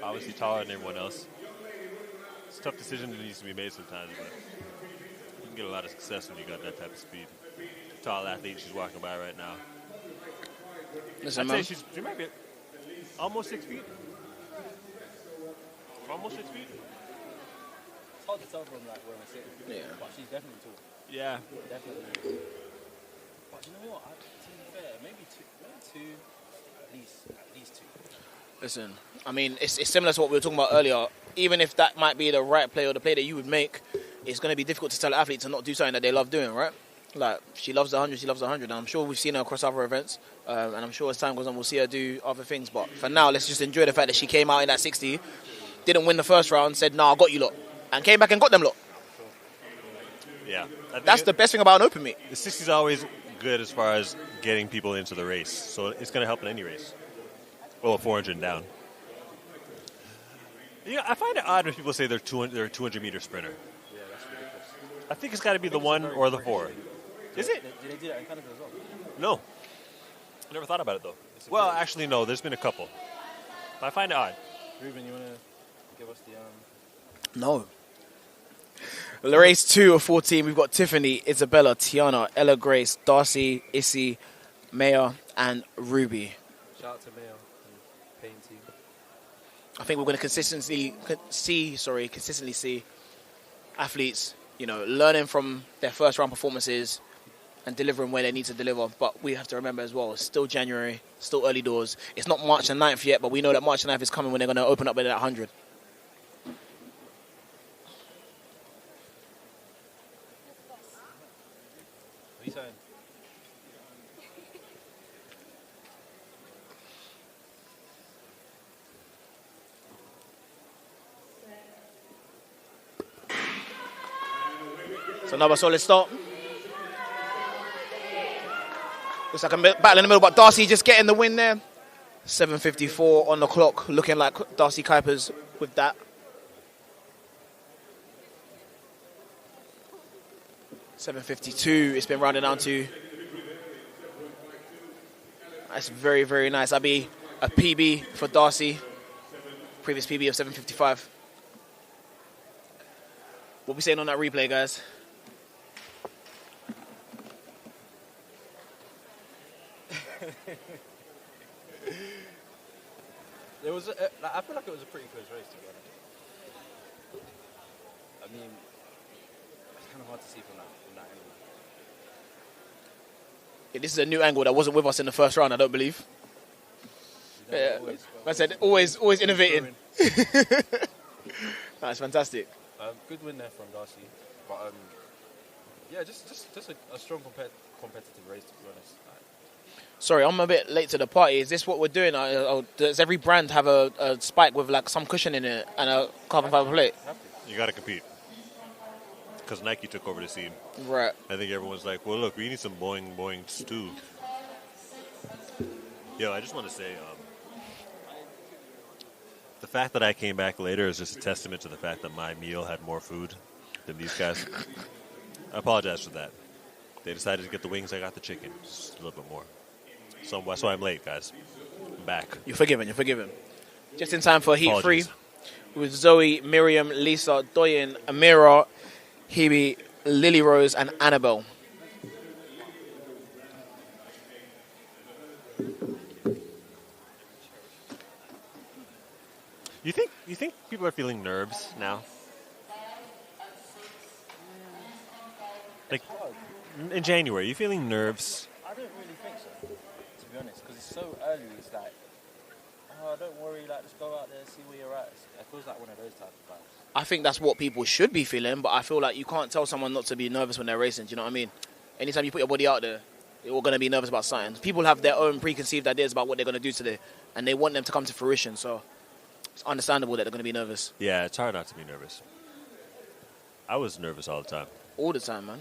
Obviously taller than everyone else. It's a tough decision that needs to be made sometimes, but you can get a lot of success when you got that type of speed. Tall athlete she's walking by right now. Listen, I'd say she might be almost 6 feet. Almost 6 feet. It's hard to tell from like where I sit. Yeah. But she's definitely tall. Yeah. Definitely. But you know what? To be fair, maybe two, at least two. Listen, I mean, it's similar to what we were talking about earlier. Even if that might be the right play or the play that you would make, it's going to be difficult to tell athletes to not do something that they love doing, right? Like, she loves the 100, she loves the 100. And I'm sure we've seen her across other events. And I'm sure as time goes on, we'll see her do other things. But for now, let's just enjoy the fact that she came out in that 60, didn't win the first round, said, nah, I got you lot. And came back and got them lot. Yeah. That's the best thing about an open meet. The 60 is always good as far as getting people into the race. So it's going to help in any race. Well, 400 and down. Yeah, I find it odd when people say they're a 200-meter sprinter. Yeah, that's ridiculous. I think it's got to be the 1 or the 4. Is it? Did they do that in Canada as well? No. I never thought about it, though. Well, actually, no. There's been a couple. But I find it odd. Ruben, you want to give us the... No. The race 2 of 14, we've got Tiffany, Isabella, Tiana, Ella Grace, Darcy, Issy, Maya, and Ruby. Shout out to Mayo and Payne team. I think we're going to consistently see athletes, learning from their first round performances and delivering where they need to deliver. But we have to remember as well, it's still January, still early doors. It's not March the 9th yet, but we know that March the 9th is coming when they're going to open up with that 100. What are you saying? So another solid start. Looks like a battle in the middle, but Darcy just getting the win there. 7:54 on the clock, looking like Darcy Kuipers with that. $7.52, it's been rounded down to. That's very, very nice. That'd be a PB for Darcy. Previous PB of 7:55. What we saying on that replay, guys? There was, I feel like it was a pretty close race, to be honest. I mean, it's kind of hard to see from that angle. Yeah, this is a new angle that wasn't with us in the first round, I don't believe. Yeah, I said always innovating. That's fantastic. Good win there from Darcy, but yeah, just a strong competitive race, to be honest. Sorry, I'm a bit late to the party. Is this what we're doing? Does every brand have a spike with like some cushion in it and a carbon fiber plate? You got to compete. Because Nike took over the scene. Right. I think everyone's like, well, look, we need some Boeings too. Yo, I just want to say, the fact that I came back later is just a testament to the fact that my meal had more food than these guys. I apologize for that. They decided to get the wings, I got the chicken. Just a little bit more. So that's why I'm late, guys. I'm back. You're forgiven. Just in time for Heat Apologies. 3 with Zoe, Miriam, Lisa, Doyen, Amira, Hebe, Lily Rose, and Annabelle. You think people are feeling nerves now? Like in January, you feeling nerves? I don't really think so, to be honest, because it's so early. It's like, oh, don't worry, like just go out there, see where you're at. It feels like one of those type of vibes. I think that's what people should be feeling, but I feel like you can't tell someone not to be nervous when they're racing. Do you know what I mean? Anytime you put your body out there, you're going to be nervous about something. People have their own preconceived ideas about what they're going to do today, and they want them to come to fruition. So it's understandable that they're going to be nervous. Yeah, it's hard not to be nervous. I was nervous all the time. All the time, man.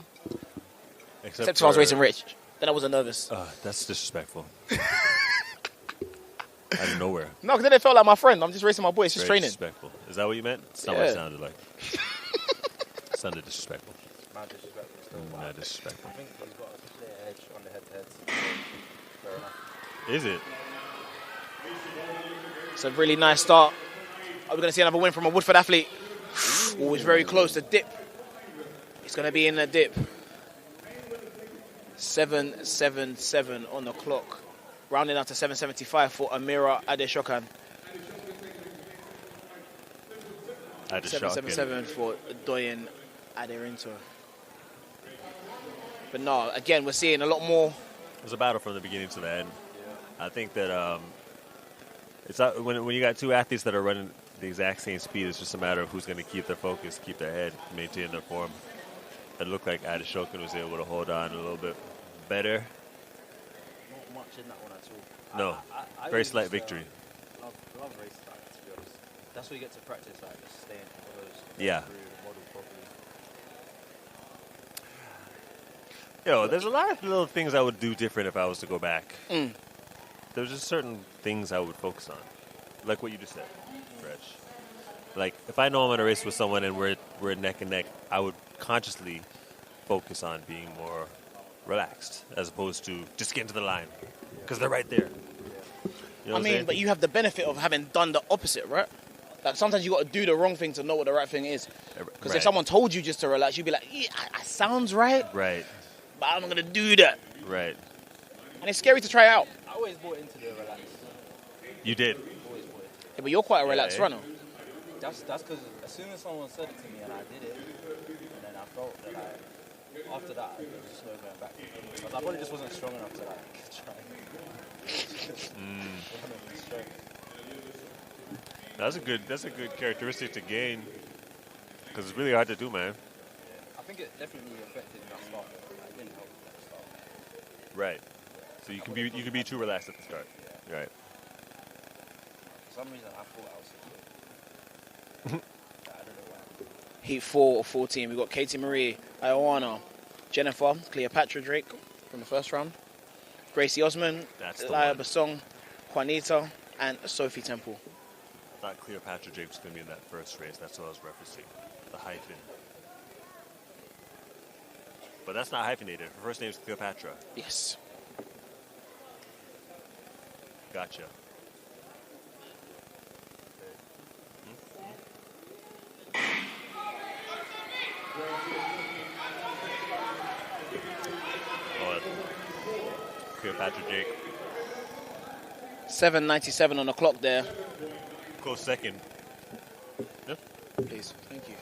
Except if I was racing Rich. Then I wasn't nervous. That's disrespectful. Out of nowhere. No, because then it felt like my friend. I'm just racing my boy. It's just Very training. disrespectful. Is that what you meant? It's not what it sounded like. It sounded disrespectful. Mad disrespectful. Mad disrespectful. I think he's got a clear edge on the head-to-heads. Fair enough. Is it? It's a really nice start. Are we going to see another win from a Woodford athlete? Oh, it's very close. The dip. It's going to be in the dip. 7.77 on the clock. Rounding up to 7.75 for Amira Adeshokan. 7.77 for Doyen Aderinto. But no, again, we're seeing a lot more. It was a battle from the beginning to the end. I think that it's when you got two athletes that are running the exact same speed, it's just a matter of who's going to keep their focus, keep their head, maintain their form. It looked like Adeshokan was able to hold on a little bit better. Not much in that one at all. No, very slight victory. Love race like, to be honest. That's what you get to practice, like just staying close. Yeah. Through the model properly. Yo, there's a lot of little things I would do different if I was to go back. There's just certain things I would focus on, like what you just said, Reg. Like if I know I'm in a race with someone and we're neck and neck, I would consciously focus on being more relaxed as opposed to just getting to the line because they're right there. You know I mean, but you have the benefit of having done the opposite, right? Like sometimes you got to do the wrong thing to know what the right thing is. Because if someone told you just to relax, you'd be like, yeah, it sounds right. Right. But I'm not going to do that. Right. And it's scary to try out. I always bought into the relax. You did. Yeah, but you're quite a relaxed runner. That's because as soon as someone said it to me and I did it, and then I felt that after that, there was just no going back. Because I probably just wasn't strong enough to try. That's a good characteristic to gain because it's really hard to do, man. I think it definitely affected that start. It didn't help at the start. Right. So you can be too relaxed at the start. Yeah. Right. For some reason, I thought I was. I don't know why. Heat 4 of 14. We've got Katie Marie, Ioana, Jennifer, Cleopatra Drake from the first round, Gracie Osman, Elia Basong, Juanita, and Sophie Temple. I thought Cleopatra Drake was going to be in that first race. That's what I was referencing. The hyphen. But that's not hyphenated. Her first name is Cleopatra. Yes. Gotcha. Cleopatra Drake. 7.97 on the clock there. Close second. Yeah. Please, thank you.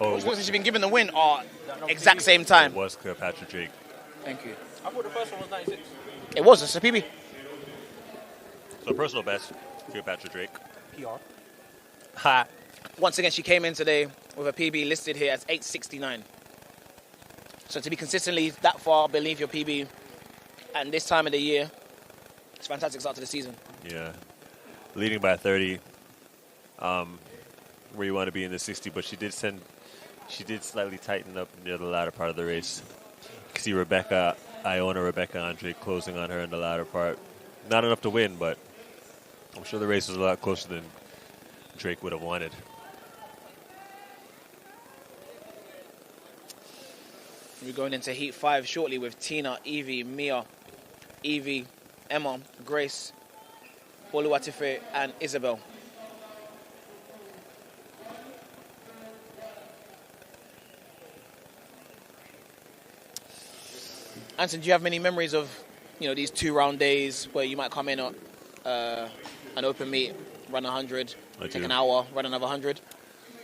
Oh, Which ones she's been given the win are exact same time. It was Cleopatra Drake. Thank you. I thought the first one was 96. It was, it's a PB. So personal best, Cleopatra Drake. PR. Ha. Once again, she came in today with a PB listed here as 8.69. So to be consistently that far beneath your PB and this time of the year, it's a fantastic start to the season. Yeah. Leading by 30, where you want to be in the 60, but she did slightly tighten up near the latter part of the race. You can see Rebecca Andre closing on her in the latter part. Not enough to win, but I'm sure the race was a lot closer than Drake would have wanted. We're going into Heat 5 shortly with Tina, Evie, Mia, Evie, Emma, Grace, Oluwatife, and Isabel. Anson, do you have many memories of, these 2-round days where you might come in at an open meet, run 100, take an hour, run another 100?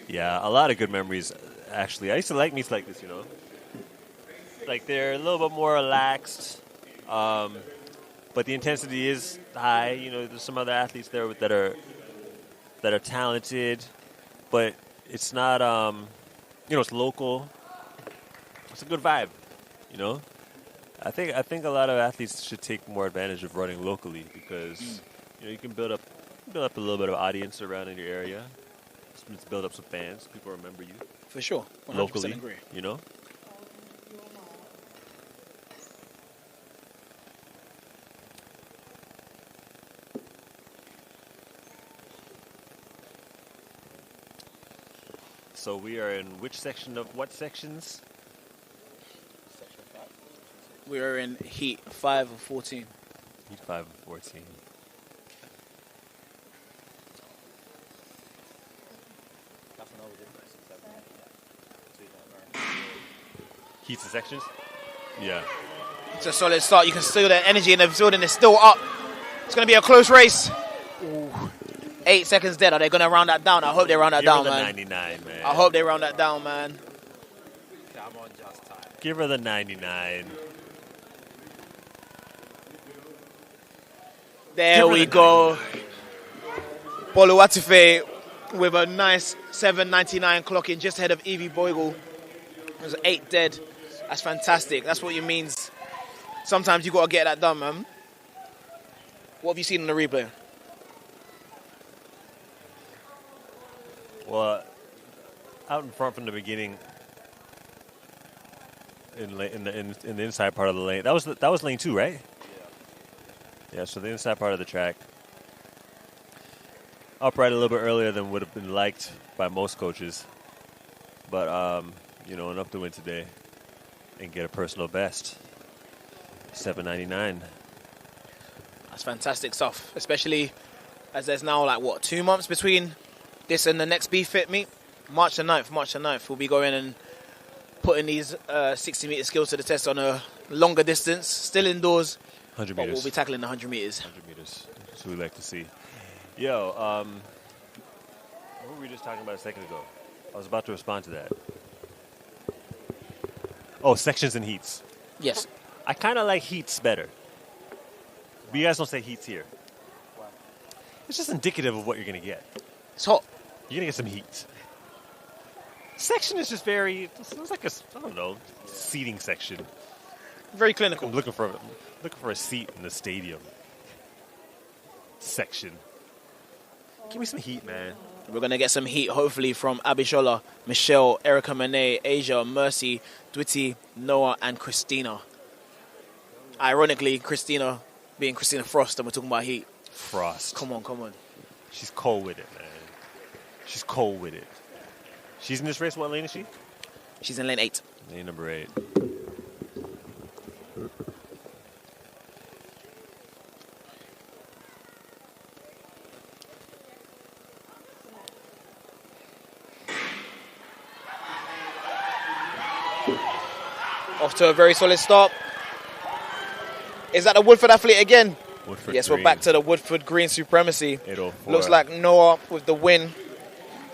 Yeah, a lot of good memories, actually. I used to like meets like this, Like, they're a little bit more relaxed, but the intensity is high. There's some other athletes there that are talented, but it's not, it's local. It's a good vibe, I think a lot of athletes should take more advantage of running locally because you can build up a little bit of audience around in your area, Let's build up some fans. People remember you. For sure. 100% Locally, agree. you know? So we are in which section of what sections? We are in heat 5 of 14. Heat 5 of 14. Heats and sections? Yeah. It's a solid start. You can feel the energy in the building is still up. It's going to be a close race. Ooh. 8 seconds dead. Are they going to round that down? I hope they round that down, Give her the man. 99, man. I hope they round that down, man. Give her the 99. There we go. Boluwatife with a nice 7.99 clocking just ahead of Evie Bogle. There's 8 dead. That's fantastic. That's what it means. Sometimes you got to get that done, man. What have you seen in the replay? Well, out in front from the beginning, in the inside part of the lane. That was lane 2, right? Yeah. So the inside part of the track. Upright a little bit earlier than would have been liked by most coaches, but enough to win today and get a personal best. 7.99. That's fantastic stuff, especially as there's now 2 months between this and the next Bftta meet. March the 9th, we'll be going and putting these 60-meter skills to the test on a longer distance, still indoors, 100 but meters. we'll be tackling the 100 meters. 100 meters. That's what we like to see. Yo, what were we just talking about a second ago? I was about to respond to that. Oh, sections and heats. Yes. I kind of like heats better. But you guys don't say heats here. It's just indicative of what you're going to get. It's hot. You're going to get some heat. Section is just very, it's like a, I don't know, seating section. Very clinical. I'm looking for a seat in the stadium. Section. Give me some heat, man. We're going to get some heat, hopefully, from Abishola, Michelle, Erica Monet, Asia, Mercy, Dwitty, Noah, and Christina. Ironically, Christina being Christina Frost, and we're talking about heat. Frost. Come on. She's cold with it, man. She's cold with it. She's in this race. What lane is she? She's in lane 8. Lane number 8. Off to a very solid start. Is that the Woodford athlete again? Woodford yes, green. We're back to the Woodford green supremacy. 804. Looks like Noah with the win.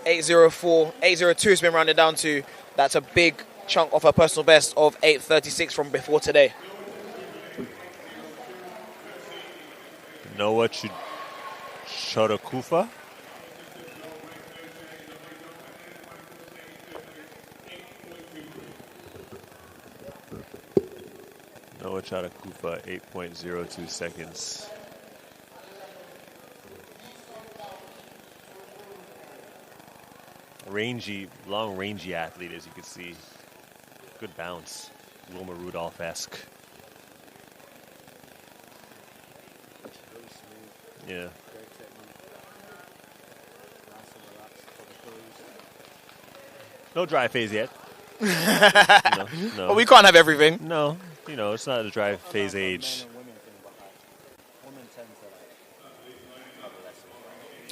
804. 802 has been rounded down to. That's a big chunk of her personal best of 836 from before today. Noah Chodakufa. Noah Chodakufa, 8.02 seconds. Long rangy athlete, as you can see. Good bounce. Wilma Rudolph-esque. Yeah. No dry phase yet. No. Well, we can't have everything. No. It's not a dry phase age.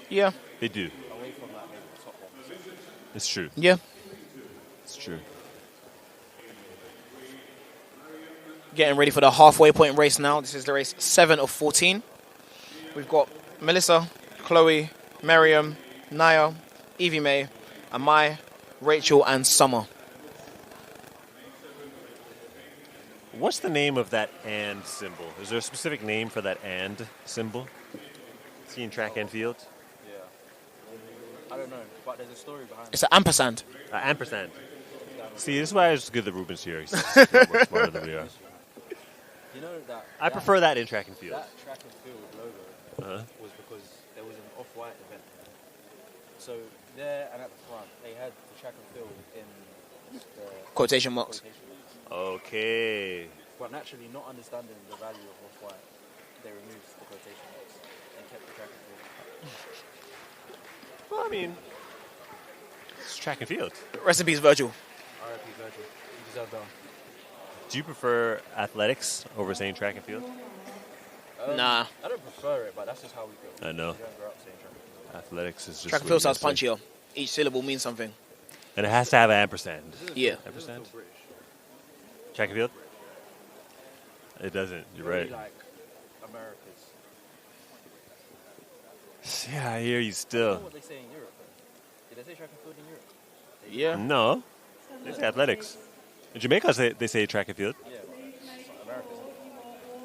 Yeah. They do. It's true. Yeah. It's true. Getting ready for the halfway point race now. This is the race 7 of 14. We've got Melissa, Chloe, Miriam, Naya, Evie May, Amai, Rachel, and Summer. What's the name of that and symbol? Is there a specific name for that and symbol? See in track and field? I don't know, but there's a story behind it. It's an ampersand. Ampersand. See, this is why I was good that Ruben's here. He's much smarter than we are. You know that I prefer that in track and field. That track and field logo was because there was an off-white event. So there and at the front, they had the track and field in the Quotation marks. Okay. But naturally, not understanding the value of Off-White, they removed the quotation marks and kept the track and field. Well, I mean, it's track and field. Rest in peace, Virgil. R.I.P. Virgil. You deserve that. Do you prefer athletics over saying track and field? Nah. I don't prefer it, but that's just how we go. I know. We don't grow up saying track and field. Athletics is just... Track and field sounds punchier. Each syllable means something. And it has to have an ampersand. Yeah. Ampersand? Track and field? It doesn't. You're right. Like America's. Yeah, I hear you I still. don't know what they say in Europe, though. Did they say track and field in Europe? Yeah. No. They say athletics. In Jamaica, they say track and field. Yeah, but it's not America's.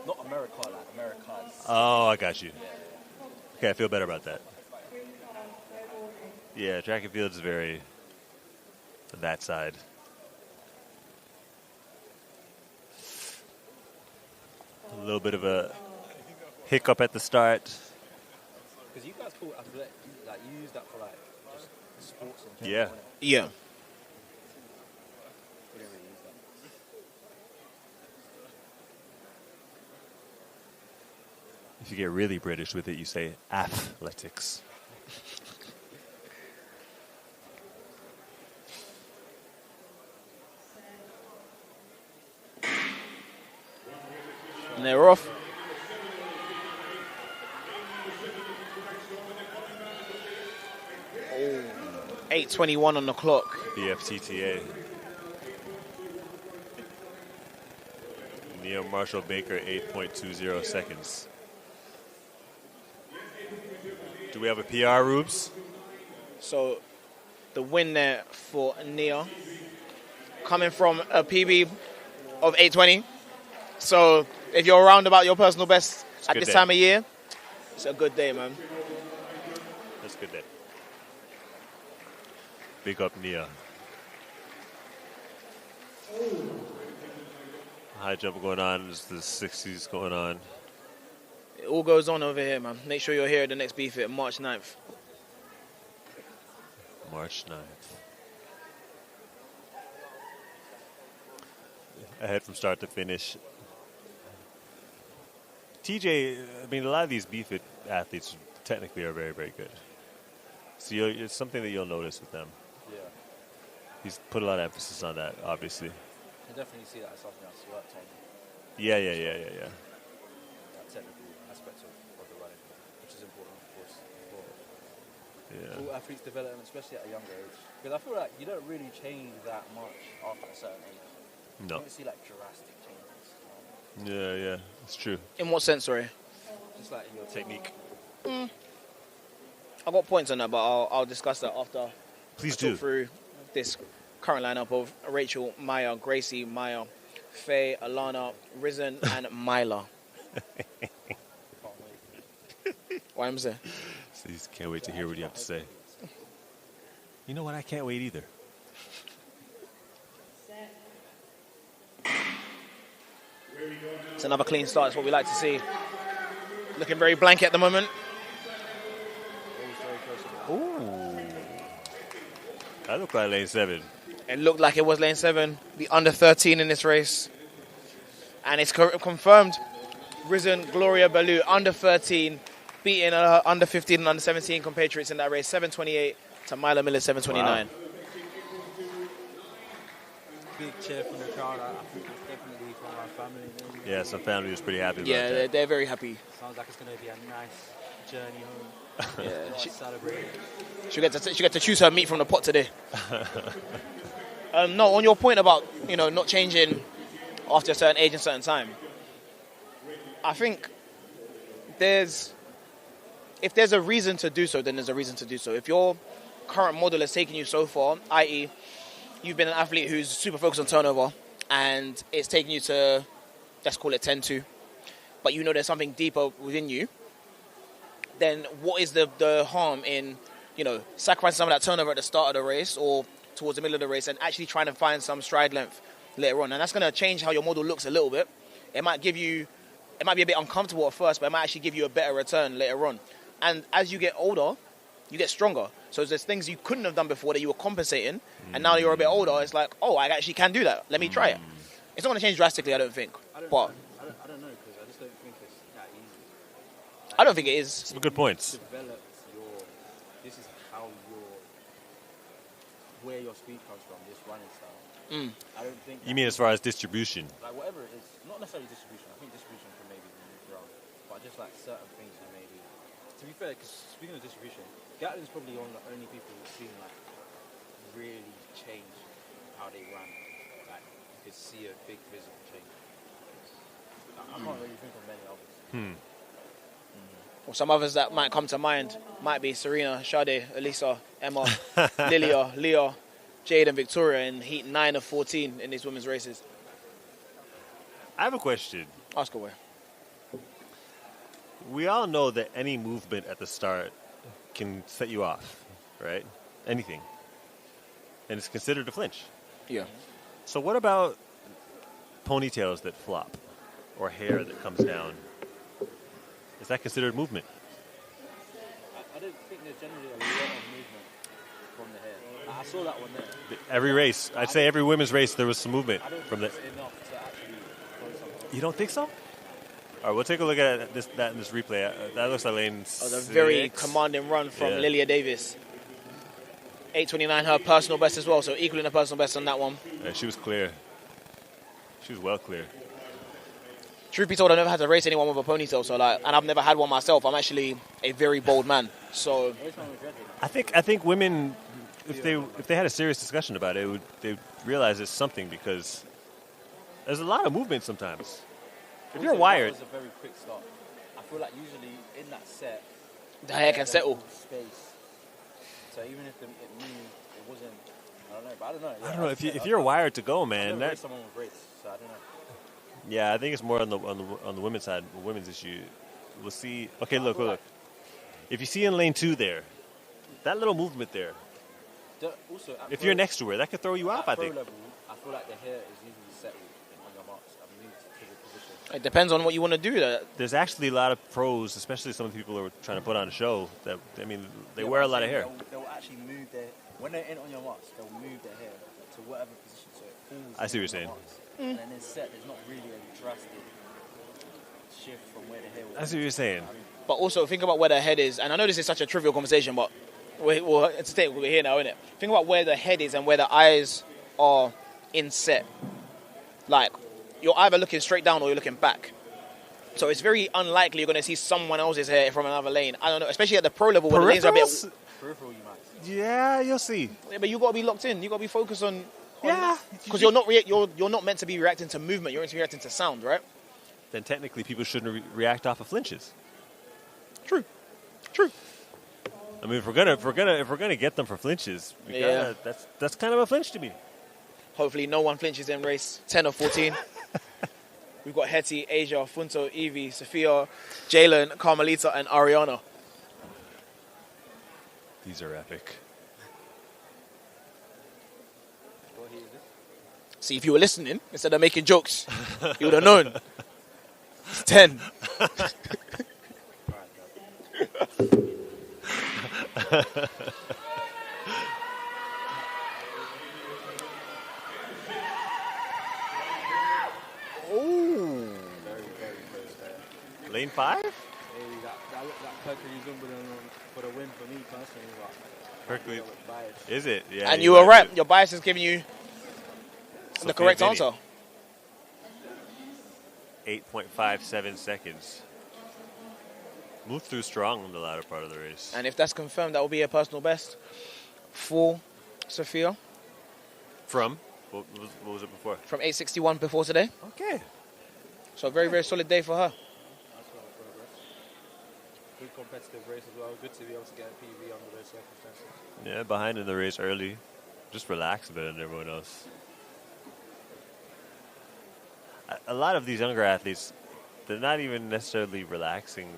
Not America, like America's. Oh, I got you. Okay, I feel better about that. Yeah, track and field is very that side. A little bit of a hiccup at the start. Because you guys call athletic, like you use that for like just sports and Yeah. innit? Yeah. We don't really use that. If you get really British with it, you say athletics. And they're off. Oh, 8:21 on the clock. Bftta. Neil Marshall Baker, 8.20 seconds. Do we have a PR, Rubes? So the win there for Nia, coming from a PB of 8:20. So if you're around about your personal best at good this day. time of year, it's a good day, man. That's a good day. Big up Nia. High jump going on. There's the 60s going on. It all goes on over here, man. Make sure you're here at the next Bftta, March 9th. March 9th. Ahead from start to finish. TJ, I mean, a lot of these Bftta athletes technically are very, very good. So it's something that you'll notice with them. Yeah. He's put a lot of emphasis on that, obviously. I definitely see that as something that's worked on. Yeah. That technical aspect of the running, which is important, of course, for all athletes' development, especially at a younger age. Because I feel like you don't really change that much after a certain age. No. You don't see like drastic changes. Yeah, it's true. In what sense, sorry? Just like your technique. I've got points on that, but I'll discuss that after. Please I do. talk through this current lineup of Rachel, Maya, Gracie, Maya, Faye, Alana, Risen, and Myla. What am I saying? So you just can't wait to hear what you have to say. You know what? I can't wait either. It's another clean start. It's what we like to see. Looking very blank at the moment. Ooh. That looked like lane 7. It looked like it was lane 7, the under 13 in this race. And it's confirmed. Risen, Gloria Ballou, under 13, beating under 15 and under 17 compatriots in that race, 7:28 to Myla Miller, 7:29. Wow. Big cheer from the crowd. I think it's definitely from my family. Yeah, some family was pretty happy about Yeah, that. they're very happy. Sounds like it's going to be a nice journey home. Yeah, Celebrate. She get to choose her meat from the pot today. No, on your point about not changing after a certain age and certain time, I think if there's a reason to do so, then there's a reason to do so. If your current model has taken you so far, i.e., you've been an athlete who's super focused on turnover, and it's taken you to, let's call it 10-2, but there's something deeper within you, then what is the harm in, sacrificing some of that turnover at the start of the race or towards the middle of the race and actually trying to find some stride length later on? And that's going to change how your model looks a little bit. It might be a bit uncomfortable at first, but it might actually give you a better return later on. And as you get older, you get stronger. So there's things you couldn't have done before that you were compensating, and now you're a bit older. It's like, oh, I actually can do that. Let me try it. It's not going to change drastically, I don't think. I don't know because I just don't think it's that easy. I don't think it is. Some good points. This is how where your speed comes from, this running style. I don't think. You mean as far as distribution? Like whatever it is, not necessarily distribution. I think distribution can maybe be moved around, but just like certain things can maybe. To be fair, because speaking of distribution, Gatlin's probably one of the only people who've seen like really change how they run. Like you could see a big physical change. I can't really think of many others. Well, some others that might come to mind might be Serena, Sade, Elisa, Emma, Lilia, Leah, Jade and Victoria in heat 9 of 14 in these women's races. I have a question. Ask away. We all know that any movement at the start can set you off, right? Anything. And it's considered a flinch. Yeah. So what about ponytails that flop or hair that comes down? Is that considered movement? I don't think there's generally a lot of movement from the hair. I saw that one there. Every race, I'd say every women's race, there was some movement from the. Enough to actually throw something. You don't think so? All right, we'll take a look at that in this replay. That looks like lane A very commanding run from Lilia Davis. 8:29, her personal best as well, so equaling the personal best on that one. Yeah, she was clear. She was well clear. Truth be told, I've never had to race anyone with a ponytail, so like, and I've never had one myself. I'm actually a very bold man, so. I think women, if they had a serious discussion about it, they'd realize it's something because there's a lot of movement sometimes. If you're wired, It was a very quick start. I feel like usually in that set, the hair can settle. Space. So even if it moved, it wasn't. I don't know, but I don't know. I don't know if you're wired to go, man. I've never raced someone with race, so I don't know. Yeah, I think it's more on the women's side, the women's issue. We'll see. Okay, look. If you see in lane 2 there, that little movement there. Also, if you're next to her, that could throw you off. I pro think. level, I feel like the hair is usually settled on your marks and moved to the position. It depends on what you want to do. There's actually a lot of pros, especially some of the people who are trying to put on a show. That they wear a lot of hair. They'll actually move their when they're in on your marks. They'll move their hair to whatever position so it falls. I see what you're saying. And then in set, there's not really a drastic shift from where the hair was. I see what you're saying. But also think about where the head is, and I know this is such a trivial conversation, but we're here now, innit? Think about where the head is and where the eyes are in set. Like, you're either looking straight down or you're looking back. So it's very unlikely you're going to see someone else's hair from another lane. I don't know, especially at the pro level where the lanes are a bit. Peripheral, you might. Yeah, you'll see. Yeah, but you got to be locked in. You got to be focused on. Yeah. Because you're not meant to be reacting to movement. You're meant to be reacting to sound, right? Then technically, people shouldn't react off of flinches. True. I mean, if we're gonna get them for flinches, that's kind of a flinch to me. Hopefully, no one flinches in race 10 or 14. We've got Hetty, Asia, Funto, Evie, Sophia, Jalen, Carmelita, and Ariana. These are epic. See, if you were listening, instead of making jokes, you would have known. It's 10. Oh. Lane 5? Hey, that Hercules Wimbledon for the win for me personally. Hercules. Is it? Yeah. And you were right. Your bias is giving you the correct answer. 8.57 seconds. Moved through strong in the latter part of the race. And if that's confirmed, that will be a personal best for Sophia. From? What was it before? From 8:61 before today. Okay. So a very, very solid day for her. Good competitive race as well. Good to be able to get a PB under those circumstances. Yeah, behind in the race early. Just relaxed a bit than everyone else. A lot of these younger athletes, they're not even necessarily relaxing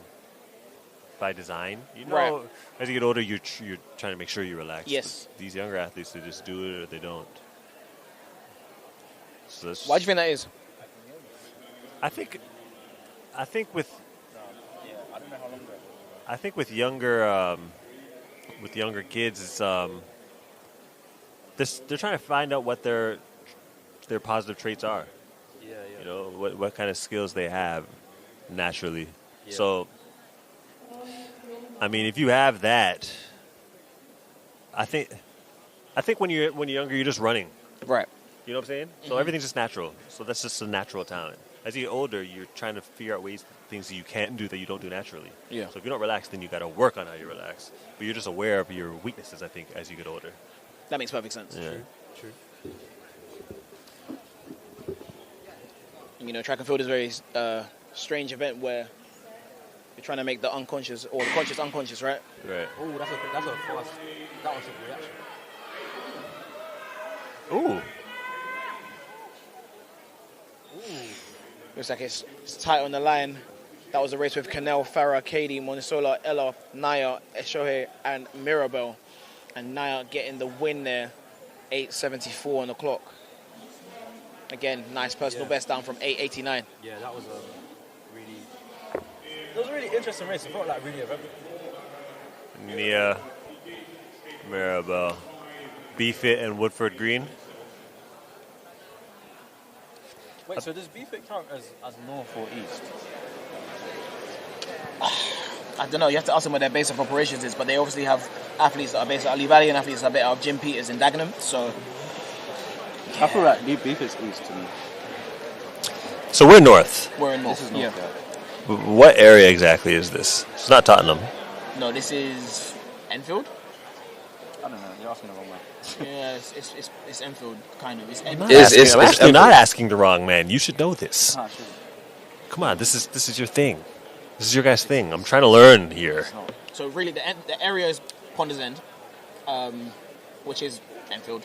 by design. You know, Right. as you get older, you're trying to make sure you relax. Yes. But these younger athletes, they just do it or they don't. So that's Why do you think that is? I think with Yeah, I don't know how long that was. I think with younger with younger kids, it's they're trying to find out what their positive traits are. Yeah, yeah. You know, what kind of skills they have naturally. Yeah. So, I mean, if you have that, I think when you're younger, you're just running. Right. You know what I'm saying? So everything's just natural. So that's just a natural talent. As you get older, you're trying to figure out things that you can't do that you don't do naturally. Yeah. So if you don't relax, then you got to work on how you relax. But you're just aware of your weaknesses, I think, as you get older. That makes perfect sense. Yeah. True. You know, track and field is a very strange event where you're trying to make the unconscious or the conscious unconscious, right? Right. Oh, that's a fast. That was a reaction. Ooh. Looks like it's tight on the line. That was a race with Canel, Farah, Katie, Monisola, Ella, Naya, Eshohe, and Mirabel. And Naya getting the win there, 8:74 on the clock. Again, nice personal best down from 8:89. Yeah, that was it was a really interesting race. I felt like really eventful. Nia, Maribel, Bftta, and Woodford Green. Wait, so does Bftta count as north or east? I don't know, you have to ask them what their base of operations is, but they obviously have athletes that are based at Ali Valley and athletes that are based out of Jim Peters in Dagenham, so... I feel like Bftta's east to me. So we're north. We're in north, This is north, yeah. What area exactly is this? It's not Tottenham. No, this is Enfield? I don't know, you're asking the wrong way. Yeah, it's Enfield, kind of. It's I'm Enfield. not asking the wrong man. You should know this. Ah, sure. Come on, this is your thing. This is your guys' thing. I'm trying to learn here. So really, the area is Ponders End, which is Enfield.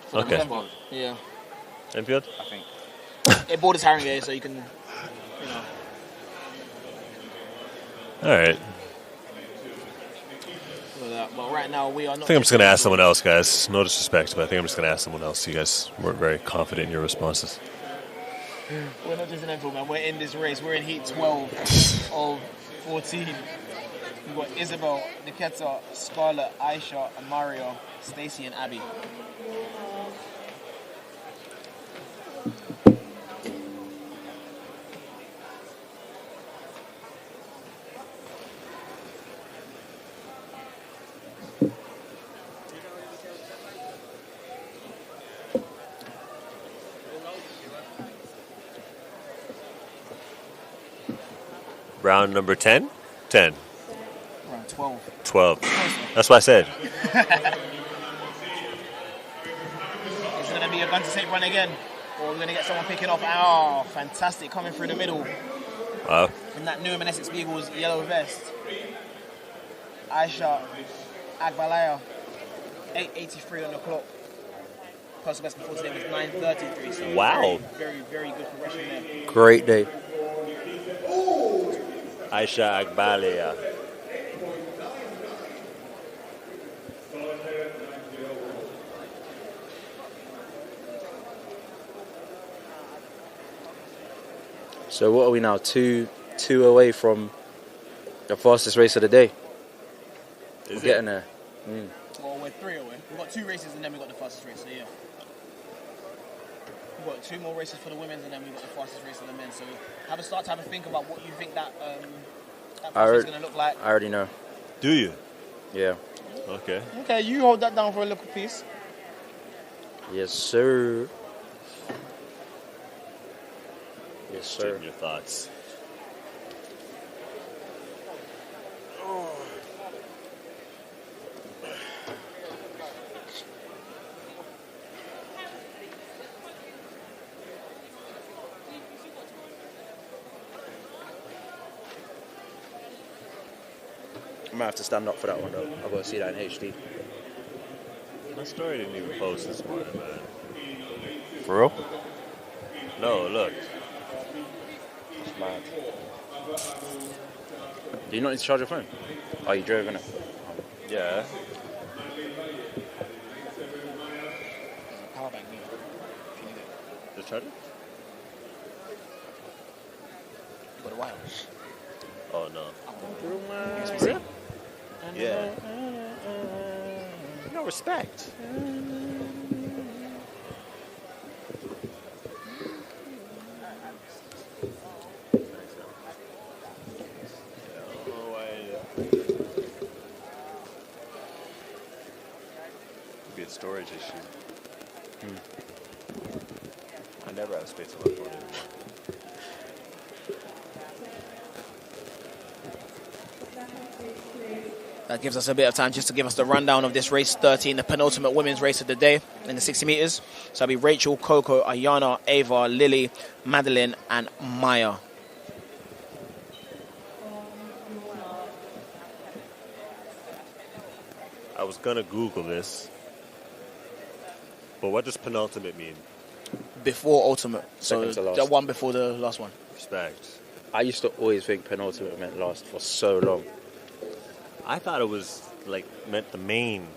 For the Okay. most part. Yeah. Enfield? I think. It borders Haringey, so you can, you know. All right. But right now, we are I not... think I'm just going to ask someone else, guys. No disrespect, but I think I'm just going to ask someone else. You guys weren't very confident in your responses. We're not just in Enfield, man. We're in this race. We're in heat 12 of 14. We've got Isabel, Niketa, Scarlett, Aisha, Amario, Stacey, and Abby. Round number 10? 10. Round 12. 12. That's what I said. Is it going to be a gun to safe run again? Or are we going to get someone picking off? Oh, fantastic. Coming through the middle. Wow. From that new Essex Beagles yellow vest. Aisha Agbalaya. 8:83 on the clock. Personal best before today was 9:33. So Wow. Very, very good progression there. Great day. Aisha Agbalia. So what are we now? Two away from the fastest race of the day. We're getting there. Well, we're 3 away. We've got 2 races and then we've got the fastest race, so yeah. We've got 2 more races for the women's and then we've got the fastest race for the men. So have a think about what you think that fast is going to look like. I already know. Do you? Yeah. Okay. Okay, you hold that down for a little piece. Yes, sir. Yes, sir. State your thoughts. I might have to stand up for that one though. I've got to see that in HD. My story didn't even post this morning, man. For real? No, look. It's mad. Do you not need to charge your phone? Oh, you drove in it? Yeah. Power bank, The charger? You got a wire. Oh, no. Yeah. Yeah. No respect. Could be a storage issue. I never have space on my phone anymore. That gives us a bit of time just to give us the rundown of this race 13, the penultimate women's race of the day in the 60 meters. So it'll be Rachel, Coco, Ayana, Ava, Lily, Madeline, and Maya. I was gonna Google this, but what does penultimate mean? Before ultimate. So Second to last. the one before the last one. Respect. I used to always think penultimate meant last for so long. I thought it was like meant the main,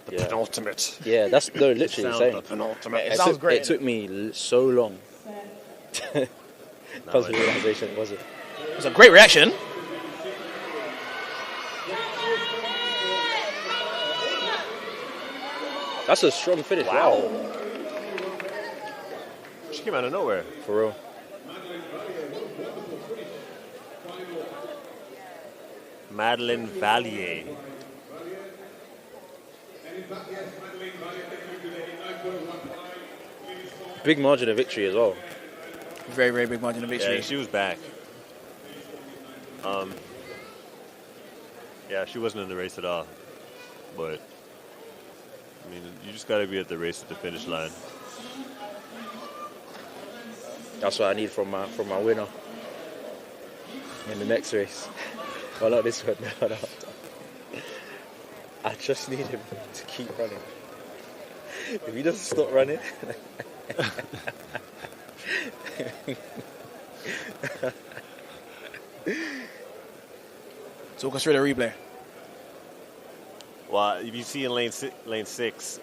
the penultimate. Yeah, that's no, literally Sound the same. the penultimate. It sounds great. It took me so long. Because of the realization it wasn't. It was a great reaction. That's a strong finish. Wow. She came out of nowhere. For real. Madeline Valier. Big margin of victory as well. Very, very big margin of victory. Yeah, she was back. Yeah, she wasn't in the race at all. But, I mean, you just got to be at the race at the finish line. That's what I need from my winner in the next race. Well, not this one. No. I just need him to keep running. If he doesn't stop running, talk us through the replay. Well, if you see in lane six,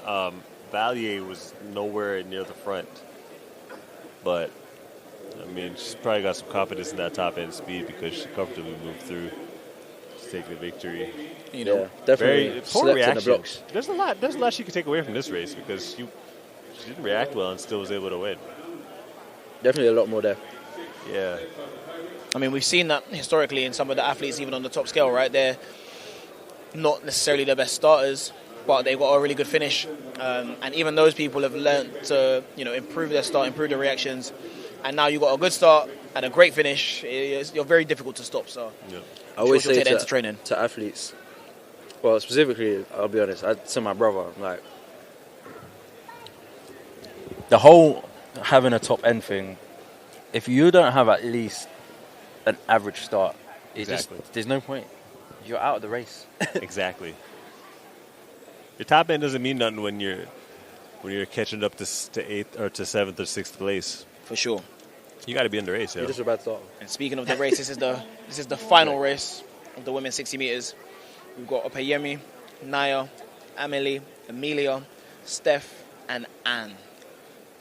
Valier was nowhere near the front. But, I mean, she's probably got some confidence in that top end speed because she comfortably moved through to take the victory. You know, definitely very poor slept in the reaction. blocks. There's a lot she could take away from this race because she didn't react well and still was able to win. Definitely a lot more there. Yeah. I mean, we've seen that historically in some of the athletes, even on the top scale, right? They're not necessarily the best starters, but they've got a really good finish. And even those people have learned to, improve their start, improve their reactions. And now you've got a good start and a great finish. You're very difficult to stop. So I always say take that into training. to athletes, well, specifically, I'll be honest, to my brother, like, the whole having a top end thing, if you don't have at least an average start, there's no point. You're out of the race. Exactly. Your top end doesn't mean nothing when you're catching up to 8th or to 7th or 6th place. For sure. You got to be in the race. You're just about to start. And speaking of the race, this is the final race of the women's 60 meters. We've got Opeyemi, Naya, Amelie, Amelia, Steph, and Anne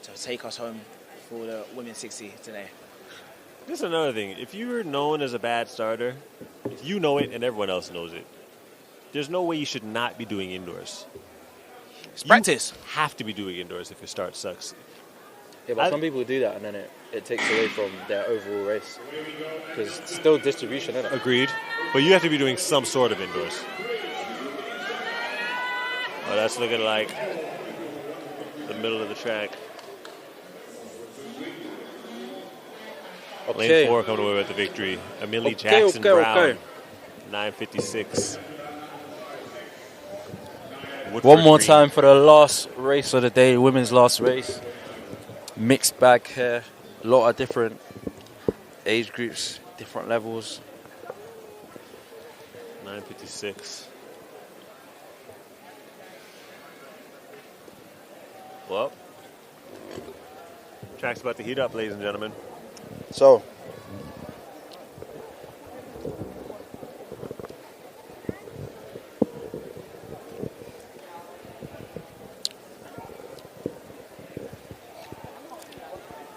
to take us home for the women's 60 today. This is another thing. If you're known as a bad starter, you know it and everyone else knows it. There's no way you should not be doing indoors. It's practice. You have to be doing indoors if your start sucks. Yeah, but some people do that and then it takes away from their overall race. Because it's still distribution, isn't it? Agreed. But you have to be doing some sort of indoors. Oh, that's looking like the middle of the track. Okay. Lane 4 coming away with the victory. Amelie Jackson Brown, 9:56. One more time for the last race of the day, women's last race. Mixed bag here, a lot of different age groups, different levels. 9:56. Well, track's about to heat up, ladies and gentlemen. So,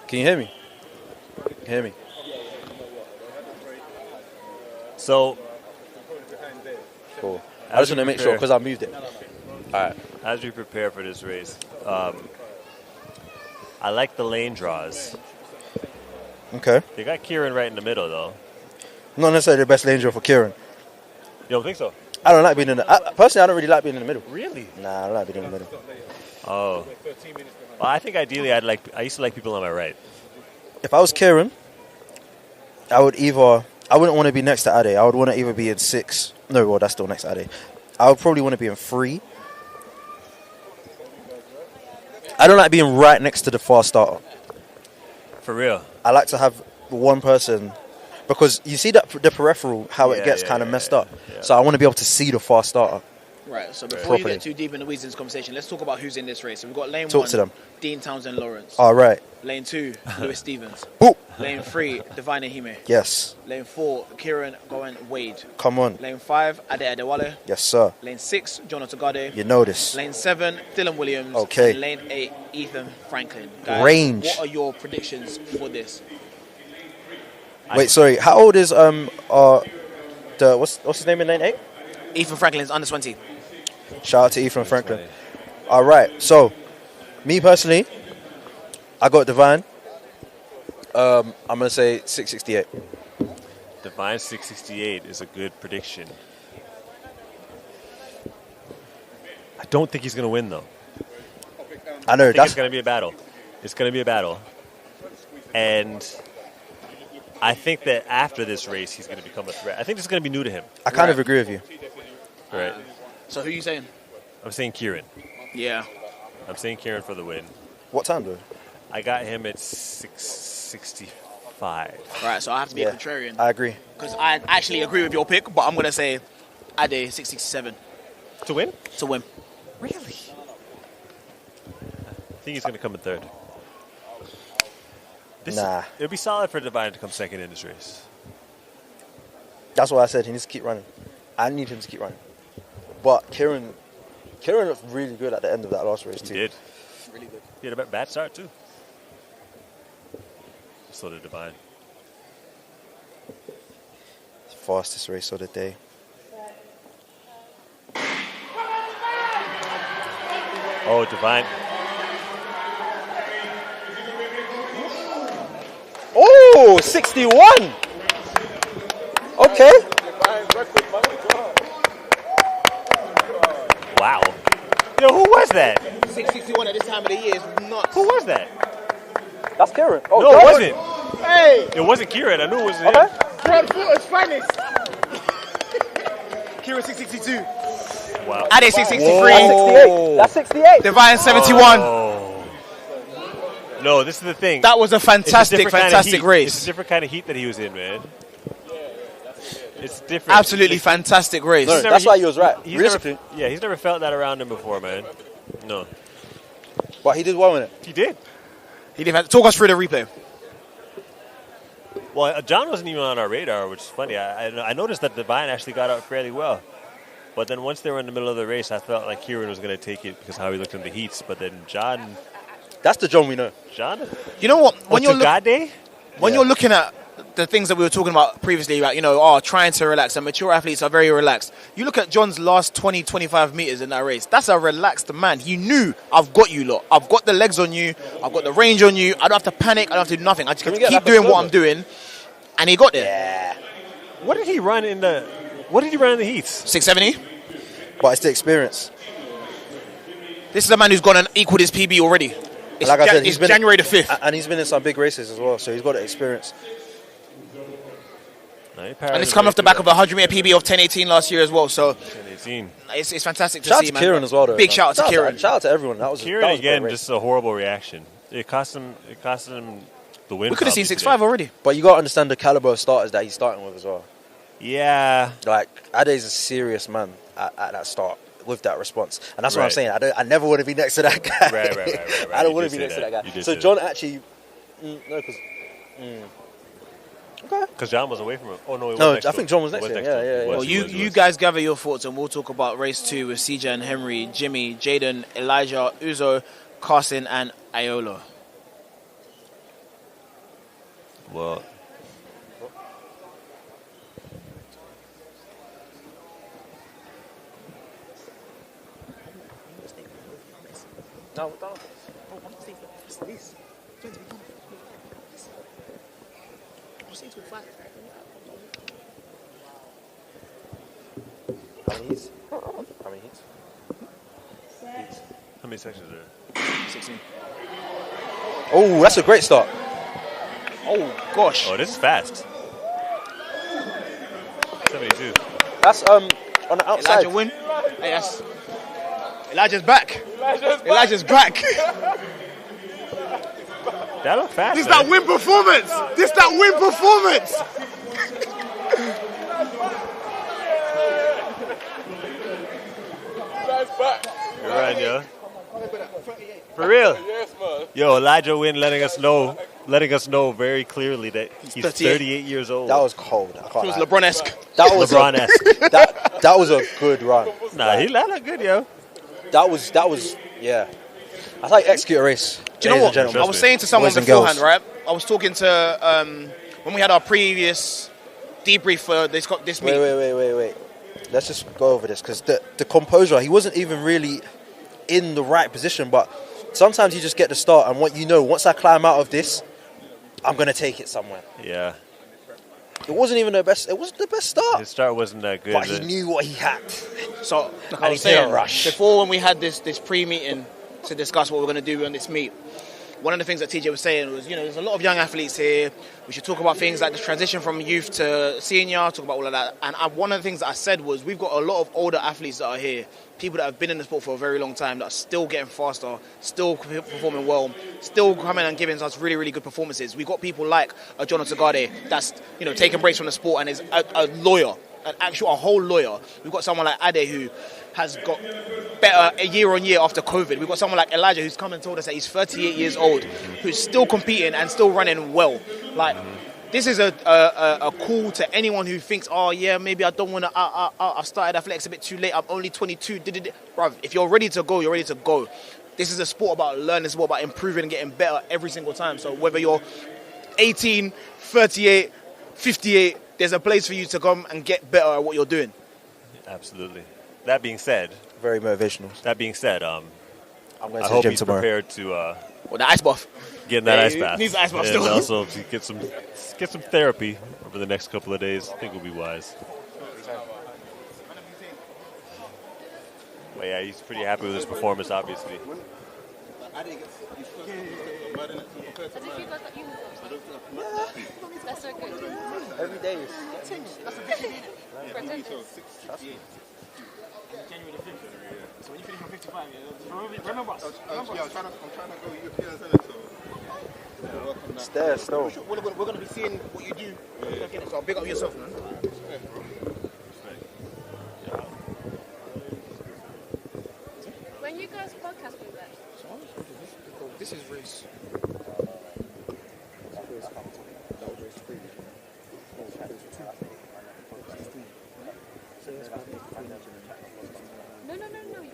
can you hear me? Hear me? So, cool. I just want to make sure because I moved it. All right. As we prepare for this race, I like the lane draws. Okay. They got Kieran right in the middle, though. Not necessarily the best lane draw for Kieran. You don't think so? I don't like being in the... personally, I don't really like being in the middle. Really? Nah, I don't like being in the middle. Oh. Well, I think ideally I used to like people on my right. If I was Kieran, I would either... I wouldn't want to be next to Ade. I would want to either be in 6. No, well, that's still next to Ade. I would probably want to be in 3. I don't like being right next to the fast starter. For real? I like to have one person... Because you see that the peripheral, how it gets kind of messed up. Yeah. So I want to be able to see the fast starter. Right, so before you get too deep in the weeds in this conversation, let's talk about who's in this race. So we've got lane 1, to them. Dean Townsend Lawrence. All right. Lane 2, Lewis Stevens. Boop. Lane 3, Divine Ehime. Yes. Lane 4, Kieran Gowen Wade. Come on. Lane 5, Ade Adewale. Yes, sir. Lane 6, Jonathan Gade. You know this. Lane 7, Dylan Williams. Okay. And lane 8, Ethan Franklin. Guys, range. What are your predictions for this? Wait, sorry. How old is what's his name in lane 8? Ethan Franklin's under 20. Shout out to Ethan Franklin. All right. So, me personally, I got Divine. I'm gonna say 668. Divine 668 is a good prediction. I don't think he's gonna win though. I know it's gonna be a battle. It's gonna be a battle, and I think that after this race, he's going to become a threat. I think this is going to be new to him. I kind of agree with you. Right. So who are you saying? I'm saying Kieran. Yeah. I'm saying Kieran for the win. What time, though? I got him at 6:65. Right, so I have to be a contrarian. I agree. Because I actually agree with your pick, but I'm going to say Ade 667. To win? To win. Really? I think he's going to come in third. It would be solid for Divine to come second in this race. That's why I said he needs to keep running. I need him to keep running. But Kieran looked really good at the end of that last race, too. He did. Really good. He had a bad start, too. So did Divine. Fastest race of the day. Oh, Divine. Oh, 61. Okay. Wow. Yo, who was that? 661 at this time of the year is nuts. Who was that? That's Kieran. Oh, no, it wasn't. Hey. It wasn't Kieran. I knew it was him. Kieran Fuller's finest. Kieran 662. Wow. Ade 663. That's 68. Divine 71. Oh. No, this is the thing. That was a fantastic race. It's a different kind of heat that he was in, man. It's different. Absolutely fantastic race. No, that's why he was right. He's never felt that around him before, man. No. But he did well in it. He did. He did. Talk us through the replay. Well, John wasn't even on our radar, which is funny. I noticed that Divine actually got out fairly well. But then once they were in the middle of the race, I felt like Kieran was going to take it because how he looked in the heats. But then John... That's the John we know. John? You know what? When you're looking at the things that we were talking about previously, about, trying to relax, and mature athletes are very relaxed. You look at John's last 20, 25 meters in that race. That's a relaxed man. He knew, I've got you lot. I've got the legs on you. I've got the range on you. I don't have to panic. I don't have to do nothing. I just have to keep doing what I'm doing. And he got there. Yeah. What did he run in the heats? 670. But it's the experience. This is a man who's gone and equaled his PB already. It's, like I said, he's been January the 5th. And he's been in some big races as well, so he's got the experience. And it's coming off the back of a 100-meter PB of 10:18 last year as well. So 10:18. It's fantastic to shout see, out to man. Kieran as well, though. Big shout out to Kieran. Shout out to everyone. Kieran again, just a horrible reaction. It cost him the win. We could have seen 6-5 already. But you got to understand the caliber of starters that he's starting with as well. Yeah. Like, Ade's a serious man at that start with that response. And that's what I'm saying. I never want to be next to that guy. Right. I don't want to be next to that guy. So John actually... no, because... Okay. Because John was away from him. Oh, no, he was next I think John was next to him. Yeah. Well, you guys gather your thoughts and we'll talk about race 2 with CJ and Henry, Jimmy, Jaden, Elijah, Uzo, Carson and Iola. Well... No, we're done. Oh, I'm not saying for this. It's meant to be done. I'm saying till 5. How many heats? How many heats? How many sections are there? 16. Oh, that's a great start. Oh, gosh. Oh, this is fast. 72. That's on the outside. Elijah win. Hey, that's... Elijah's back. Elijah's back. That looked fast. This that win performance. This that win performance. You're right, yo. For real. Yes, man. Yo, Elijah Wynn letting us know very clearly that he's 38 years old. That was cold. I can't It was lie. LeBron-esque. That was LeBron-esque. that was a good run. Nah, he looked good, yo. That was yeah. That's like execute a race. Do you know ladies what? and gentlemen. I was saying to someone Boys and beforehand, girls. right? I was talking to when we had our previous debrief for this meet. Wait. Let's just go over this because the composure, he wasn't even really in the right position, but sometimes you just get the start and once I climb out of this, I'm going to take it somewhere. Yeah. It wasn't even the best. It wasn't the best start. His start wasn't that good. But he knew what he had. So, like I And was he didn't saying, rush. before when we had this pre-meeting to discuss what we're going to do on this meet, one of the things that TJ was saying was, there's a lot of young athletes here. We should talk about things like the transition from youth to senior, talk about all of that. And one of the things that I said was we've got a lot of older athletes that are here, people that have been in the sport for a very long time, that are still getting faster, still performing well, still coming and giving us really, really good performances. We've got people like John Otagade that's, taking breaks from the sport and is a lawyer, a whole lawyer. We've got someone like Ade who has got better year on year after COVID. We've got someone like Elijah who's come and told us that he's 38 years old, who's still competing and still running well. Like, this is a call to anyone who thinks, oh yeah, maybe I don't want to, I started athletics a bit too late, I'm only 22. Bruv, if you're ready to go, you're ready to go. This is a sport about learning, it's a sport about improving and getting better every single time. So whether you're 18, 38, 58, there's a place for you to come and get better at what you're doing. Absolutely. That being said, very motivational. That being said, I'm going to I the hope gym he's tomorrow. prepared to the ice bath. Get in that Yeah, ice he bath. needs the ice bath and still. also to get some therapy over the next couple of days. I think will be wise. But yeah, he's pretty happy with his performance, obviously. That's so good. Every day is. That's a big thing, innit? January the 5th. So when you finish on 55, remember us. I'm trying to go Europeans, innit? It's there still. We're going to be seeing what you do. So big up yourself, man. When you guys podcast with that? This is race. No.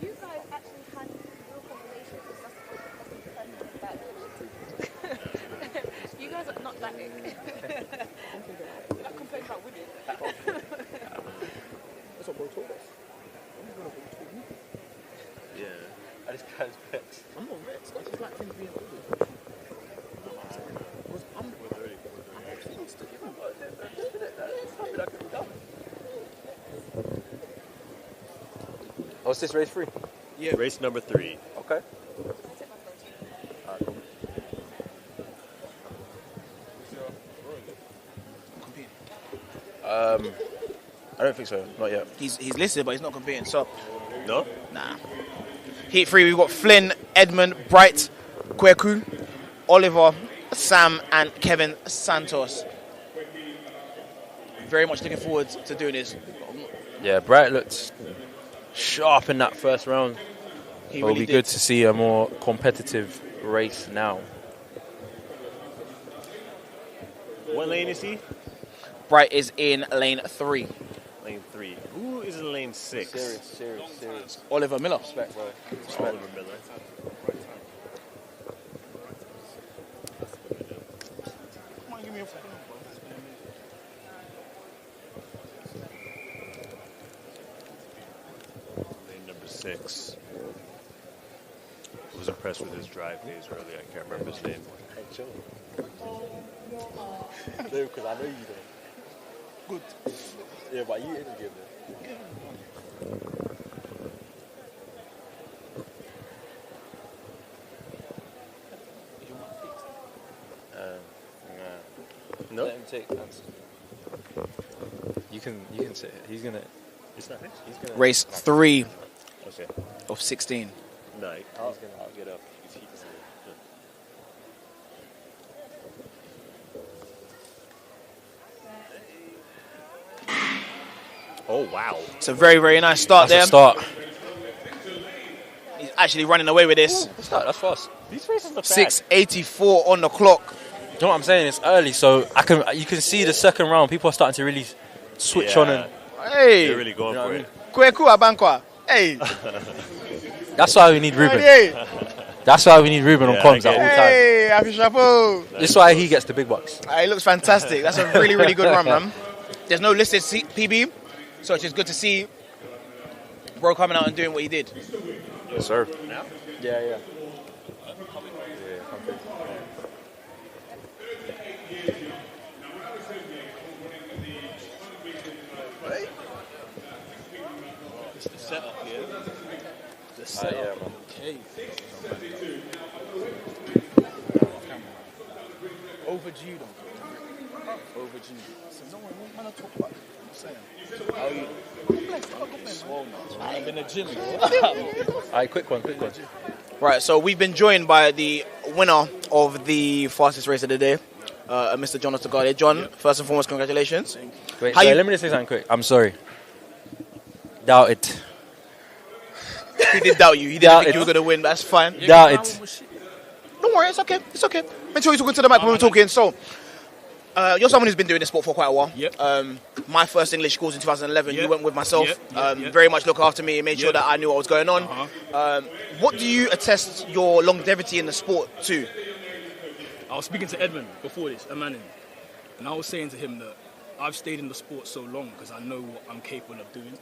You guys actually had real conversations. That's the perfect about it. You guys are not that big. I complain about women. That's what bro told us. Yeah. This guy's vexed. I'm not vexed. I just like things being open. Oh, is this race 3? Yeah. Race number 3. Okay. I don't think so. Not yet. He's listed, but he's not competing. So No? nah. Heat 3, we've got Flynn, Edmund, Bright, Kweku, Oliver, Sam, and Kevin Santos. Very much looking forward to doing this. Yeah, Bright looked sharp in that first round. It'll really be did. good to see a more competitive race now. What lane is he? Bright is in lane 3. Lane 3. Who is in lane 6? Serious. Oliver Miller. Respect, bro. Oliver Miller. Lane number 6. impressed with his drive days earlier. I can't remember his name. Hey, chill. No, because I know you don't. Good. Yeah, but you interviewed him. No. Let him take answer. You can say it. He's gonna. It's not fixed. He's gonna Race 3 Okay. of 16. No, He's I'll gonna. get up. Oh wow! It's a very, very nice start That's there. a start. He's actually running away with this. That's fast. These races are bad. 6:84 on the clock. You know what I'm saying? It's early, so you can see the second round. People are starting to really switch on and. Hey, They're really going for it. Kweku Abankwa. Hey, That's why we need Ruben. hey, That's why we need Ruben on comms at all times. hey, Happy Chapeau. This is why he gets the big bucks. It looks fantastic. That's a really, really good run, man. There's no listed PB, so it's just good to see bro coming out and doing what he did. Yes, sir. Yeah. It's the setup, yeah. The setup. Yeah, man. Okay. Overdue, though. Overdue. So no one want to talk about it. I'm saying. How are you? Swole now. I'm in the gym. Alright, quick one. Right, so we've been joined by the winner of the fastest race of the day, Mr. John Otogade. John, first and foremost, congratulations. Wait, How sorry, you- let me just say something quick. I'm sorry. Doubt it. He did doubt you. He didn't think you were going to win. That's fine. Doubt it. Don't worry, it's okay. It's okay. Make sure you're talking to the mic when we're talking. So, you're someone who's been doing this sport for quite a while. Yep. My first English course in 2011, you Yep. went with myself. Yep. Very much look after me and made sure Yep. that I knew what was going on. What do you attest your longevity in the sport to? I was speaking to Edmund before this, a man, and I was saying to him that I've stayed in the sport so long because I know what I'm capable of doing.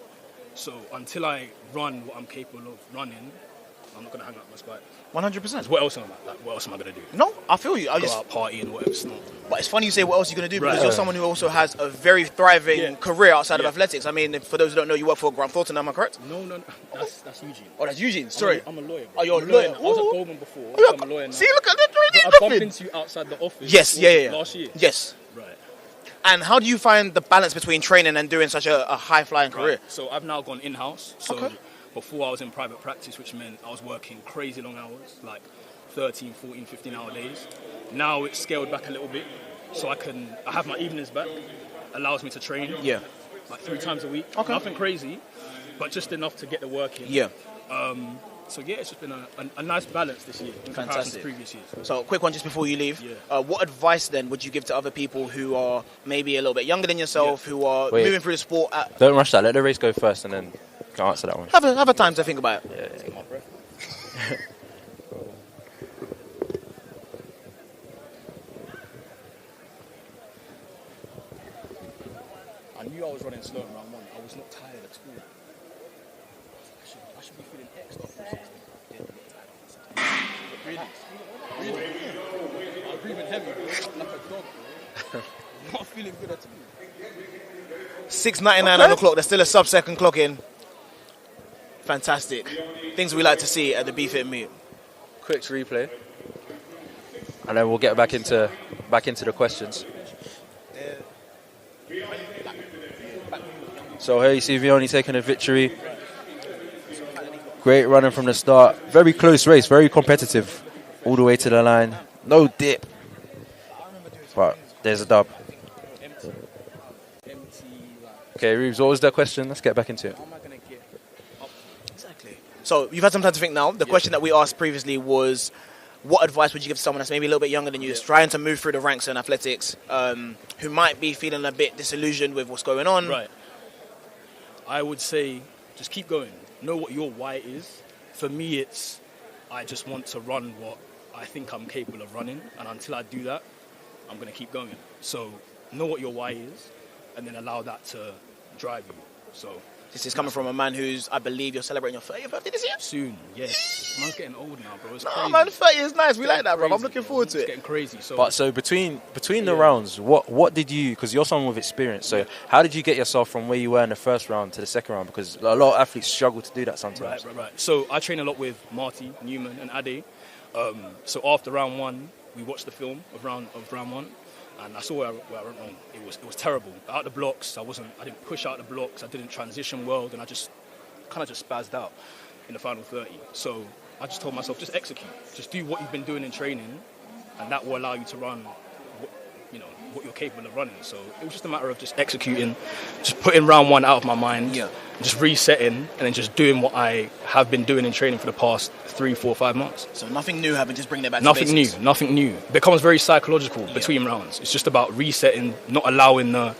So until I run what I'm capable of running, I'm not going to hang up my spike. 100%. What else am I going to do? No, I feel you. Go out partying, whatever. It's not. But it's funny you say what else you're going to do because Right. you're someone who also has a very thriving career outside of Yeah. athletics. I mean, for those who don't know, you work for Grant Thornton, am I correct? No. That's Eugene. Oh, that's Eugene. Sorry. I'm a lawyer. Oh, you're a I'm lawyer. now. I was at Ooh. Goldman before. Yeah. I'm a lawyer now. See, look at that. But I bumped into you outside the office. Yes, yeah. Last year. Yes. Right. And how do you find the balance between training and doing such a high-flying career? Right. So I've now gone in-house. So before I was in private practice, which meant I was working crazy long hours, like 13, 14, 15-hour days. Now it's scaled back a little bit, so I have my evenings back. Allows me to train. Yeah. Like 3 times a week. Okay. Nothing crazy, but just enough to get the work in. Yeah. So yeah, it's just been a nice balance this year in comparison to previous years. So, quick one just before you leave. Yeah. What advice then would you give to other people who are maybe a little bit younger than yourself, who are Wait. moving through the sport? Don't rush that. Let the race go first, and then you can answer that one. Have a time to think about it. Yeah. I knew I was running slow in round 1. I was not tired at all. I should be feeling extra Really? I'm breathing heavy, bro. Like a dog, bro. Not feeling good at all. 6:99 on the clock. There's still a sub-second clock in. Fantastic. Things we like to see at the Bftta meet. Quick replay, and then we'll get back into the questions. So here you see Vioni taking a victory. Great running from the start. Very close race, very competitive. All the way to the line. No dip. But there's a dub. Okay, Reeves, what was that question? Let's get back into it. Exactly. So you've had some time to think now. The question that we asked previously was, what advice would you give to someone that's maybe a little bit younger than you, that's trying to move through the ranks in athletics, who might be feeling a bit disillusioned with what's going on? Right. I would say just keep going. Know what your why is. For me, it's I just want to run what I think I'm capable of running, and until I do that, I'm going to keep going. So know what your why is, and then allow that to drive you. So This is coming from a man who's, I believe, you're celebrating your 30th birthday this year? Soon, yes. Man's getting old now, bro. It's Nah, crazy. man, 30 is nice. We like that, bro. I'm Crazy, looking forward to It's it. getting crazy. So, But so between the rounds, what did you? Because you're someone with experience. So how did you get yourself from where you were in the first round to the second round? Because a lot of athletes struggle to do that sometimes. Right. So I train a lot with Marty, Newman, and Ade. So after round one, we watched the film of round one, and I saw where I went wrong. It was terrible. Out the blocks, I didn't push out the blocks. I didn't transition well, and I just kind of just spazzed out in the final 30. So I just told myself, just execute, just do what you've been doing in training, and that will allow you to run what you're capable of running. So it was just a matter of just executing, just putting round one out of my mind, just resetting, and then just doing what I have been doing in training for the past 3, 4, 5 months. So nothing new happened, just bring it back to Nothing basics. Nothing new. It becomes very psychological between rounds. It's just about resetting, not allowing the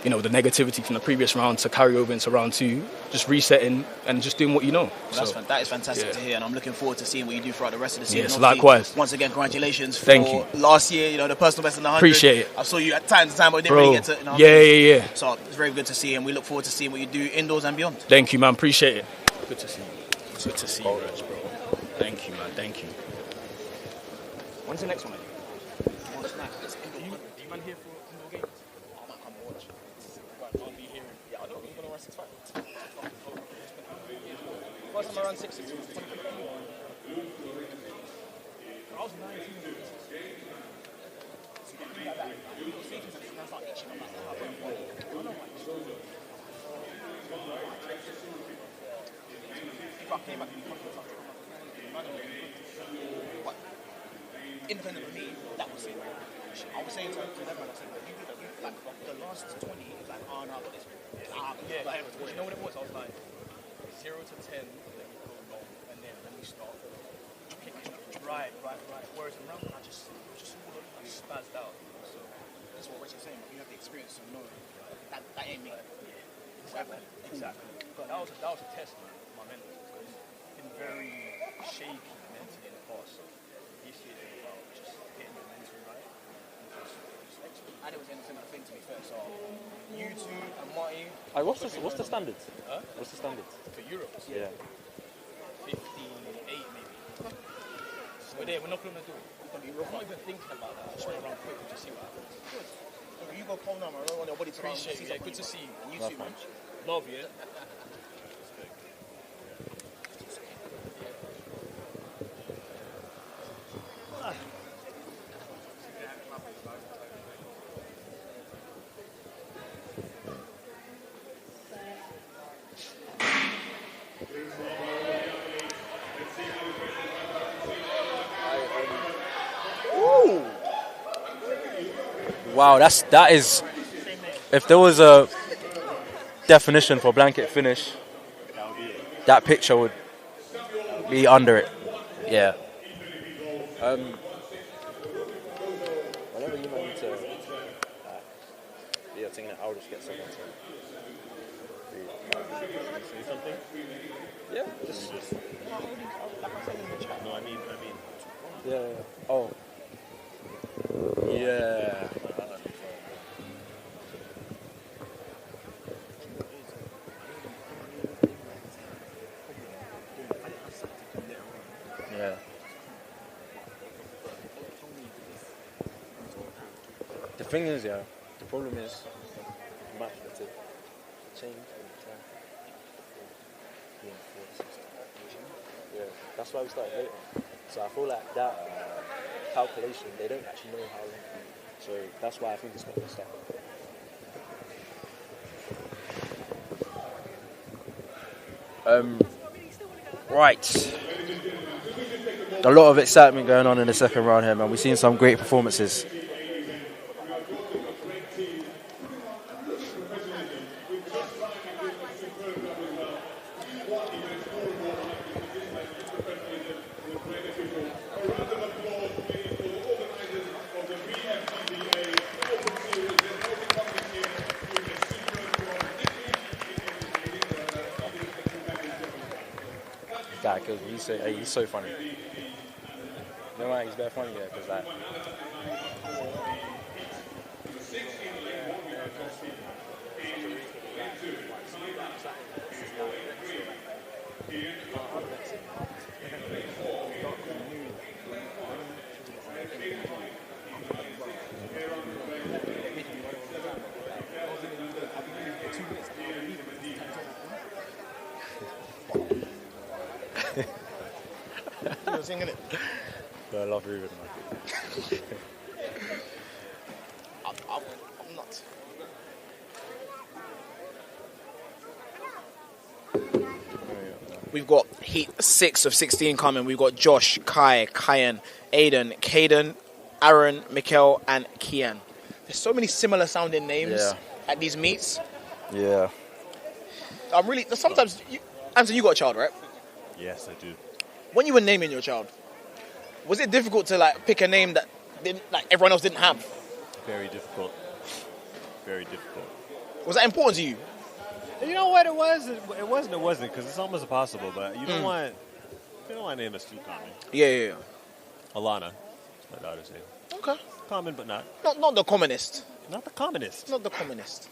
negativity from the previous round to carry over into round two, just resetting and just doing what you know. Well, that is fantastic to hear, and I'm looking forward to seeing what you do throughout the rest of the season. Yes, Obviously, likewise. Once again, congratulations for Thank you. last year, the personal best in the 100. Appreciate it. I saw you at time to time, but we didn't Bro. really get to... Yeah. So it's very good to see, and we look forward to seeing what you do indoors and beyond. Thank you, man. Appreciate it. Good to see you. Good to see you, Reg, bro. Thank you, man. Thank you. When's the next one? Do you man here for indoor games? I might come and watch. I'll be here. Yeah, I know. You're going to run 6'5". First time I ran 6'6". I was 19. Independent of me, that was it. I was saying to them, I said, you did like the last 20, like, oh no, I got this. You know what it was? I was like 0 to 10, then we go long, and then we start. Right. Whereas in round one, I just spazzed out. So that's what Richard's saying. You have the experience, so no, that ain't me. Exactly. That was a test, man. My mental, because it's been very shaky mentally in the past. This year is about just getting the mental right. And it was in a similar thing, to be fair. So you two and Marty. What's the standard? Huh? What's the standard? For Euros? Yeah. 58 maybe. We're not going to do it. We're not even thinking about that. I just want to run quick and just see what happens. Good. You go cold now, man. I don't want your body to Appreciate it. Yeah, good to see you. And you too, man. Love you. Wow, that is. If there was a definition for blanket finish, that picture would be under it. Yeah. Whenever you need to be a thing that I'll just get someone to Say something? Yeah. Just No, I mean. yeah. Oh. Yeah. Yeah. The thing is, the problem is the match that's it. Change every time. Yeah, that's why we started later. So I feel like that calculation, they don't actually know how long. So that's why I think it's got to stop. Right. A lot of excitement going on in the second round here, man. We've seen some great performances. Guy, because he's so funny. You know why he's very funny? Yeah, because like. You're singing it. I love Ruben. I'm not. We've got Heat 6 of 16 coming. We've got Josh, Kai, Kyan, Aiden, Caden, Aaron, Mikkel, and Kian. There's so many similar sounding names at these meets. Yeah. I'm really... Sometimes... Anthony, you got a child, right? Yes, I do. When you were naming your child, was it difficult to like pick a name that didn't, like everyone else didn't have? Very difficult. Very difficult. Was that important to you? You know what it was? It wasn't, because it's almost impossible, but you don't want to name us too common. Yeah. Alana, that's my daughter's name. Okay. Common, but not. Not the commonest. Not the commonest. Not the commonest.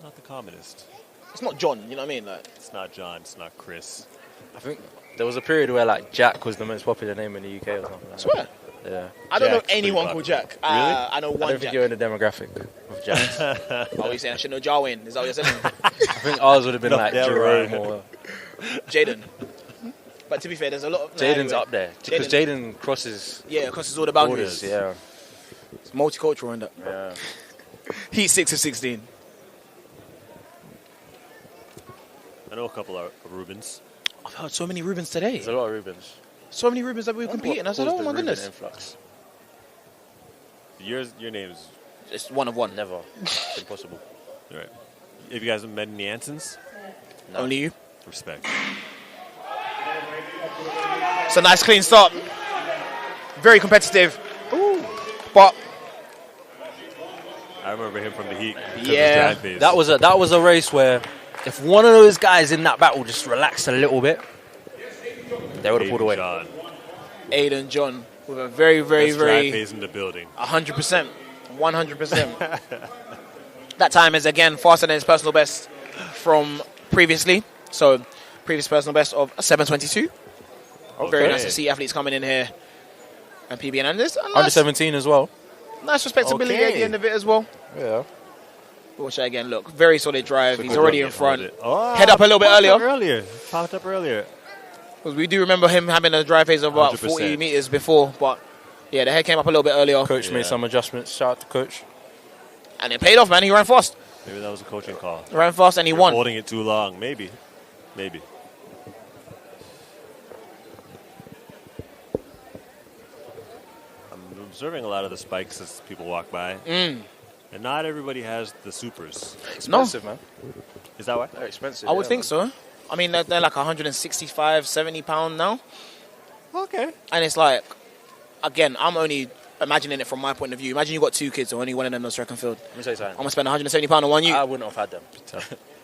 Not the commonest. It's not John, you know what I mean? Like, it's not John, it's not Chris. I think there was a period where like Jack was the most popular name in the UK or something. I swear. Yeah. I don't know anyone called Jack. Really? I know one I don't think Jack. you're in the demographic of Jacks. Oh, you saying I should know Jarwin? Is that what you're saying? I think ours would have been like Jerome or Jaden. But to be fair, there's a lot of... Jaden's up there because Jaden crosses... Yeah, crosses all the boundaries. Yeah. It's multicultural in that. Yeah. Heat 6 of 16. I know a couple of Rubens. I've heard so many Rubens today. There's a lot of Rubens. So many Rubens that we were competing. I said, oh my goodness. Influx. Your name's... It's one of one. Never. It's impossible. Right. Have you guys met any Ansons? No. Only you. Respect. It's a nice clean start. Very competitive. Ooh. But I remember him from the Heat. Yeah. That was a race where if one of those guys in that battle just relaxed a little bit, they would have pulled away. John. Aiden John with a very, very, Best very... drive phase in the building. 100%. 100%. That time is, again, faster than his personal best from previously. So, previous personal best of 7:22. Okay. Very nice to see athletes coming in here. And PB and this. Under 17 as well. Nice respectability at the end of it as well. Yeah. Watch that again. Look, very solid drive. He's already in front. Oh, Head up a little bit earlier. Popped up earlier. Because we do remember him having a drive phase of about 40 meters before. But, yeah, the head came up a little bit earlier. Coach made some adjustments. Shout out to Coach. And it paid off, man. He ran fast. Maybe that was a coaching call. He ran fast and he won. Holding it too long. Maybe. I'm observing a lot of the spikes as people walk by. And not everybody has the supers. Expensive, man. Is that why? They're expensive. I would think so. I mean, they're like 165, 70 pound now. Okay. And it's like, again, I'm only imagining it from my point of view. Imagine you got two kids, so only one of them does track and field. Let me say something. I'm gonna spend 170 pound on one you. I wouldn't have had them.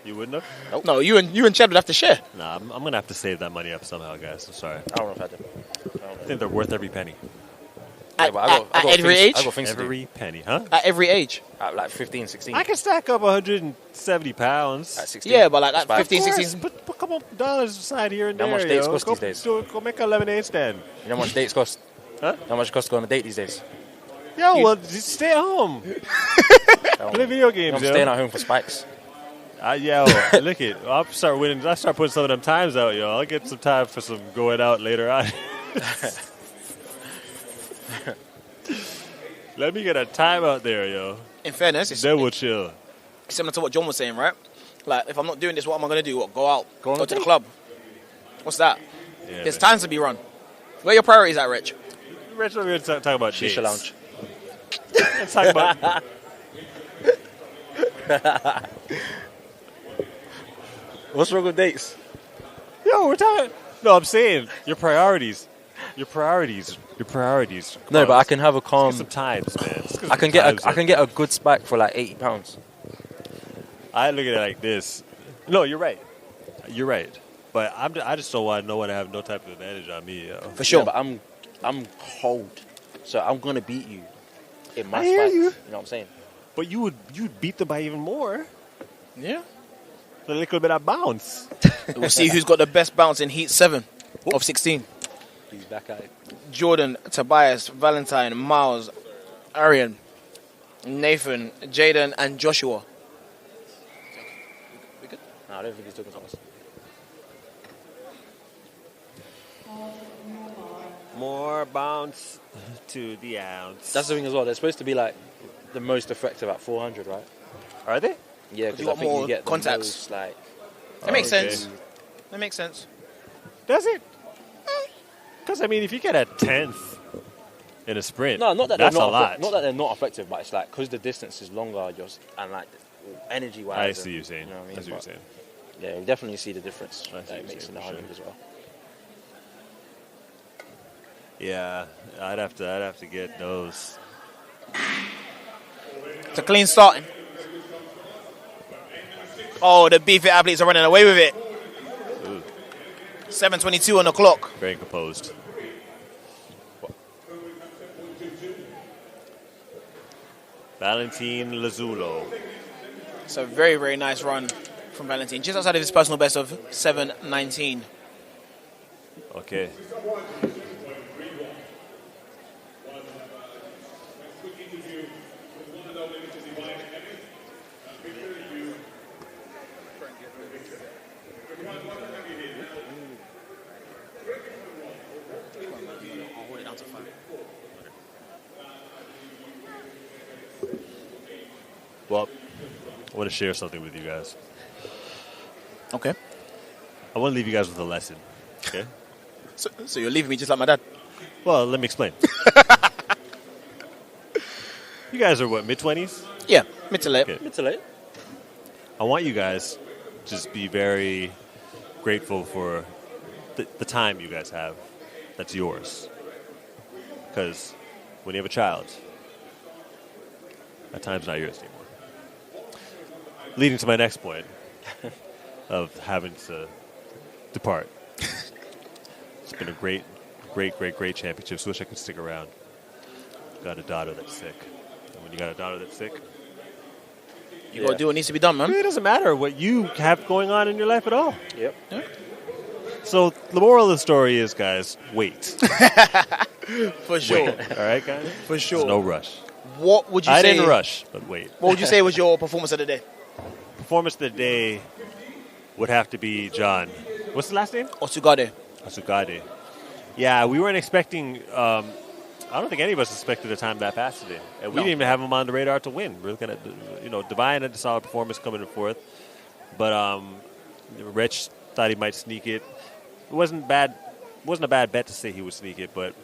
You wouldn't have? Nope. No, you and Chad would have to share. Nah, I'm going to have to save that money up somehow, guys. I'm sorry. I wouldn't have had them. I think they're worth every penny. At every age? I got things to do. Every penny, huh? At every age? At like 15, 16. I can stack up 170 pounds. At 16. Yeah, but like at 15, 16. Put a couple dollars aside here and How there. much dates cost these days? Go make a lemonade stand. You know how much dates cost? Huh? How much it costs to go on a date these days? Yo, well, just stay at home. Play video games, I'm staying at home for spikes. Look it. I'll start winning. I'll start putting some of them times out, yo. I'll get some time for some going out later on. Let me get a time out there, yo. In fairness, then we'll chill. Similar to what John was saying, right? Like, if I'm not doing this, what am I going to do? What, go out? Go to the club? What's that? Yeah, There's times to be run. Where are your priorities at, Rich? Rich, we're going to talk about Shisha dates. lounge. Let's talk about... What's wrong with dates? Yo, we're talking... No, I'm saying your priorities. Your priorities. No, but I can have a calm... Some times, man. I can get a good spike for like £80. I look at it like this. No, you're right. But I just don't want no one to have no type of advantage on me, yo. For sure. Yeah, but I'm cold, so I'm gonna beat you in my I hear spikes. you. You know what I'm saying? But you'd beat them by even more. Yeah. A little bit of bounce. We'll see who's got the best bounce in Heat 7 of 16. He's back at it. Jordan, Tobias, Valentine, Miles, Arian, Nathan, Jaden, and Joshua. We good? No, I don't think he's talking to us. More bounce to the ounce. That's the thing as well. They're supposed to be like the most effective at 400, right? Are they? Yeah, Because because you I got think more you get the contacts. most, like. That makes okay. sense. That makes sense. Does it? Because I mean, if you get a 10th in a sprint, No, not that that's they're a not lot. not that they're not effective, but it's like because the distance is longer, just and like energy wise. I see you saying. You know what I mean? I see what But, you're saying. Yeah, you definitely see the difference I see that it what makes in you're the saying, 100 as well. Yeah, I'd have to get those. It's a clean starting. Oh, the Bftta athletes are running away with it. Ooh, 7:22 on the clock. very composed. Valentin Lazzulo. It's a very, very nice run from Valentine. Just outside of his personal best of 7:19. Okay. Well, I want to share something with you guys. Okay. I want to leave you guys with a lesson. Okay. So you're leaving me just like my dad? Well, let me explain. You guys are what, mid-20s? Yeah, mid to late. Okay. Mid to late. I want you guys to just be very grateful for the time you guys have that's yours. Because when you have a child, that time's not yours anymore. Leading to my next point of having to depart. It's been a great championship. So wish I could stick around. Got a daughter that's sick. And when you got a daughter that's sick, You got to do what needs to be done, man. it doesn't matter what you have going on in your life at all. Yep. Yeah. So the moral of the story is, guys, wait. For sure. Wait. All right, guys? For sure. There's no rush. What would you I say? didn't rush, but wait. What would you say was your performance of the day? Performance of the day would have to be John. What's the last name? Osugade. Osugade. Yeah, we weren't expecting. I don't think any of us expected a time that fast today, and we No. didn't even have him on the radar to win. We're looking at, Divine had a solid performance coming in fourth, but Rich thought he might sneak it. It wasn't bad. Wasn't a bad bet to say he would sneak it, but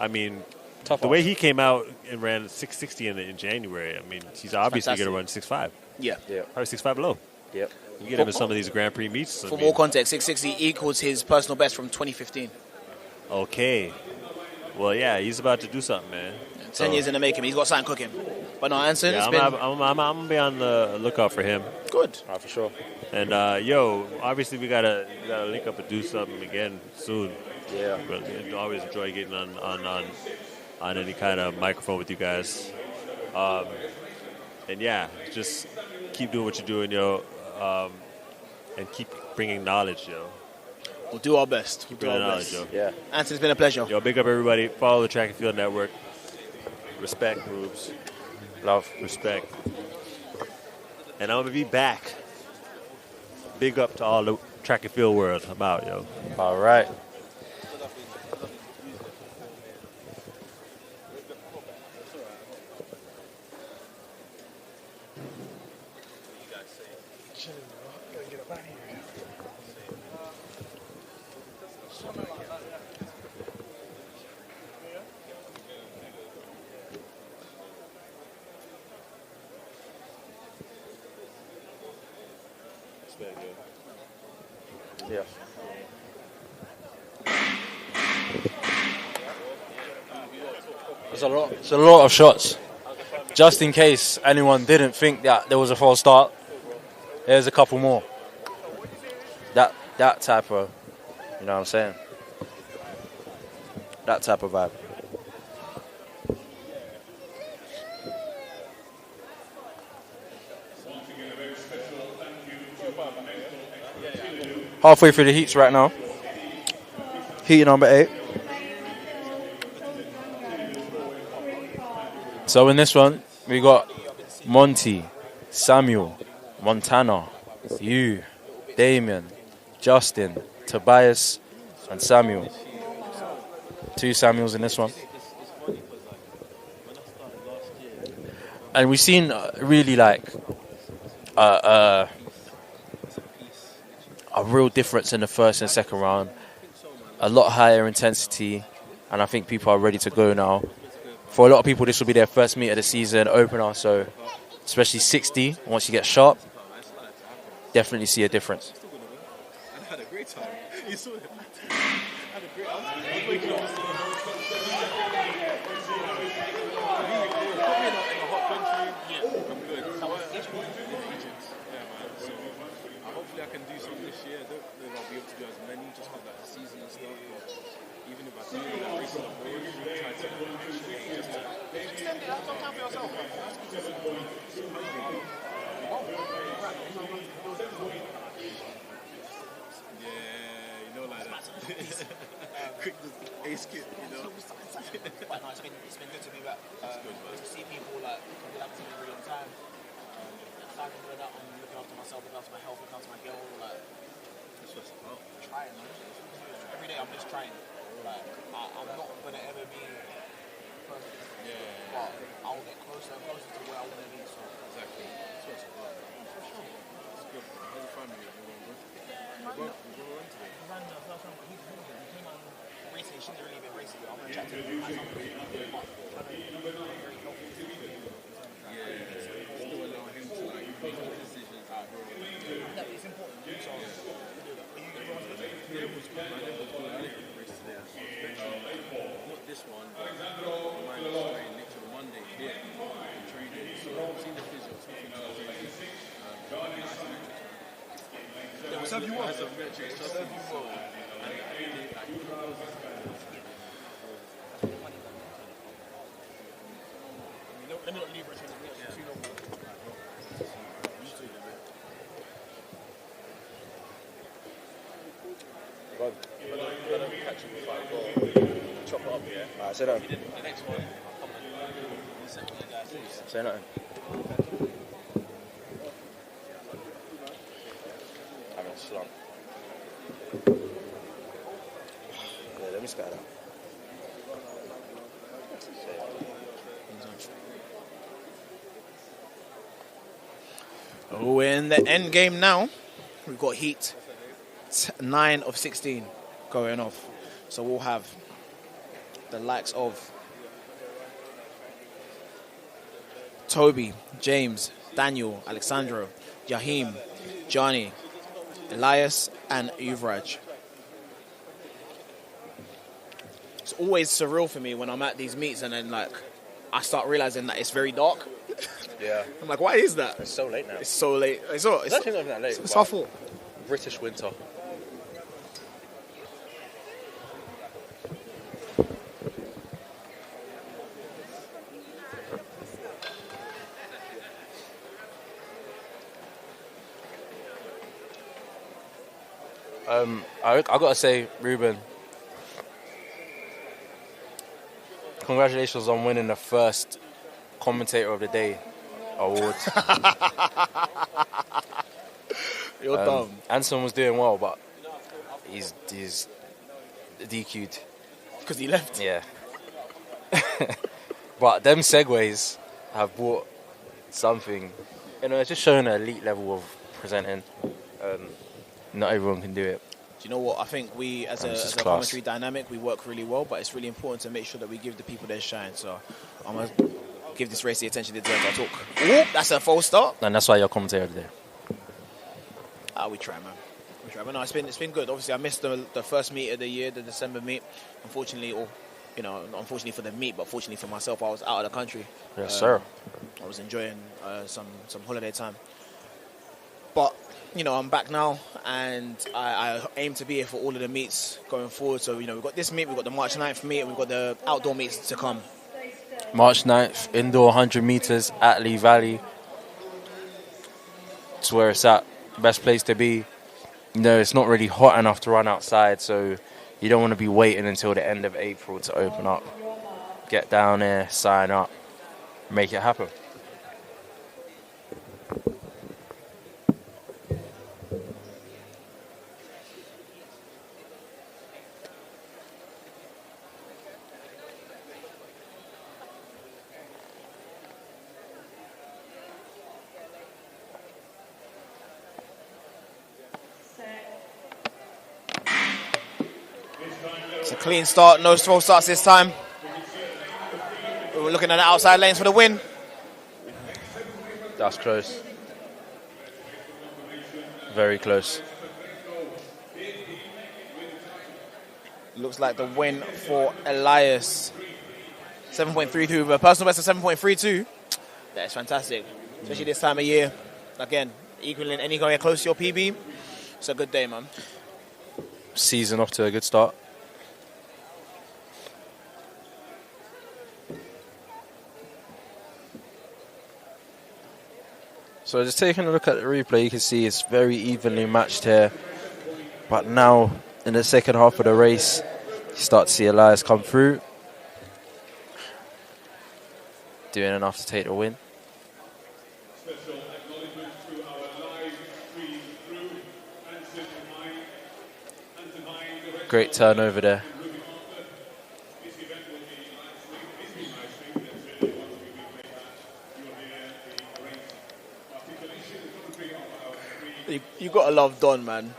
I mean, Tough the way odds. he came out and ran 660 in January, I mean, he's obviously going to run 6.5. Yeah. Probably 6.5 below. Yep. You get him in some of these Grand Prix meets. For more context, 660 equals his personal best from 2015. Okay. Well, yeah, he's about to do something, man. 10 years in the making. He's got something cooking. But no, Anson, Yeah, it's I'm been gonna be on the lookout for him. good. For sure. And obviously we gotta link up and do something again soon. Yeah. But I always enjoy getting on any kind of microphone with you guys. And yeah, just keep doing what you're doing, and keep bringing knowledge, We'll do our best. Keep We'll do bringing our knowledge, best. yo. Yeah. Anson, it's been a pleasure. Yo, big up everybody. Follow the Track and Field Network. Respect, groups. Love. Respect. And I'm going to be back. Big up to all the track and field world. I'm out, yo. All right. Yeah. It's a lot of shots. Just in case anyone didn't think that there was a false start, here's a couple more. That type of, you know what I'm saying? That type of vibe. Once again, a very special halfway through the heats right now. Heat number 8. So in this one, we got Monty, Samuel, Montana, you, Damien, Justin, Tobias, and Samuel. 2 Samuels in this one. And we've seen really like a real difference in the first and second round. A lot higher intensity, and I think people are ready to go now. For a lot of people, this will be their first meet of the season opener, so especially 60, once you get sharp, definitely see a difference. I had a great time. You saw it. I had a great time. I was waking up. Hopefully I can do something this year. I don't know if I'll be able to do as many just because like the season and stuff. But even if I do, like racing the board, try to just extend it. Have some time for yourself. Yeah, you know, like that. Quick, just ace kit, you know. But no, it's been good to be back. To see people like come back to me every long time. Aside from that, I'm looking after myself, looking after my health, looking after my girl. Like, it's just trying, man. Every day I'm just trying. Like, I'm not gonna ever be perfect. Yeah. But I'll get closer and closer to where I want to be. So exactly. That's what it's about. For sure. It's good. The whole family, everyone good. We go run today. He ran the first round, but he came on racing. He shouldn't have really been racing. I'm gonna chat to him. Very healthy. Still allow him to like make decisions out of No, it's important. So, yeah, it was good. I never thought I didn't race today. I was not this one, but mine was training literally Monday here. Training. So I've seen the physio, two things I was doing. what's up, you want? Some metrics, just and I did like Chop it up, yeah. Alright, say that. The next one, Say nothing. Having a slump. Yeah, let me scat that. We're in the end game now. We've got heat 9 of 16 going off. So we'll have the likes of Toby, James, Daniel, Alexandro, Yahim, Johnny, Elias, and Yuvraj. It's always surreal for me when I'm at these meets and then like I start realizing that it's very dark. Yeah. I'm like, why is that? It's so late now. It's so late. It's actually not even that late. It's our fault. British winter. I gotta say, Ruben, congratulations on winning the first Commentator of the Day award. You're dumb. Anson was doing well, but he's DQ'd. Because he left? Yeah. But them segues have brought something. You know, it's just showing an elite level of presenting. Not everyone can do it. Do you know what? I think we, as a commentary dynamic, we work really well, but it's really important to make sure that we give the people their shine. So I'm going to give this race the attention it deserves. I'll talk. Ooh, that's a false start. And that's why you're commentator today. We try, man. We try. But no, it's been good. Obviously, I missed the first meet of the year, the December meet. Unfortunately, not unfortunately for the meet, but fortunately for myself, I was out of the country. Yes, sir. I was enjoying some holiday time. But I'm back now, and I aim to be here for all of the meets going forward. So, we've got this meet, we've got the March 9th meet, and we've got the outdoor meets to come. March 9th, indoor 100 meters at Lee Valley. It's where it's at. Best place to be. it's not really hot enough to run outside, so you don't want to be waiting until the end of April to open up. Get down there, sign up, make it happen. It's a clean start, no throw starts this time. We're looking at the outside lanes for the win. That's close. Very close. Looks like the win for Elias. 7.32 with a personal best of 7.32. That's fantastic, especially this time of year. Again, equaling anywhere close to your PB. It's a good day, man. Season off to a good start. So just taking a look at the replay, you can see it's very evenly matched here. But now, in the second half of the race, you start to see Elias come through. Doing enough to take the win. Great turnover there. You gotta love Don, man.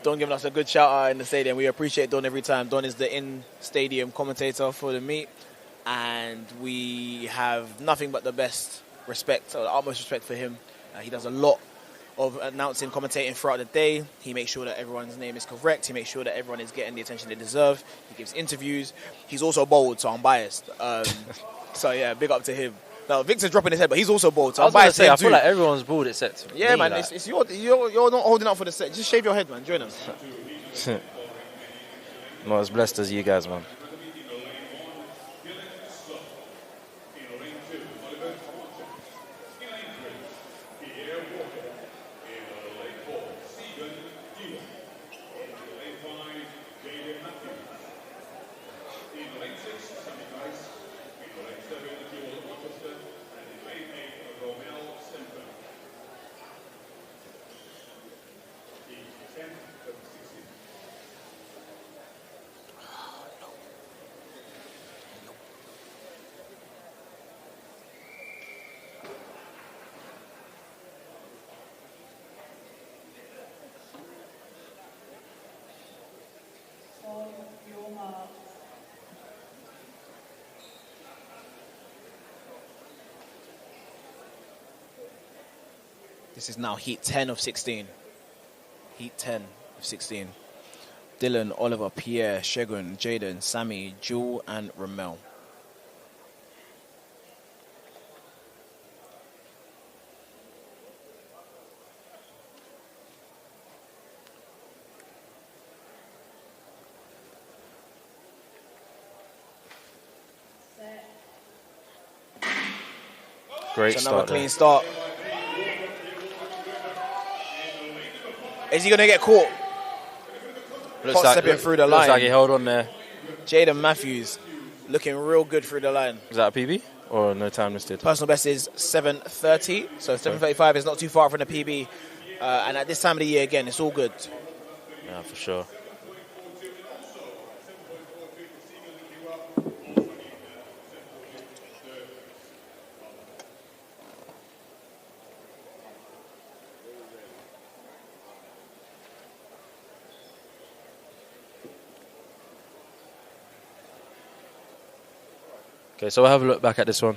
Don giving us a good shout out in the stadium. We appreciate Don every time. Don is the in-stadium commentator for the meet, and we have nothing but the best respect, or the utmost respect for him. He does a lot of announcing, commentating throughout the day. He makes sure that everyone's name is correct. He makes sure that everyone is getting the attention they deserve. He gives interviews. He's also bold, so I'm biased. So yeah, big up to him. Now Victor's dropping his head, but he's also bold. So I I'm biased. I feel like everyone's bald except yeah, me, man. like. It's you're not holding up for the set. Just shave your head, man. Join us. Not as blessed as you guys, man. This is now heat 10 of 16. Heat 10 of 16. Dylan, Oliver, Pierre, Shegun, Jaden, Sammy, Jewel, and Ramel. Great so start. Another clean start. Is he going to get caught? Looks like, stepping through the line. Looks like he held on there. Jaden Matthews looking real good through the line. Is that a PB or no time listed? Personal best is 7:30, so 7:35 is not too far from the PB. And at this time of the year, again, it's all good. Yeah, for sure. Okay, so we'll have a look back at this one.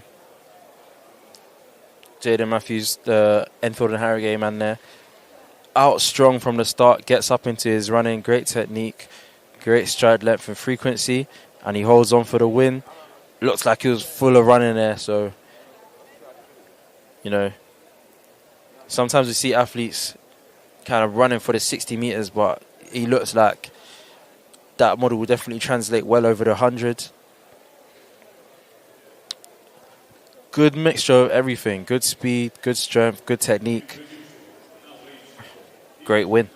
Jaden Matthews, the Enfield and Harrogate man there. Out strong from the start, gets up into his running, great technique, great stride length and frequency, and he holds on for the win. Looks like he was full of running there, so, you know, sometimes we see athletes kind of running for the 60 meters, but he looks like that model will definitely translate well over the 100. Good mixture of everything. Good speed, good strength, good technique. great win.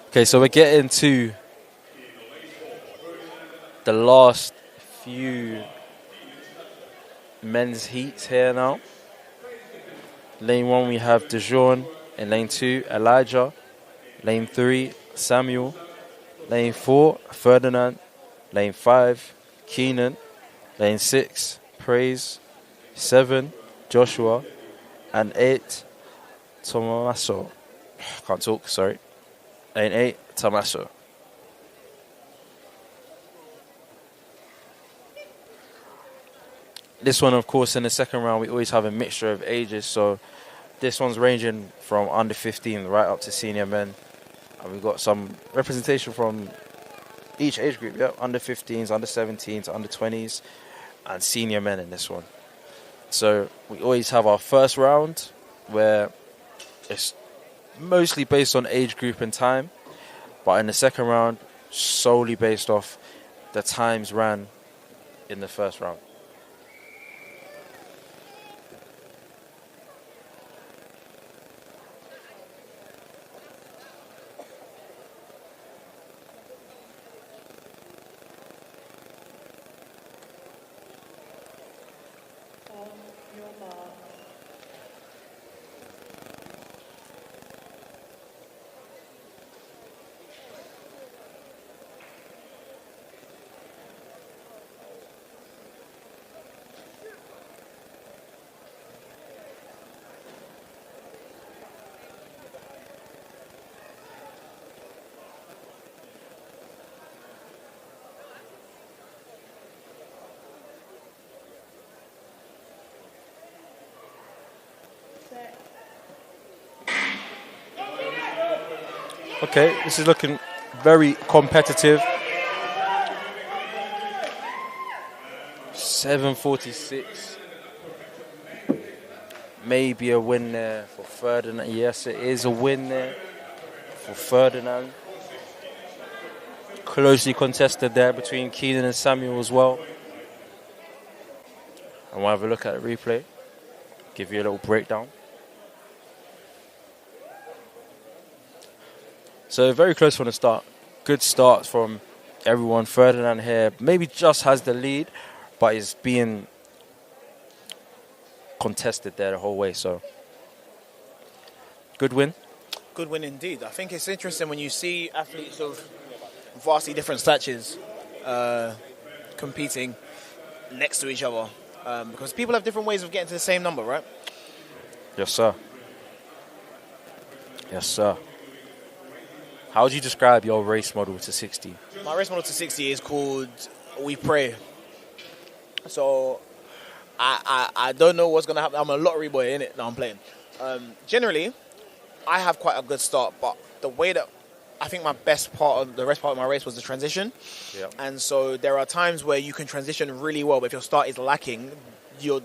Okay, so we're getting to the last few men's heats here now. Lane 1 we have DeJourn. In lane 2, Elijah. Lane 3, Samuel. Lane 4, Ferdinand. Lane 5, Keenan. Lane 6, Praise. 7, Joshua. And 8, Tommaso. Can't talk, sorry. Lane 8, Tommaso. This one, of course, in the second round, we always have a mixture of ages. So this one's ranging from under 15 right up to senior men. And we've got some representation from each age group, yeah? Under 15s, under 17s, under 20s, and senior men in this one. So we always have our first round where it's mostly based on age group and time. But in the second round, solely based off the times ran in the first round. Okay, this is looking very competitive. 7:46. Maybe a win there for Ferdinand. Yes, it is a win there for Ferdinand. Closely contested there between Keenan and Samuel as well. And we'll have a look at the replay. Give you a little breakdown. So very close from the start. Good start from everyone. Ferdinand here maybe just has the lead, but is being contested there the whole way. So good win. Good win indeed. I think it's interesting when you see athletes of vastly different statures competing next to each other, because people have different ways of getting to the same number, right? Yes, sir. Yes, sir. How would you describe your race model to 60? My race model to 60 is called We Pray. So I don't know what's going to happen. I'm a lottery boy, innit? No, I'm playing. Generally, I have quite a good start, but the way that I think the rest part of my race was the transition. Yep. And so there are times where you can transition really well, but if your start is lacking, you're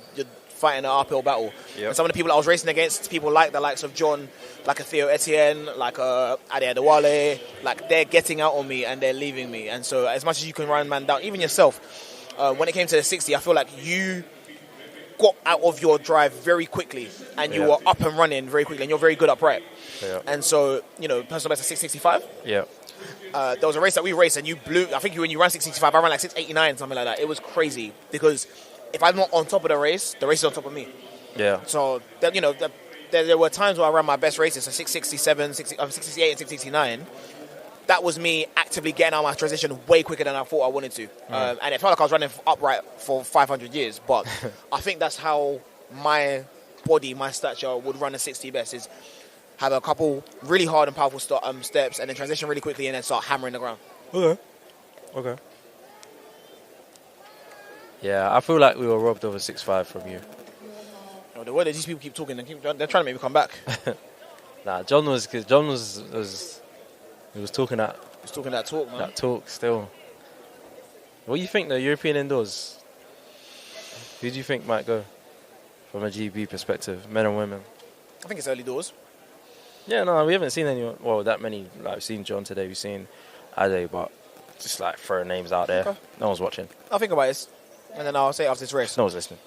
fighting an uphill battle. Yep. And some of the people I was racing against, people like the likes of John, like a Theo Etienne, like a Ade Adewale, like they're getting out on me and they're leaving me. And so as much as you can run man down, even yourself, when it came to the 60, I feel like you got out of your drive very quickly and you were up and running very quickly and you're very good upright. Yeah. And so, personal best at 665. Yeah. There was a race that we raced and you blew, I think when you ran 665, I ran like 689, something like that. It was crazy because if I'm not on top of the race is on top of me. Yeah. So, there were times where I ran my best races, so 667, 668 and 669. That was me actively getting out of my transition way quicker than I thought I wanted to. And it felt like I was running upright for 500 years. But I think that's how my body, my stature would run a 60 best, is have a couple really hard and powerful steps and then transition really quickly and then start hammering the ground. Okay. Yeah, I feel like we were robbed of a 6'5" from you. Oh, the way that these people keep talking, they're trying to make me come back. Nah, John was he was talking that. He's talking that talk, man. That talk still. What do you think, though? European indoors. Who do you think might go from a GB perspective, men and women? I think it's early doors. Yeah, no, we haven't seen anyone. Well, that many. Like, we've seen John today, we've seen Ade, but Just like throw names out there. Okay. No one's watching. I'll think about this, and then I'll say it after this race. No one's listening.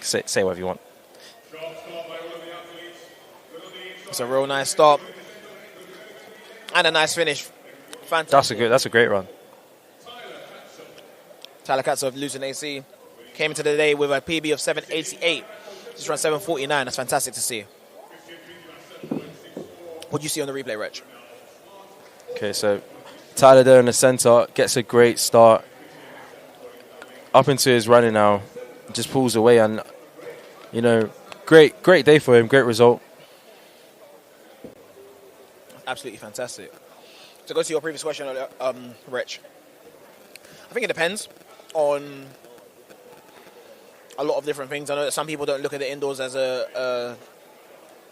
Say whatever you want. It's a real nice start and a nice finish. Fantastic. That's a great run. Tyler Katsov losing AC. Came into the day with a PB of 788. Just run 749. That's fantastic to see. What do you see on the replay, Rich? Okay, so Tyler there in the centre gets a great start. Up into his running now. Just pulls away and, you know, great day for him. Great result. Absolutely fantastic. To go to your previous question, Rich, I think it depends on a lot of different things. I know that some people don't look at the indoors as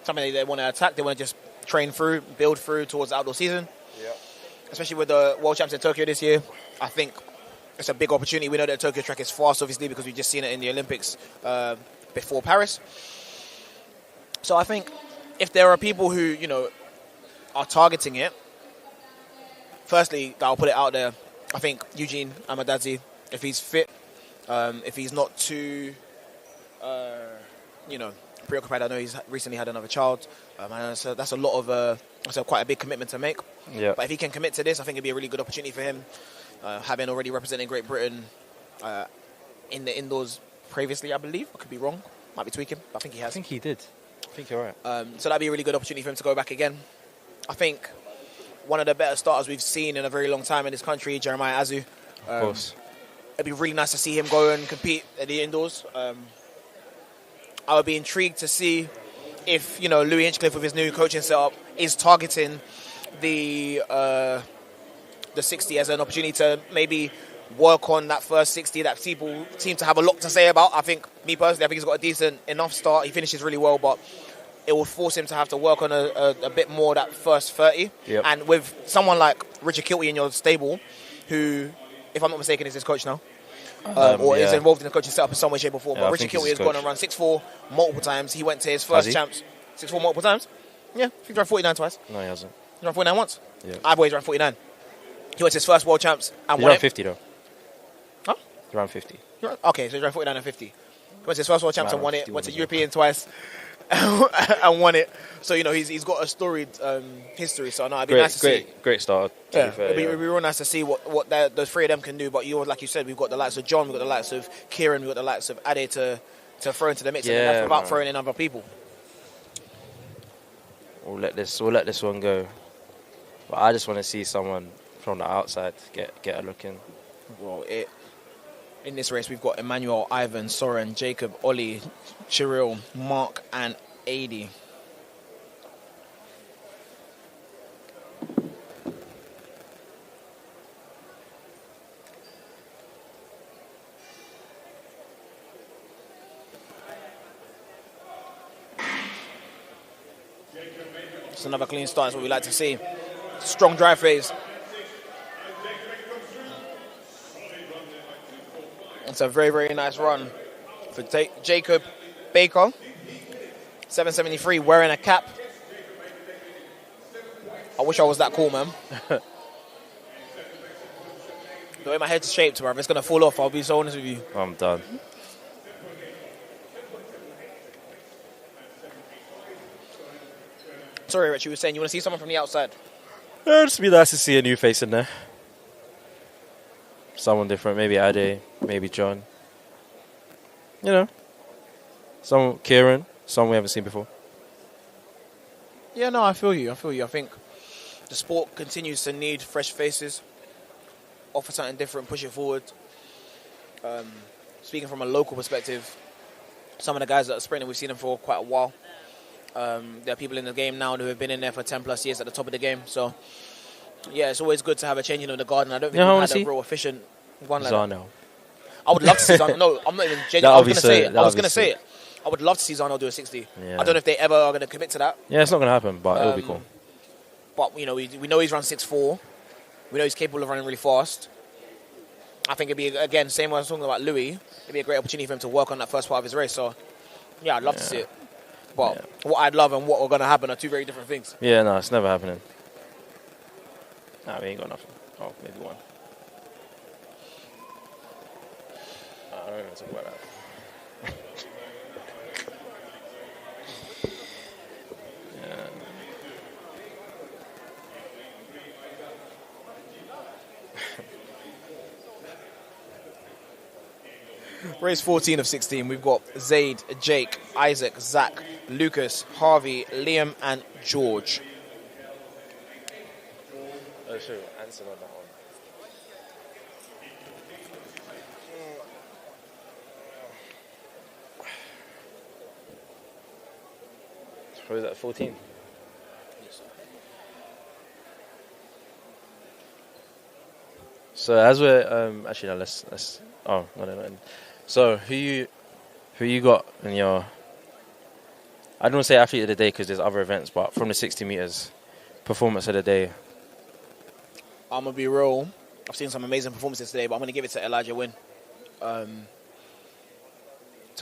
something they want to attack. They want to just train through, build through towards the outdoor season. Yeah. Especially with the World Champs in Tokyo this year, I think it's a big opportunity. We know that the Tokyo track is fast, obviously, because we've just seen it in the Olympics before Paris. So I think if there are people who, you know, are targeting it, firstly, I'll put it out there, I think Eugene Amadadzi, if he's fit, if he's not too, you know, preoccupied. I know he's recently had another child. So that's a lot of, that's quite a big commitment to make. Yeah. But if he can commit to this, I think it'd be a really good opportunity for him, having already represented Great Britain in the indoors previously, I believe. I could be wrong. Might be tweaking, but I think he has. I think he did. I think you're right. So that'd be a really good opportunity for him to go back again. I think one of the better starters we've seen in a very long time in this country, Jeremiah Azu. Of course. It'd be really nice to see him go and compete at the indoors. I would be intrigued to see if, you know, Louis Hinchcliffe with his new coaching setup is targeting the 60 as an opportunity to maybe work on that first 60 that people seem to have a lot to say about. I think, me personally, I think he's got a decent enough start. He finishes really well, but it will force him to have to work on a bit more that first 30. Yep. And with someone like Richard Kilty in your stable, who, if I'm not mistaken, is his coach now, or is involved in the coaching setup in some way, shape or form. Yeah, but I Richard think he's Kilty has his gone and run 6'4" multiple times. He went to his first champs 6'4" multiple times. Yeah, I think he ran 49 twice. No, he hasn't. He ran 49 once. Yeah. I've always ran 49. He went to his first World Champs and He won ran it. 50 though. Huh? He ran 50. Okay, so he ran 49 and 50. He went to his first World Champs and won it. 51 Went to as well. European twice and won it. So, you know, he's got a storied history. So, no, it'd be nice to see. Great start. To Yeah, be fair, it'd be real nice to see what the three of them can do. But like you said, we've got the likes of John, we've got the likes of Kieran, we've got the likes of Ade to throw into the mix, and that's without throwing in other people. We'll let this one go. But I just want to see someone from the outside get a look in. Well, in this race, we've got Emmanuel, Ivan, Soren, Jacob, Ollie, Chiril, Mark, and Adi. It's another clean start. That's what we like to see. Strong drive phase. It's a very, very nice run for Jacob Baker. 773, wearing a cap. I wish I was that cool, man. The way my head's shaped, bro, if it's going to fall off, I'll be so honest with you. I'm done. Sorry, Rich, you were saying you want to see someone from the outside. It'd just be nice to see a new face in there. Someone different, maybe Ade, maybe John. You know, some Kieran, someone we haven't seen before. Yeah, no, I feel you. I think the sport continues to need fresh faces. Offer something different, push it forward. Speaking from a local perspective, some of the guys that are sprinting, we've seen them for quite a while. There are people in the game now who have been in there for 10 plus years at the top of the game. So, yeah, it's always good to have a changing of the guard. And I don't think we've had a real efficient one like that. I would love to see Zano. No, I'm not even genuine. I was going to say it. I would love to see Zano do a 60. Yeah. I don't know if they ever are going to commit to that. Yeah, it's not going to happen, but it'll be cool. But, you know, we know he's run 6'4". We know he's capable of running really fast. I think it'd be, again, same way I was talking about Louis, it'd be a great opportunity for him to work on that first part of his race. So, yeah, I'd love to see it. But what I'd love and what are going to happen are two very different things. Yeah, no, it's never happening. Nah, we ain't got nothing. Oh, maybe one. I don't even talk about that. Race 14 of 16, we've got Zaid, Jake, Isaac, Zach, Lucas, Harvey, Liam, and George. Oh, sure. Answer on that one. What was that, 14? So as we're actually no, let's oh no. So who you got in your? I don't want to say athlete of the day because there's other events, but from the 60 meters, performance of the day. I'm gonna be real. I've seen some amazing performances today, but I'm gonna give it to Elijah Wynn. To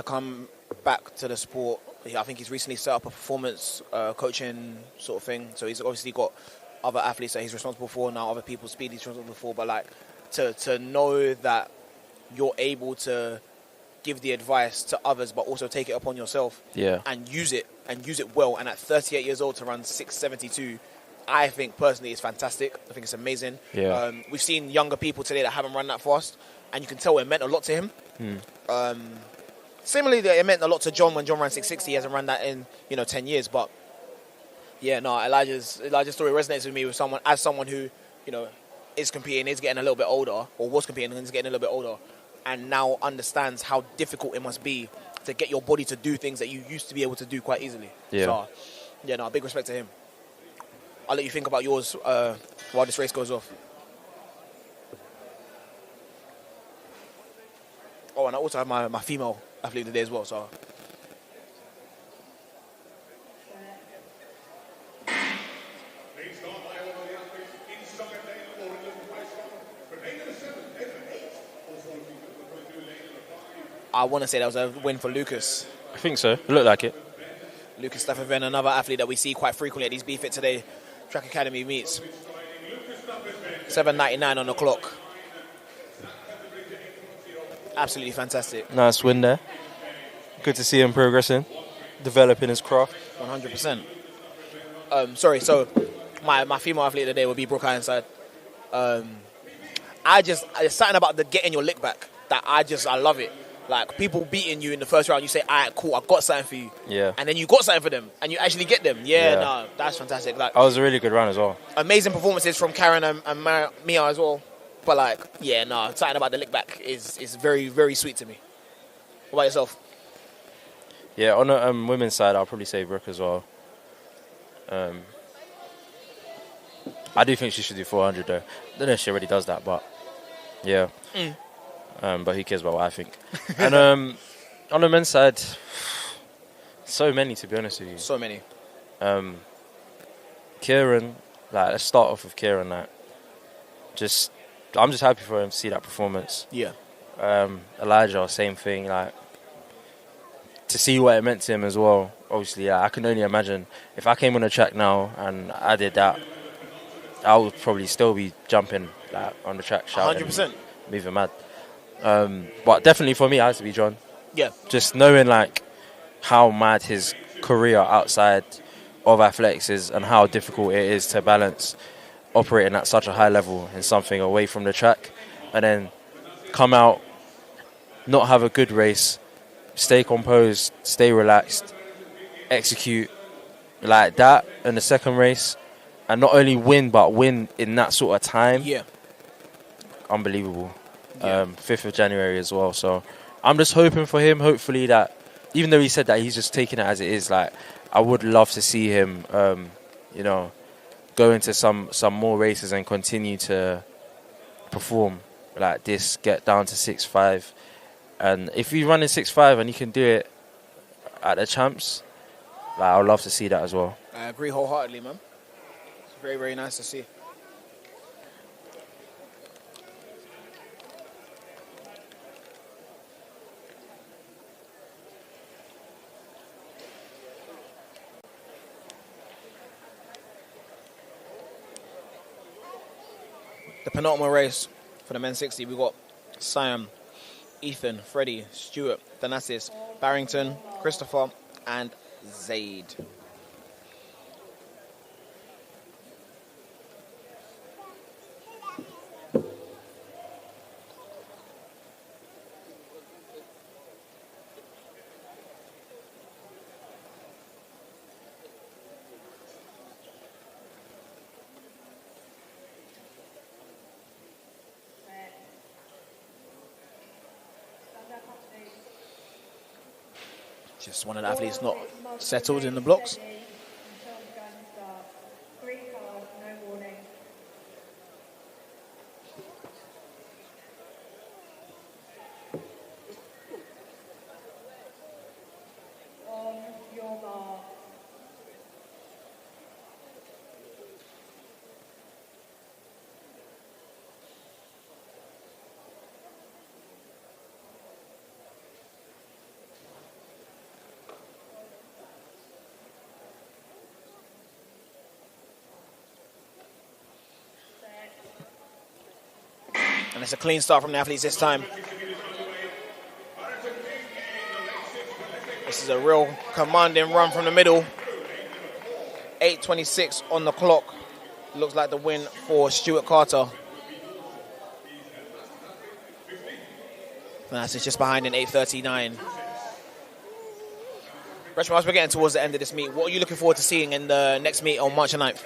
come back to the sport, I think he's recently set up a performance coaching sort of thing. So he's obviously got other athletes that he's responsible for now, other people's speed he's responsible for. But like to know that you're able to give the advice to others, but also take it upon yourself, and use it well. And at 38 years old to run 6:72, I think personally it's fantastic. I think it's amazing. Yeah. We've seen younger people today that haven't run that fast, and you can tell it meant a lot to him. Similarly, it meant a lot to John when John ran 660. He hasn't run that in 10 years, but yeah, no, Elijah's story resonates with me with someone who is competing, is getting a little bit older, or was competing and is getting a little bit older, and now understands how difficult it must be to get your body to do things that you used to be able to do quite easily. Yeah. So, yeah, no, big respect to him. I'll let you think about yours while this race goes off. Oh, and I also have my female athlete of the day as well, so. I want to say that was a win for Lucas. I think so. It looked like it. Lucas Stafferven, another athlete that we see quite frequently at these Bftta Today Track Academy meets. 7:99 on the clock. Absolutely fantastic. Nice win there. Good to see him progressing, developing his craft. 100%. Sorry, so my female athlete of the day would be Brooke Ironside. There's something about the getting your lick back that I love it. Like, people beating you in the first round, you say, all right, cool, I've got something for you. Yeah. And then you got something for them, and you actually get them. Yeah. No, that's fantastic. Like, That was a really good run as well. amazing performances from Karen and Mia as well. But, like, yeah, no, something about the lick back is very, very sweet to me. What about yourself? Yeah, on the women's side, I'll probably say Brooke as well. I do think she should do 400 though. I don't know if she already does that, but yeah. But who cares about what I think? And on the men's side, so many, to be honest with you. So many. Kieran, like, let's start off with Kieran. Like, I'm just happy for him to see that performance. Yeah. Elijah, same thing. Like, to see what it meant to him as well. Obviously, I can only imagine if I came on the track now and I did that, I would probably still be jumping like on the track, shouting, 100%, moving mad. But definitely for me, it has to be John. Yeah. Just knowing like how mad his career outside of athletics is and how difficult it is to balance operating at such a high level in something away from the track, and then come out, not have a good race, stay composed, stay relaxed, execute like that in the second race, and not only win but win in that sort of time. Yeah. Unbelievable. 5th of January as well. So I'm just hoping for him, hopefully, that even though he said that he's just taking it as it is, like, I would love to see him go into some more races and continue to perform like this, get down to 6.5. And if he's running 6.5 and he can do it at the champs, like, I would love to see that as well. I agree wholeheartedly, man. It's very, very nice to see. The penultimate race for the men's 60, we've got Siam Ethan, Freddie, Stuart, Thanasis, Barrington, Christopher, and Zaid. Just one of the athletes not settled in the blocks. And it's a clean start from the athletes this time. This is a real commanding run from the middle. 8:26 on the clock. Looks like the win for Stuart Carter. That's just behind in 8:39. Reshma, as we're getting towards the end of this meet, what are you looking forward to seeing in the next meet on March 9th?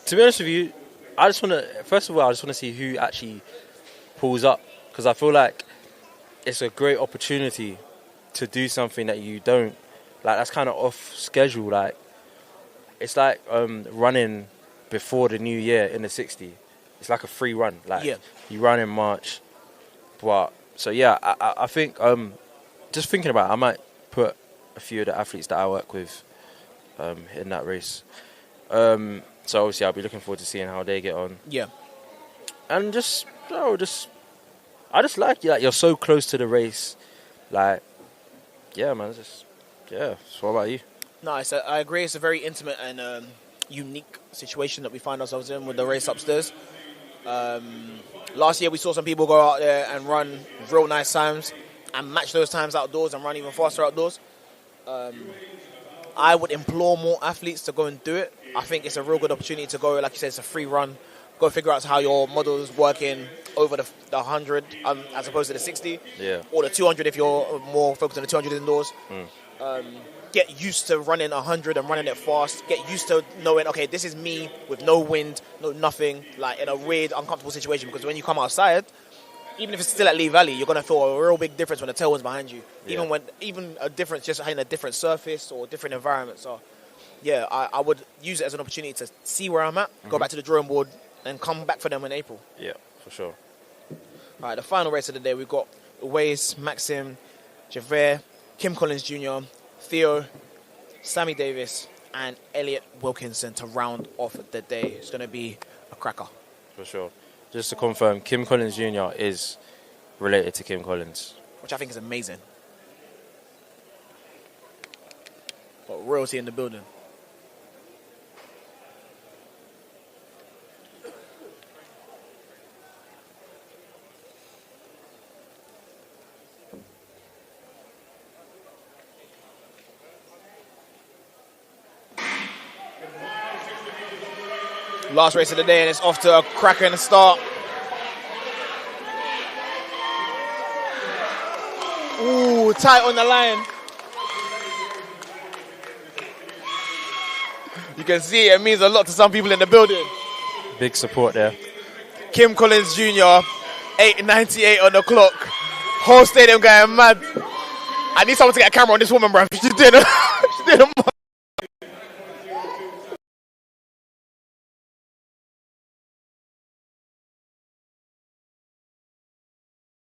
To be honest with you, I just want to see who actually pulls up, because I feel like it's a great opportunity to do something that you don't, like, that's kind of off schedule. Like, it's like running before the new year in the 60. It's like a free run. Like, you run in March. But, so yeah, I think, just thinking about it, I might put a few of the athletes that I work with in that race. So obviously I'll be looking forward to seeing how they get on. Yeah. And I just like you. Like, you're so close to the race. Like, yeah, man. So what about you? No, I agree. It's a very intimate and unique situation that we find ourselves in with the race upstairs. Last year we saw some people go out there and run real nice times and match those times outdoors and run even faster outdoors. I would implore more athletes to go and do it. I think it's a real good opportunity to go, like you said, it's a free run. Go figure out how your model is working over the 100 as opposed to the 60. Yeah. Or the 200 if you're more focused on the 200 indoors. Get used to running 100 and running it fast. Get used to knowing, okay, this is me with no wind, no nothing, like in a weird, uncomfortable situation. Because when you come outside, even if it's still at Lee Valley, you're going to feel a real big difference when the tailwind's behind you. Yeah. Even a difference just in a different surface or different environment. So, yeah, I would use it as an opportunity to see where I'm at, go back to the drawing board, and come back for them in April. Yeah, for sure. All right, the final race of the day, we've got Waze, Maxim, Javert, Kim Collins Jr., Theo, Sammy Davis, and Elliot Wilkinson to round off the day. It's going to be a cracker. For sure. Just to confirm, Kim Collins Jr. is related to Kim Collins. Which I think is amazing. Got royalty in the building. Last race of the day, and it's off to a cracking start. Ooh, tight on the line. You can see it means a lot to some people in the building. Big support there. Kim Collins Jr., 8:98 on the clock. Whole stadium going mad. I need someone to get a camera on this woman, bro. She did a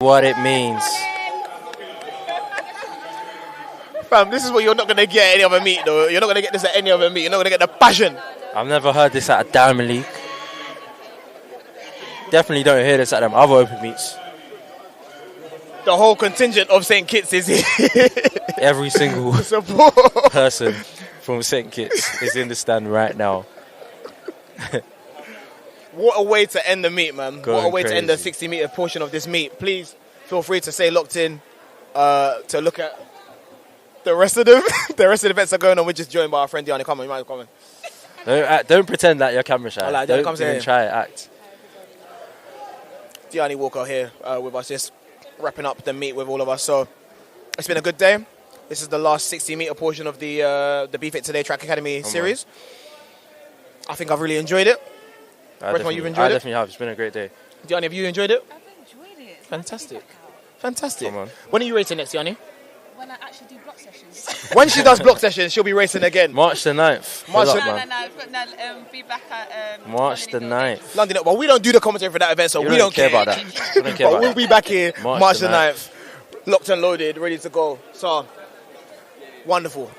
What it means. Fam, this is what you're not going to get at any other meet, though. You're not going to get this at any other meet. You're not going to get the passion. I've never heard this at a Diamond League. Definitely don't hear this at them other open meets. The whole contingent of St. Kitts is here. Every single person from St. Kitts is in the stand right now. What a way to end the meet, man. What a Going way to end the crazy. 60-meter portion of this meet. Please feel free to stay locked in to look at the rest of them. The rest of the events are going on. We're just joined by our friend Diana. Come on, you might come on. Don't pretend that you're camera shy. I like, don't come even here. try it. Act. Diana Walker here with us, just wrapping up the meet with all of us. So it's been a good day. This is the last 60-meter portion of the Bftta Today Track Academy series. I think I've really enjoyed it. Reshma, you've enjoyed I it? definitely have. It's been a great day. Diana, have you enjoyed it? I've enjoyed it. Fantastic. Fantastic. Come on. When are you racing next, Diana? When I actually do block sessions. When she does block sessions, she'll be racing again. March the 9th. March Good the- luck, man. Be back at March the 9th. London. Well, we don't do the commentary for that event, so You we don't don't care about that. You don't care But about we'll that. be back here March March the the 9th. Locked and loaded, ready to go. So, wonderful.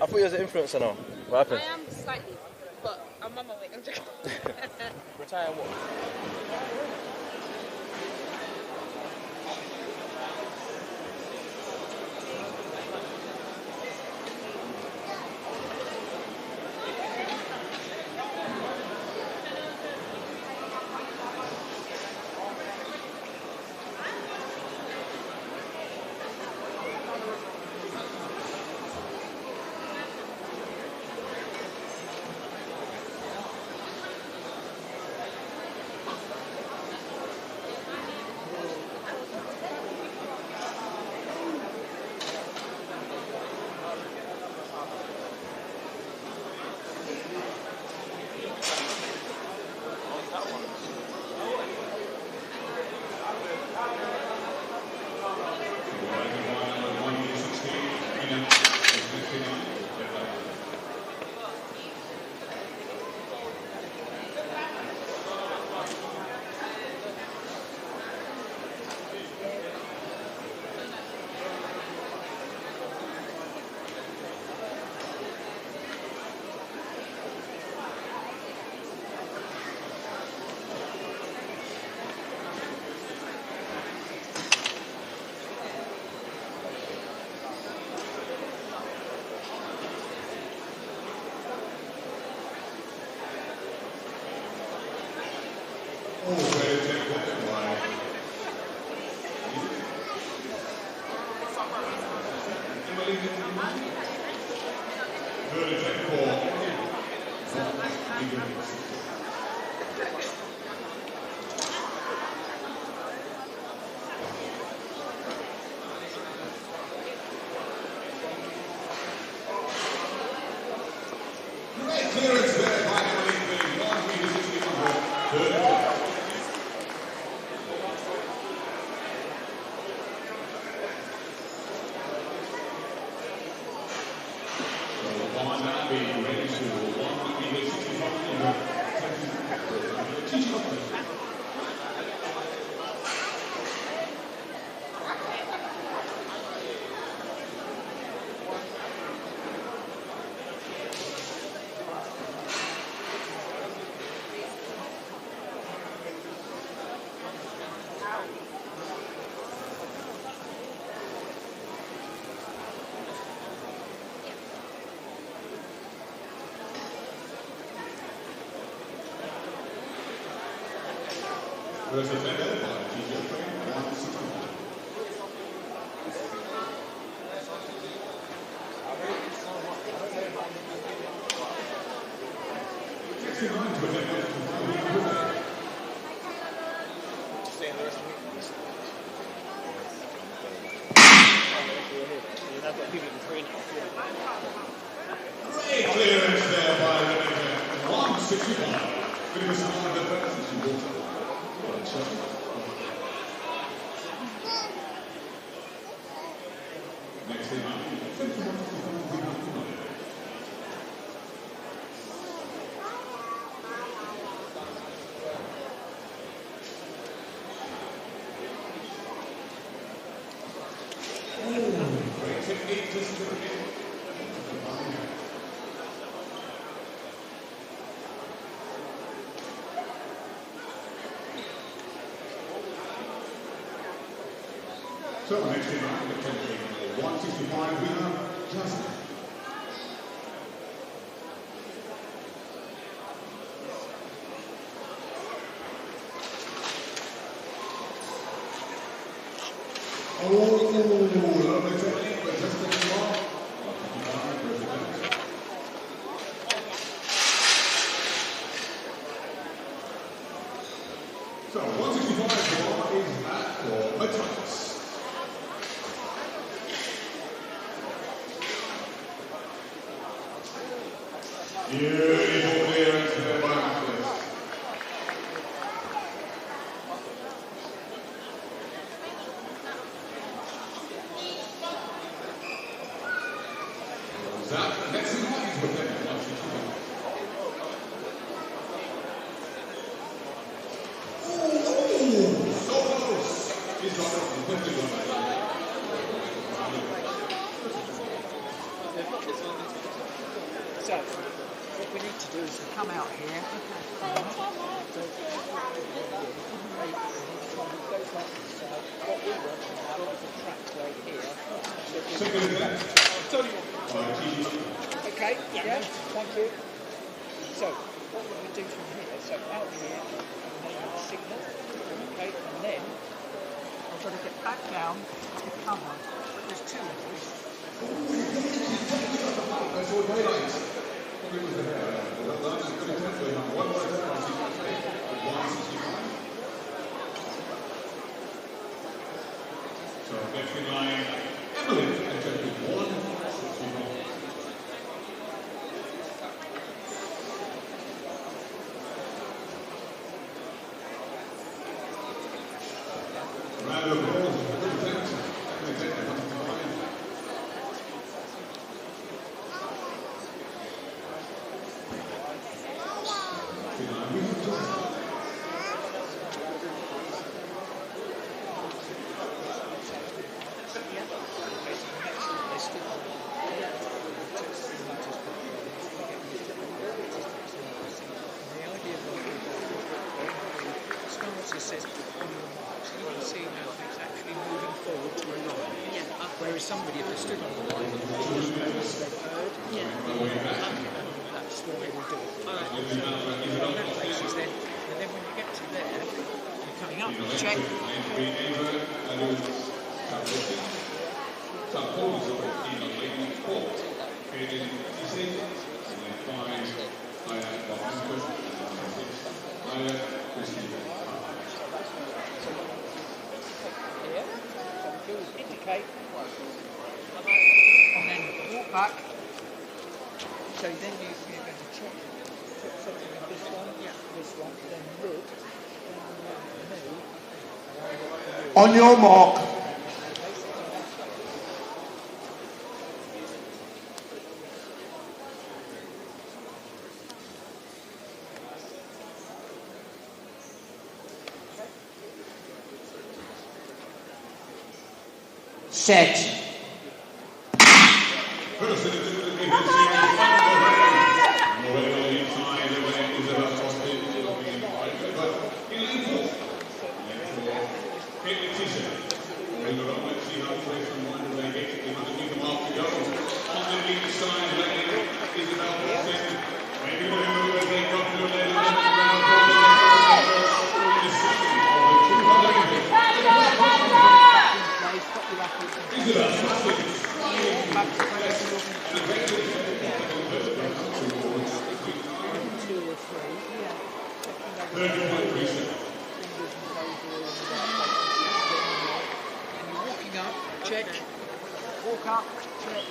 I thought you was an influencer now. What happened? I am slightly, but I'm on my way. I'm joking. Retire what? Clearance there by the 165. Because of the next in line, 51. So next in line, attempting 165 winner, Justin. Oh, lovely technique, but just as well. So 165 is back for Matthias. Beautiful clearance there by Matthias. Zach, next in line is with them. So close. He's got it from 51. So, what we need to do is come out here. What we want is a lot of the tracks right here. Okay, yeah, thank you. So, what would we do from here? So, out here, make a signal, okay, and then I've got to get back down to cover. But there's two of us. That's all daylight. So next in line, Emily, attempting 165. Round of applause for the attempt. Emily taking 165. Whereas somebody, if they stood on the line, that's what they will do. On that basis then, and then when you get to there, you're coming up, check. Indicate. And then walk back. So then you're going to check. Put something in this one, then look, move. On your mark. Set. Check. Walk up. Check.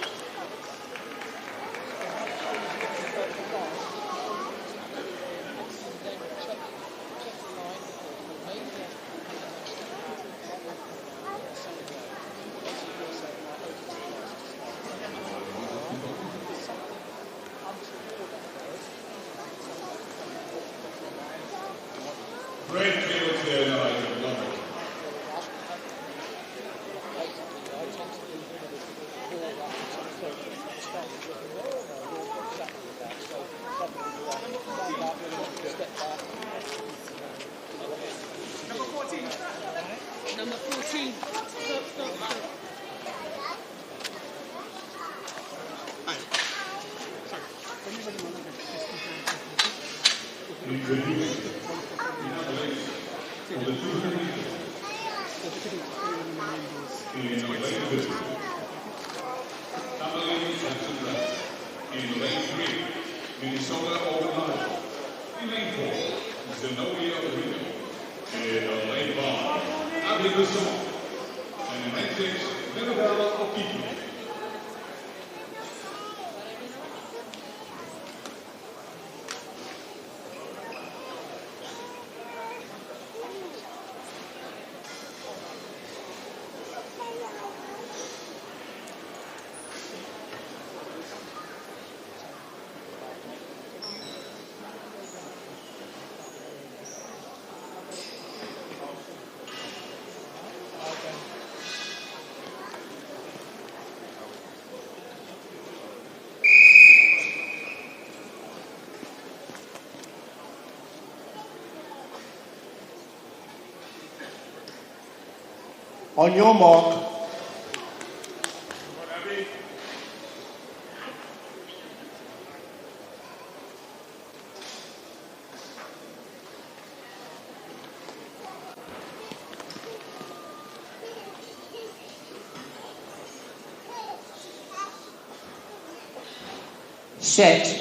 Great clearance there, Nigel. Love it. introduced in Adelaide for the 200 meters. In lane 2, Tamale and in lane 3, Minnesota Overnight. In lane 4, Zenobia Reno. In lane 5, Abby Gusson. And in lane 6, Mirabella Okiki. On your mark. Set.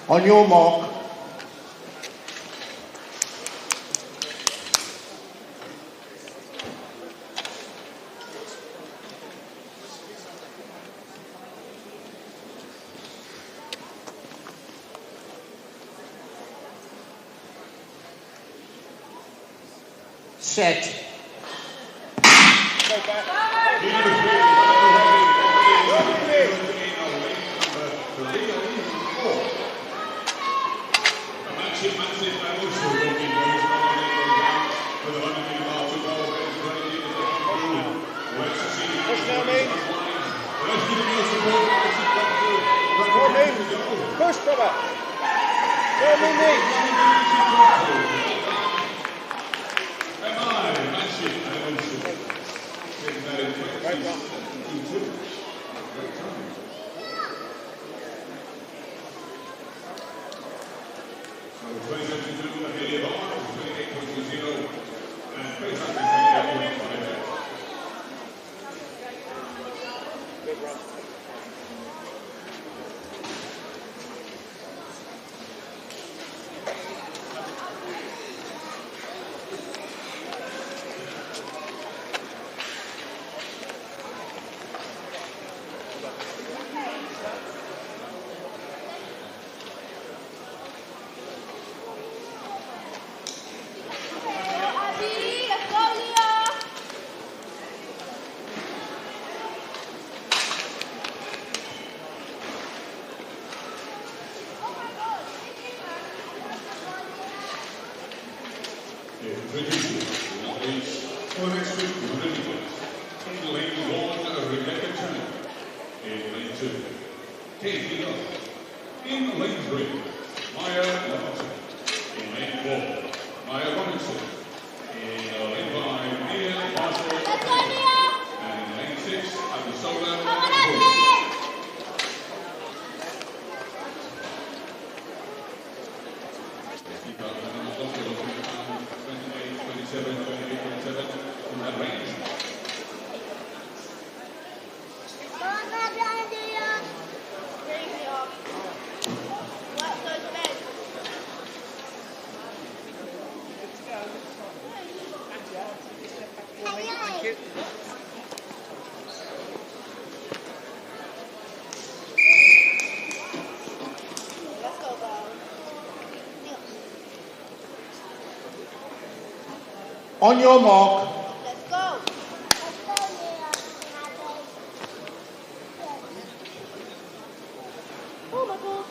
On your mark. Set. Push, brother. For the next 200 meters, in lane 1, Rebecca Turner. In lane 2, Kate Miller. In lane 3, Maya Levinson. In lane 4, Maya Robinson. In lane 5, Mia Marshall. And in lane 6, Abisola. On your mark. Let's go. Oh my God.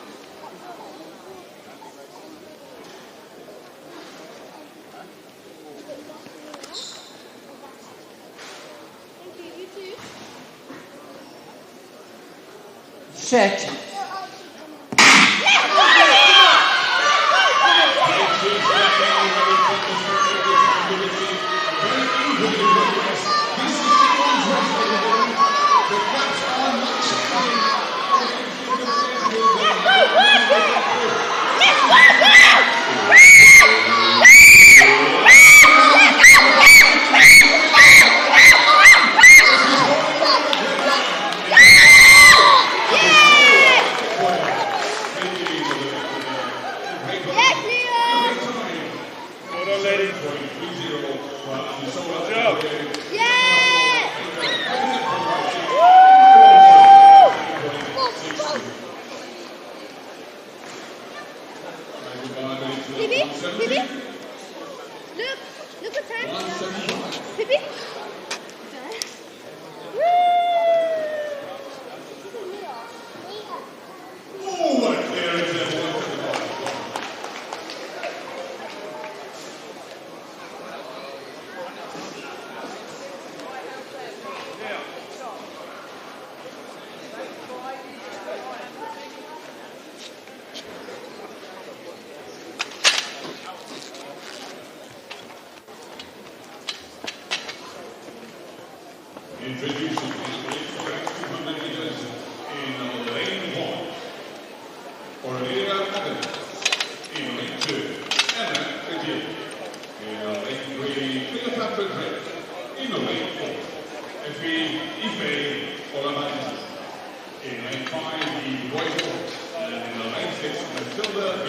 Thank you. You too. Set. Look at time. Pippi. Introducing the next 200 meters in lane 1. Cornelia Evans. In lane 2, Anna Fajil. In lane 3, Cleopatra Drake. In lane 4, Effie Ife Olamanzi. In lane 5, the Royce Fox. And in lane 6, Matilda B.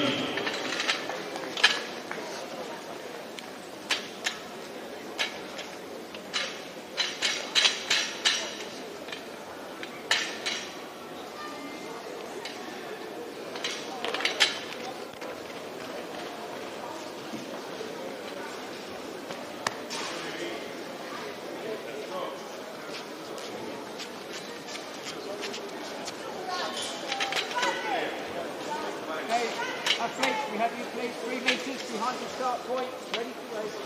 Athletes, we have you place 3 meters behind the start point, ready to race.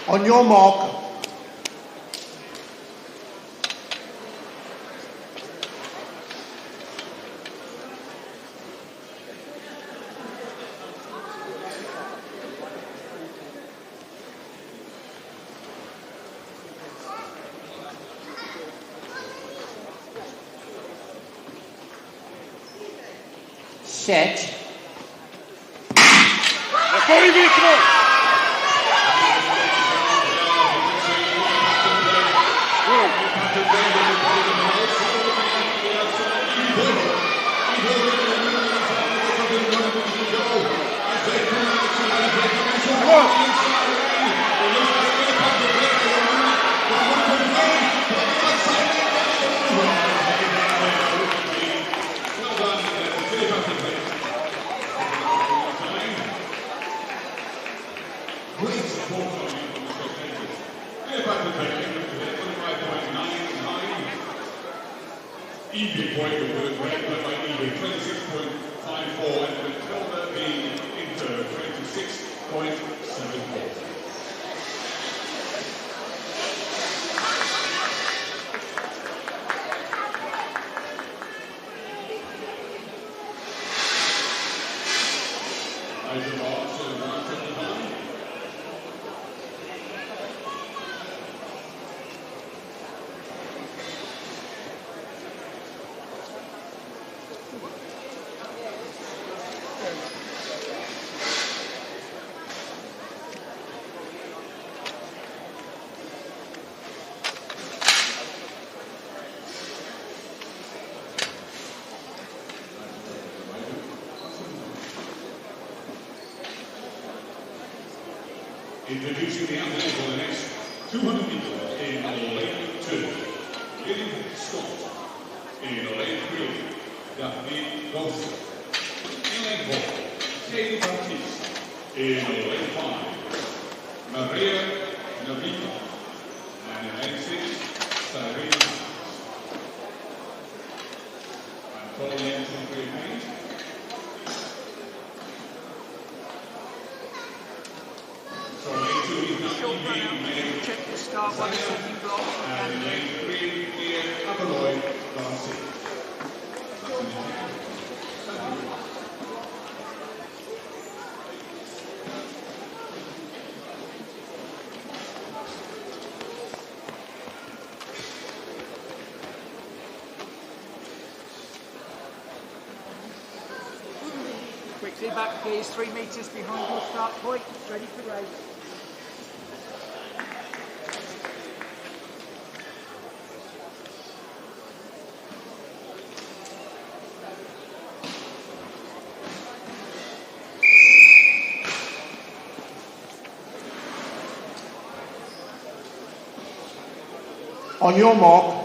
On your mark. Set. Evening point of work led by Evening 26.54 and Matilda being Inter 26.74. Introducing the athlete for the next 200 meters in lane 2, Lynn Scott. In lane 3, Daphne Goldson. In lane 4, Katie Baptiste. In lane 5, Maria Navika. And in lane 6, Sarina. And following into the green paint. Check the start by the second block. And lane 3, clear Abaloy Darcy. Quickly back, please. 3 metres behind your start point. Ready for race. On your mark.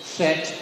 Set.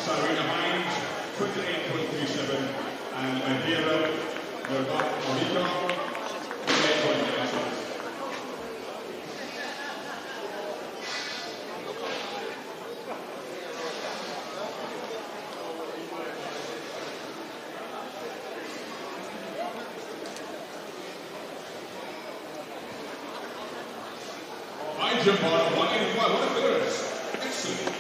Sarina Hines, 28.37, and Adira Monica, 28.96. I jump on 185, what a figure. Excellent.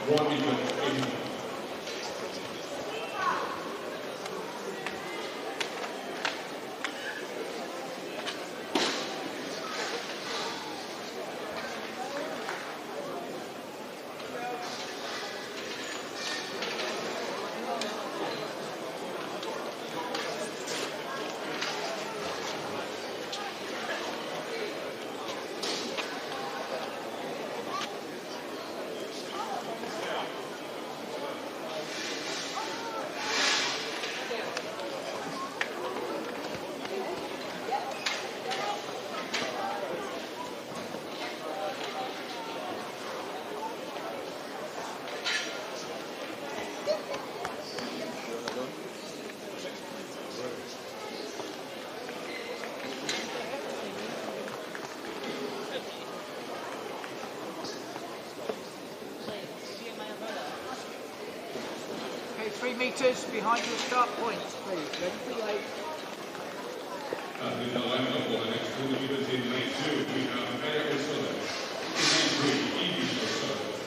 1 meter 80. Okay, 3 metres behind your start point, please. Ready for your And in the lineup for the next 2 meters in lane 2, we have Mayor O'Sullivan. In lane 3, Evie O'Sullivan.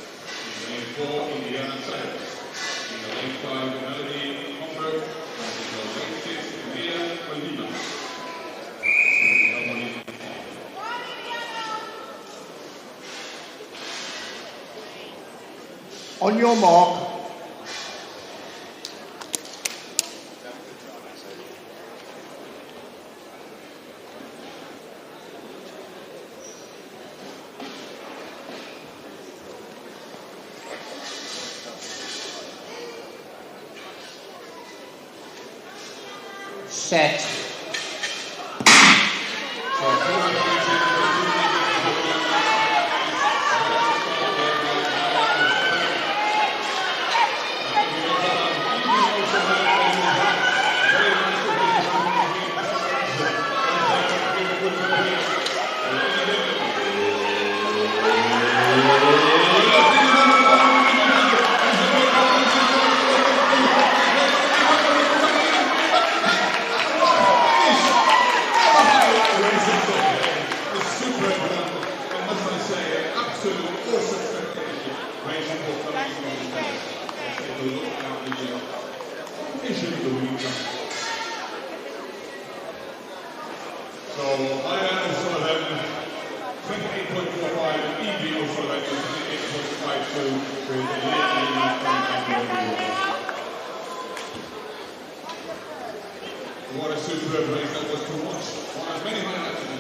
In lane 4, Indiana Sayers. In the lane 5, Melody Homberg. And in the lane 6, Mia Olima. On your mark. Set. So, Maya O'Sullivan, 28.45, Evie O'Sullivan, 28.52, with what a superb race that was to watch. One of many highlights in it.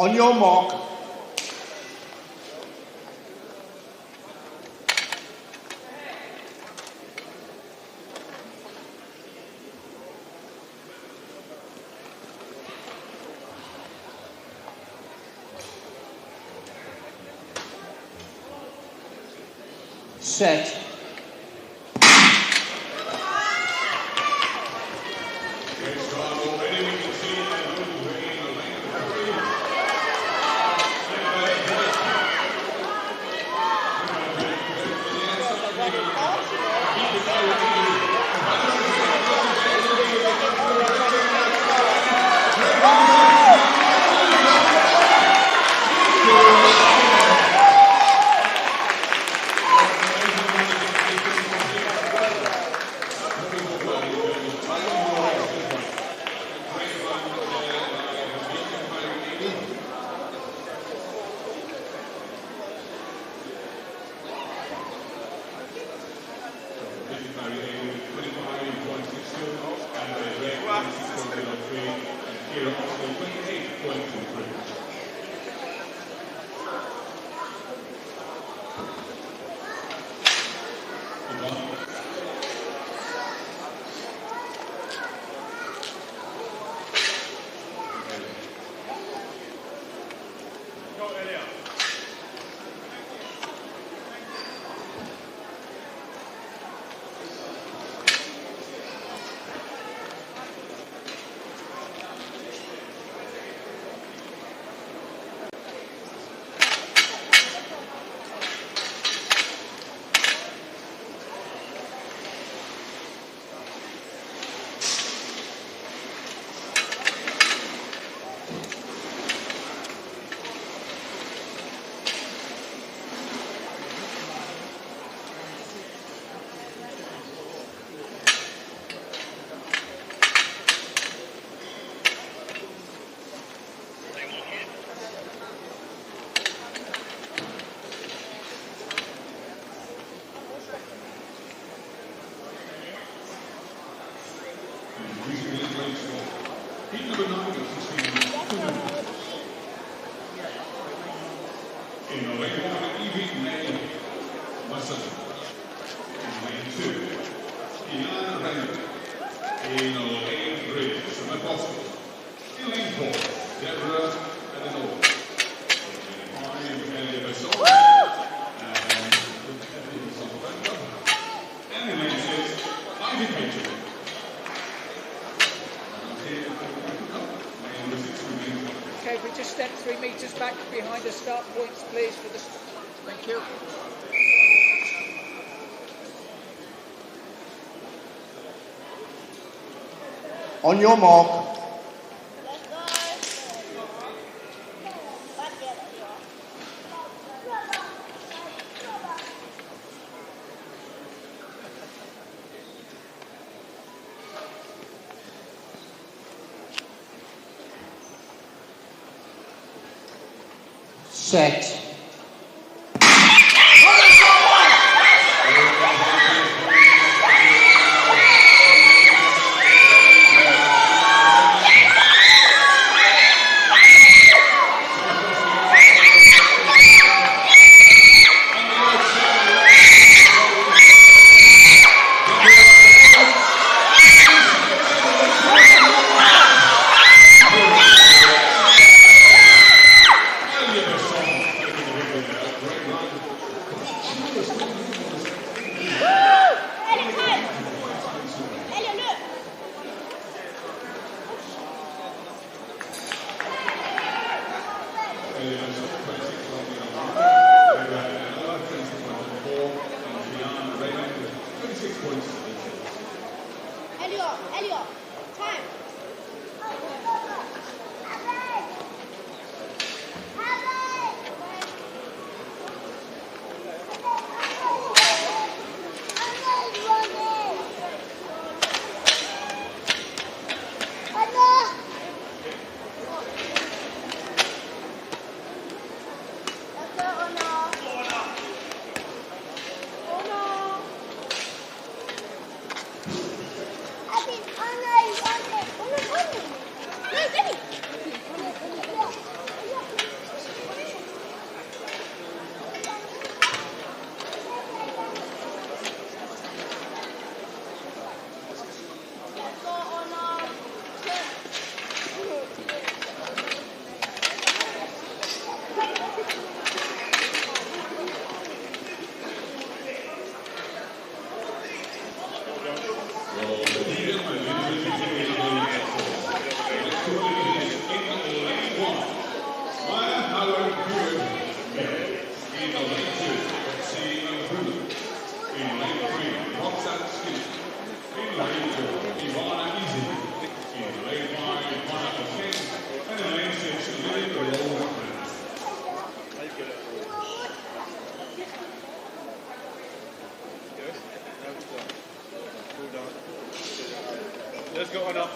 On your mark. Set. Okay, we just step 3 metres back behind the start points, please. For the thank you. On your mark. Set. Let's go on up.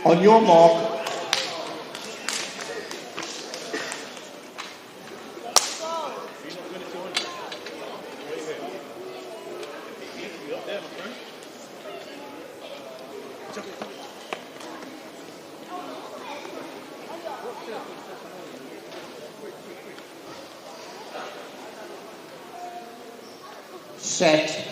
On your mark. Set.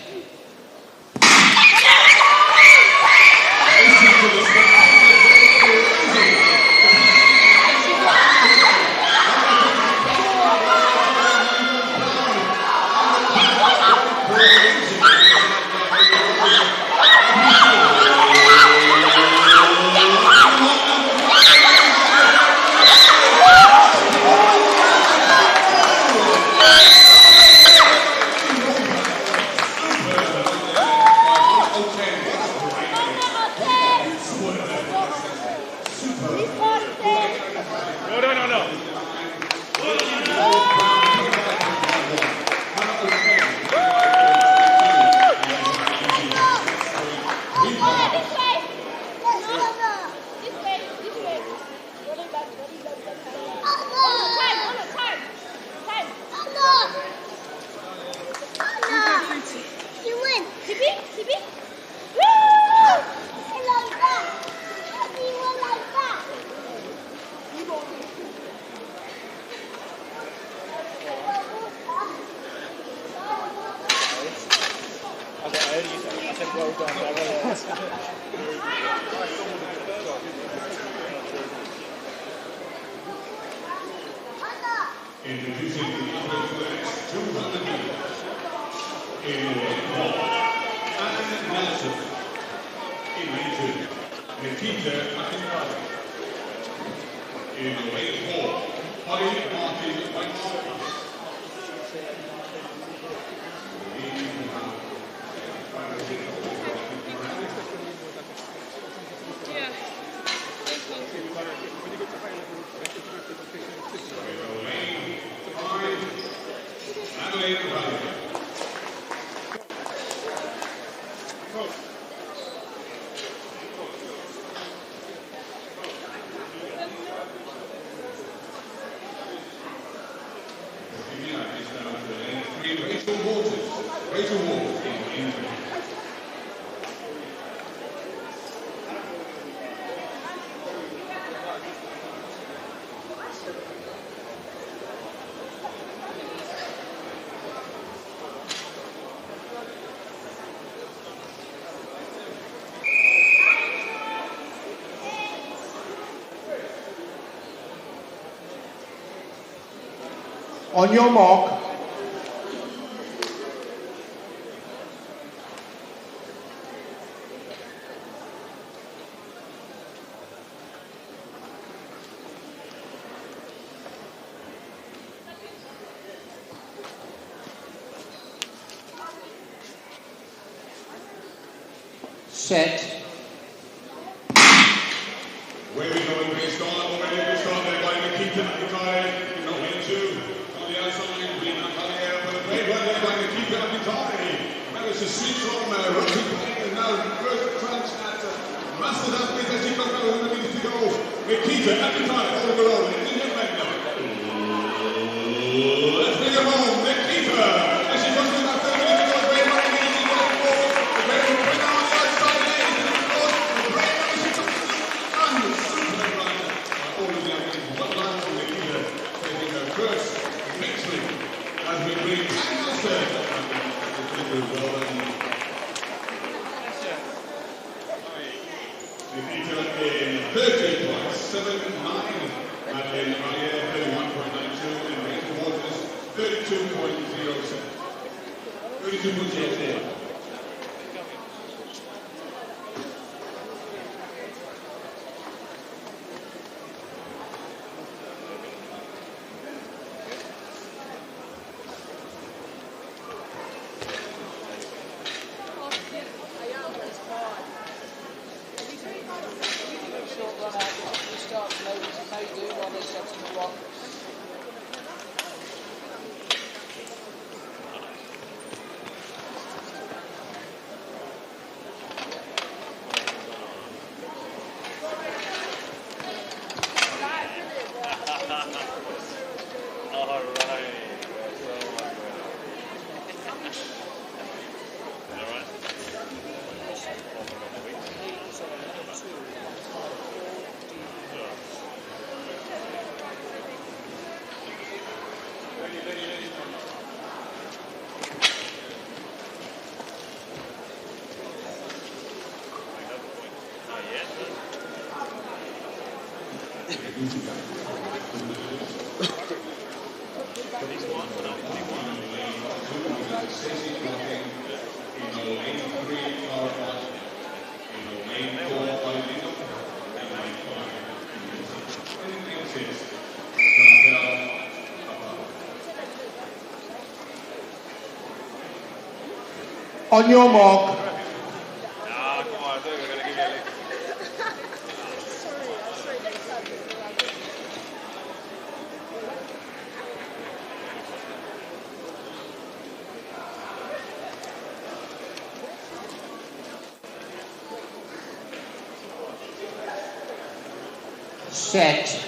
Introducing the upper class 200 meters in lane 1, Anne Nelson. In lane 2, Nikita McIntyre. In lane 4, Holly Martin White. On your mark. Set. Where we going based on already we started by Nikita McIntyre, lane 2. On the outside, we have Javier, but great run there by Nikita McIntyre. That was a switch from rugby playing and now first crunch at Master that with as he comes out 100 meters to go. Nikita McIntyre holding the roll. Let's bring it home, Nikita. As she comes in that 30 minutes to go, great running easy going forward. The great run on the outside lane. And of course, the great run as she comes in. And super run. All of them well done from Nikita. Taking her first victory as we bring Nelson. Nikita in 30.79. Madeleine Javier 31.92. And Rachel Waters 32.07. 32.07. On your mark. Set.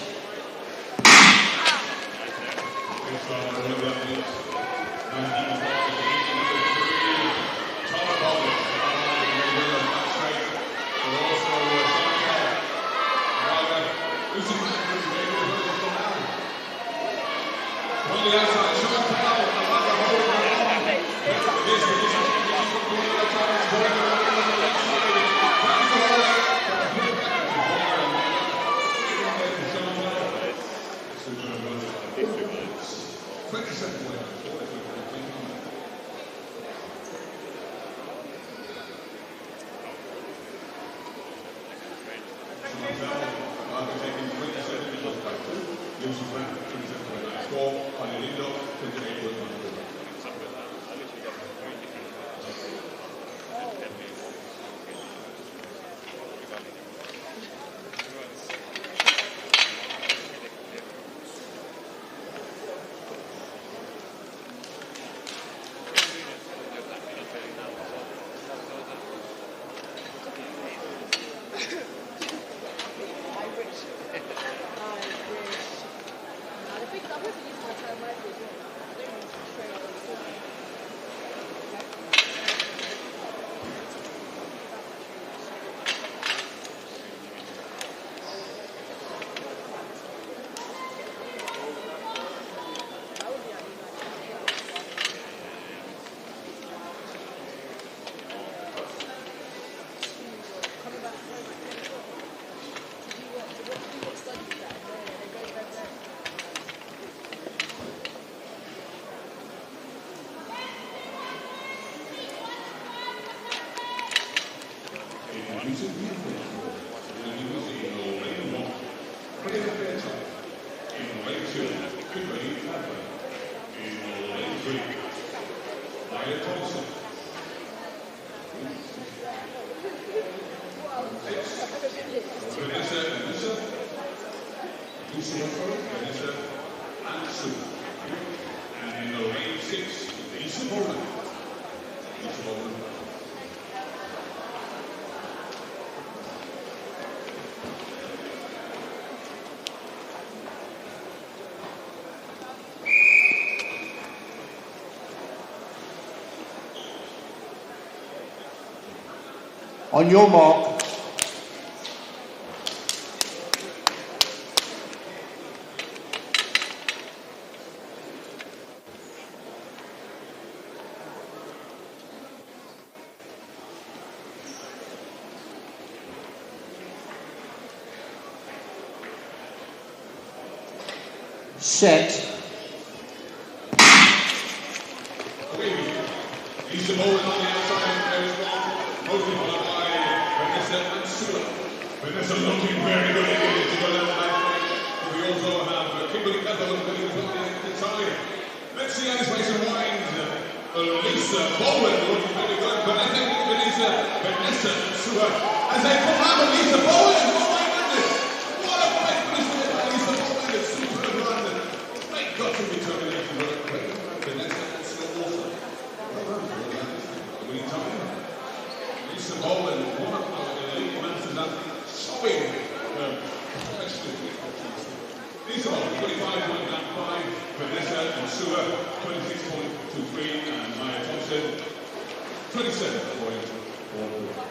On your mark. Set. He's the ball on the outside, very strong, mostly followed by Vanessa and Sula. Vanessa looking very good to go down the back. We also have Kimberly Campbell looking on the inside. Let's see how this race winds. Lisa Bowen looking very good, but I think Vanessa and Sula as they come out of Lisa Bowen. Oh my goodness! What a fight for Lisa Bowen! It's super run. Great gut to determination. Vanessa and Sula also. Lisa Bowen, one of the elite masters athletes, showing Lisa Bowen, 25.95, Vanessa and Sua, 26.23, and Maya Thompson, 27.44.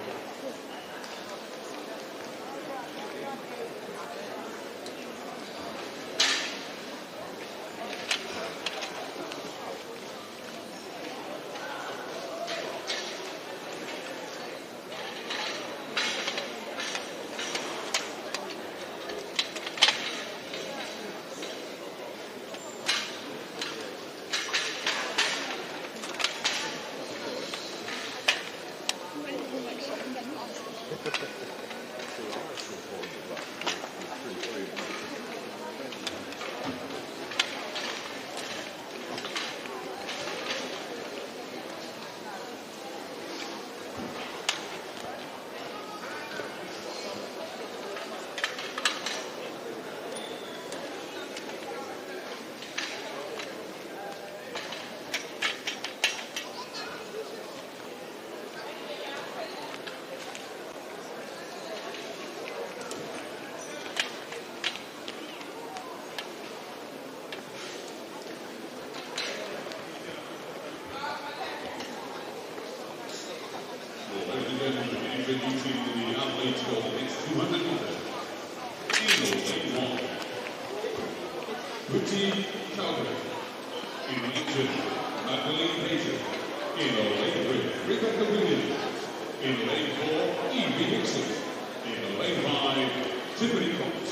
Bftta in lane 2, Magdalene Payton in lane 3, Rebecca Williams in lane 4, Evie Hickson in lane 5, Tiffany Cox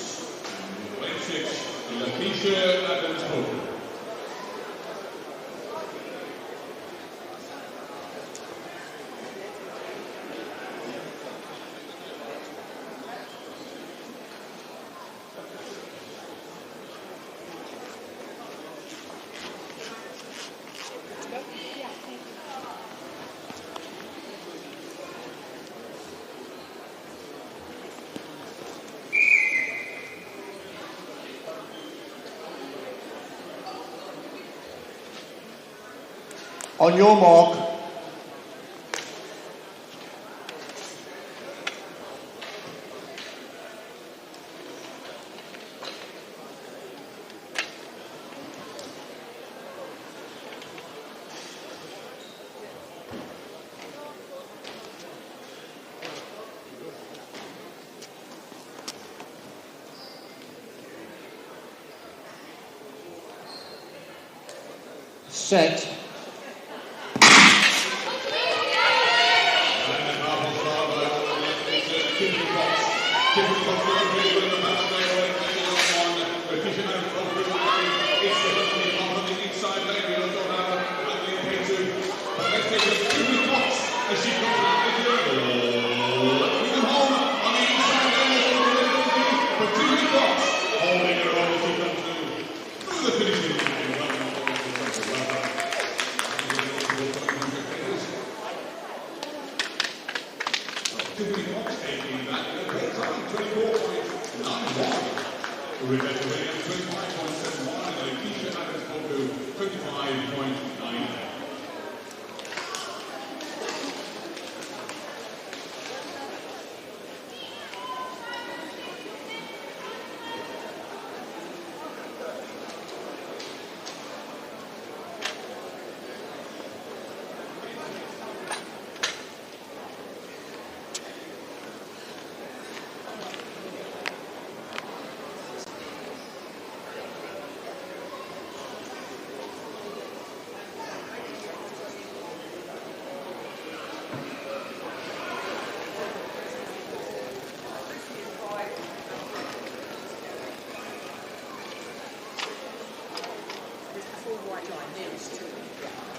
and in lane 6, Lakeisha Adams-Pope. On your mark. Set. Rebecca Williams, 25.71, and Lakeisha Adams-Pope, 25.9. Is it the full white line nearest? Yeah.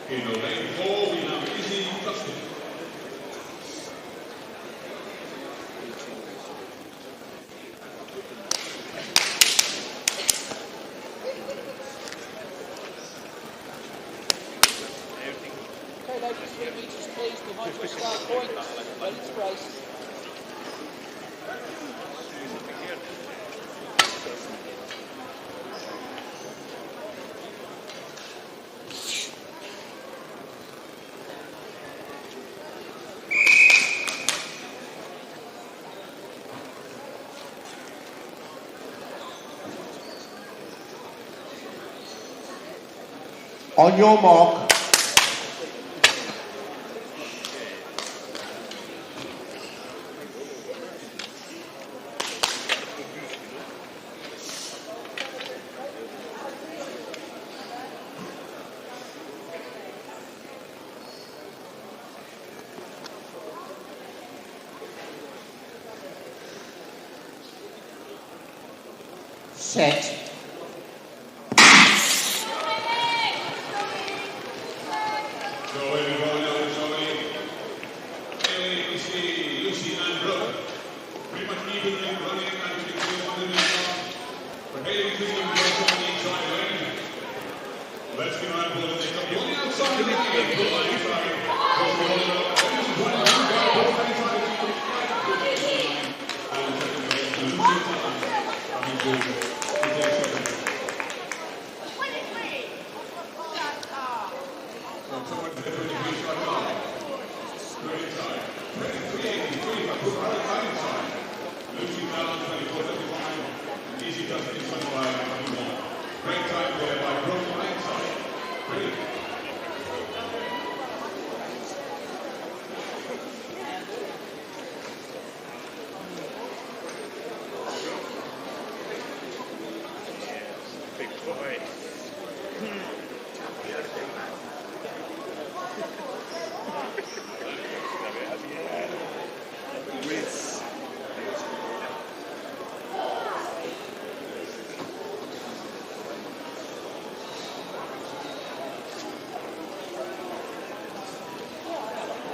In lane 4, we have Izzy Dustin. Okay, ladies, 3 metres please, behind your start point. Ready to race. On your mark. Set.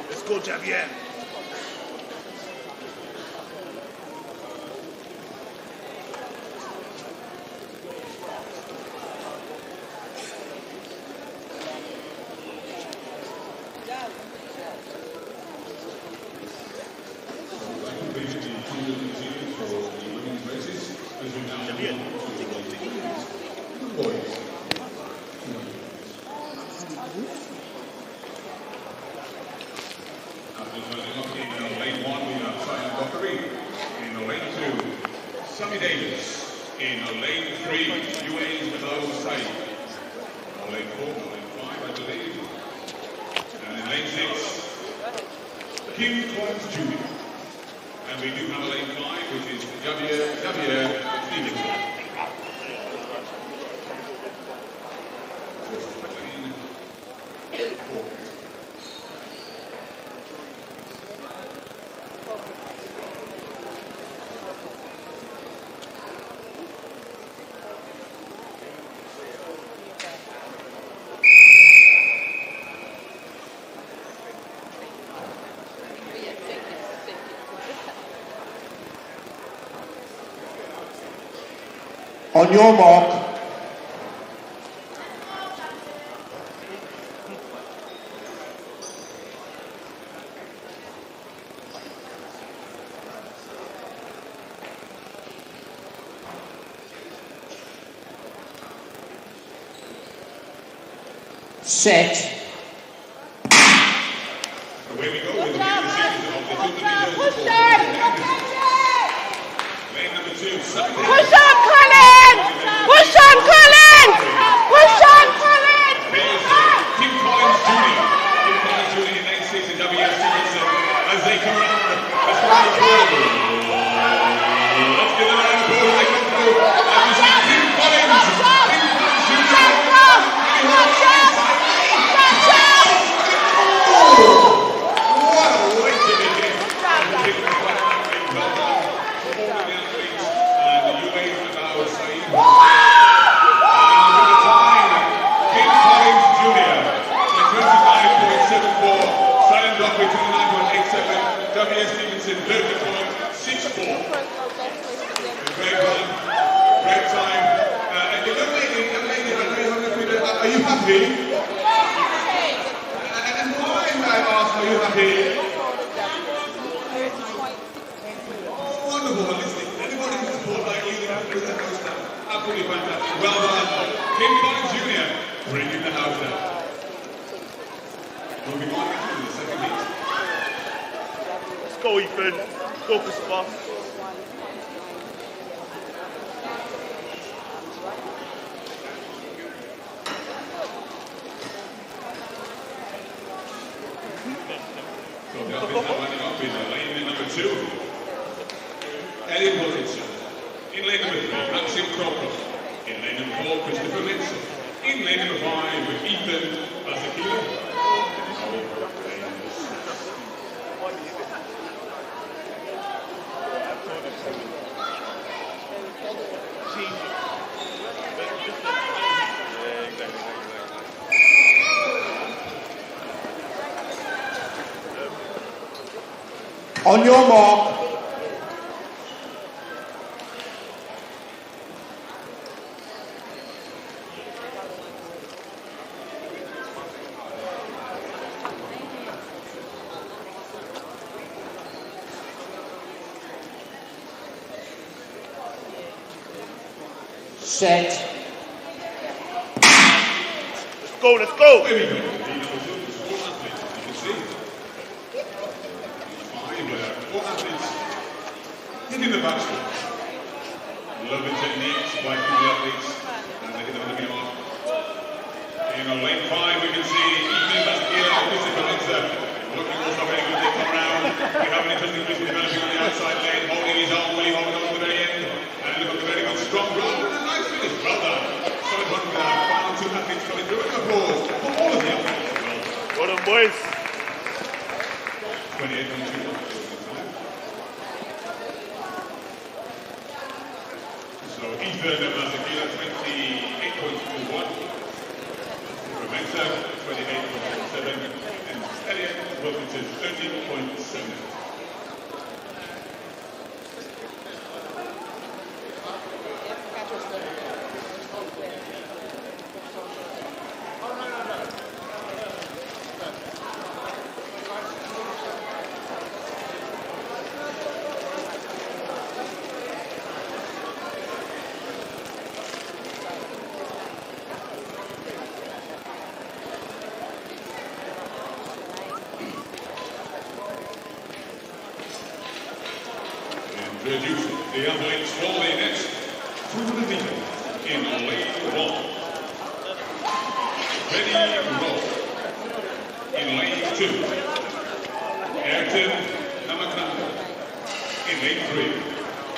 Let's go, Javier. On your mark. Set. Away we go with the decision of the 200 meters. Push on! Lane number 2. Push on, Colin! Push on, Colin! Push on, Colin! Kim Collins Jr. Kim Collins Jr. in lane 6 and W.S. Stevenson as they come around. Let's give them a round of applause as they come through. As you see Kim Collins. Kim Collins Jr. What a way to begin. Well done. All of the athletes and the UAE and our side. And with the time, Kim Collins Jr. by 25.74. Silent Rocky 29.87. W.S. Stevenson 30.64. Great run. Great time. And the young lady, are you happy? And why, I ask, are you happy? Oh, wonderful. Listen, anybody who support like you, with the house now. Absolutely fantastic. Well done. Kim Collins Jr. bringing the house down. Moving on to the second heat. Let's go, Ethan. Go for spot. So the athletes are lining up in lane number 2. Eddie Wilkinson. In lane number 3, Maxim Crawford. In lane number 4, Christopher Linson. In lane number 5, with Ethan Azakila. On your mark. Set. Let's go, let's go. Hitting the backstroke. Lovely techniques by the athletes, and they get them looking off. In lane 5, we can see Ethan Basquiat and Christopher Linzer looking also very good. They come around. We have an interesting vision developing on the outside lane, holding his own, Willie holding on to the very end. And look at the very good strong run and a nice finish. Well done. Solid run there. Final 2 athletes coming through. An applause for all of the athletes. Well done, boys. 28.2. So Ethan Basquiat 28.21. Romenta 28.7. And Elliot Wilkinson 30.7. Introducing the athletes for the next 200 meters in lane 1. Benny Rowe. In lane 2. Ayrton Namakanda. In lane 3.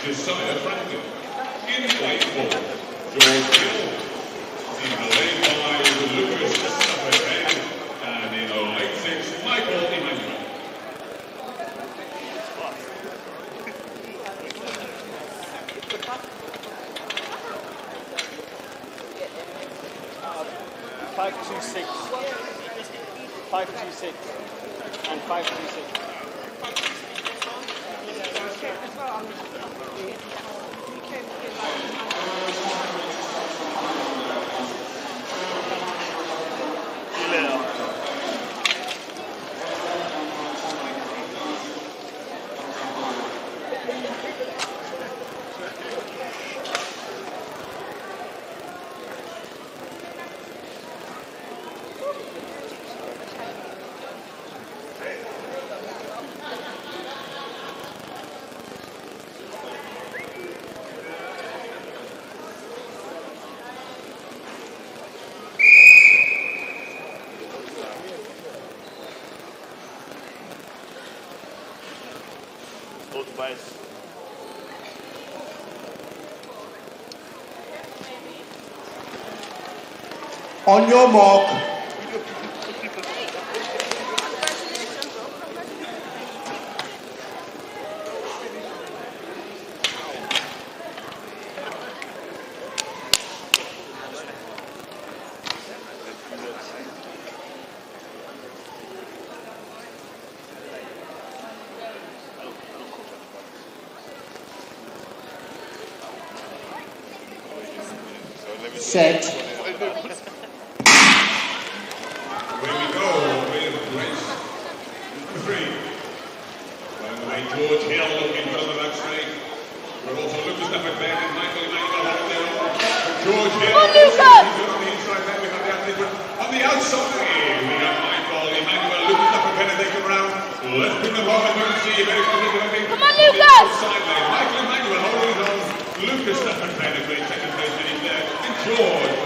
Josiah Franklin. In lane 4. George Hill. In lane 5. Lucas Stafford. And in lane 6. Michael Emmanuel. Five, 2, 6. 5, 2, 6. And 5, 2, 6. Both boys. On your mark. Set. Here we go with race number 3. By the way, George Hill looking for the back straight. We're also Lucas Stafford and Michael Emmanuel holding their own. George Hill. On the inside there, we have the athlete. On the outside, we have Michael Emmanuel, Lucas Stafford and they come around. Let's bring them home and you can see very quickly. Come on, Lucas! Michael Emmanuel holding his own. Lucas Stafford penetrating second place finish there. And George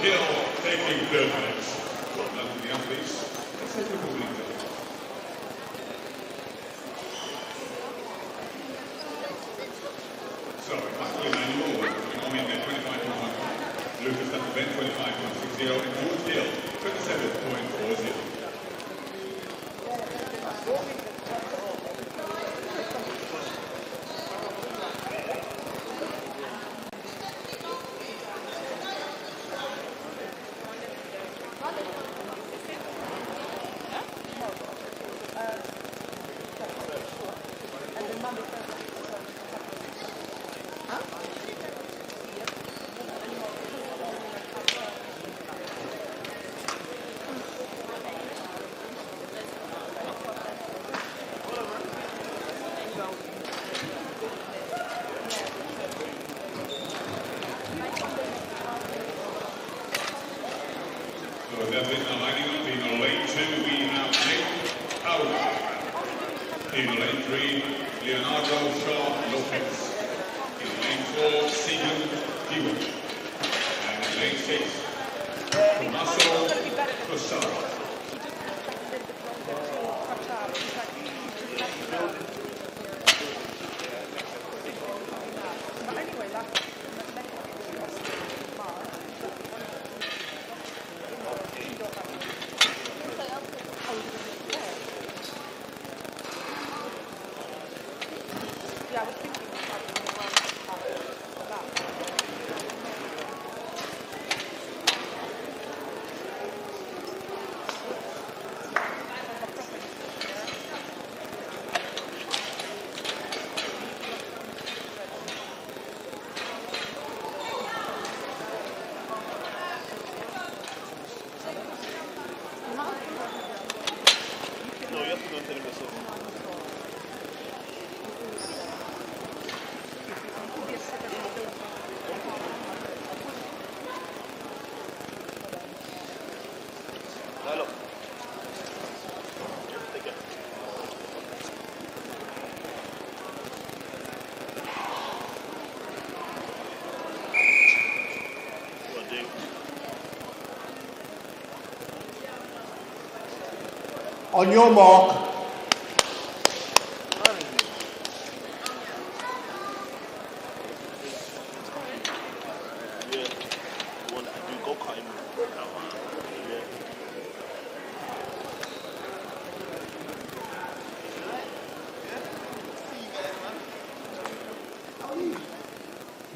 Hill taking third place. Well done to the athletes. Let's take a look at it. So, Michael Emmanuel coming in at 25.1. Lucas Stafford 25.60 and George Hill 27.40. So that's it now lining up. In lane 2 we have Nick Howard. In lane 3, Leonardo Shaw Lopez. In lane 4, Stephen Hewitt. And in lane 6, Tommaso Cossaro. On your mark.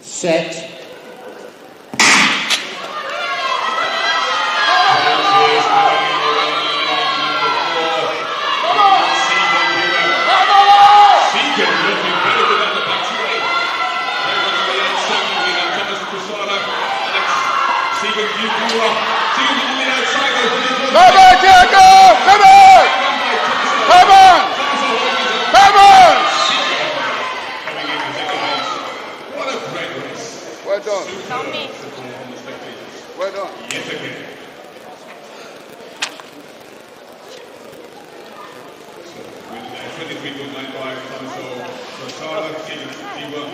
Set. Come on, Diego! Come on! Come on! Come on! What a great race. Well done. Well done. Yet again. With 23.95 Tommaso Cossaro, Stephen Hewitt,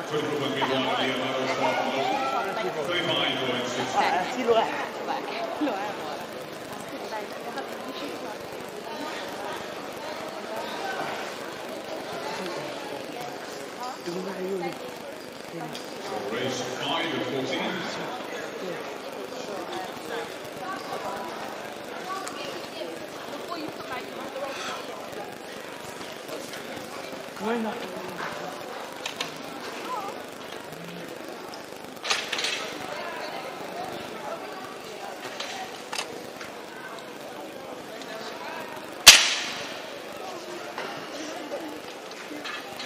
24.31 Leonardo Shaw, 35.6. Race 5 of 14.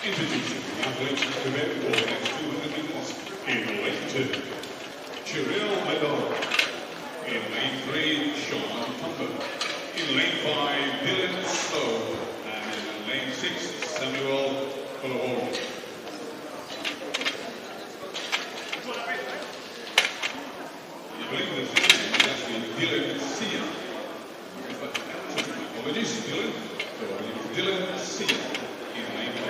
Introducing the athletes to prevent for the next 200 meters. In lane 2, Cyril Medor. In lane 3, Sean Tumber. In lane 5, Dylan Stowe. And in lane 6, Samuel Coloworo. I believe this is actually Dylan Sia. Apologies, Dylan. So Dylan Sia in lane 5.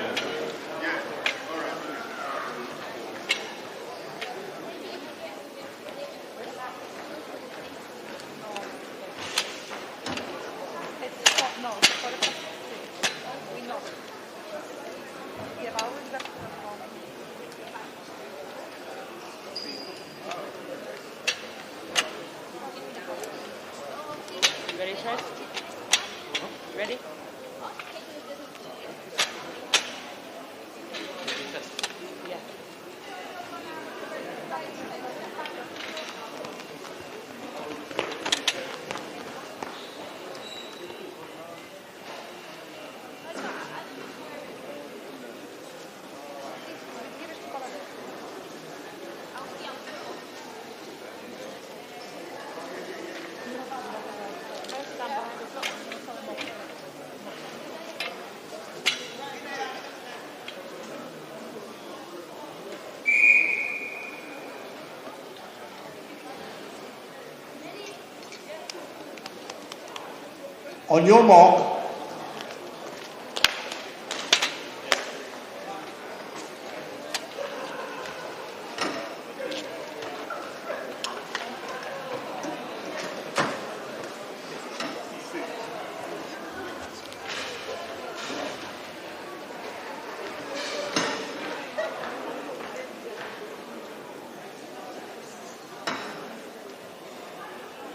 Ready, Chris? Ready? Yeah. On your mark.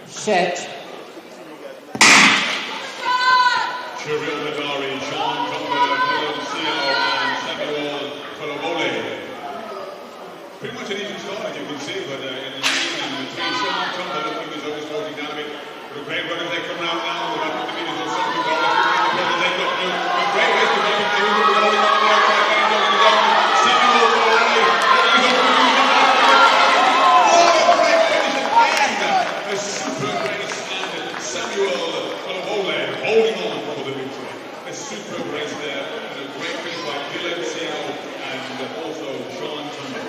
Set. Shuriel Nadari, Sean Tumber, Helen Seal, and Samuel Kolobole. Pretty much an even start, as you can see, but in between Sean Tumber, looking as though he's floating down a bit. But a great run as they come out now, about 50 metres or so to go. They've got a great race to make. They will be rolling on the outside, getting over his own. Samuel Kolobole, a super race, and Samuel Kolobole holding on for the victory. A super race there, and a great race by Dylan Seal and also Sean Tumber.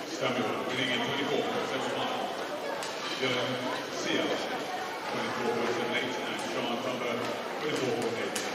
Samuel winning in 24.75. Dylan Seal 24.78, and Sean Tumber 24.8.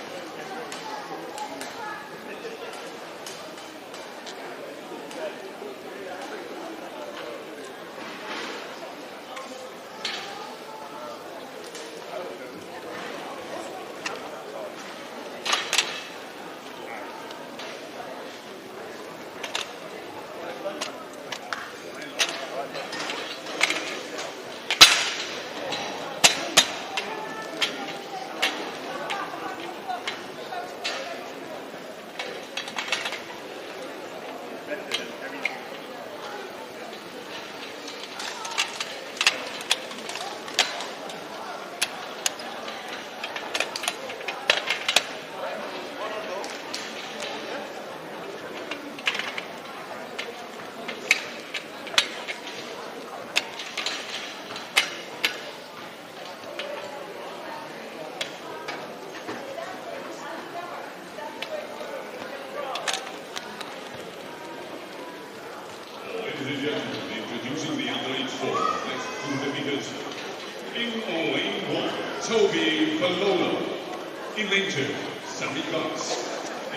Introducing the underage four. Next to the meters. In lane 1, Toby Palola. In lane 2, Sammy Cox.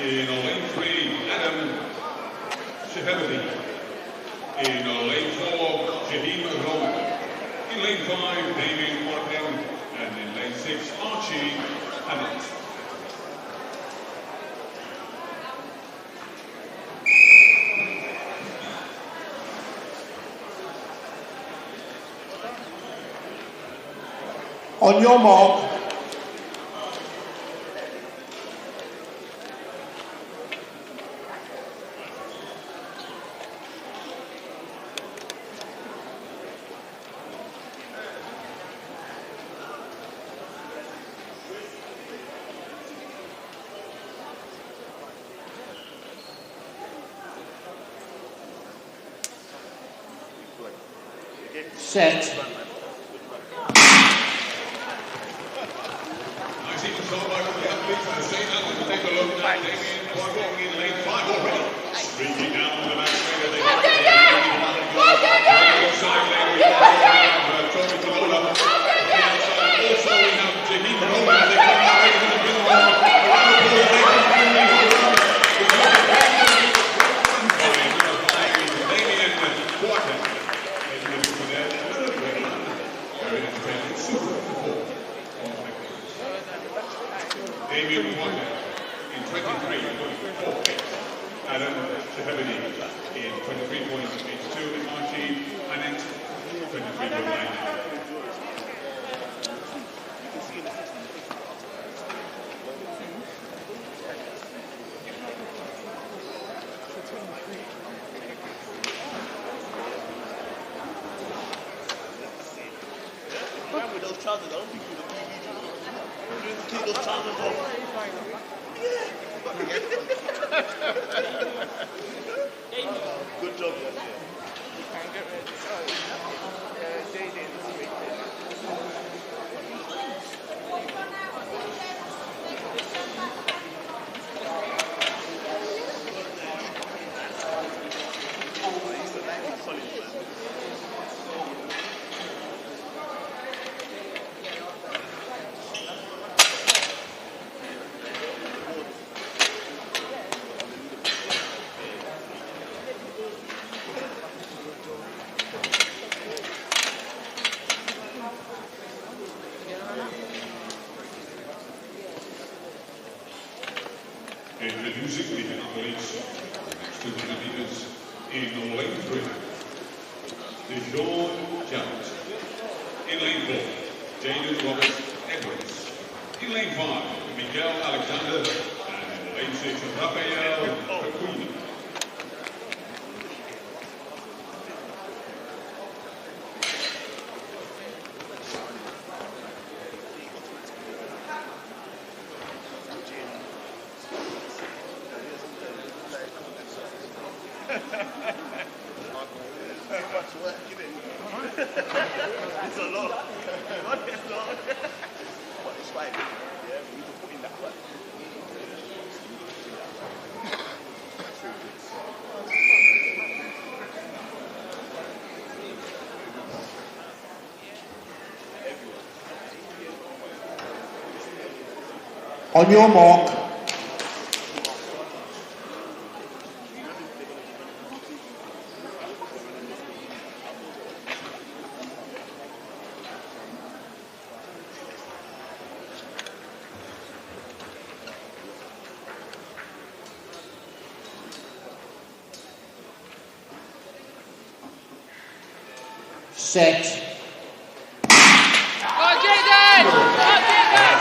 In lane 3, Adam Shehebedi. In lane 4, Jaheem Rowan. In lane 5, Damien Martin. And in lane 6, Archie Hammond. On your mark. Set. Damien Wonder in 23.48. Adam Shehebedi in 23.82. And Archie Annette 23.99. With those trousers, I don't think you would have take those trousers off. Good job, guys. You can't get rid of this. to the leaders in lane 3. Sean Jones. In lane 4, Jaden Robert Edwards. In lane 5, Miguel Alexander. And in lane 6, Rafael Perquini. It's a lot. It's a lot. But it's fine. Yeah, we need to put in that work. On your mark. Set. Go on, Jaden! Go on, Jaden!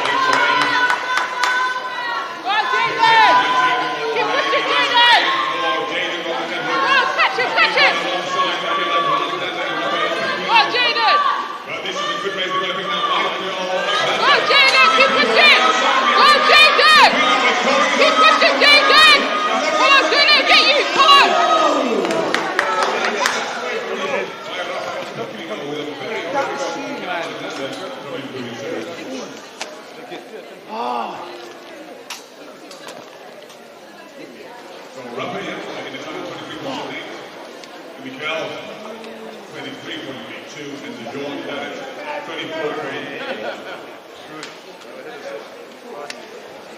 Go on, Jaden! Keep pushing, Jaden! Go on, catch it, catch it! Go on, Jaden! Go on, Jaden, keep pushing! Go on, Jaden! Keep pushing, Jaden! Come on, Jaden, get you! Come on! From Rafael, in the time 23.8, Miguel, 23.82, and the Jordan Davis, 24.8.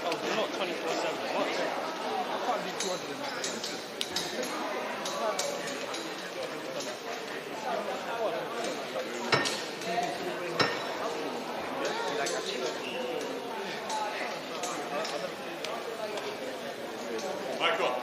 Oh, not 24/7. What? I can't do 200. Michael.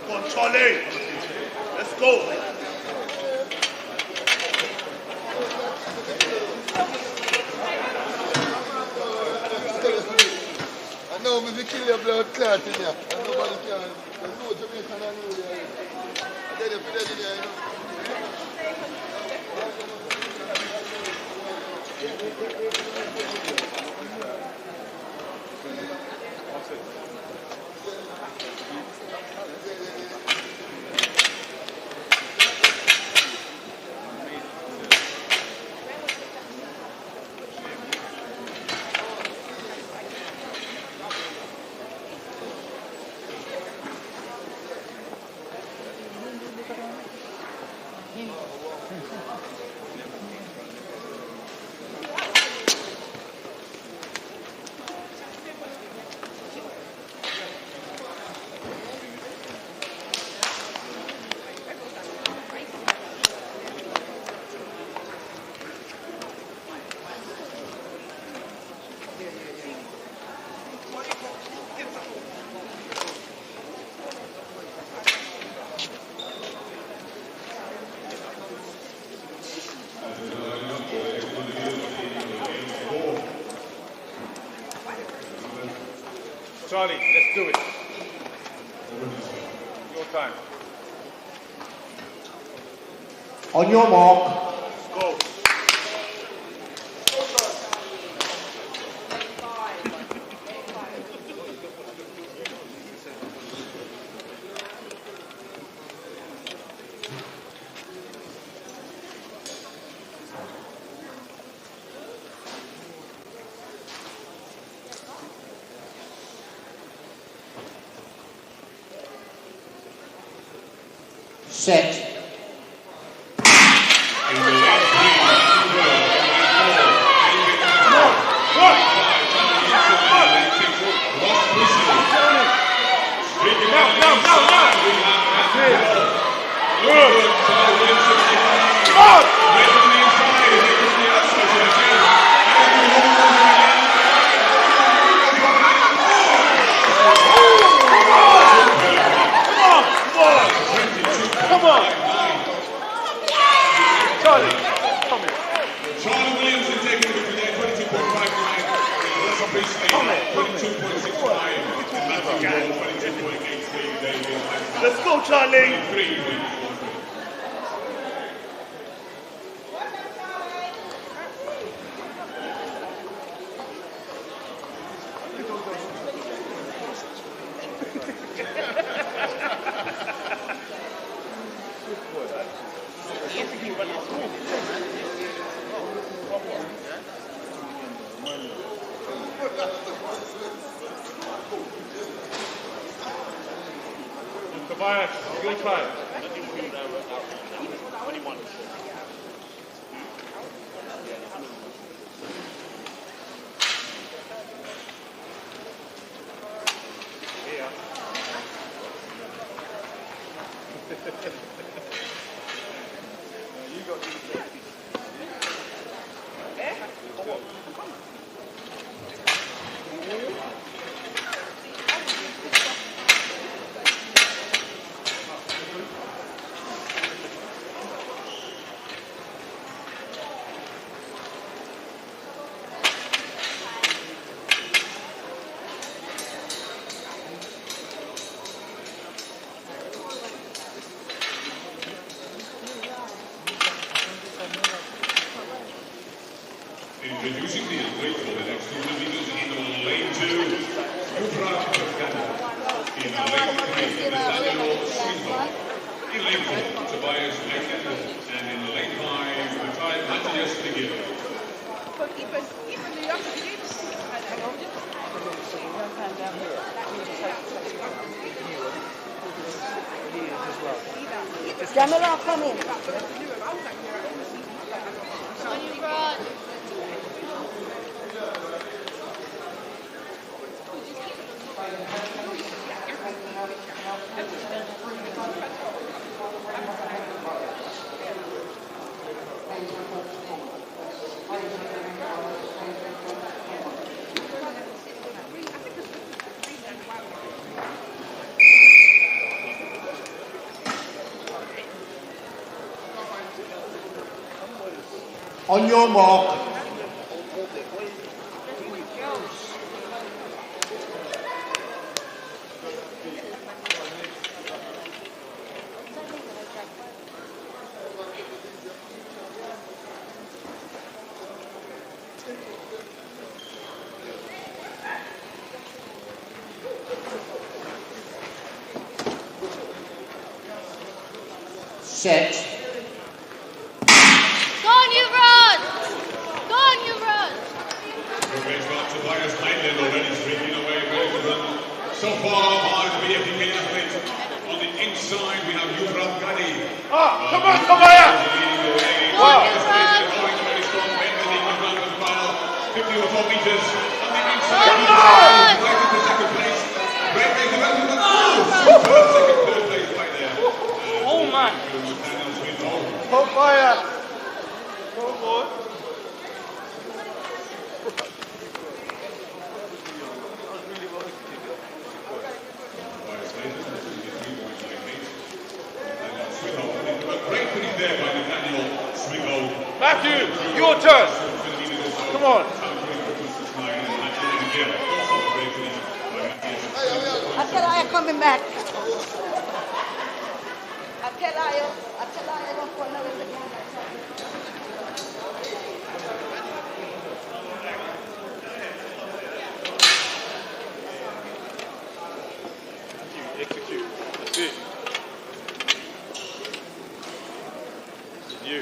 Come on, Charlie. Let's go. I know if you kill your blood clot in here, and nobody can. There's no Jamaican and rule here. I did it for that in here, you know. Charlie, let's do it. Your time. On your mark. Go. Set. Come on. Let's go, Charlie. Tobias, your time. Introducing the athlete for the next 200 meters in lane 2, Bftta. In lane 3, Nathaniel Swingle. In lane 4, Tobias Leckett. And in lane 5, retired Matthias Figil. Jamila, come in. On your mark. Set. Go on, you run! Go on, you run! We've got Tobias Leckett already streaking away, ready to run. So far, by the Bftta athlete. On the inside, we have Bftta. Come on, Tobias! Going very strong, men in the final 50 or 4 meters. On the inside, right into second place. Great way to run. Third place right there. Oh, man. Tobias! Go on. Great finish there by Nathaniel Swingle. Matthew, your turn. Come on. I tell her you're coming back. I tell her you're going to go another thing. Execute. That's it. You.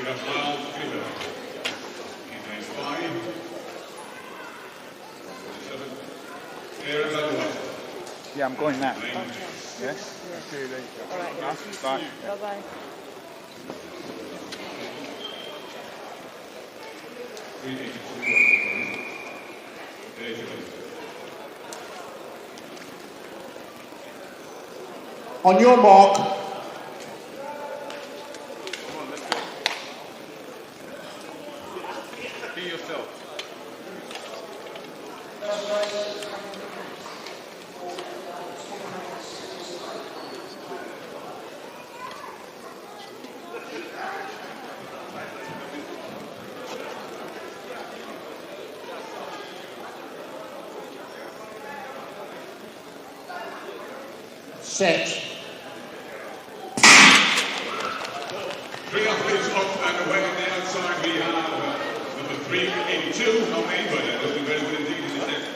have Miles Cleaver. In lane 5. 7. Aaron Butler. Yeah, I'm going now. Lane Yes? See you later. All right. Bye. Bye-bye. On your mark. Be yourself. Set. 3 off up and away on the outside. We have number 382, not me, but looking very good indeed in this next.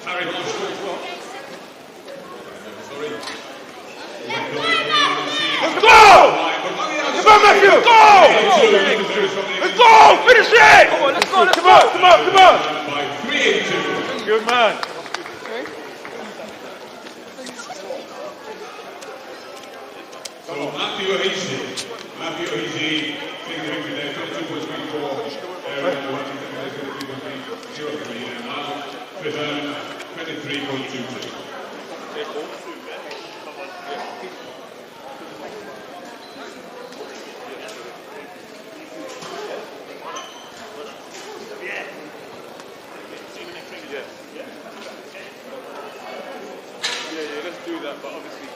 Harry Marshall as well. Sorry. Let's go! Come on, Matthew! Go! Let's go! Finish it! Come on, let's go, let's go! Come on, come on! By 382. Good man. So Matthew O'Heasy, taking the victory there, 22.34. And now Twitter, 23.22. Yeah, let's do that, but obviously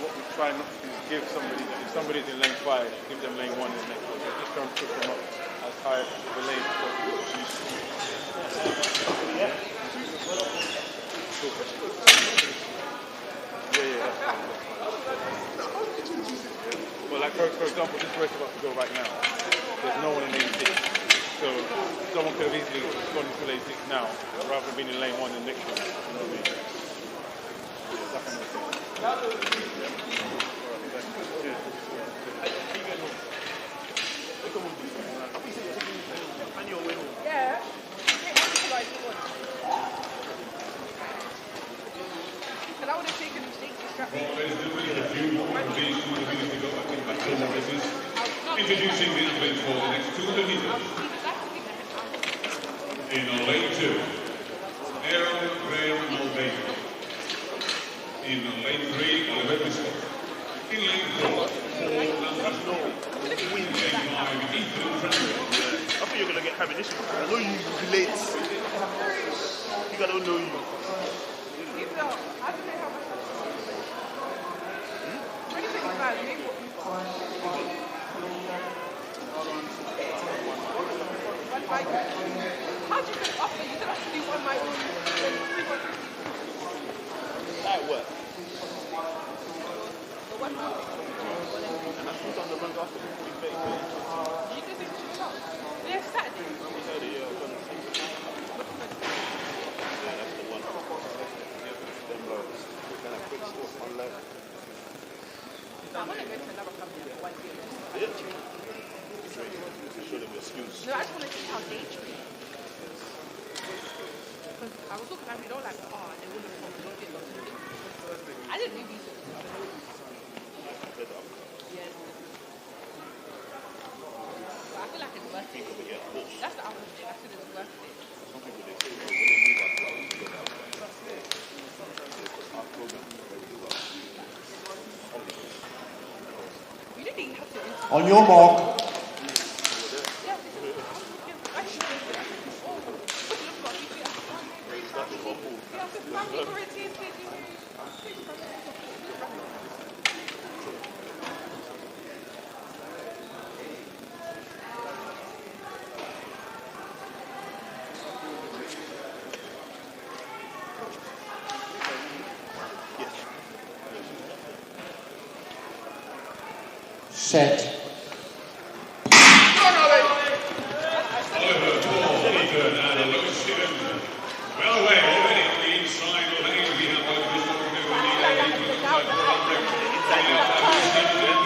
what we try not to do is give somebody, if somebody's in lane 5, give them lane 1 and next one. Just try and push them up as high as the lane. Yeah, well, like for example, this race about to go right now. There's no one in lane 6. So someone could have easily gone into lane 6 now, rather than being in lane 1 and next one. You know what I mean? Yeah. Because I would have taken mistakes to strap me. Introducing the athletes for the next 200 meters. In lane 2, Aaron Graham Mulvaney. In lane 3, Oliver Biscoff. In lane 4, Paul Lambert. In lane 5, Ethan Franklin. I think you're going to get ammunition. I know you will be late. I think I don't know you. How'd you get off there? You said I should do one my own. That work. The one more. And I think on the runs after 40 days. You did think you should stop. Yeah, Saturday. Yeah, that's the one. Them lows. Then I quick stuff on low. I want to go to another company for 1 year. Yeah. Show them your skills. No, I just want to see how they treat. Because I was looking at it, they were like, oh, they wouldn't have don't get lost. I didn't do these. Yeah. But I feel like it's worth it. That's the other thing. I feel it's worth it. Some people they say, when they move out, You didn't even have to. On your mark. Set. Well away already on the inside lane. We have one just over to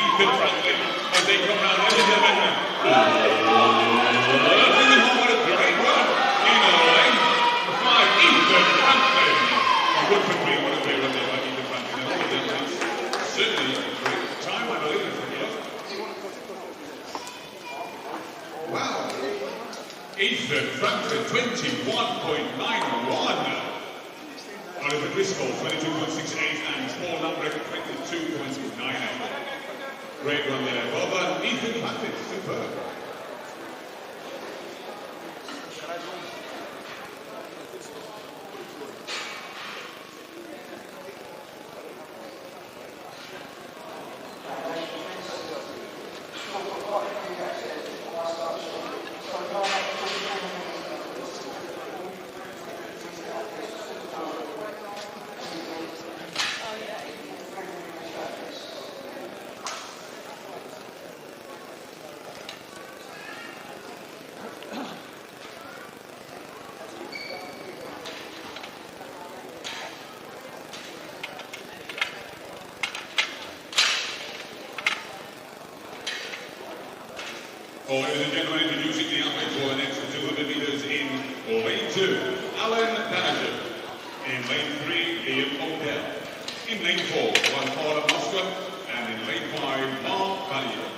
Ethan Franklin as they come down into the Ethan Frampton, 21.91. Oliver Driscoll, 22.68, and Paul Lambrecht, 22.98. Great run there. Well done, Ethan Frampton. Superb. Ladies and gentlemen, introducing the athletes for the next 200 metres in lane 2, Alan Danager. In lane 3, Ian O'Dell. In lane 4, Juan Paul Mosca. And in lane 5, Mark Valier.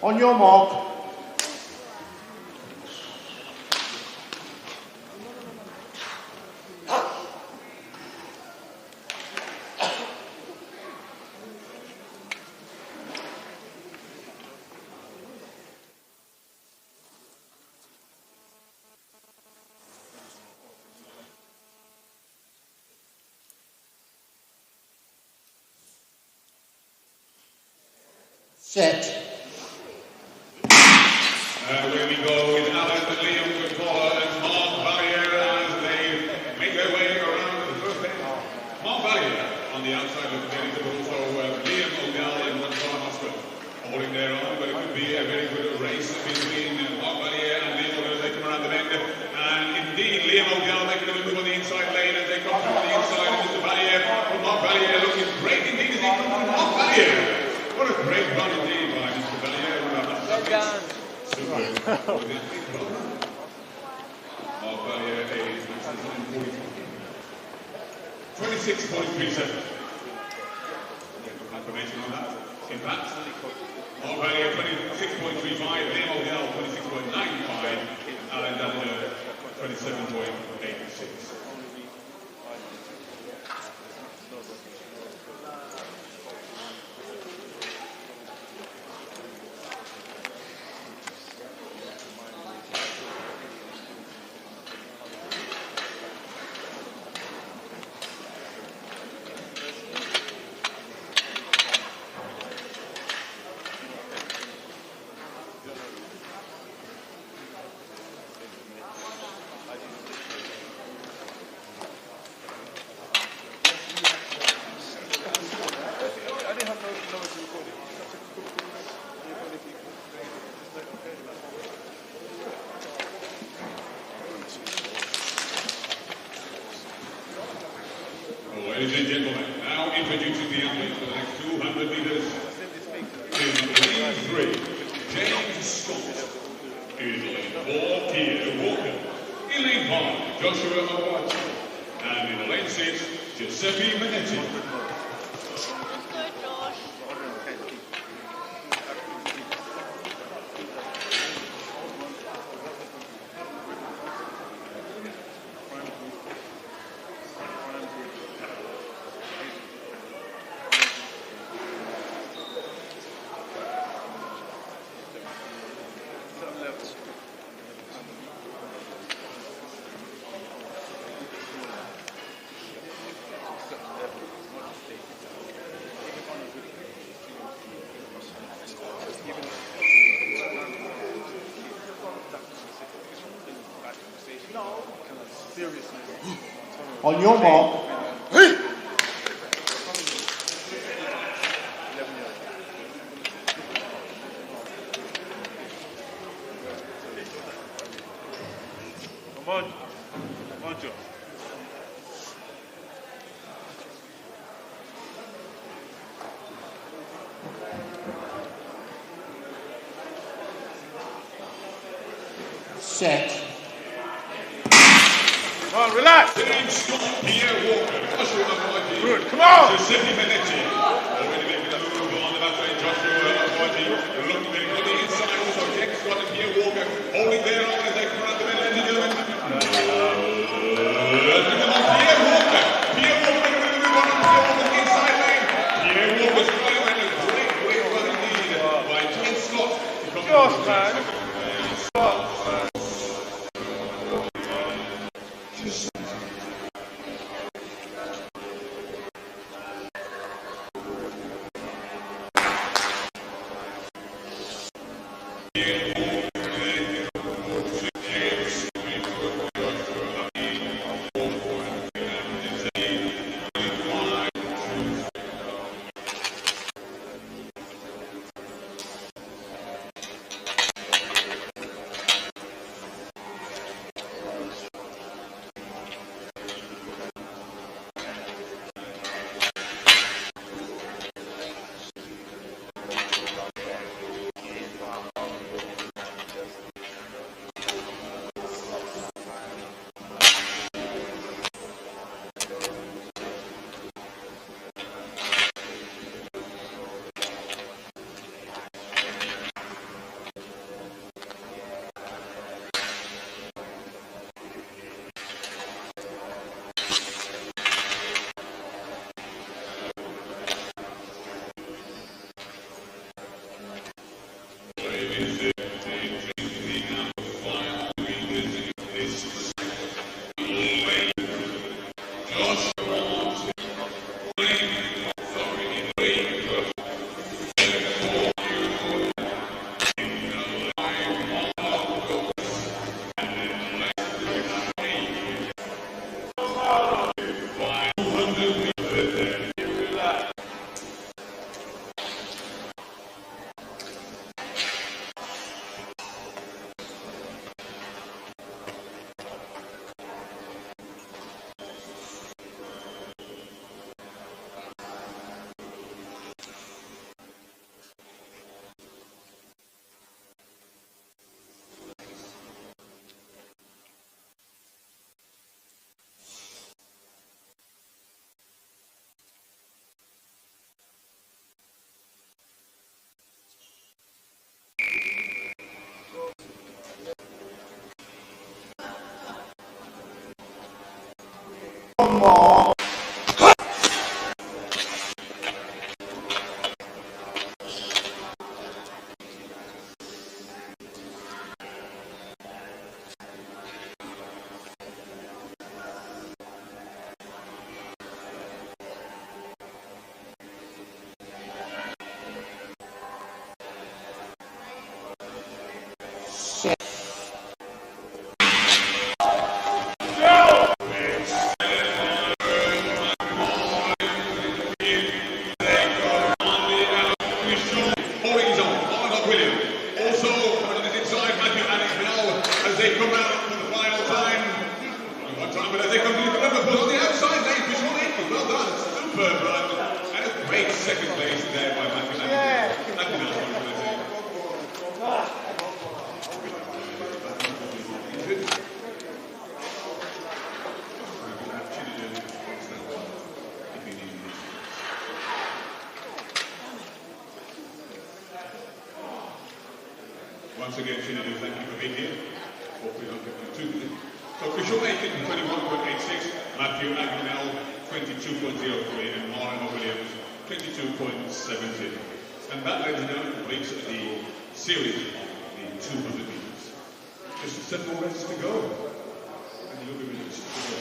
On your mark. Set. Away we go with Alan, Liam Collar and Mark Valier as they make their way around the first end. Mark Valier on the outside looking very good, also Liam O'Dell and Juan Paul Mosca holding their own, but it could be a very good race between Mark Valier and Liam O'Dell as they come around the bend. And indeed, Liam O'Dell making a move on the inside lane as they come through on the inside, and Mr. Valier, from Mark Valier looking great indeed as he comes from Mark Valier. What a great run indeed by Mr. Valier. Well done. Super. Mark Valier is 26.37. Confirmation on that. In fact, Mark Valier 26.35, Liam O'Dell 26.95, Alan Danager 27.86. Ladies and gentlemen, now introducing the athletes for the next 200 meters. In lane 3, James Scott. In lane 4, Pierre Walker. In lane 5, Joshua Mawati. And in the lane 6, Giuseppe Manetti. On your mark. Come on, Joe. Set. Come on, relax. Pierre Walker. Good. Come on. Giuseppe Manetti. Already making a move on the back lane. Joshua Avoidi. Looking very good inside. Also, Jack Scott and Pierre Walker holding their own as they come around the middle, ladies and gentlemen. Pierre Walker. Pierre Walker making a move on Pierre Walker inside lane. Pierre Walker's going and a great run indeed by Jack Scott. Gosh, man. once again, Shinadu, thank you for being here. Hopefully not getting too busy. So Kushal Aiken, 21.86, Matthew Agnell, 22.03, and Martin Williams, 22.70. And that, ladies and gentlemen, completes the series of the 200 metres. Just 7 more races to go. And you'll be released to go.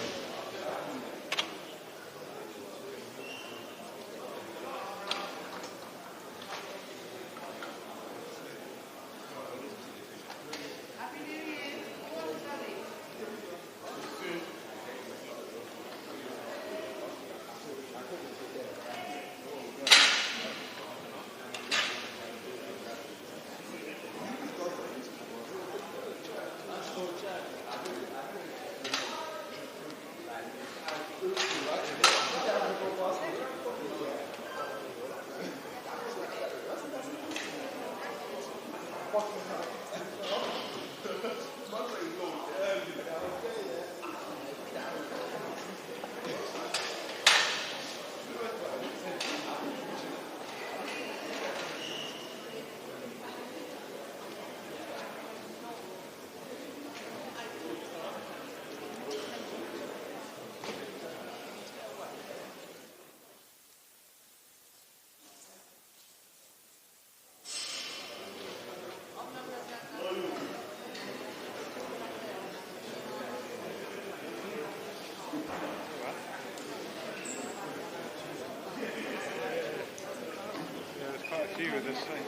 With this thing.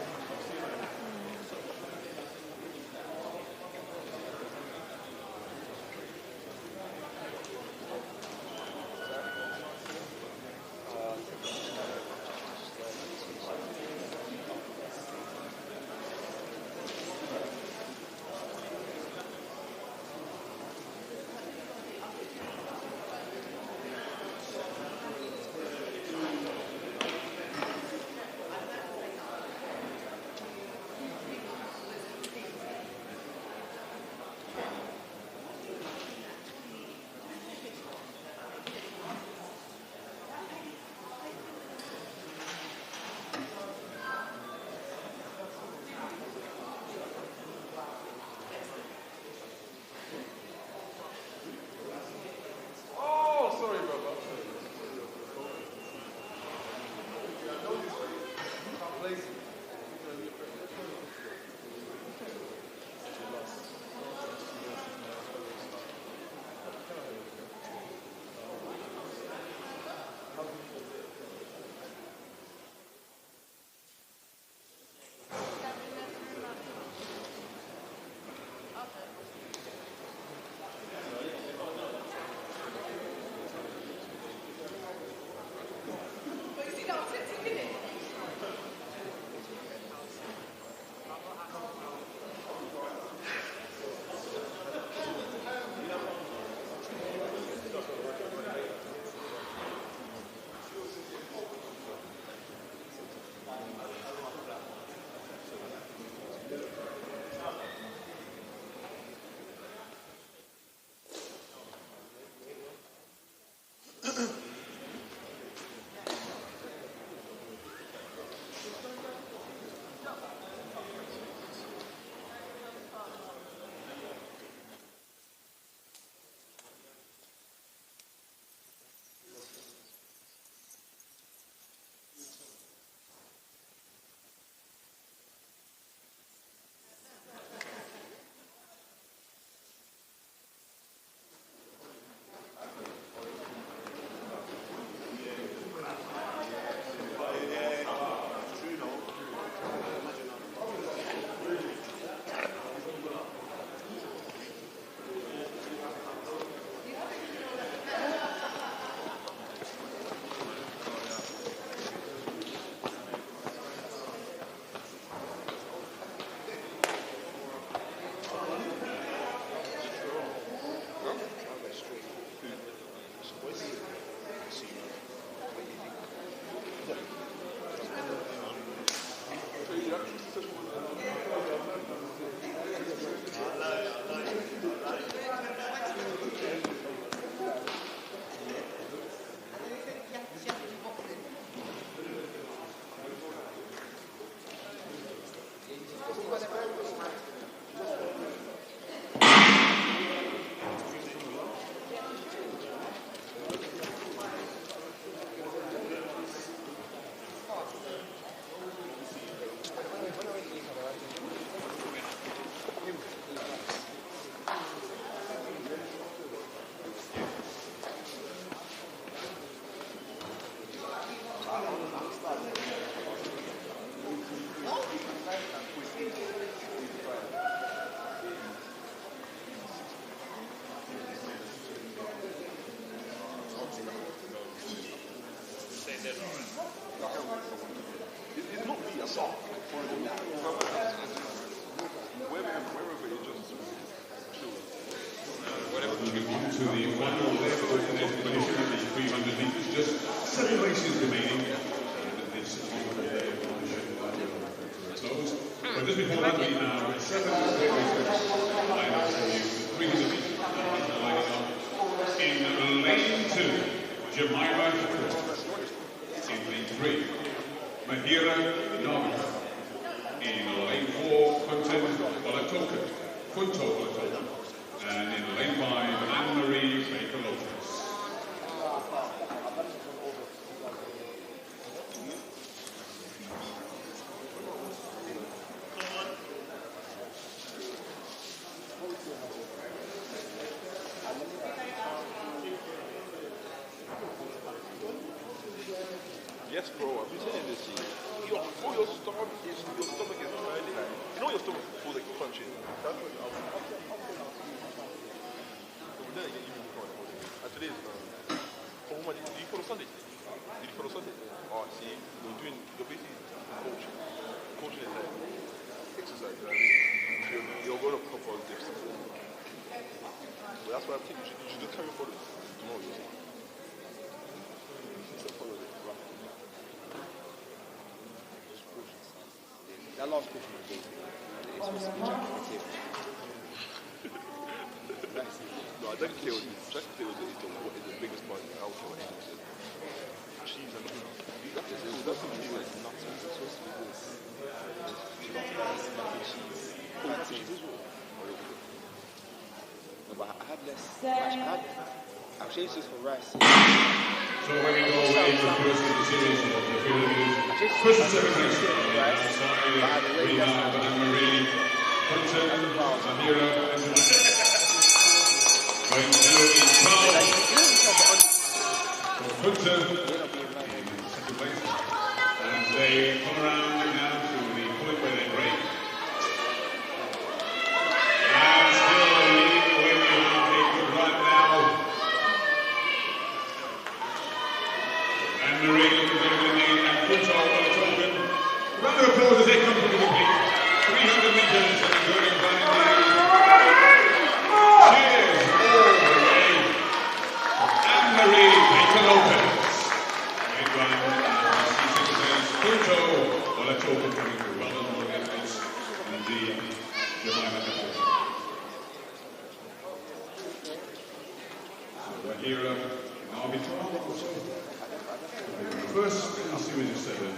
Moving on to the final leg of the competition, the 300 metres, just 7 races remaining. This closed. But just before that, we have 7 races lined up for you. 300 metres lining up in lane 2, Jemima. In lane 3, Mahira Navi. In lane 4, Funto Olatoka. And in lane 5, Anne-Marie Baker-Lopez. Yes, bro, I've been saying this to you. Before your stomach is turning, like, you know your stomach before they punch in. That's what today is for woman, do you follow Sunday? Did you follow Sunday? Oh, see, you're basically coaching. Coaching is like exercise, you know what I mean? You're going to proper lifts. Well, that's why I think you should just carry your followers tomorrow, you see. Just follow it. That last question was big. It's supposed to be Jack on the table. No, Jack Taylor is the biggest part of the outro of English. Cheese and that's the thing. That's the thing. It's nuts. It's supposed to be this. Cheese. Cheese as well. No, but I had less. I've changed this for rice. So when we go away to the first of the series of the Philippines, first and second race, we have Anne-Marie, Hunter, Samira, and Samantha. Going to in 12 for Hunter in second place. And they come around now to the point where they break. And still leading the way we have a good run now. Anne-Marie looking very good lead, and Hunter on the token. Round of applause as they come to the complete 300 metres and going by the cheers all the way. Anne-Marie Baker-Lopez. Great run. Hunter on the token coming through. Well done, all athletes. Indeed, Jemima Baker. So we're here now between also. First in the series of 7.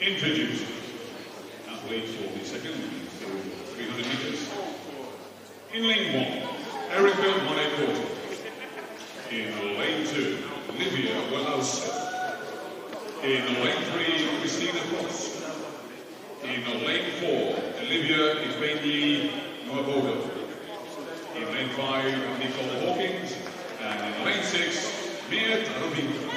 Introducing athlete for the second 300 metres. In lane 1, Erica Monet-Porter. In lane 2, Livia Welausa. In lane 3, Christina Frost. In lane 4, Olivia Isbeni Nwabodo. In lane 5, Nicole Hawkins. And in lane 6, Mia Tarubinka.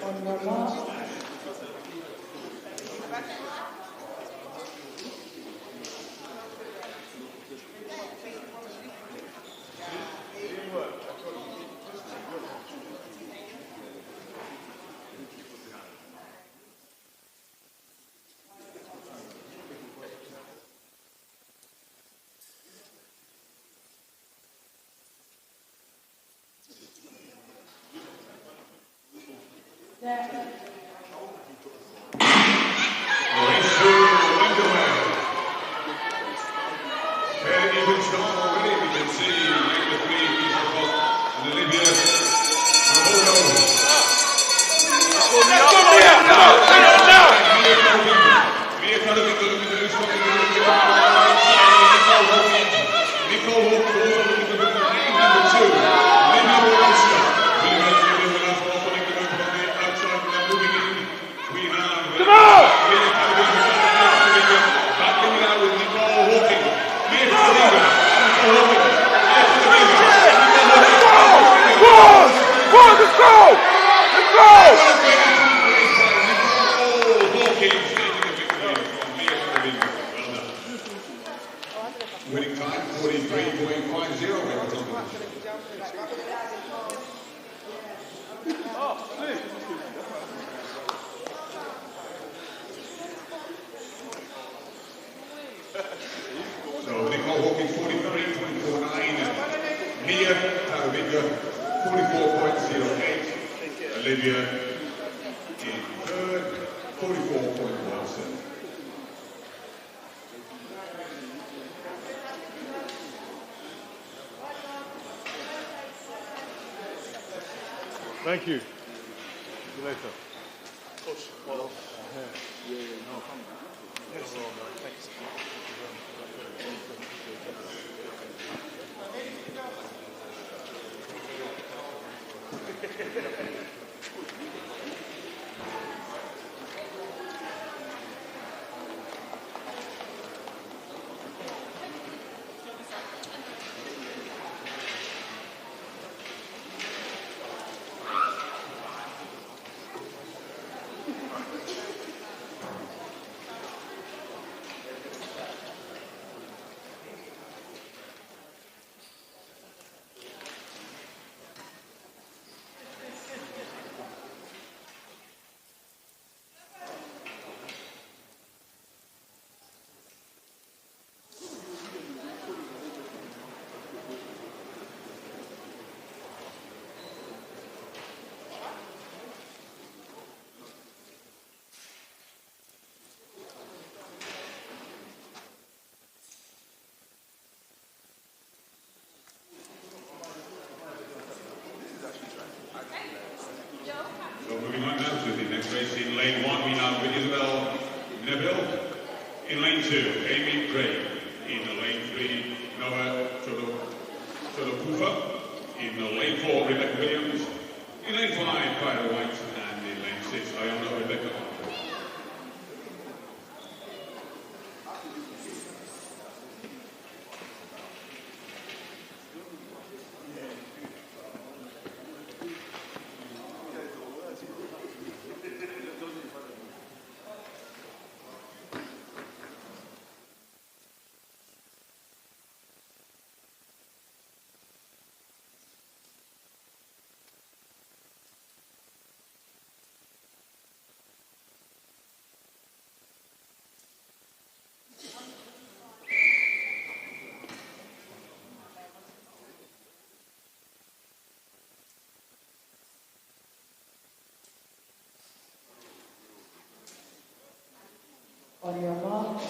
On your mark. Winning time 43.50. So Nicole Hawkins 43.49, Mia Taravika 44.08, Olivia in third 44.17. Thank you. See you later. Coach, well, thanks. So moving on now to the next race in lane 1, we have Isabel Neville. In lane 2, Amy Gray. In lane 3, Noah Cholopufa. In lane 4, Rebecca Williams. In lane 5, Kyra White. And in lane 6, Iona Rebecca. On your mark.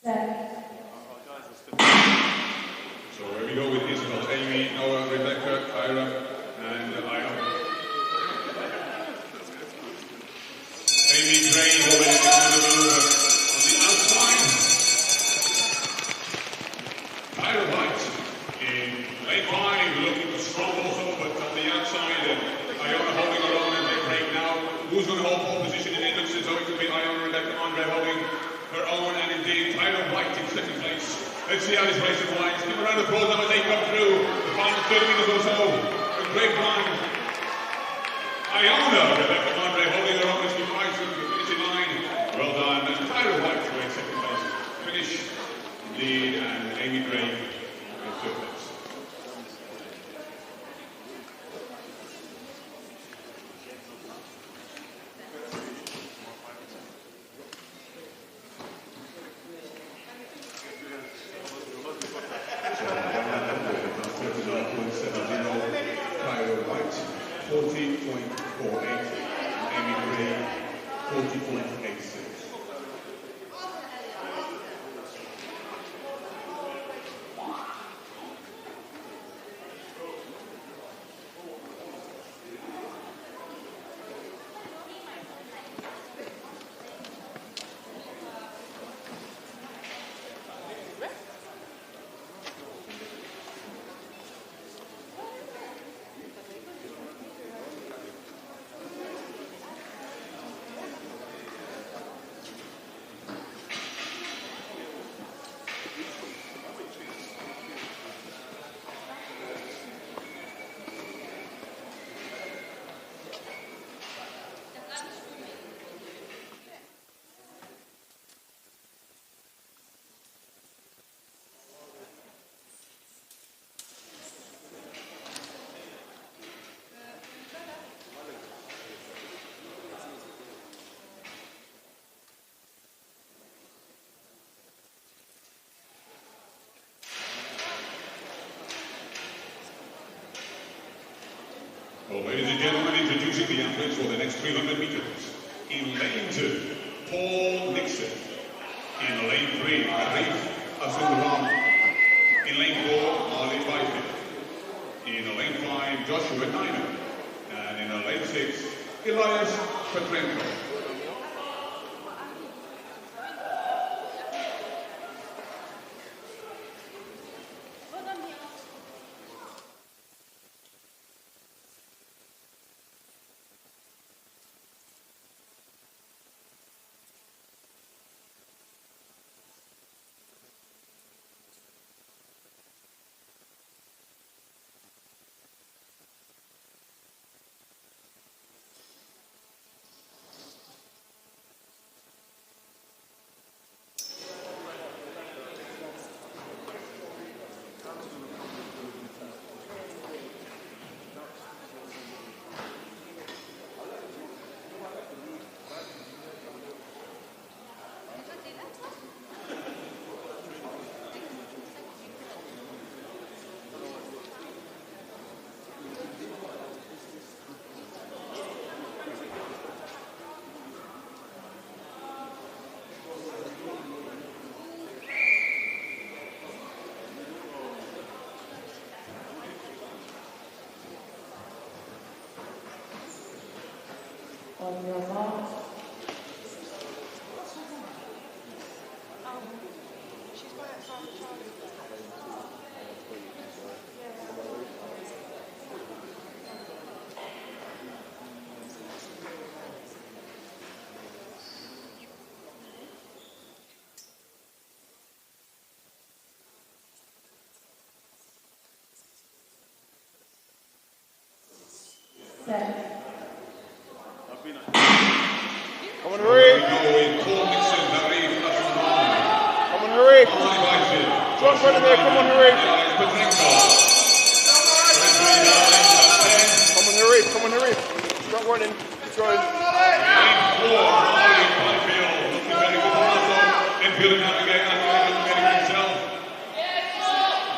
So here we go with Isabel, Amy, Noah, Rebecca, Kyra, and Iona. Amy Gray already begun the maneuver on the outside. Kyra White Lane 5 looking strong also, but on the outside, Iona holding her own as they break now. Who's going to hold pole position in it? Looks as though it could be Iona and Rebecca Andre holding her own, and indeed Tyler White in second place. Let's see how this race unwinds. Give a round of applause now as they come through the final 30 metres or so. A great run. Iona, Rebecca Andre holding her own as she rides through the finishing line. Well done. And Tyler White in second place. Finish, lead, and Amy Gray in third place. Well, ladies and gentlemen, introducing the athletes for the next 300 meters. In lane 2, Paul Nixon. In lane 3, Arif Azulram. In lane 4, Marley Byfield. In lane 5, Joshua Niner. And in lane 6, Elias Petrenko. On your mark. Set. Come on, hurry! Come on, hurry! John, front of there, come on, hurry! Come on, hurry, come on, hurry! Stop running, Troy.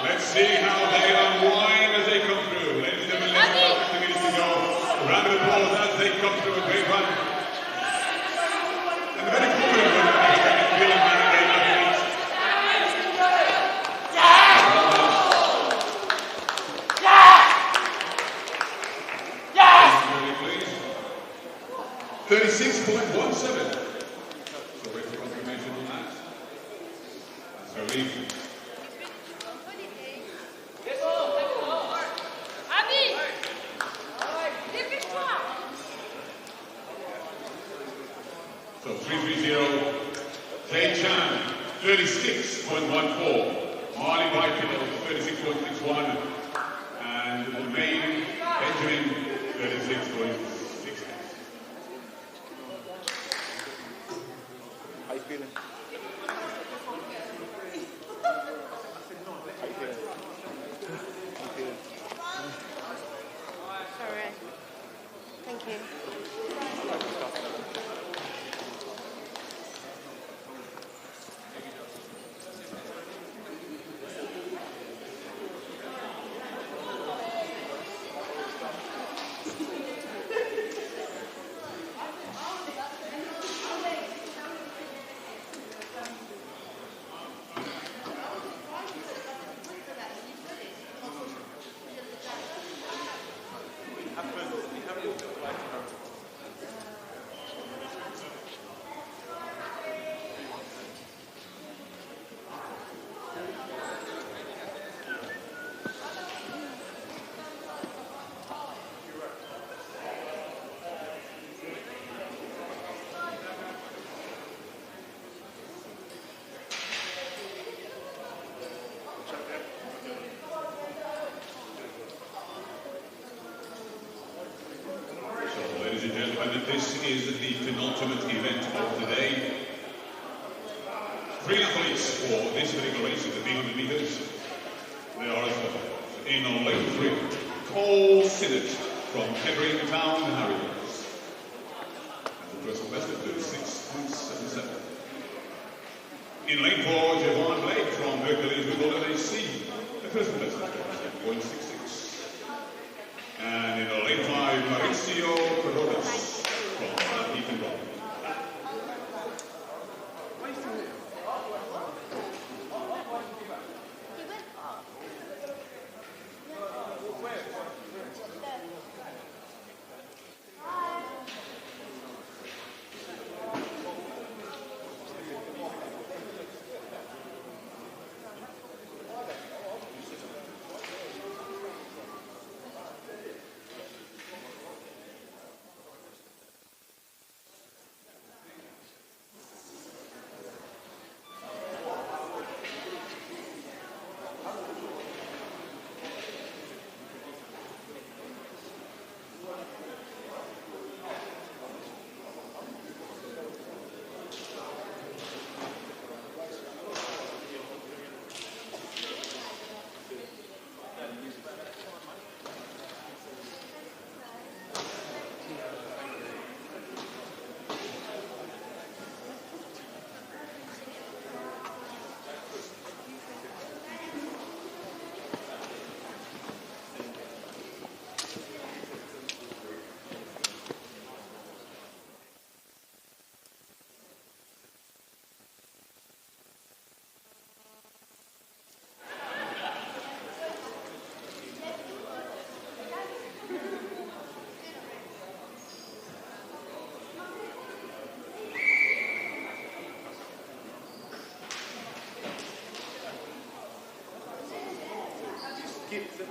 Let's see how they unwind as they come through. Ladies and gentlemen, less than 50 minutes to go. A round of applause as they come through. A great run. And a very confident one. Feeling man-made athletes. 36.17. So wait for confirmation on that. So leave. 36.14. Marley Byfield, 36.61. And the main Benjamin, 36.6. How you feeling? Sorry. Thank you. Ladies and gentlemen, this is the penultimate event of the day. 3 athletes for this particular race of the 300 metres. They are as follows. In lane 3, Cole Sinnott from Kettering Town, Harriers. And the personal best of 36.77. In lane 4, Javon Blake from Hercules Wimbledon AC. The personal best of 36.66. And in lane 5, Maurizio Carrodas from Ethan Rock.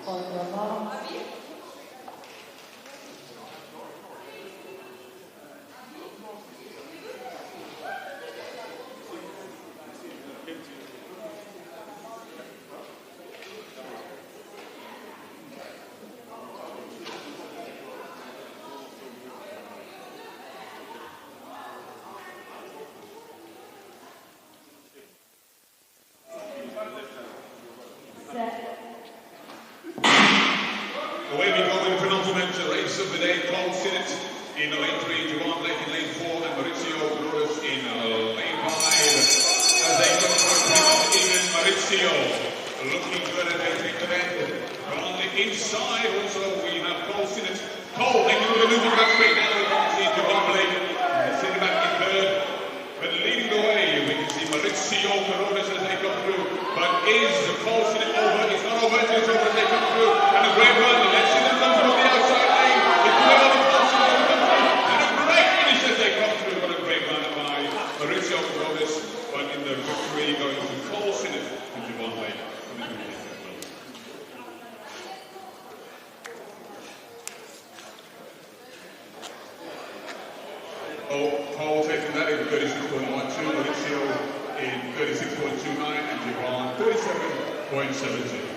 On your mark. Away we go in penultimate race of the day. Cole Sinnott in lane 3, Javon Blake in lane 4, and Maurizio Carrodas in lane 5. As they look for even Maurizio looking good as they take the bend. But on the inside also we have Cole Sinnott. Cole making a little bit of straight now. We can see Javon Blake sitting back in third. But leading the way, we can see Maurizio Carrodas as they come through. But is Cole Sinnott over? It's not over until it's over as they come through. And a great run. Let's see them come through on the outside lane. It's good on the Cole Sinnott to come through. And a great finish as they come through. What a great run by Maurizio Carrodas. But in the victory going to Cole Sinnott and Javon Blake. Cole taking that in 36.12. Maurizio in 36.29 and Japan 37.72.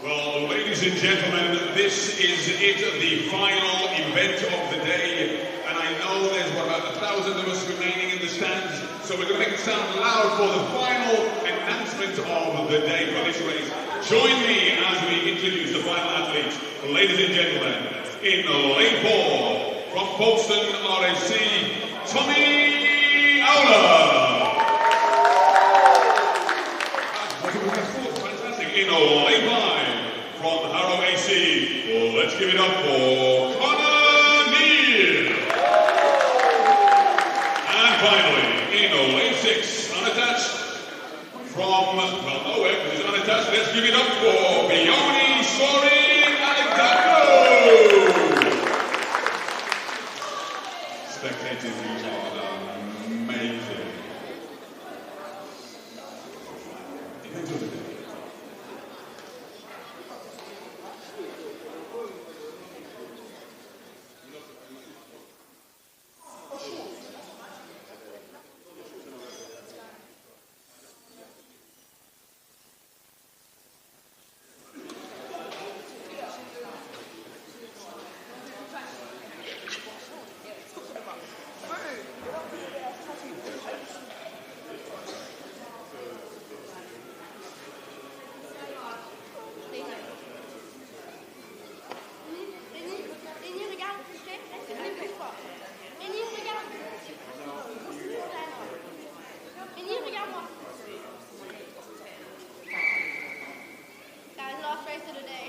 Well, ladies and gentlemen, this is it, the final event of the day. And I know there's about 1,000 of us remaining in the stands, so we're going to make it sound loud for the final announcement of the day for this race. Join me as we introduce the final athlete. Ladies and gentlemen, in lane 4, from Folkestone, RAC, Tommy Aula. Fantastic. In lane 5, from Harrow AC, let's give it up for Connor Neal. And finally, in lane 6, unattached, from, well, nowhere, because it's unattached, let's give it up for Bioni Sori Alexandro. Spectators, you are amazing. Event of the day.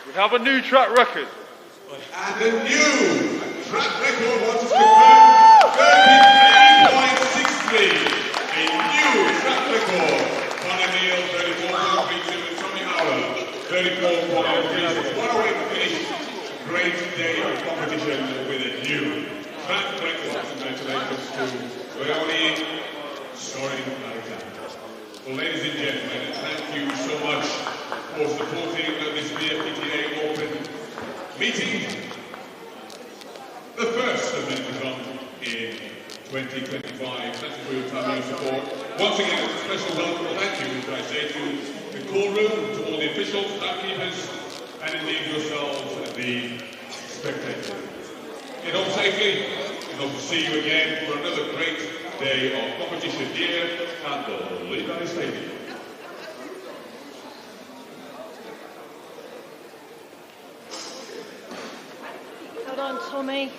We have a new track record. And a new track record was confirmed, 33.63. A new track record. Connor Neal, 34.32, and Tommy Howard, 34.36. What a way to finish. Great day of competition with a new track record. Congratulations to Leone Sorin Alexander. Well, ladies and gentlemen, thank you so much for supporting this Bftta Open meeting. The first of many to come in 2025. Thank you for your time and your support. Once again, a special welcome, thank you, as I say, to the call room, to all the officials, timekeepers, and indeed yourselves, the spectators. Get home safely, and hope to see you again for another great day of competition here at the Levi Stadium. Hold on, Tommy.